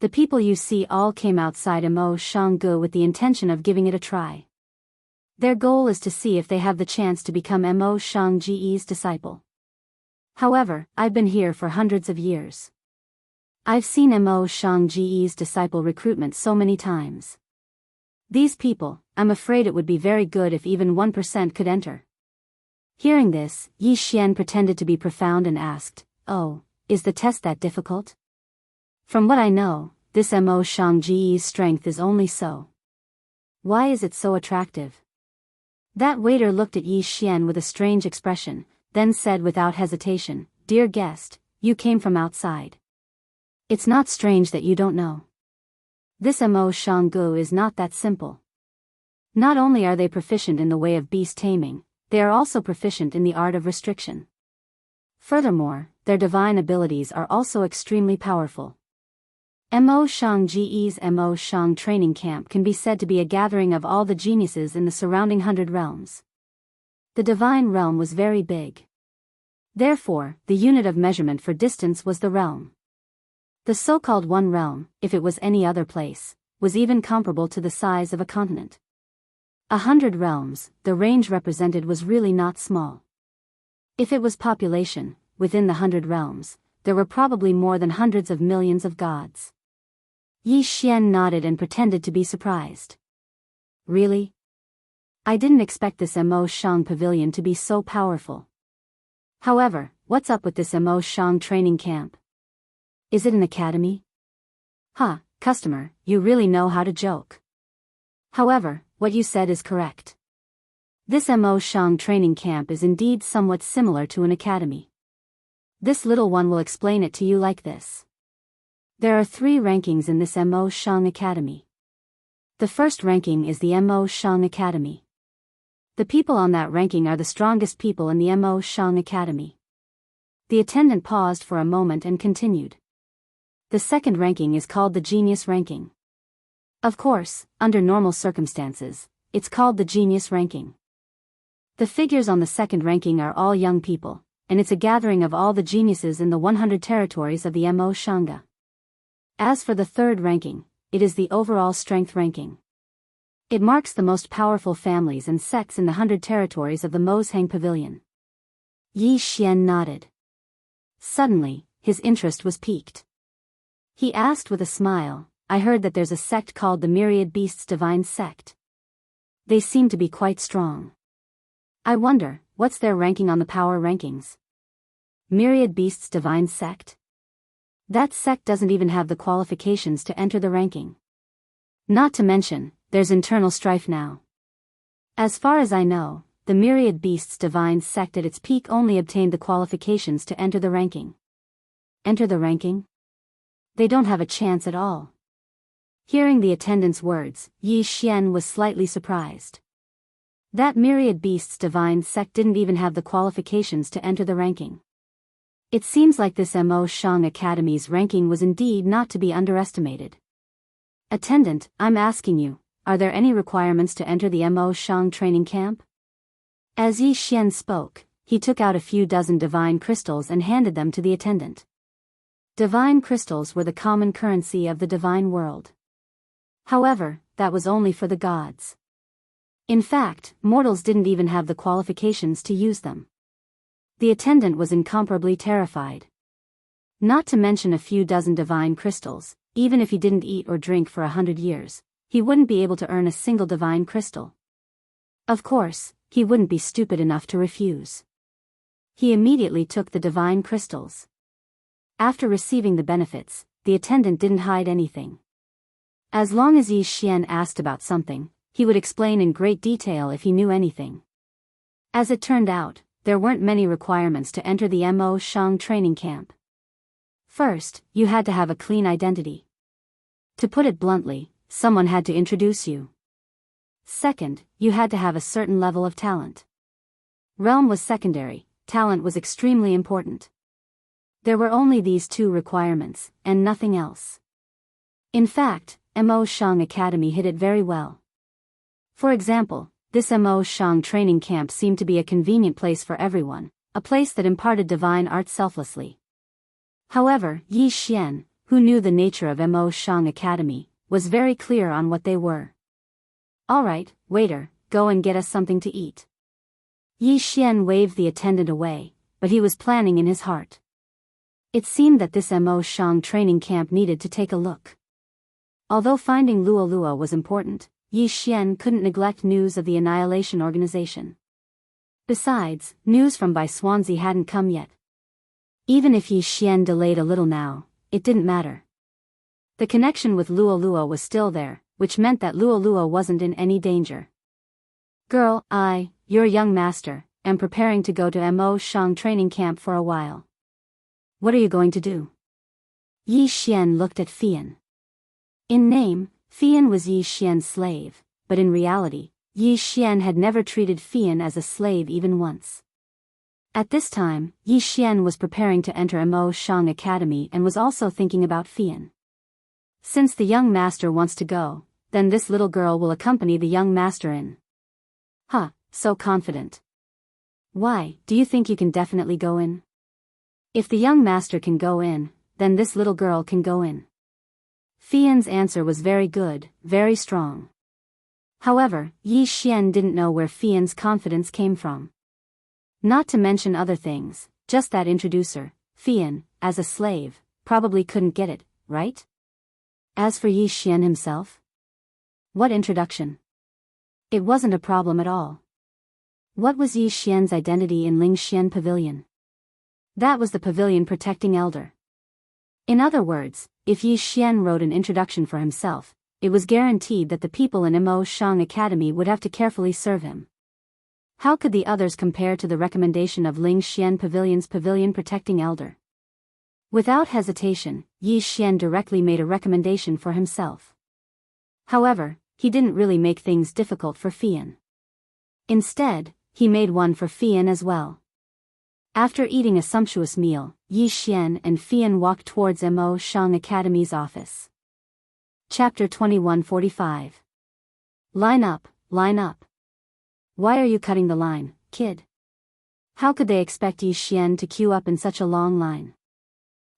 The people you see all came outside Mo Xianggu with the intention of giving it a try. Their goal is to see if they have the chance to become Mo Xiangji's disciple. However, I've been here for hundreds of years. I've seen Mo Xiangji's disciple recruitment so many times. These people, I'm afraid it would be very good if even 1% could enter. Hearing this, Yi Xian pretended to be profound and asked, "Oh, is the test that difficult?" From what I know, this Mo Xiangji's strength is only so. Why is it so attractive? That waiter looked at Yi Xian with a strange expression, then said without hesitation, "Dear guest, you came from outside. It's not strange that you don't know. This Mo Xianggu is not that simple. Not only are they proficient in the way of beast taming, they are also proficient in the art of restriction. Furthermore, their divine abilities are also extremely powerful. Mo Xiangji's Mo Xiang training camp can be said to be a gathering of all the geniuses in the surrounding 100 realms. The divine realm was very big. Therefore, the unit of measurement for distance was the realm. The so-called one realm, if it was any other place, was even comparable to the size of a continent. 100 realms, the range represented was really not small. If it was population, within the 100 realms, there were probably more than hundreds of millions of gods. Yi Xian nodded and pretended to be surprised. Really? I didn't expect this Mo Xiang pavilion to be so powerful. However, what's up with this Mo Xiang training camp? Is it an academy? Customer, you really know how to joke. However, what you said is correct. This Mo Xiang training camp is indeed somewhat similar to an academy. This little one will explain it to you like this. There are 3 rankings in this Mo Xiang Academy. The first ranking is the Mo Xiang Academy. The people on that ranking are the strongest people in the Mo Xiang Academy. The attendant paused for a moment and continued. The second ranking is called the Genius ranking. Of course, under normal circumstances, it's called the Genius ranking. The figures on the second ranking are all young people, and it's a gathering of all the geniuses in the 100 territories of the Mo Xiangga. As for the third ranking, it is the overall strength ranking. It marks the most powerful families and sects in the 100 territories of the Mozhang Pavilion. Yi Xian nodded. Suddenly, his interest was piqued. He asked with a smile, "I heard that there's a sect called the Myriad Beasts Divine Sect. They seem to be quite strong. I wonder, what's their ranking on the power rankings?" Myriad Beasts Divine Sect? That sect doesn't even have the qualifications to enter the ranking. Not to mention, there's internal strife now. As far as I know, the Myriad Beasts Divine Sect at its peak only obtained the qualifications to enter the ranking. Enter the ranking? They don't have a chance at all. Hearing the attendant's words, Yi Xian was slightly surprised. That Myriad Beasts Divine Sect didn't even have the qualifications to enter the ranking. It seems like this Mo Xiang Academy's ranking was indeed not to be underestimated. Attendant, I'm asking you, are there any requirements to enter the Mo Xiang training camp? As Yi Xian spoke, he took out a few dozen divine crystals and handed them to the attendant. Divine crystals were the common currency of the divine world. However, that was only for the gods. In fact, mortals didn't even have the qualifications to use them. The attendant was incomparably terrified. Not to mention a few dozen divine crystals, even if he didn't eat or drink for 100 years, he wouldn't be able to earn a single divine crystal. Of course, he wouldn't be stupid enough to refuse. He immediately took the divine crystals. After receiving the benefits, the attendant didn't hide anything. As long as Yi Xian asked about something, he would explain in great detail if he knew anything. As it turned out, there weren't many requirements to enter the Mo Shang training camp. First, you had to have a clean identity. To put it bluntly, someone had to introduce you. Second, you had to have a certain level of talent. Realm was secondary, talent was extremely important. There were only these two requirements, and nothing else. In fact, Mo Shang Academy hid it very well. For example, this Mo Shang training camp seemed to be a convenient place for everyone, a place that imparted divine art selflessly. However, Yi Xian, who knew the nature of Mo Shang Academy, was very clear on what they were. "Alright, waiter, go and get us something to eat." Yi Xian waved the attendant away, but he was planning in his heart. It seemed that this Mo Shang training camp needed to take a look. Although finding Luolua was important, Yi Xian couldn't neglect news of the Annihilation Organization. Besides, news from Bai Swansea hadn't come yet. Even if Yi Xian delayed a little now, it didn't matter. The connection with Luolua was still there, which meant that Luolua wasn't in any danger. "Girl, your young master, am preparing to go to Mo Shang training camp for a while. What are you going to do?" Yi Xian looked at Fian. In name, Fian was Yi Xian's slave, but in reality, Yi Xian had never treated Fian as a slave even once. At this time, Yi Xian was preparing to enter Mo Shang Academy and was also thinking about Fian. Since the young master wants to go, then this little girl will accompany the young master in. So confident. Why, do you think you can definitely go in? If the young master can go in, then this little girl can go in. Fian's answer was very good, very strong. However, Yi Xian didn't know where Fian's confidence came from. Not to mention other things, just that introducer, Fian, as a slave, probably couldn't get it, right? As for Yi Xian himself? What introduction? It wasn't a problem at all. What was Yi Xian's identity in Lingxian Pavilion? That was the pavilion protecting elder. In other words, if Yi Xian wrote an introduction for himself, it was guaranteed that the people in Mo Shang Academy would have to carefully serve him. How could the others compare to the recommendation of Lingxian Pavilion's pavilion protecting elder? Without hesitation, Yi Xian directly made a recommendation for himself. However, he didn't really make things difficult for Fian. Instead, he made one for Fian as well. After eating a sumptuous meal, Yi Xian and Fian walked towards Mo Shang Academy's office. Chapter 2145. Line up, line up. Why are you cutting the line, kid? How could they expect Yi Xian to queue up in such a long line?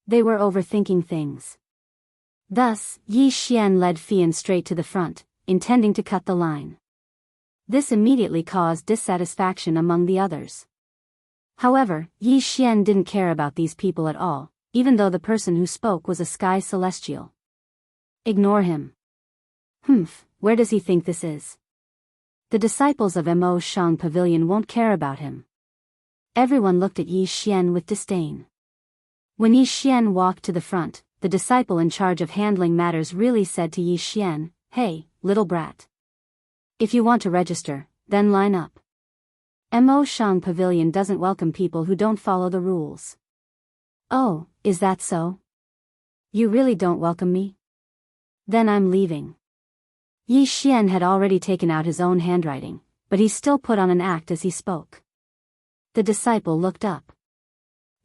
They were overthinking things. Thus, Yi Xian led Fian straight to the front, intending to cut the line. This immediately caused dissatisfaction among the others. However, Yi Xian didn't care about these people at all, even though the person who spoke was a sky celestial. Ignore him. Where does he think this is? The disciples of Mo Shang Pavilion won't care about him. Everyone looked at Yi Xian with disdain. When Yi Xian walked to the front, the disciple in charge of handling matters really said to Yi Xian, "Hey, little brat. If you want to register, then line up. Mo Shang Pavilion doesn't welcome people who don't follow the rules." "Oh, is that so? You really don't welcome me? Then I'm leaving." Yi Xian had already taken out his own handwriting, but he still put on an act as he spoke. The disciple looked up.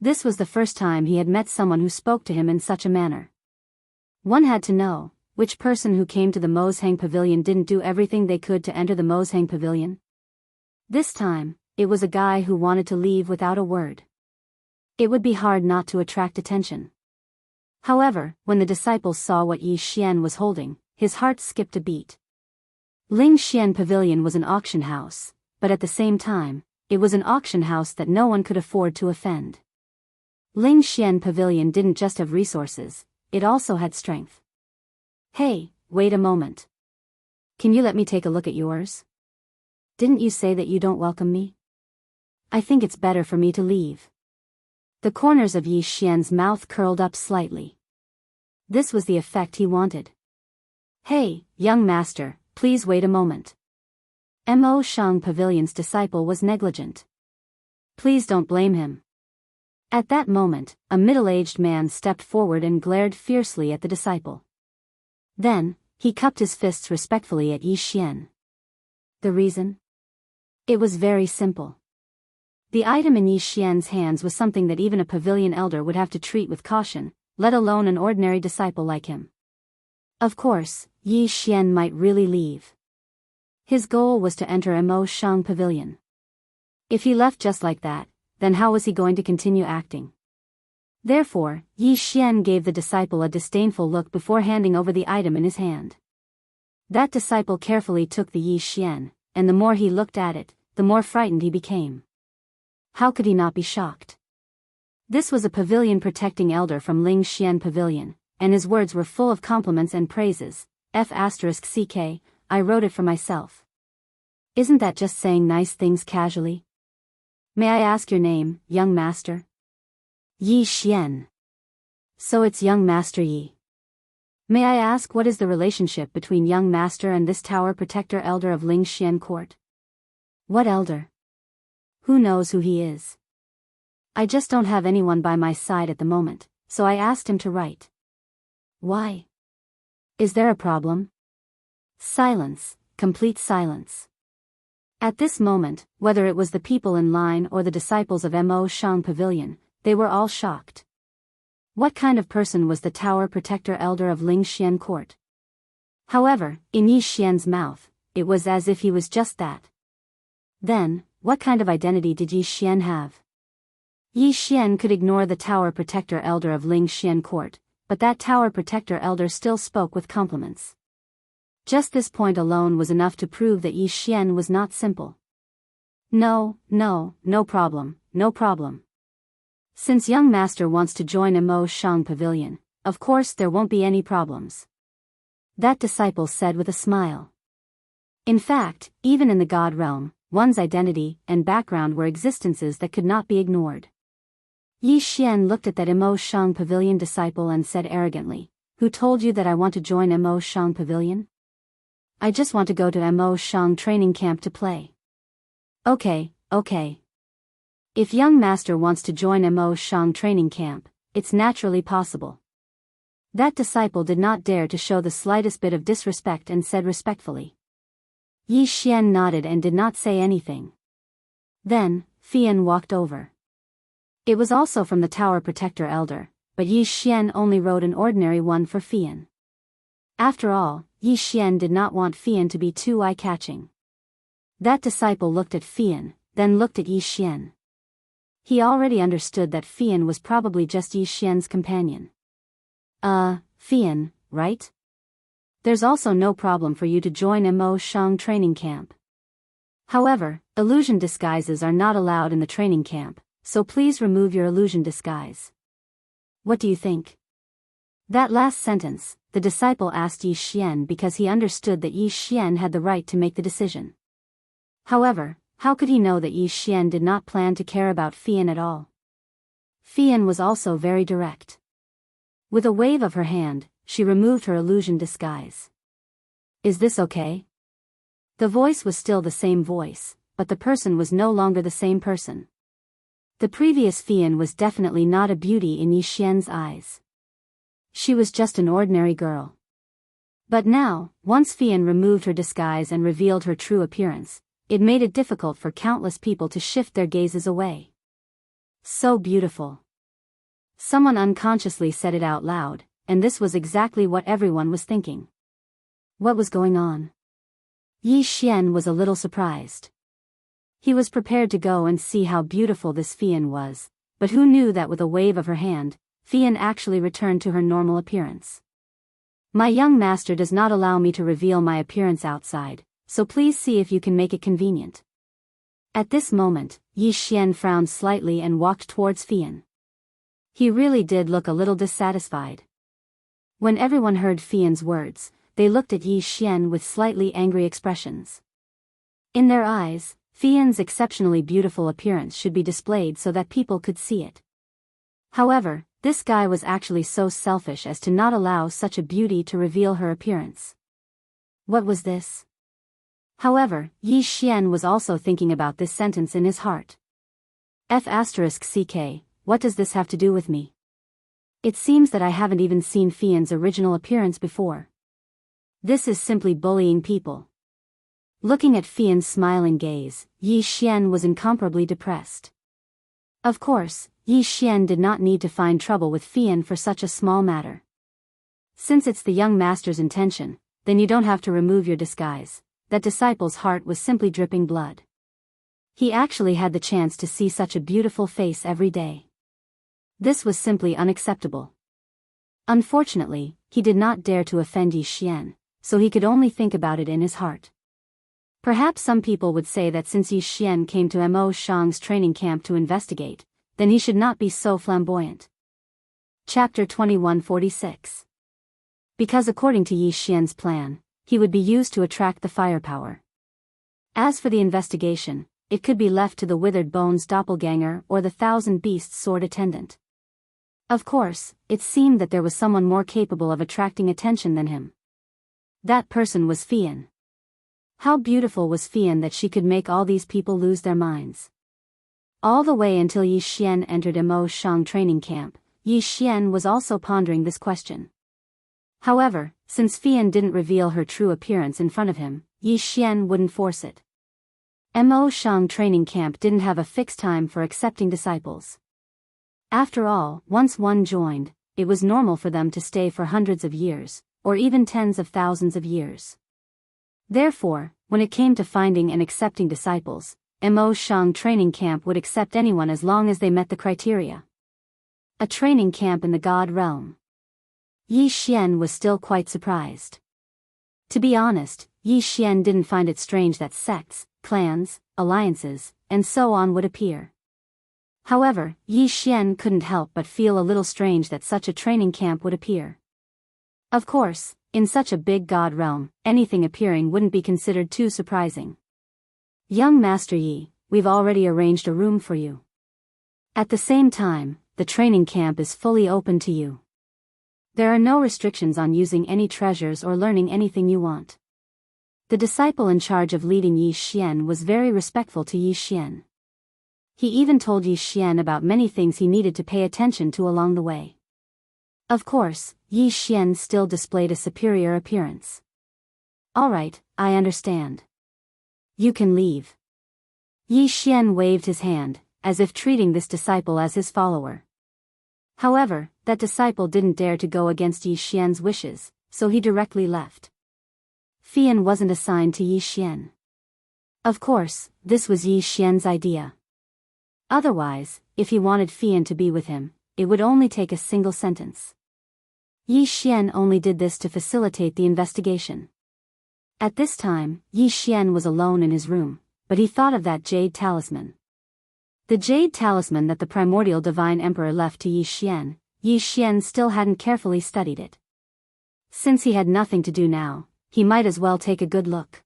This was the first time he had met someone who spoke to him in such a manner. One had to know, which person who came to the Moshang Pavilion didn't do everything they could to enter the Moshang Pavilion? This time, it was a guy who wanted to leave without a word. It would be hard not to attract attention. However, when the disciples saw what Yi Xian was holding, his heart skipped a beat. Ling Xian Pavilion was an auction house, but at the same time, it was an auction house that no one could afford to offend. Ling Xian Pavilion didn't just have resources, it also had strength. Hey, wait a moment. Can you let me take a look at yours? Didn't you say that you don't welcome me? I think it's better for me to leave. The corners of Yi Xian's mouth curled up slightly. This was the effect he wanted. Hey, young master, please wait a moment. Mo Shang Pavilion's disciple was negligent. Please don't blame him. At that moment, a middle-aged man stepped forward and glared fiercely at the disciple. Then, he cupped his fists respectfully at Yi Xian. The reason? It was very simple. The item in Yi Xian's hands was something that even a pavilion elder would have to treat with caution, let alone an ordinary disciple like him. Of course, Yi Xian might really leave. His goal was to enter Mo Shang Pavilion. If he left just like that, then how was he going to continue acting? Therefore, Yi Xian gave the disciple a disdainful look before handing over the item in his hand. That disciple carefully took the Yi Xian, and the more he looked at it, the more frightened he became. How could he not be shocked? This was a pavilion protecting elder from Ling Xian Pavilion, and his words were full of compliments and praises. F***ck, I wrote it for myself. Isn't that just saying nice things casually? May I ask your name, young master? Yi Xian. So it's young master Yi. May I ask what is the relationship between young master and this tower protector elder of Ling Xian court? What elder? Who knows who he is? I just don't have anyone by my side at the moment, so I asked him to write. Why? Is there a problem? Silence, complete silence. At this moment, whether it was the people in line or the disciples of Mo Shang Pavilion, they were all shocked. What kind of person was the tower protector elder of Ling Xian court? However, in Yi Xian's mouth, it was as if he was just that. Then, what kind of identity did Yi Xian have? Yi Xian could ignore the tower protector elder of Ling Xian court, but that tower protector elder still spoke with compliments. Just this point alone was enough to prove that Yi Xian was not simple. No problem. Since young master wants to join Mo Shang Pavilion, of course there won't be any problems. That disciple said with a smile. In fact, even in the God realm, one's identity and background were existences that could not be ignored. Yi Xian looked at that Mo Shang Pavilion disciple and said arrogantly, "Who told you that I want to join Mo Shang Pavilion? I just want to go to Mo Shang training camp to play." Okay. If young master wants to join Mo Shang training camp, it's naturally possible. That disciple did not dare to show the slightest bit of disrespect and said respectfully. Yi Xian nodded and did not say anything. Then, Fian walked over. It was also from the tower protector elder, but Yi Xian only wrote an ordinary one for Fian. After all, Yi Xian did not want Fian to be too eye-catching. That disciple looked at Fian, then looked at Yi Xian. He already understood that Fian was probably just Yi Xian's companion. Fian, right? There's also no problem for you to join Mo Shang training camp. However, illusion disguises are not allowed in the training camp, so please remove your illusion disguise. What do you think? That last sentence, the disciple asked Yi Xian because he understood that Yi Xian had the right to make the decision. However, how could he know that Yi Xian did not plan to care about Fian at all? Fian was also very direct. With a wave of her hand, she removed her illusion disguise. Is this okay? The voice was still the same voice, but the person was no longer the same person. The previous Fian was definitely not a beauty in Yi Xian's eyes. She was just an ordinary girl. But now, once Fian removed her disguise and revealed her true appearance, it made it difficult for countless people to shift their gazes away. So beautiful. Someone unconsciously said it out loud, and this was exactly what everyone was thinking. What was going on? Yi Xian was a little surprised. He was prepared to go and see how beautiful this Fian was, but who knew that with a wave of her hand, Fian actually returned to her normal appearance. My young master does not allow me to reveal my appearance outside, so please see if you can make it convenient. At this moment, Yi Xian frowned slightly and walked towards Fian. He really did look a little dissatisfied. When everyone heard Fian's words, they looked at Yi Xian with slightly angry expressions. In their eyes, Fian's exceptionally beautiful appearance should be displayed so that people could see it. However, this guy was actually so selfish as to not allow such a beauty to reveal her appearance. What was this? However, Yi Xian was also thinking about this sentence in his heart. F***ck, what does this have to do with me? It seems that I haven't even seen Fian's original appearance before. This is simply bullying people. Looking at Fian's smiling gaze, Yi Xian was incomparably depressed. Of course, Yi Xian did not need to find trouble with Fian for such a small matter. Since it's the young master's intention, then you don't have to remove your disguise. That disciple's heart was simply dripping blood. He actually had the chance to see such a beautiful face every day. This was simply unacceptable. Unfortunately, he did not dare to offend Yi Xian, so he could only think about it in his heart. Perhaps some people would say that since Yi Xian came to Mo Shang's training camp to investigate, then he should not be so flamboyant. Chapter 2146. Because according to Yi Xian's plan, he would be used to attract the firepower. As for the investigation, it could be left to the Withered Bones doppelganger or the Thousand Beasts sword attendant. Of course, it seemed that there was someone more capable of attracting attention than him. That person was Fian. How beautiful was Fian that she could make all these people lose their minds. All the way until Yi Xian entered Mo Shang training camp, Yi Xian was also pondering this question. However, since Fian didn't reveal her true appearance in front of him, Yi Xian wouldn't force it. Mo Shang training camp didn't have a fixed time for accepting disciples. After all, once one joined, it was normal for them to stay for hundreds of years, or even tens of thousands of years. Therefore, when it came to finding and accepting disciples, Mo Shang training camp would accept anyone as long as they met the criteria. A training camp in the God realm. Yi Xian was still quite surprised. To be honest, Yi Xian didn't find it strange that sects, clans, alliances, and so on would appear. However, Yi Xian couldn't help but feel a little strange that such a training camp would appear. Of course, in such a big God realm, anything appearing wouldn't be considered too surprising. Young Master Yi, we've already arranged a room for you. At the same time, the training camp is fully open to you. There are no restrictions on using any treasures or learning anything you want. The disciple in charge of leading Yi Xian was very respectful to Yi Xian. He even told Yi Xian about many things he needed to pay attention to along the way. Of course, Yi Xian still displayed a superior appearance. Alright, I understand. You can leave. Yi Xian waved his hand, as if treating this disciple as his follower. However, that disciple didn't dare to go against Yi Xian's wishes, so he directly left. Fian wasn't assigned to Yi Xian. Of course, this was Yi Xian's idea. Otherwise, if he wanted Fian to be with him, it would only take a single sentence. Yi Xian only did this to facilitate the investigation. At this time, Yi Xian was alone in his room, but he thought of that jade talisman. The jade talisman that the primordial divine emperor left to Yi Xian still hadn't carefully studied it. Since he had nothing to do now, he might as well take a good look.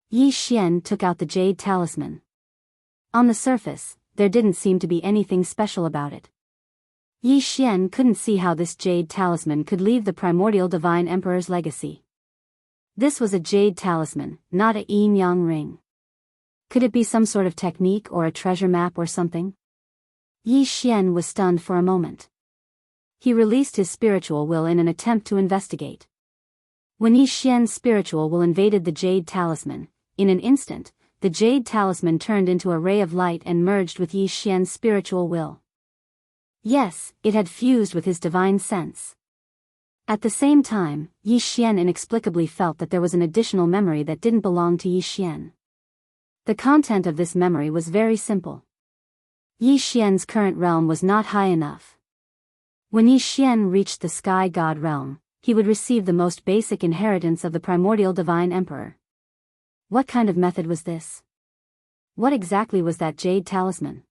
Yi Xian took out the jade talisman. On the surface, there didn't seem to be anything special about it. Yi Xian couldn't see how this jade talisman could leave the primordial divine emperor's legacy. This was a jade talisman, not a yin-yang ring. Could it be some sort of technique or a treasure map or something? Yi Xian was stunned for a moment. He released his spiritual will in an attempt to investigate. When Yi Xian's spiritual will invaded the jade talisman, in an instant, the jade talisman turned into a ray of light and merged with Yi Xian's spiritual will. Yes, it had fused with his divine sense. At the same time, Yi Xian inexplicably felt that there was an additional memory that didn't belong to Yi Xian. The content of this memory was very simple. Yi Xian's current realm was not high enough. When Yi Xian reached the Sky God realm, he would receive the most basic inheritance of the primordial divine emperor. What kind of method was this? What exactly was that jade talisman?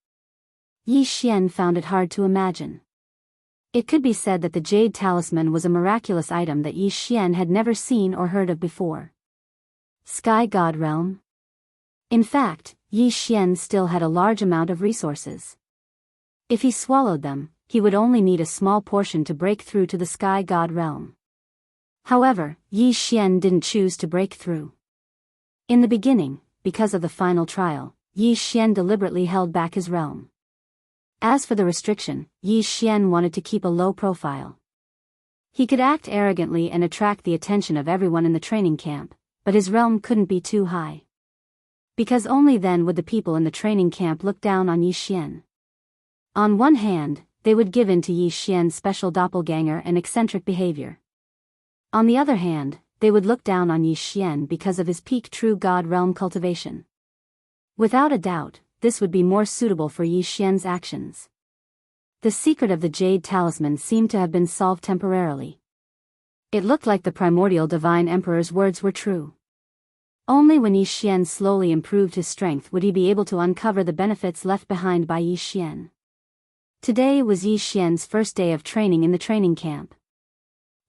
Yi Xian found it hard to imagine. It could be said that the jade talisman was a miraculous item that Yi Xian had never seen or heard of before. Sky God realm? In fact, Yi Xian still had a large amount of resources. If he swallowed them, he would only need a small portion to break through to the Sky God realm. However, Yi Xian didn't choose to break through. In the beginning, because of the final trial, Yi Xian deliberately held back his realm. As for the restriction, Yi Xian wanted to keep a low profile. He could act arrogantly and attract the attention of everyone in the training camp, but his realm couldn't be too high. Because only then would the people in the training camp look down on Yi Xian. On one hand, they would give in to Yi Xian's special doppelganger and eccentric behavior. On the other hand, they would look down on Yi Xian because of his peak true God realm cultivation. Without a doubt, this would be more suitable for Yi Xian's actions. The secret of the jade talisman seemed to have been solved temporarily. It looked like the primordial divine emperor's words were true. Only when Yi Xian slowly improved his strength would he be able to uncover the benefits left behind by Yi Xian. Today was Yi Xian's first day of training in the training camp.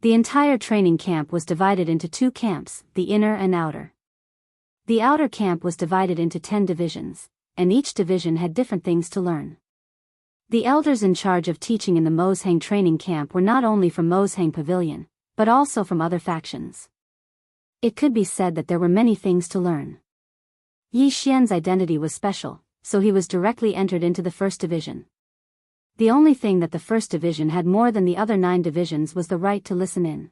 The entire training camp was divided into two camps, the inner and outer. The outer camp was divided into 10 divisions, and each division had different things to learn. The elders in charge of teaching in the Mozhang training camp were not only from Mozhang Pavilion, but also from other factions. It could be said that there were many things to learn. Yi Xian's identity was special, so he was directly entered into the first division. The only thing that the first division had more than the other 9 divisions was the right to listen in.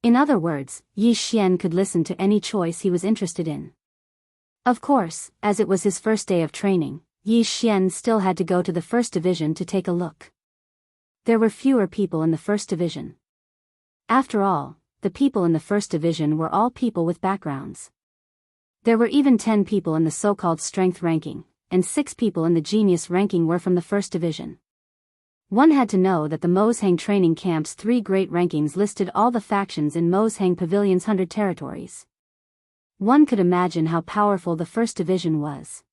In other words, Yi Xian could listen to any choice he was interested in. Of course, as it was his first day of training, Yi Xian still had to go to the first division to take a look. There were fewer people in the first division. After all, the people in the first division were all people with backgrounds. There were even 10 people in the so-called strength ranking, and 6 people in the genius ranking were from the first division. One had to know that the Mozhang training camp's 3 great rankings listed all the factions in Mozhang Pavilion's 100 territories. One could imagine how powerful the first division was.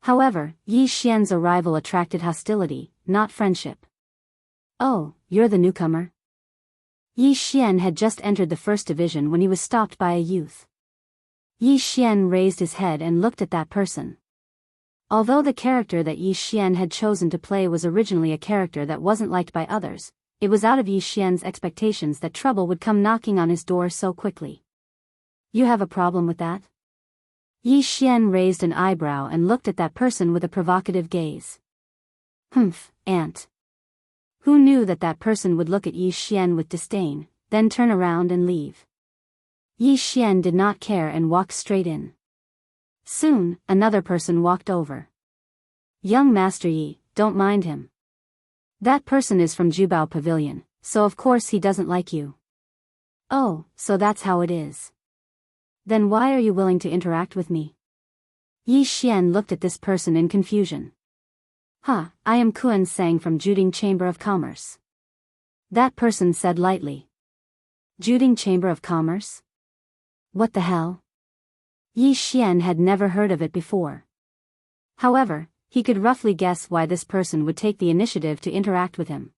However, Yi Xian's arrival attracted hostility, not friendship. "Oh, you're the newcomer?" Yi Xian had just entered the first division when he was stopped by a youth. Yi Xian raised his head and looked at that person. Although the character that Yi Xian had chosen to play was originally a character that wasn't liked by others, it was out of Yi Xian's expectations that trouble would come knocking on his door so quickly. "You have a problem with that?" Yi Xian raised an eyebrow and looked at that person with a provocative gaze. "Humph, Aunt." Who knew that that person would look at Yi Xian with disdain, then turn around and leave? Yi Xian did not care and walked straight in. Soon, another person walked over. "Young Master Yi, don't mind him. That person is from Jubao Pavilion, so of course he doesn't like you." "Oh, so that's how it is. Then why are you willing to interact with me?" Yi Xian looked at this person in confusion. "I am Kuan Sang from Juding Chamber of Commerce." That person said lightly. "Juding Chamber of Commerce? What the hell?" Yi Xian had never heard of it before. However, he could roughly guess why this person would take the initiative to interact with him.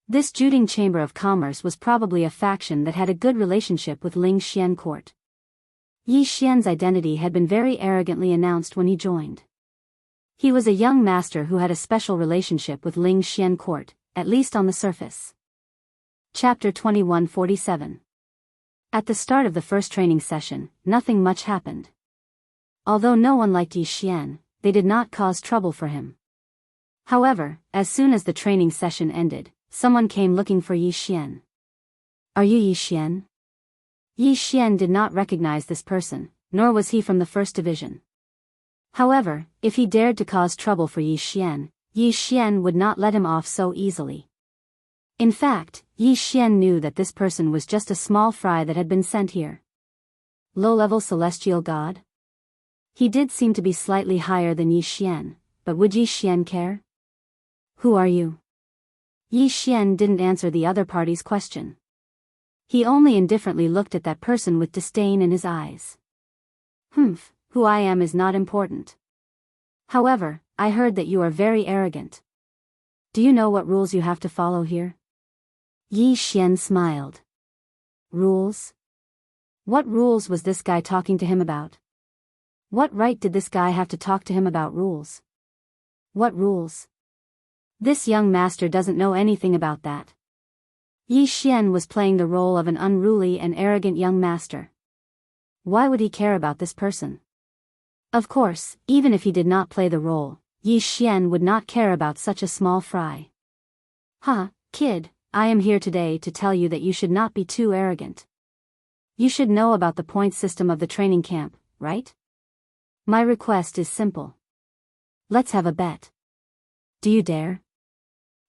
This Juding Chamber of Commerce was probably a faction that had a good relationship with Ling Xian Court. Yi Xian's identity had been very arrogantly announced when he joined. He was a young master who had a special relationship with Ling Xian Court, at least on the surface. Chapter 2147. At the start of the first training session, nothing much happened. Although no one liked Yi Xian, they did not cause trouble for him. However, as soon as the training session ended, someone came looking for Yi Xian. "Are you Yi Xian?" Yi Xian did not recognize this person, nor was he from the first division. However, if he dared to cause trouble for Yi Xian would not let him off so easily. In fact, Yi Xian knew that this person was just a small fry that had been sent here. Low-level celestial god? He did seem to be slightly higher than Yi Xian, but would Yi Xian care? Who are you? Yi Xian didn't answer the other party's question. He only indifferently looked at that person with disdain in his eyes. Who I am is not important. However, I heard that you are very arrogant. Do you know what rules you have to follow here? Yi Xian smiled. Rules? What rules was this guy talking to him about? What right did this guy have to talk to him about rules? What rules? This young master doesn't know anything about that. Yi Xian was playing the role of an unruly and arrogant young master. Why would he care about this person? Of course, even if he did not play the role, Yi Xian would not care about such a small fry. Kid, I am here today to tell you that you should not be too arrogant. You should know about the point system of the training camp, right? My request is simple. Let's have a bet. Do you dare?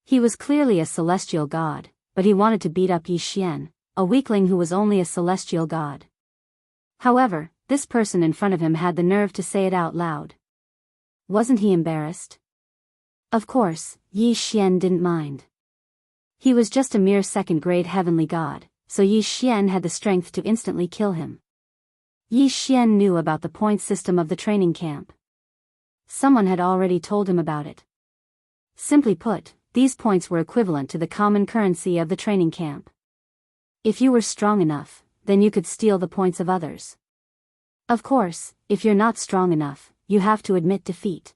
He was clearly a celestial god, but he wanted to beat up Yi Xian, a weakling who was only a celestial god. However, this person in front of him had the nerve to say it out loud. Wasn't he embarrassed? Of course, Yi Xian didn't mind. He was just a mere second-grade heavenly god, so Yi Xian had the strength to instantly kill him. Yi Xian knew about the point system of the training camp. Someone had already told him about it. Simply put, these points were equivalent to the common currency of the training camp. If you were strong enough, then you could steal the points of others. Of course, if you're not strong enough, you have to admit defeat.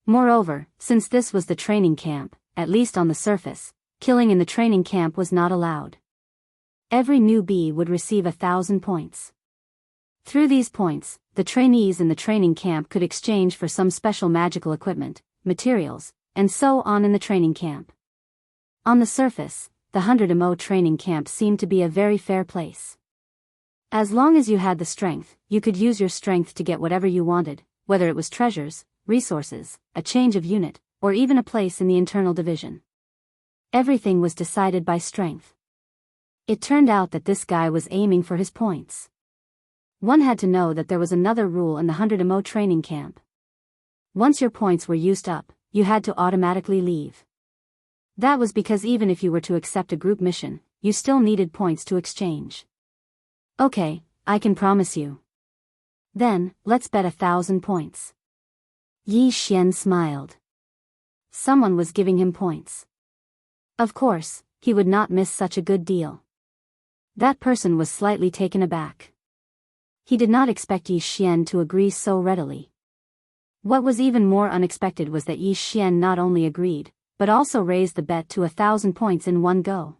Moreover, since this was the training camp, at least on the surface, killing in the training camp was not allowed. Every newbie would receive 1,000 points. Through these points, the trainees in the training camp could exchange for some special magical equipment, materials, and so on in the training camp. On the surface, the 100mo training camp seemed to be a very fair place. As long as you had the strength, you could use your strength to get whatever you wanted, whether it was treasures, resources, a change of unit, or even a place in the internal division. Everything was decided by strength. It turned out that this guy was aiming for his points. One had to know that there was another rule in the 100mo training camp. Once your points were used up, you had to automatically leave. That was because even if you were to accept a group mission, you still needed points to exchange. Okay, I can promise you. Then, let's bet 1,000 points. Yi Xian smiled. Someone was giving him points. Of course, he would not miss such a good deal. That person was slightly taken aback. He did not expect Yi Xian to agree so readily. What was even more unexpected was that Yi Xian not only agreed, but also raised the bet to 1,000 points in one go.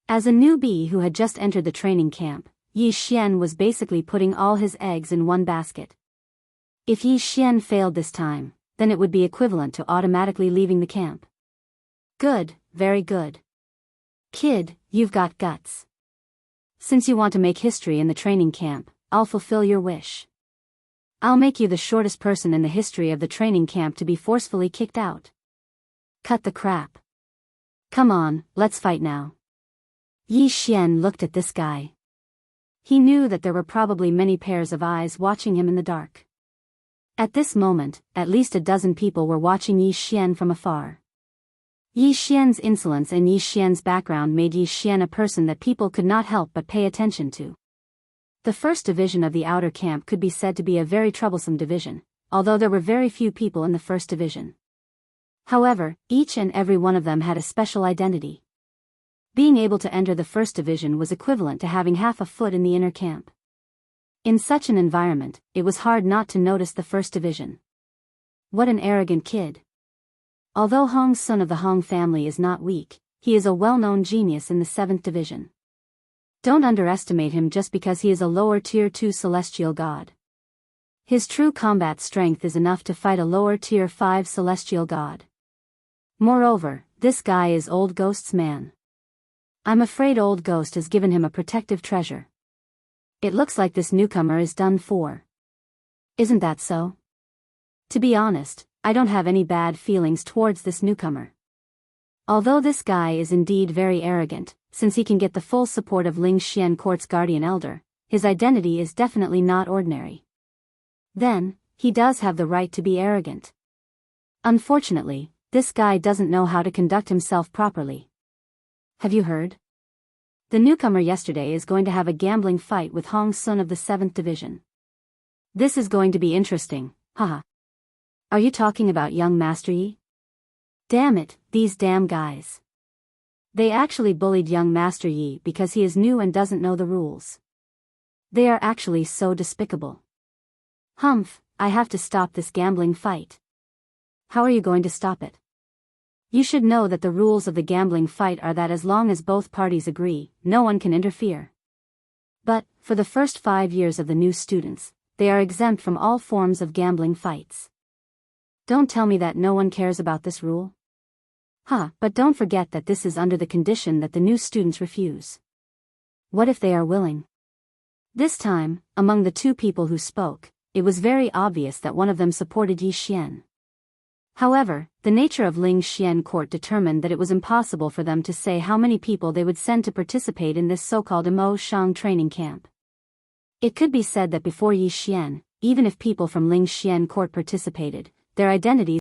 As a newbie who had just entered the training camp, Yi Xian was basically putting all his eggs in one basket. If Yi Xian failed this time, then it would be equivalent to automatically leaving the camp. Good, very good. Kid, you've got guts. Since you want to make history in the training camp, I'll fulfill your wish. I'll make you the shortest person in the history of the training camp to be forcefully kicked out. Cut the crap. Come on, let's fight now. Yi Xian looked at this guy. He knew that there were probably many pairs of eyes watching him in the dark. At this moment, at least a dozen people were watching Yi Xian from afar. Yi Xian's insolence and Yi Xian's background made Yi Xian a person that people could not help but pay attention to. The first division of the outer camp could be said to be a very troublesome division, although there were very few people in the first division. However, each and every one of them had a special identity. Being able to enter the first division was equivalent to having half a foot in the inner camp. In such an environment, it was hard not to notice the first division. What an arrogant kid. Although Hong's son of the Hong family is not weak, he is a well-known genius in the 7th division. Don't underestimate him just because he is a lower tier 2 celestial god. His true combat strength is enough to fight a lower tier 5 celestial god. Moreover, this guy is Old Ghost's man. I'm afraid Old Ghost has given him a protective treasure. It looks like this newcomer is done for. Isn't that so? To be honest, I don't have any bad feelings towards this newcomer. Although this guy is indeed very arrogant, since he can get the full support of Ling Xian Court's guardian elder, his identity is definitely not ordinary. Then, he does have the right to be arrogant. Unfortunately, this guy doesn't know how to conduct himself properly. Have you heard? The newcomer yesterday is going to have a gambling fight with Hong Sun of the 7th Division. This is going to be interesting, haha. Are you talking about young Master Yi? Damn it, these damn guys. They actually bullied young Master Yi because he is new and doesn't know the rules. They are actually so despicable. Humph, I have to stop this gambling fight. How are you going to stop it? You should know that the rules of the gambling fight are that as long as both parties agree, no one can interfere. But, for the first 5 years of the new students, they are exempt from all forms of gambling fights. Don't tell me that no one cares about this rule. But don't forget that this is under the condition that the new students refuse. What if they are willing? This time, among the two people who spoke, it was very obvious that one of them supported Yi Xian. However, the nature of Ling Xian court determined that it was impossible for them to say how many people they would send to participate in this so-called Imo Shang training camp. It could be said that before Yi Xian, even if people from Ling Xian court participated, their identities